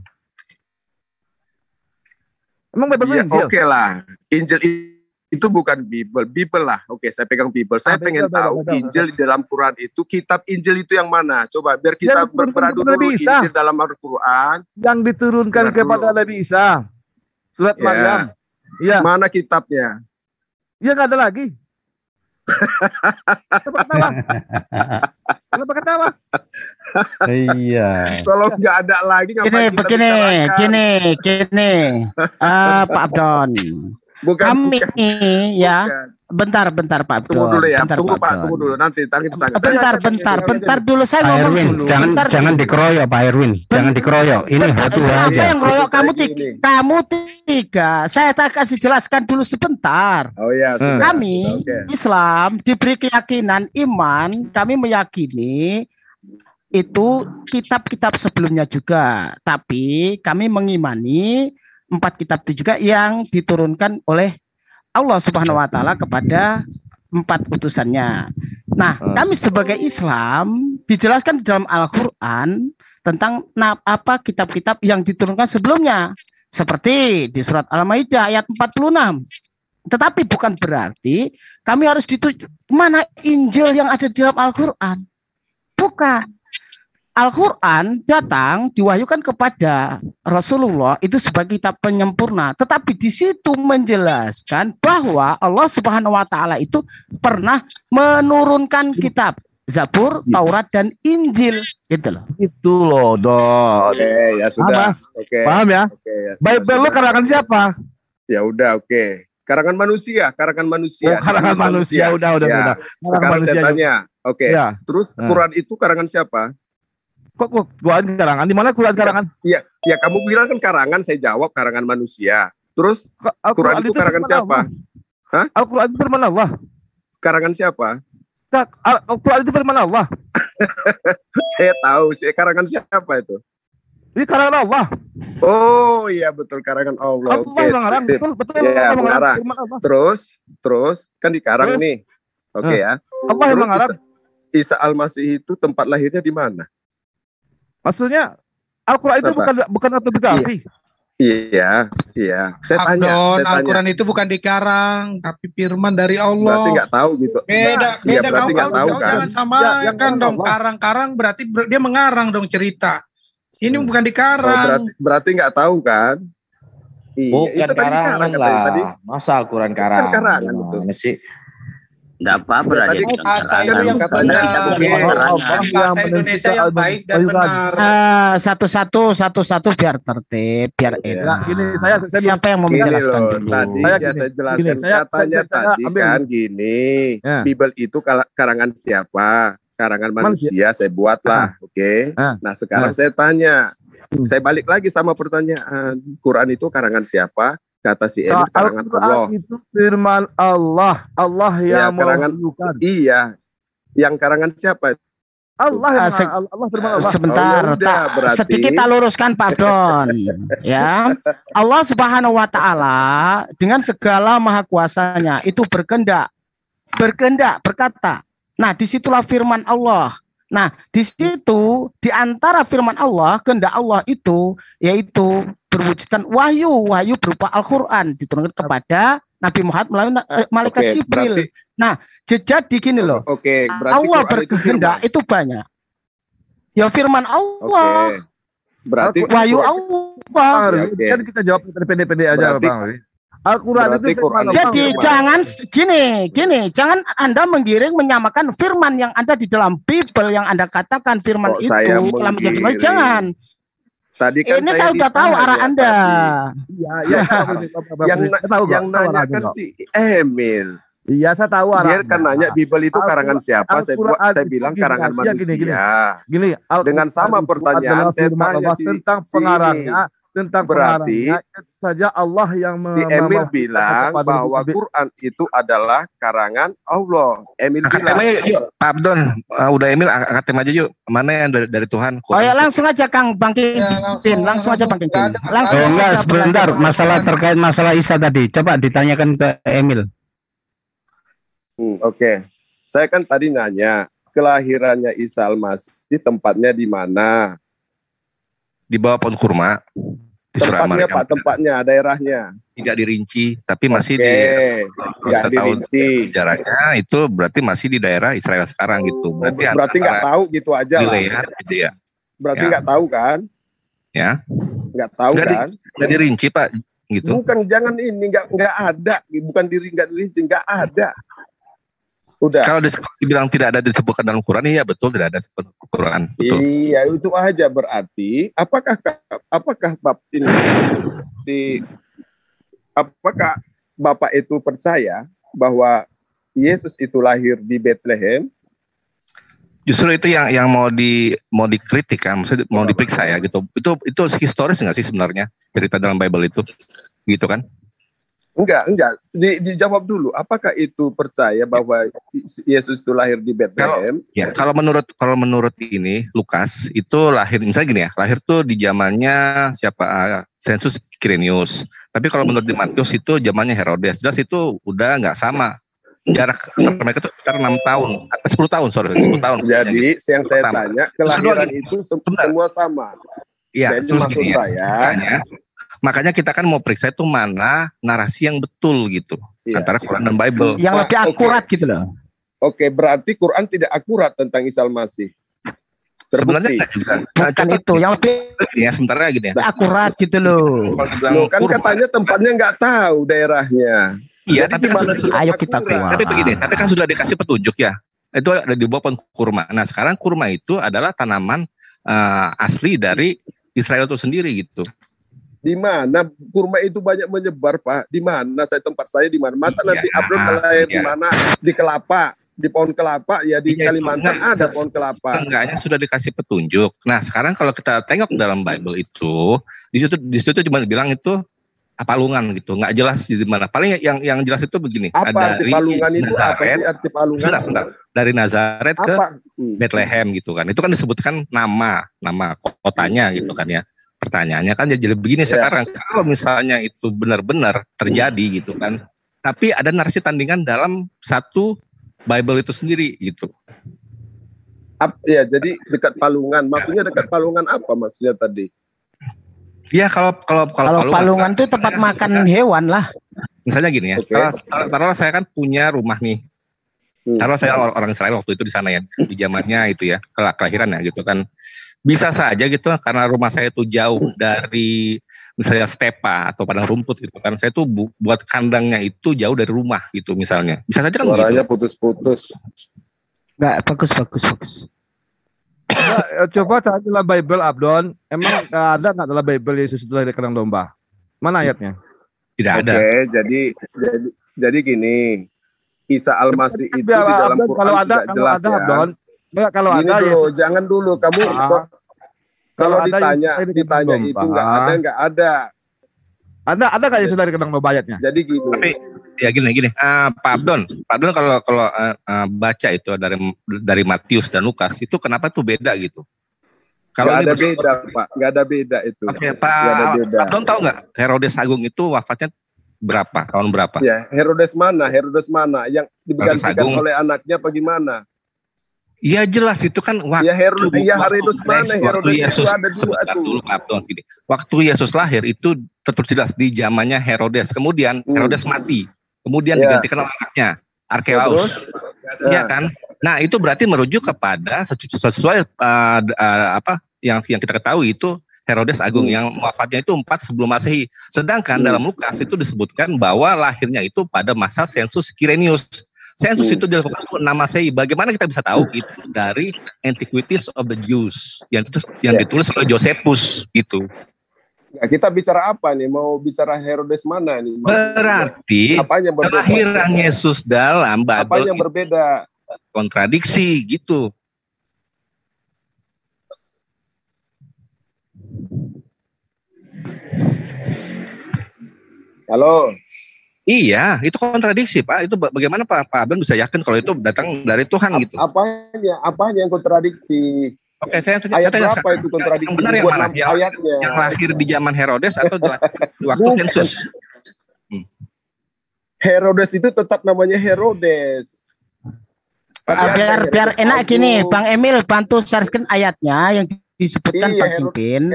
[SPEAKER 8] Emang Bible itu Injil?
[SPEAKER 16] Oke lah. Injil itu bukan Bible. Bible lah. Oke, saya pegang Bible. Saya pengen tahu Injil di dalam Quran itu, kitab Injil itu yang mana? Coba biar kita beradu dulu Injil dalam Al-Quran.
[SPEAKER 8] Yang diturunkan kepada Nabi Isa. Surat Maryam. Iya.
[SPEAKER 16] Mana kitabnya?
[SPEAKER 8] Ya nggak ada lagi. Kenapa ketawa?
[SPEAKER 10] Iya.
[SPEAKER 16] Kalau nggak ada lagi ngapain kita bicarakan?
[SPEAKER 7] Gini. Pak Abdon. Kami ya. Bentar Pak Abdon.
[SPEAKER 16] Tunggu dulu ya.
[SPEAKER 7] Bentar,
[SPEAKER 16] Tunggu Pak,
[SPEAKER 7] Abdon.
[SPEAKER 16] tunggu dulu nanti.
[SPEAKER 7] Bentar dulu saya
[SPEAKER 12] Pak
[SPEAKER 7] ngomong
[SPEAKER 12] Erwin,
[SPEAKER 7] dulu.
[SPEAKER 12] jangan dikeroyok Pak Erwin, jangan dikeroyok. Ini satu
[SPEAKER 7] Siapa
[SPEAKER 12] aja.
[SPEAKER 7] yang ngeroyok? Kamu tiga. Saya tak kasih jelaskan dulu sebentar.
[SPEAKER 16] Oh ya.
[SPEAKER 7] Kami Islam diberi keyakinan iman. Kami meyakini itu kitab-kitab sebelumnya juga. Tapi kami mengimani 4 kitab itu juga yang diturunkan oleh Allah Subhanahu wa taala kepada 4 utusannya. Nah, kami sebagai Islam dijelaskan di dalam Al-Qur'an tentang apa kitab-kitab yang diturunkan sebelumnya. Seperti di surat Al-Maidah ayat 46. Tetapi bukan berarti kami harus dituju mana Injil yang ada di dalam Al-Qur'an. Bukan. Al-Quran datang diwahyukan kepada Rasulullah itu sebagai kitab penyempurna. Tetapi di situ menjelaskan bahwa Allah Subhanahu wa taala itu pernah menurunkan kitab Zabur, Taurat, dan Injil. Gitu loh.
[SPEAKER 8] Itu loh, Dot.
[SPEAKER 16] Oke, ya sudah. Oke.
[SPEAKER 8] Paham ya? Bible lu karangan siapa?
[SPEAKER 16] Ya udah, oke. Karangan manusia.
[SPEAKER 8] Oh, karangan manusia. Udah.
[SPEAKER 16] Sekarang saya tanya. Oke.
[SPEAKER 8] Ya.
[SPEAKER 16] Terus Quran itu karangan siapa?
[SPEAKER 8] Kok Quran karangan? Di mana Quran karangan?
[SPEAKER 16] Iya, kamu bilang kan karangan, saya jawab karangan manusia. Terus Quran itu karangan siapa? Hah?
[SPEAKER 8] Al-Quran itu firman Allah.
[SPEAKER 16] Karangan siapa?
[SPEAKER 8] Al-Quran itu firman Allah.
[SPEAKER 16] Saya tahu, karangan siapa itu?
[SPEAKER 8] Ini karangan Allah.
[SPEAKER 16] Oh iya betul, karangan Allah.
[SPEAKER 8] Allah mengarang, betul.
[SPEAKER 16] Ya, mengarang. Terus kan dikarang nih. Oke ya.
[SPEAKER 8] Allah yang mengarang.
[SPEAKER 16] Isa Al-Masih itu tempat lahirnya di mana?
[SPEAKER 8] Maksudnya Al-Quran itu bukan autobiografi.
[SPEAKER 16] Iya. Saya tanya.
[SPEAKER 9] Al-Quran itu bukan dikarang, tapi firman dari Allah.
[SPEAKER 16] Berarti nggak tahu gitu.
[SPEAKER 9] Beda.
[SPEAKER 16] Berarti nggak tahu kan?
[SPEAKER 9] Jangan sama kan dong. Karang-karang berarti dia mengarang dong cerita. Ini bukan dikarang.
[SPEAKER 16] Berarti nggak tahu kan?
[SPEAKER 17] Bukan karangan lah. Masa Al-Quran karang?
[SPEAKER 16] Karangan betul.
[SPEAKER 17] Sih.
[SPEAKER 13] Enggak apa-apa
[SPEAKER 16] tadi
[SPEAKER 9] yang katanya bahasa Indonesia yang baik dan benar.
[SPEAKER 7] Satu-satu biar tertib, biar enak.
[SPEAKER 8] Gini,
[SPEAKER 7] siapa yang mau menjelaskan dulu?
[SPEAKER 16] Tadi saya jelaskan katanya tadi kan gini. Bible itu karangan siapa? Karangan manusia, saya buatlah, oke. Nah, sekarang saya tanya. Saya balik lagi sama pertanyaan. Quran itu karangan siapa? Kata si Emil karangan Allah.
[SPEAKER 8] Itu firman Allah. Allah yang menunjukkan.
[SPEAKER 16] Iya. Yang karangan siapa?
[SPEAKER 8] Allah firman Allah.
[SPEAKER 7] Sebentar, sedikit tak luruskan Pak Abdon. Ya. Allah Subhanahu wa taala dengan segala maha kuasanya itu berkehendak berkata. Nah, disitulah firman Allah. Nah, di situ di antara firman Allah, kehendak Allah itu yaitu berwujudan wahyu berupa Al-Qur'an diturunkan kepada Nabi Muhammad melalui malaikat Jibril. Nah, jadi gini loh. Allah berkehendak itu banyak. Ya firman Allah.
[SPEAKER 16] Berarti
[SPEAKER 7] wahyu Allah.
[SPEAKER 8] Kan kita jawab pendek-pendek aja, Bang. Al-Quran itu
[SPEAKER 7] jadi jangan gini, jangan Anda menyamakan firman yang ada di dalam Bible yang Anda katakan firman itu telah menjadi jangan.
[SPEAKER 16] Tadi kan
[SPEAKER 7] ini saya sudah tahu arah Anda.
[SPEAKER 16] Yang nanya kan si Emil.
[SPEAKER 8] Iya, saya tahu
[SPEAKER 16] Dia
[SPEAKER 8] arahnya.
[SPEAKER 16] kan nanya Bible itu karangan siapa? Saya bilang karangan manusia.
[SPEAKER 8] Gini,
[SPEAKER 16] dengan sama pertanyaan saya tanya
[SPEAKER 8] tentang pengarangnya. Tentang
[SPEAKER 16] berarti
[SPEAKER 8] saja Allah yang
[SPEAKER 16] si Emil bilang bahwa Quran itu adalah karangan Allah. Emil bilang.
[SPEAKER 18] Yuk, Pak Abdon, udah Emil angkat aja yuk. Mana yang dari Tuhan?
[SPEAKER 7] Oh ya, langsung aja Kang Bang Kincin, langsung aja Bang Kincin. Langsung.
[SPEAKER 12] Enggak, sebentar, masalah terkait masalah Isa tadi. Coba ditanyakan ke Emil.
[SPEAKER 16] Oke. Saya kan tadi nanya kelahirannya Isa Al-Masih tempatnya di mana?
[SPEAKER 18] Di bawah pohon kurma.
[SPEAKER 1] Tempatnya Pak, tempatnya, daerahnya.
[SPEAKER 18] Tidak dirinci, tapi masih
[SPEAKER 1] nggak dirinci.
[SPEAKER 18] Sejarahnya itu berarti masih di daerah Israel sekarang gitu.
[SPEAKER 1] Berarti nggak tahu gitu aja lah.
[SPEAKER 18] Gitu ya.
[SPEAKER 1] Berarti nggak tahu kan?
[SPEAKER 18] Ya.
[SPEAKER 1] Nggak tahu kan?
[SPEAKER 18] Nggak dirinci Pak, gitu.
[SPEAKER 1] Bukan, jangan ini nggak ada, bukan nggak dirinci, nggak ada. Udah.
[SPEAKER 18] Kalau dibilang tidak ada disebutkan dalam Quran, iya betul tidak ada disebut Quran. Betul.
[SPEAKER 1] Iya, itu aja berarti. Apakah bab ini apakah Bapak itu percaya bahwa Yesus itu lahir di Bethlehem?
[SPEAKER 18] Justru itu yang mau dikritik kan, maksudnya mau diperiksa ya gitu. Itu historis nggak sih sebenarnya cerita dalam Bible itu, gitu kan?
[SPEAKER 1] Enggak. Dijawab dulu. Apakah itu percaya bahwa Yesus itu lahir di Bethlehem?
[SPEAKER 18] Kalau menurut ini Lukas itu lahir misalnya gini ya, lahir tuh di zamannya siapa? Sensus Quirinius. Tapi kalau menurut Matius itu zamannya Herodes. Jelas itu udah nggak sama. Jarak mereka itu sekitar 10 tahun.
[SPEAKER 1] Jadi yang saya tanya, kelahiran itu semua sama.
[SPEAKER 18] Iya,
[SPEAKER 1] jadi maksud saya.
[SPEAKER 18] Makanya kita kan mau periksa itu mana narasi yang betul gitu antara Quran dan Bible.
[SPEAKER 7] Yang lebih akurat gitu loh.
[SPEAKER 1] Oke, berarti Quran tidak akurat tentang Isa Al-Masih.
[SPEAKER 18] Sebenarnya
[SPEAKER 7] bukan itu yang lebih
[SPEAKER 18] ya sementara gini ya.
[SPEAKER 7] Akurat gitu loh.
[SPEAKER 1] Loh kan katanya tempatnya nggak tahu daerahnya.
[SPEAKER 18] Iya, tapi kan
[SPEAKER 7] ayo kita keluar.
[SPEAKER 18] Tapi begini, tapi kan sudah dikasih petunjuk ya. Itu ada di bawah pohon kurma. Nah, sekarang kurma itu adalah tanaman asli dari Israel itu sendiri gitu.
[SPEAKER 1] Di mana kurma itu banyak menyebar, Pak? Di mana tempat saya di mana? Masa nanti Abdul lahir di mana? Di kelapa, di pohon kelapa ya di Kalimantan ada pohon kelapa.
[SPEAKER 18] Enggaknya sudah dikasih petunjuk. Nah, sekarang kalau kita tengok dalam Bible itu, di situ cuma bilang itu palungan gitu, nggak jelas di mana. Paling yang jelas itu begini.
[SPEAKER 1] Apa arti palungan itu? Apa sih arti palungan?
[SPEAKER 18] Sebentar. Dari Nazaret ke Bethlehem gitu kan. Itu kan disebutkan nama kotanya gitu kan ya. Pertanyaannya kan jadi begini sekarang, kalau misalnya itu benar-benar terjadi gitu kan, tapi ada narasi tandingan dalam satu Bible itu sendiri gitu.
[SPEAKER 1] Ya, jadi dekat palungan. Maksudnya dekat palungan apa maksudnya tadi?
[SPEAKER 18] Ya kalau
[SPEAKER 7] palungan itu tempat makan hewan lah.
[SPEAKER 18] Misalnya gini ya, taruhlah saya kan punya rumah nih. Taruhlah saya orang Israel waktu itu di sana ya, di zamannya itu ya, kelahiran ya gitu kan. Bisa saja gitu karena rumah saya itu jauh dari misalnya stepa atau padang rumput gitu kan. Saya tuh buat kandangnya itu jauh dari rumah gitu misalnya. Bisa saja kan
[SPEAKER 1] suaranya
[SPEAKER 18] gitu.
[SPEAKER 1] Putus-putus.
[SPEAKER 7] Enggak, bagus.
[SPEAKER 8] Coba cari dalam Bible, Abdon. Emang ada nggak dalam Bible Yesus itu lahir di kandang domba? Mana ayatnya?
[SPEAKER 18] Tidak ada.
[SPEAKER 1] Oke, jadi gini. Isa Al-Masih itu di dalam Quran
[SPEAKER 8] kalau ada,
[SPEAKER 1] tidak jelas ya.
[SPEAKER 8] Abdon. Kalau
[SPEAKER 1] gini
[SPEAKER 8] ada
[SPEAKER 1] dulu, jangan dulu kamu kalau ditanya itu nggak ada.
[SPEAKER 8] Ada nggak Yesus dari kandang domba ayatnya?
[SPEAKER 1] Jadi gini.
[SPEAKER 18] Tapi ya gini. Pak Abdon kalau baca itu dari Matius dan Lukas itu kenapa tuh beda gitu? Kalau
[SPEAKER 1] ada beda, Pak. Nggak ada beda itu.
[SPEAKER 18] Oke, Pak Abdon tahu nggak Herodes Agung itu wafatnya berapa? Tahun berapa?
[SPEAKER 1] Ya, Herodes mana yang digantikan oleh anaknya apa gimana?
[SPEAKER 18] Iya jelas itu kan waktu
[SPEAKER 1] Herodes mana? Herodes
[SPEAKER 18] Yesus,
[SPEAKER 1] itu ada dua tuh.
[SPEAKER 18] Waktu Yesus lahir itu tertulis jelas di zamannya Herodes. Kemudian Herodes mati. Kemudian digantikan oleh anaknya Archelaus. Iya kan? Nah, itu berarti merujuk kepada sesuai yang kita ketahui itu Herodes Agung yang wafatnya itu 4 sebelum Masehi. Sedangkan dalam Lukas itu disebutkan bahwa lahirnya itu pada masa Sensus Quirinius. Sensus itu dilakukan 6 Masehi. Bagaimana kita bisa tahu itu dari Antiquities of the Jews yang ditulis oleh Josephus itu.
[SPEAKER 1] Ya, kita bicara apa nih? Mau bicara Herodes mana nih?
[SPEAKER 18] Berarti kelahiran Yesus dalam Bible
[SPEAKER 1] apa yang berbeda?
[SPEAKER 18] Kontradiksi gitu.
[SPEAKER 1] Halo.
[SPEAKER 18] Iya, itu kontradiksi, Pak. Itu bagaimana Pak Abdon bisa yakin kalau itu datang dari Tuhan gitu?
[SPEAKER 1] Apanya yang kontradiksi?
[SPEAKER 18] Oke, saya
[SPEAKER 1] ayat
[SPEAKER 18] tanya
[SPEAKER 1] berapa itu kontradiksi?
[SPEAKER 18] Yang benar yang mana?
[SPEAKER 1] Ayatnya.
[SPEAKER 18] Yang lahir di zaman Herodes atau di waktu Sensus?
[SPEAKER 1] Herodes itu tetap namanya Herodes.
[SPEAKER 7] Biar enak gini, Bang Emil bantu sharekan ayatnya yang disebutkan Pak Pimpin.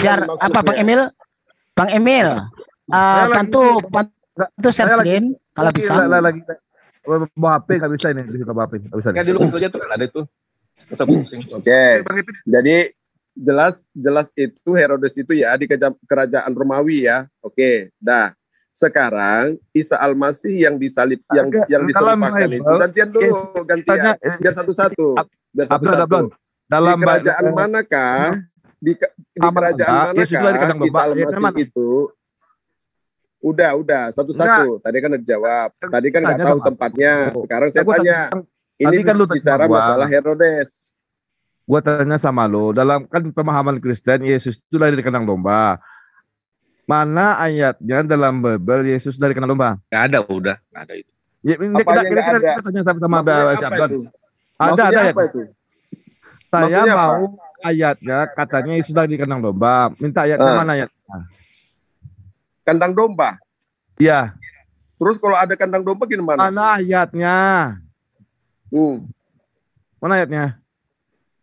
[SPEAKER 7] Biar apa Bang Emil? Bang Emil, bantu share screen kalau bisa.
[SPEAKER 8] Lagi bawa HP nggak bisa ini, bawa HP nggak bisa.
[SPEAKER 18] Kan dulu aja tuh kan ada itu.
[SPEAKER 16] Oke. Jadi jelas itu Herodes itu ya di kerajaan Romawi ya. Oke. Dah. Sekarang Isa Al-Masih yang disalib yang disalibkan itu gantian dulu, gantian biar satu-satu. Biar satu-satu. Dalam di kerajaan manakah? Di kerajaan manakah Isa Al-Masih itu? Udah satu-satu. Tadi kan dijawab. Tadi kan nggak tahu tempatnya. Sekarang saya tanya. Ini kan lu bicara masalah Herodes.
[SPEAKER 8] Gua tanya sama lo, dalam kan pemahaman Kristen Yesus itu lahir di kandang domba. Mana ayatnya dalam Bible Yesus dari kandang domba?
[SPEAKER 18] Gak ada, udah gak ada itu.
[SPEAKER 8] Ya, kita tanya sama Abdul. Ada ayat. Saya mau ayatnya, katanya Yesus dari kandang domba. Minta ayatnya mana ayatnya?
[SPEAKER 16] Kandang domba?
[SPEAKER 8] Iya.
[SPEAKER 16] Terus kalau ada kandang domba gimana?
[SPEAKER 8] Mana ayatnya? Mana ayatnya?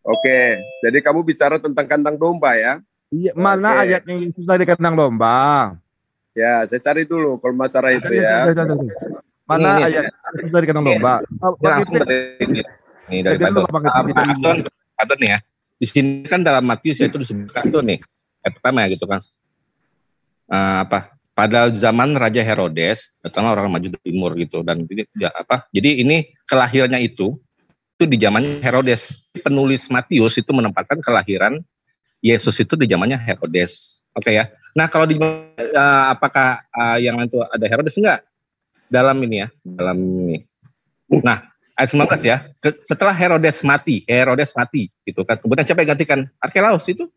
[SPEAKER 16] Oke, jadi kamu bicara tentang kandang domba ya?
[SPEAKER 8] Iya, mana ayatnya Yesus dari kandang domba?
[SPEAKER 16] Ya, saya cari dulu kalau masalah itu ya.
[SPEAKER 8] Mana ayat Yesus dari kandang domba?
[SPEAKER 18] Langsung dari Adon nih ya. Di sini kan dalam Matius itu disebutkan tuh nih. Pertama ya gitu kan. Pada zaman Raja Herodes, datanglah orang maju dari timur gitu, dan ini Jadi ini kelahirannya itu di zamannya Herodes. Penulis Matius itu menempatkan kelahiran Yesus itu di zamannya Herodes. Oke ya. Nah, kalau di apakah yang itu ada Herodes enggak? Dalam ini ya, dalam ini. Nah, ayat 19 ya. Setelah Herodes mati gitu kan. Kemudian siapa yang gantikan? Arkelaus itu.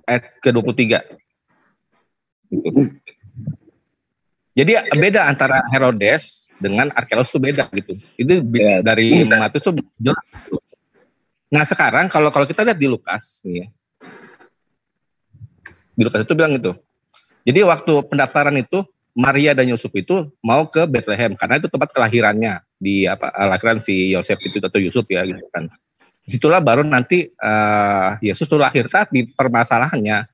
[SPEAKER 18] Ayat ke-23. Gitu. Jadi beda antara Herodes dengan Arkelaus itu beda gitu. Itu dari Matius itu jelas. Nah sekarang kalau kita lihat di Lukas nih ya. Di Lukas itu bilang gitu. Jadi waktu pendaftaran itu Maria dan Yusuf itu mau ke Bethlehem karena itu tempat kelahirannya di lahiran si Yosef itu atau Yusuf ya gitu kan. Disitulah baru nanti Yesus itu lahir, tapi permasalahannya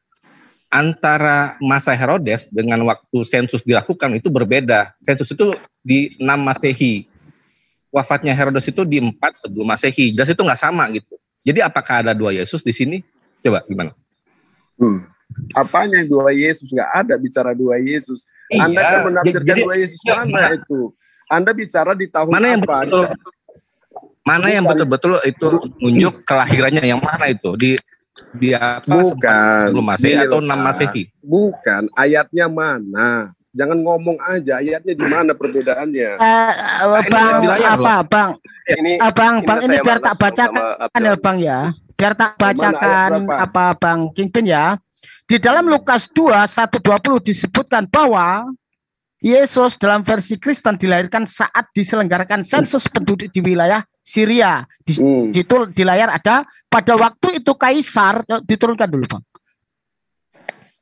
[SPEAKER 18] antara masa Herodes dengan waktu sensus dilakukan itu berbeda. Sensus itu di 6 Masehi. Wafatnya Herodes itu di 4 sebelum Masehi. Jelas itu nggak sama gitu. Jadi apakah ada 2 Yesus di sini? Coba gimana?
[SPEAKER 16] Apanya 2 Yesus? Nggak ada bicara 2 Yesus. Anda kan menafsirkan 2 Yesus mana itu? Anda bicara di tahun
[SPEAKER 18] mana yang
[SPEAKER 16] apa?
[SPEAKER 18] Betul, mana yang betul-betul itu menunjuk kelahirannya yang mana itu? Di apa?
[SPEAKER 16] Bukan.
[SPEAKER 18] Sebelum Masehi atau 6 Masehi?
[SPEAKER 16] Bukan. Ayatnya mana? Jangan ngomong aja ayatnya di mana perbedaannya.
[SPEAKER 7] Bang? Ini biar tak bacakan ya Bang ya. Biar tak bacakan Bang Kingpin ya. Di dalam Lukas 2:1-20 disebutkan bahwa Yesus dalam versi Kristen dilahirkan saat diselenggarakan sensus penduduk di wilayah Syria. Di situ di layar ada pada waktu itu Kaisar, diturunkan dulu Bang.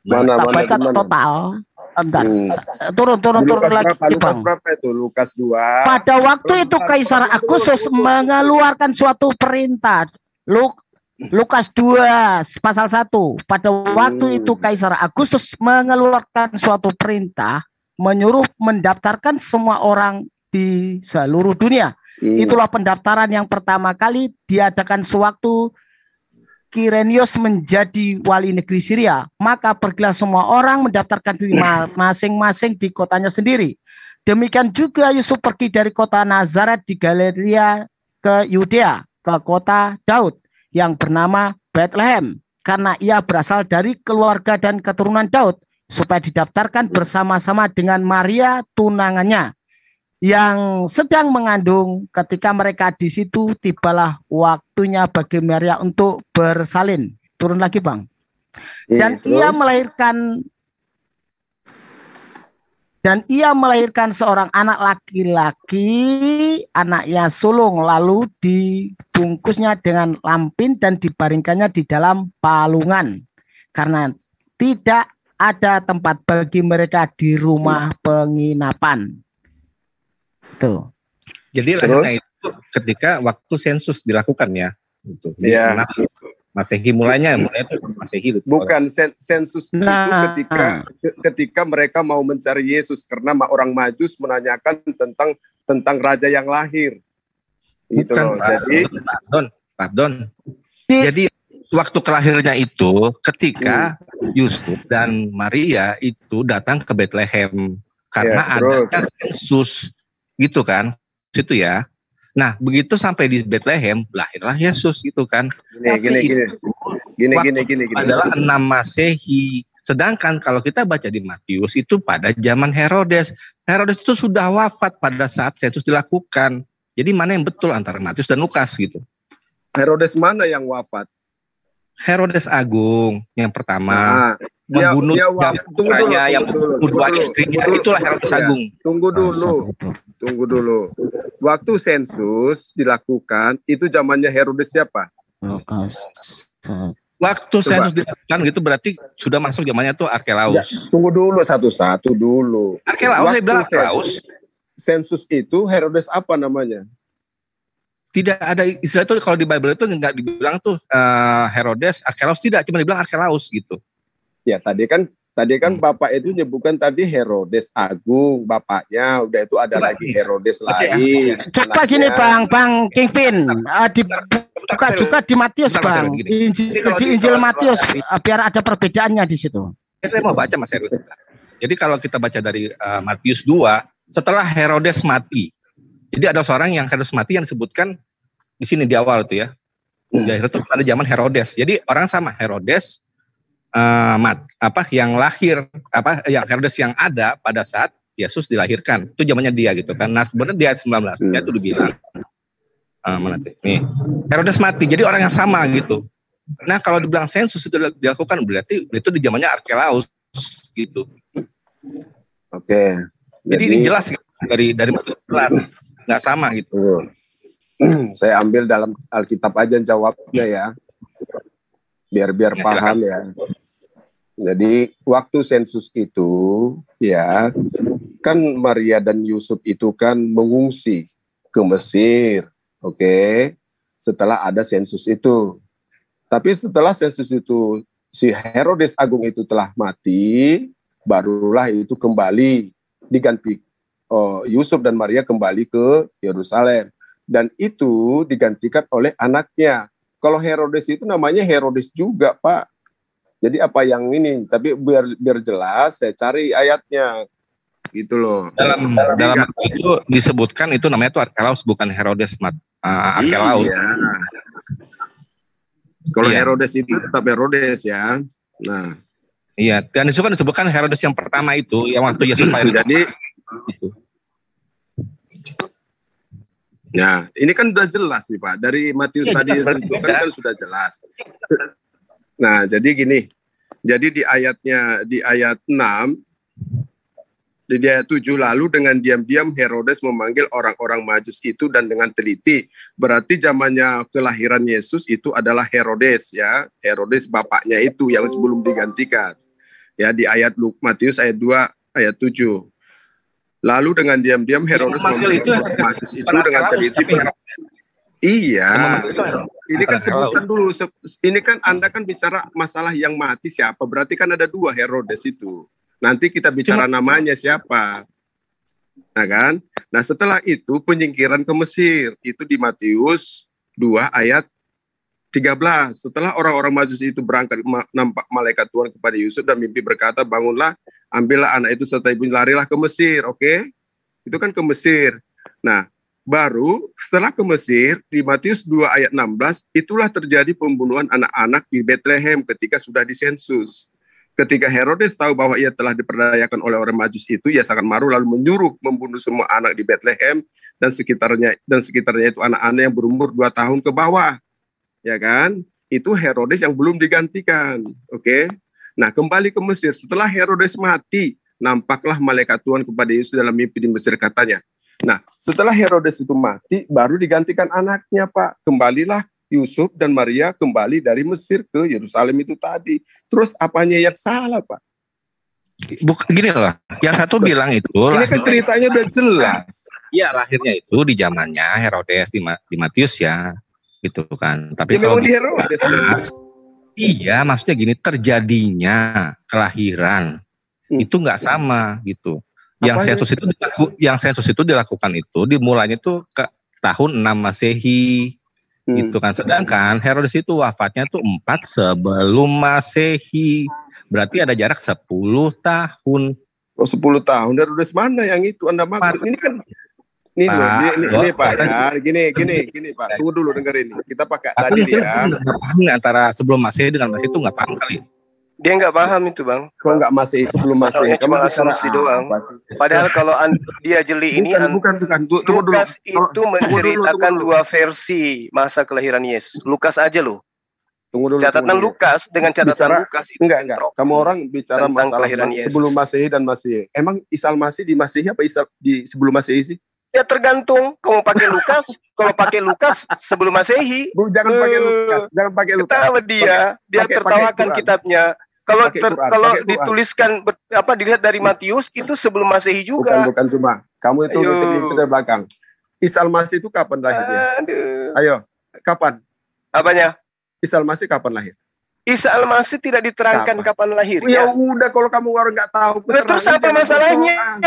[SPEAKER 16] Mana
[SPEAKER 7] baca total. Turun lagi
[SPEAKER 16] Lukas berapa itu? Lukas 2.
[SPEAKER 7] Pada waktu itu Kaisar Agustus mengeluarkan suatu perintah. Lukas 2 pasal 1. Pada waktu itu Kaisar Agustus mengeluarkan suatu perintah menyuruh mendaftarkan semua orang di seluruh dunia. Itulah pendaftaran yang pertama kali diadakan sewaktu Kirenius menjadi wali negeri Syria. Maka pergilah semua orang mendaftarkan diri masing-masing di kotanya sendiri. Demikian juga Yusuf pergi dari kota Nazaret di Galilea ke Yudea, ke kota Daud yang bernama Bethlehem, karena ia berasal dari keluarga dan keturunan Daud, supaya didaftarkan bersama-sama dengan Maria tunangannya yang sedang mengandung. Ketika mereka di situ, tibalah waktunya bagi Maria untuk bersalin. Turun lagi Bang. Dan ia melahirkan seorang anak laki-laki, anaknya sulung, lalu dibungkusnya dengan lampin dan dibaringkannya di dalam palungan, karena tidak ada tempat bagi mereka di rumah penginapan. Tuh.
[SPEAKER 18] Jadi lahirnya itu ketika waktu sensus dilakukan ya. Gitu.
[SPEAKER 16] Iya.
[SPEAKER 18] Masehi mulainya itu Masehi.
[SPEAKER 16] Bukan sensus itu ketika mereka mau mencari Yesus karena orang Majus menanyakan tentang raja yang lahir. Gitu loh. Jadi pardon. Jadi waktu kelahirnya itu ketika Yusuf dan Maria itu datang ke Bethlehem karena ada sensus gitu kan. Situ ya. Nah, begitu sampai di Bethlehem, lahirlah Yesus gitu kan. Gini. Adalah 6 Masehi. Sedangkan kalau kita baca di Matius itu pada zaman Herodes. Herodes itu sudah wafat pada saat sensus dilakukan. Jadi mana yang betul antara Matius dan Lukas gitu. Herodes mana yang wafat?
[SPEAKER 18] Herodes Agung yang pertama. Membunuh yang dua istrinya. Itulah Herodes Agung.
[SPEAKER 16] Tunggu dulu. Waktu sensus dilakukan, itu zamannya Herodes siapa?
[SPEAKER 18] Waktu sensus dilakukan gitu berarti sudah masuk zamannya tuh Arkelaus.
[SPEAKER 16] Ya, tunggu dulu satu-satu dulu.
[SPEAKER 18] Arkelaus, saya bilang Arkelaus.
[SPEAKER 16] Sensus itu Herodes apa namanya?
[SPEAKER 18] Tidak ada istilah itu kalau di Bible itu nggak dibilang tuh Herodes, Arkelaus, tidak, cuma dibilang Arkelaus gitu.
[SPEAKER 16] Ya tadi kan Bapak itu nyebutkan tadi Herodes Agung, bapaknya, udah itu ada lagi Herodes lain.
[SPEAKER 7] Coba gini Bang Kingpin, dibuka juga di Matius Bang, di Injil Matius, biar ada perbedaannya di situ.
[SPEAKER 18] Saya mau baca Mas Herodes. Jadi kalau kita baca dari Matius 2, setelah Herodes mati, jadi ada seorang yang Herodes mati yang disebutkan di sini di awal itu ya. Itu pada zaman Herodes. Jadi orang sama Herodes yang lahir yang Herodes yang ada pada saat Yesus dilahirkan. Itu zamannya dia gitu kan. Nah, sebenarnya di ayat 19 saya itu dibilang mana sih? Nih. Herodes mati. Jadi orang yang sama gitu. Nah, kalau dibilang sensus itu dilakukan berarti itu di zamannya Arkelaus gitu.
[SPEAKER 16] Oke.
[SPEAKER 18] Jadi ini jelas gitu, dari jelas nggak sama gitu.
[SPEAKER 16] Saya ambil dalam Alkitab aja jawabnya ya. Biar paham ya. Jadi waktu sensus itu ya kan Maria dan Yusuf itu kan mengungsi ke Mesir, oke? Setelah ada sensus itu. Tapi setelah sensus itu si Herodes Agung itu telah mati, barulah itu kembali diganti. Yusuf dan Maria kembali ke Yerusalem dan itu digantikan oleh anaknya. Kalau Herodes itu namanya Herodes juga, Pak. Jadi apa yang ini? Tapi biar jelas, saya cari ayatnya, gitu loh.
[SPEAKER 18] Dalam itu disebutkan itu namanya itu Arkelaus, bukan Herodes Arkelaus.
[SPEAKER 16] Iya. Kalau Herodes itu tetap Herodes ya. Nah.
[SPEAKER 18] Iya. Dan itu kan disebutkan Herodes yang pertama itu, yang waktu Yesus lahir.
[SPEAKER 16] Jadi. Itu. Nah, ini kan sudah jelas nih Pak. Dari Matius tadi itu kan sudah jelas. Nah, jadi gini. Jadi di ayat 6, di ayat 7, lalu dengan diam-diam Herodes memanggil orang-orang Majus itu dan dengan teliti. Berarti zamannya kelahiran Yesus itu adalah Herodes ya. Herodes bapaknya itu yang sebelum digantikan. Ya, di ayat Matius ayat 2 ayat 7. Lalu dengan diam-diam Herodes memanggil orang Majus itu dengan teliti. Iya, ini kan sebutkan dulu. Ini kan Anda kan bicara masalah yang mati siapa. Berarti kan ada 2 Herodes itu. Nanti kita bicara namanya siapa. Nah kan? Nah setelah itu penyingkiran ke Mesir. Itu di Matius 2 ayat 13. Setelah orang-orang Majus itu berangkat, nampak malaikat Tuhan kepada Yusuf dan mimpi berkata, bangunlah, ambillah anak itu serta ibunya, larilah ke Mesir. Oke? Itu kan ke Mesir. Nah, baru setelah ke Mesir, di Matius 2 ayat 16, itulah terjadi pembunuhan anak-anak di Bethlehem ketika sudah disensus. Ketika Herodes tahu bahwa ia telah diperdayakan oleh orang Majus itu, ia sangat marah lalu menyuruh membunuh semua anak di Bethlehem dan sekitarnya itu anak-anak yang berumur 2 tahun ke bawah. Ya kan? Itu Herodes yang belum digantikan. Oke? Nah, kembali ke Mesir. Setelah Herodes mati, nampaklah malaikat Tuhan kepada Yesus dalam mimpi di Mesir, katanya. Nah, setelah Herodes itu mati, baru digantikan anaknya, Pak. Kembalilah Yusuf dan Maria kembali dari Mesir ke Yerusalem itu tadi. Terus apanya yang salah, Pak?
[SPEAKER 18] Gini loh, yang satu bilang itu.
[SPEAKER 16] Ini kan ceritanya udah jelas.
[SPEAKER 18] Iya, lahirnya itu di zamannya Herodes di Matius ya, gitu kan. Tapi
[SPEAKER 16] ya, memang di Herodes.
[SPEAKER 18] Iya, maksudnya gini, terjadinya kelahiran itu nggak sama gitu. Yang sensus itu dilakukan itu dimulainya itu ke tahun 6 Masehi gitu kan. Sedangkan Herodes itu wafatnya tuh 4 sebelum Masehi. Berarti ada jarak 10 tahun.
[SPEAKER 16] Oh, 10 tahun. Herodes mana yang itu Anda maksud? Ini kan ini Pak ya. Gini Pak. Tunggu dulu dengerin ini. Kita pakai tadi ya.
[SPEAKER 18] Antara sebelum Masehi dengan Masehi itu nggak paham kali.
[SPEAKER 1] Dia nggak paham itu, Bang.
[SPEAKER 16] Kok nggak Masehi sebelum Masehi?
[SPEAKER 1] Cuma asumsi doang. Padahal kalau dia jeli ini
[SPEAKER 16] bukan.
[SPEAKER 1] Lukas itu menceritakan 2 versi masa kelahiran Yesus. Lukas aja loh.
[SPEAKER 16] Tunggu dulu.
[SPEAKER 1] Catatan Lukas dengan catatan Lukas itu
[SPEAKER 16] enggak. Kamu orang bicara masalah kelahiran sebelum Masehi dan Masehi. Emang Isa Al-Masih di Masehi apa Isa di sebelum Masehi sih?
[SPEAKER 1] Ya tergantung. Kamu pakai Lukas, kalau pakai Lukas sebelum Masehi.
[SPEAKER 16] Jangan pakai Lukas, jangan pakai Lukas.
[SPEAKER 1] Ketawa dia tertawakan kitabnya. Kalau dituliskan dilihat dari Matius itu sebelum Masehi juga.
[SPEAKER 16] Bukan cuma. Kamu itu dari belakang. Isa Al-Masih itu kapan lahirnya? Ayo, kapan?
[SPEAKER 1] Apanya?
[SPEAKER 16] Isa Al-Masih kapan lahir?
[SPEAKER 1] Isa Al-Masih tidak diterangkan kapan lahirnya.
[SPEAKER 16] Ya udah, kalau kamu orang nggak tahu.
[SPEAKER 1] Terus apa masalahnya?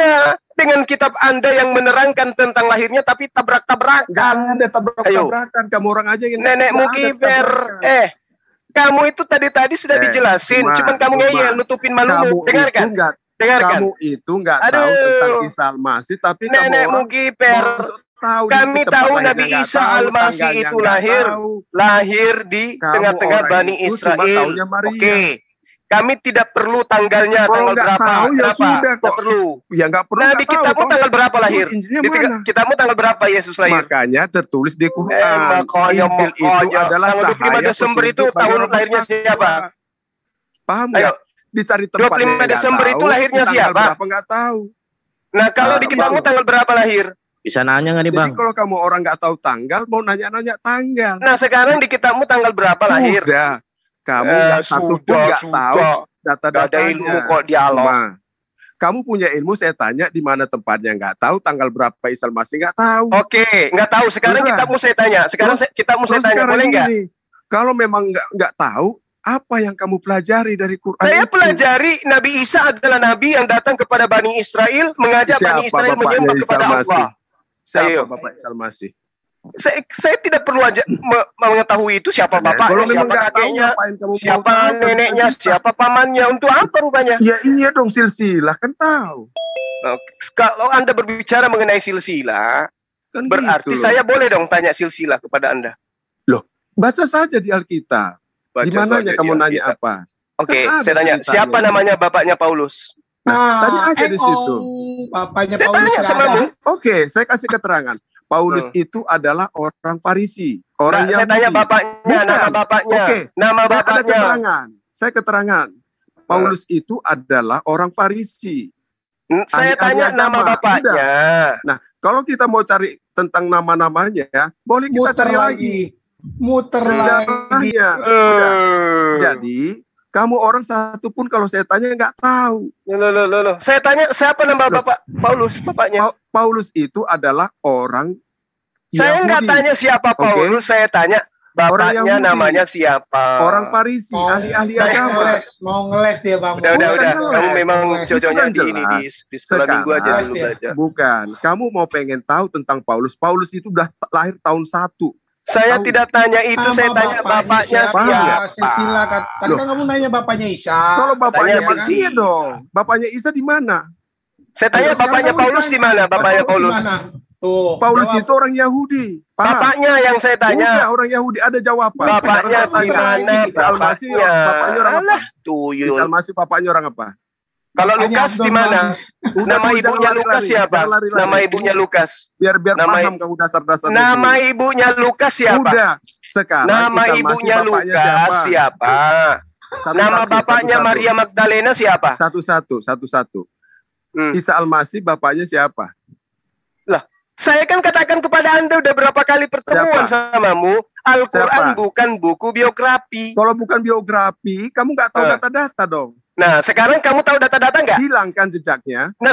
[SPEAKER 1] Dengan kitab Anda yang menerangkan tentang lahirnya tapi tabrak-tabrakan.
[SPEAKER 16] Gak ada tabrak-tabrakan. Kamu orang aja yang
[SPEAKER 1] nenekmu kiper. Kamu itu tadi sudah dijelasin. Cuman kamu ngeyel, nutupin malumu. Dengarkan.
[SPEAKER 16] Kamu itu nggak tahu tentang Isa Al-Masih, tapi
[SPEAKER 1] nenekmu kiper. Kami tahu Nabi Isa Al-Masih itu lahir di tengah-tengah Bani Israel. Oke. Kami tidak perlu tanggalnya, tanggal berapa. Tidak perlu.
[SPEAKER 16] Ya nggak perlu.
[SPEAKER 1] Nah, di kitabmu tanggal berapa lahir? Di kitabmu tanggal berapa Yesus lahir?
[SPEAKER 16] Makanya tertulis di Quran.
[SPEAKER 1] Makanya tanggal 25 Desember itu tahun lahirnya siapa?
[SPEAKER 16] Paham ya? Dicari tempat
[SPEAKER 1] 25 Desember itu lahirnya siapa?
[SPEAKER 16] Berapa nggak tahu.
[SPEAKER 1] Nah, kalau di kitabmu tanggal berapa lahir?
[SPEAKER 17] Bisa nanya nggak nih Bang?
[SPEAKER 16] Jadi kalau kamu orang nggak tahu tanggal, mau nanya-nanya tanggal.
[SPEAKER 1] Nah, sekarang di kitabmu tanggal berapa lahir?
[SPEAKER 16] Sudah. Kamu nggak satu pun nggak tahu data-datanya.
[SPEAKER 1] Gak ada ilmu kok dialog.
[SPEAKER 16] Kamu punya ilmu, saya tanya di mana tempatnya, nggak tahu. Tanggal berapa Isa Al-Masih nggak tahu.
[SPEAKER 1] Oke, nggak tahu. Sekarang kitabmu saya tanya. Kitabmu saya tanya, boleh nggak?
[SPEAKER 16] Kalau memang nggak tahu, apa yang kamu pelajari dari Quran?
[SPEAKER 1] Saya pelajari Nabi Isa adalah Nabi yang datang kepada Bani Israel, mengajak Bani Israel menyembah kepada Allah.
[SPEAKER 16] Siapa Bapak Isa Al-Masih?
[SPEAKER 1] Saya tidak perlu aja mengetahui itu siapa bapaknya, siapa kakeknya, siapa neneknya, siapa pamannya, untuk apa rupanya?
[SPEAKER 16] Ya iya dong, silsilah kan tahu.
[SPEAKER 1] Kalau Anda berbicara mengenai silsilah, kan berarti gitu saya boleh dong tanya silsilah kepada Anda.
[SPEAKER 16] Loh, baca saja di Alkitab. Di mananya kamu nanya apa?
[SPEAKER 1] Oke, saya tanya, siapa namanya bapaknya Paulus?
[SPEAKER 16] Nah, tanya aja di situ.
[SPEAKER 9] Bapaknya
[SPEAKER 1] saya
[SPEAKER 9] Paulus
[SPEAKER 1] tanya sama kamu.
[SPEAKER 16] Oke, saya kasih keterangan. Paulus itu adalah orang Farisi, orang Yahudi.
[SPEAKER 1] Saya tanya bapaknya, nama bapaknya.
[SPEAKER 16] Oke,
[SPEAKER 1] nama bapaknya.
[SPEAKER 16] Saya keterangan. Paulus itu adalah orang Farisi.
[SPEAKER 1] Saya tanya nama bapaknya.
[SPEAKER 16] Nah, kalau kita mau cari tentang nama-namanya, boleh kita cari lagi.
[SPEAKER 9] Muter lagi.
[SPEAKER 16] Jadi, kamu orang satu pun kalau saya tanya nggak tahu.
[SPEAKER 1] Loh. Saya tanya siapa nama bapak Paulus, bapaknya?
[SPEAKER 16] Paulus itu adalah orang
[SPEAKER 1] Saya nggak tanya siapa Paulus, saya tanya bapaknya namanya siapa.
[SPEAKER 16] Orang Farisi, ahli-ahli agama.
[SPEAKER 9] Mau ngeles dia Bang.
[SPEAKER 1] Udah. Kamu memang cocoknya di sekolah minggu aja dulu belajar.
[SPEAKER 16] Bukan, kamu mau pengen tahu tentang Paulus. Paulus itu udah lahir tahun 1.
[SPEAKER 1] Saya tidak tanya itu, saya tanya bapaknya siapa.
[SPEAKER 9] Silakan. Tadi kan kamu nanya bapaknya Isa.
[SPEAKER 16] Kalau bapaknya Isa dong. Bapaknya Isa di mana?
[SPEAKER 1] Saya tanya bapaknya Paulus di mana? Bapaknya Paulus.
[SPEAKER 16] Paulus itu orang Yahudi.
[SPEAKER 1] Bapaknya yang saya tanya.
[SPEAKER 16] Orang Yahudi, ada jawaban.
[SPEAKER 1] Bapaknya di mana? Bapaknya.
[SPEAKER 16] Isa Al-Masih bapaknya orang apa?
[SPEAKER 1] Kalau Lukas di mana? Nama ibunya Lukas siapa? Nama ibunya Lukas.
[SPEAKER 16] Biar paham kamu dasar-dasar.
[SPEAKER 1] Nama ibunya Lukas siapa?
[SPEAKER 16] Udah. Sekarang
[SPEAKER 1] nama ibunya Lukas siapa? Nama bapaknya Maria Magdalena siapa?
[SPEAKER 16] Satu-satu. Isa Al-Masih bapaknya siapa?
[SPEAKER 1] Lah, saya kan katakan kepada Anda udah berapa kali pertemuan samamu. Al-Quran bukan buku biografi.
[SPEAKER 16] Kalau bukan biografi, kamu nggak tahu data-data dong.
[SPEAKER 1] Nah, sekarang kamu tahu data-data nggak?
[SPEAKER 16] Hilangkan jejaknya.
[SPEAKER 1] Nah,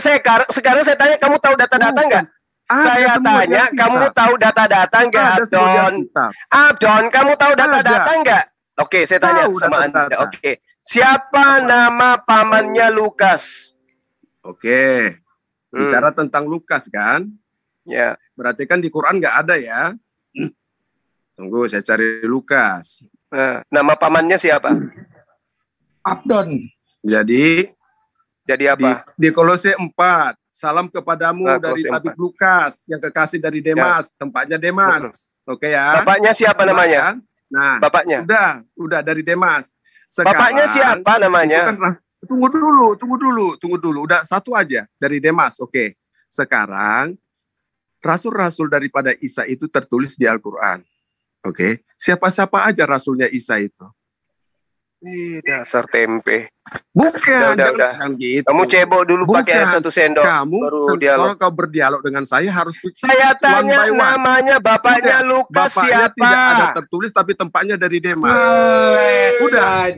[SPEAKER 1] sekarang saya tanya, kamu tahu data-data nggak? Saya tanya, kamu tahu data-data nggak, Abdon? Abdon, kamu tahu data-data nggak? Oke, saya tanya sama Anda. Oke. Siapa nama pamannya Lukas?
[SPEAKER 16] Oke. Bicara tentang Lukas kan?
[SPEAKER 1] Ya.
[SPEAKER 16] Berarti kan di Quran nggak ada ya? Tunggu, saya cari Lukas.
[SPEAKER 1] Nama pamannya siapa?
[SPEAKER 9] Abdon.
[SPEAKER 16] Jadi
[SPEAKER 1] apa?
[SPEAKER 16] Di Kolose 4. Salam kepadamu dari Tabib Lukas yang kekasih dari Demas, tempatnya Demas. Oke ya.
[SPEAKER 1] Bapaknya siapa namanya?
[SPEAKER 16] Nah,
[SPEAKER 1] bapaknya.
[SPEAKER 16] Udah dari Demas. Sekarang,
[SPEAKER 1] bapaknya siapa namanya?
[SPEAKER 16] Tunggu dulu. Udah satu aja dari Demas. Oke. Sekarang rasul-rasul daripada Isa itu tertulis di Al-Qur'an. Oke. Siapa-siapa aja rasulnya Isa itu?
[SPEAKER 1] Dasar tempe.
[SPEAKER 16] Bukan,
[SPEAKER 1] jangan
[SPEAKER 16] gitu.
[SPEAKER 1] Kamu cebok dulu pakai air 1 sendok.
[SPEAKER 16] Kamu
[SPEAKER 1] baru dialog.
[SPEAKER 16] Kalau kau berdialog dengan saya harus.
[SPEAKER 1] Saya tanya namanya bapaknya Lukas
[SPEAKER 16] bapaknya
[SPEAKER 1] siapa?
[SPEAKER 16] Tidak ada tertulis tapi tempatnya dari Demas. Udah.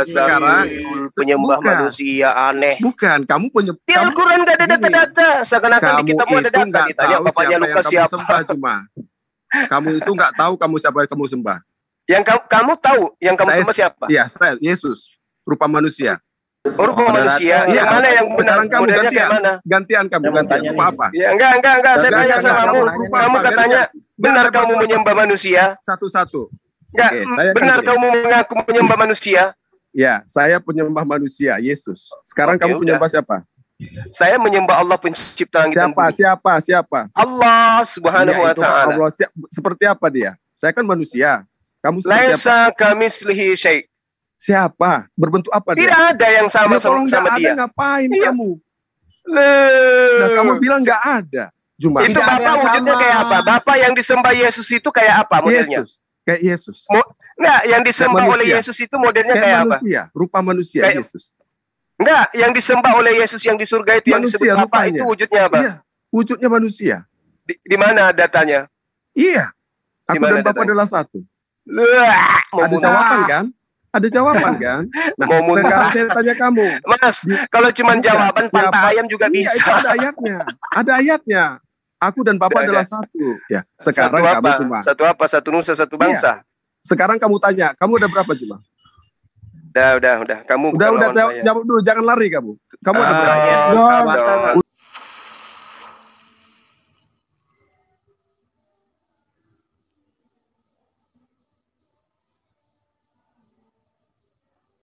[SPEAKER 16] Sekarang
[SPEAKER 1] penyembah manusia aneh.
[SPEAKER 16] Bukan, kamu penyembah.
[SPEAKER 1] Di Al-Quran gak ada data-data. Seakan-akan di kita mau ada data. Ditanya bapaknya Lukas siapa?
[SPEAKER 16] Kamu itu nggak tahu kamu siapa yang kamu sembah.
[SPEAKER 1] Yang kamu tahu, yang kamu sembah siapa?
[SPEAKER 16] Iya, saya Yesus, rupa manusia.
[SPEAKER 1] Rupa manusia. Yang mana yang benar?
[SPEAKER 16] Kamu gantian kamu apa?
[SPEAKER 1] Ya, enggak. Saya tanya sama kamu. Kamu katanya benar kamu menyembah manusia?
[SPEAKER 16] Satu-satu.
[SPEAKER 1] Enggak, benar kamu mengaku menyembah manusia?
[SPEAKER 16] Ya, saya penyembah manusia, Yesus. Sekarang kamu penyembah siapa?
[SPEAKER 1] Saya menyembah Allah pencipta langit dan bumi.
[SPEAKER 16] Siapa?
[SPEAKER 1] Allah Subhanahu wa ta'ala.
[SPEAKER 16] Allah seperti apa dia? Saya kan manusia. Kamu
[SPEAKER 1] Laisa kamislihi syai'.
[SPEAKER 16] Siapa? Berbentuk apa dia?
[SPEAKER 1] Tidak ada yang sama dia.
[SPEAKER 16] Ngapain kamu? Nah, kamu bilang nggak ada.
[SPEAKER 1] Itu Bapak wujudnya kayak apa? Bapak yang disembah Yesus itu kayak apa modelnya?
[SPEAKER 16] Kayak Yesus.
[SPEAKER 1] Enggak, yang disembah oleh Yesus itu modelnya kayak apa?
[SPEAKER 16] Rupa manusia Yesus.
[SPEAKER 1] Enggak, yang disembah oleh Yesus yang di surga itu yang disebut Bapak itu wujudnya apa?
[SPEAKER 16] Iya, wujudnya manusia.
[SPEAKER 1] Di mana datanya?
[SPEAKER 16] Iya. Aku dan Bapak adalah satu. Ada jawaban kan? Ada jawaban kan? Nah, sekarang saya tanya kamu.
[SPEAKER 1] Mas, kalau cuma jawaban pantai ayam juga bisa.
[SPEAKER 16] Itu ada ayatnya. Ada ayatnya. Aku dan Bapak adalah satu. Ya, sekarang kamu cuma
[SPEAKER 1] satu nusa, satu bangsa.
[SPEAKER 16] Sekarang kamu tanya, kamu udah berapa cuma?
[SPEAKER 1] Udah. Kamu
[SPEAKER 16] udah jawab dulu, jangan lari kamu. Kamu ada berapa?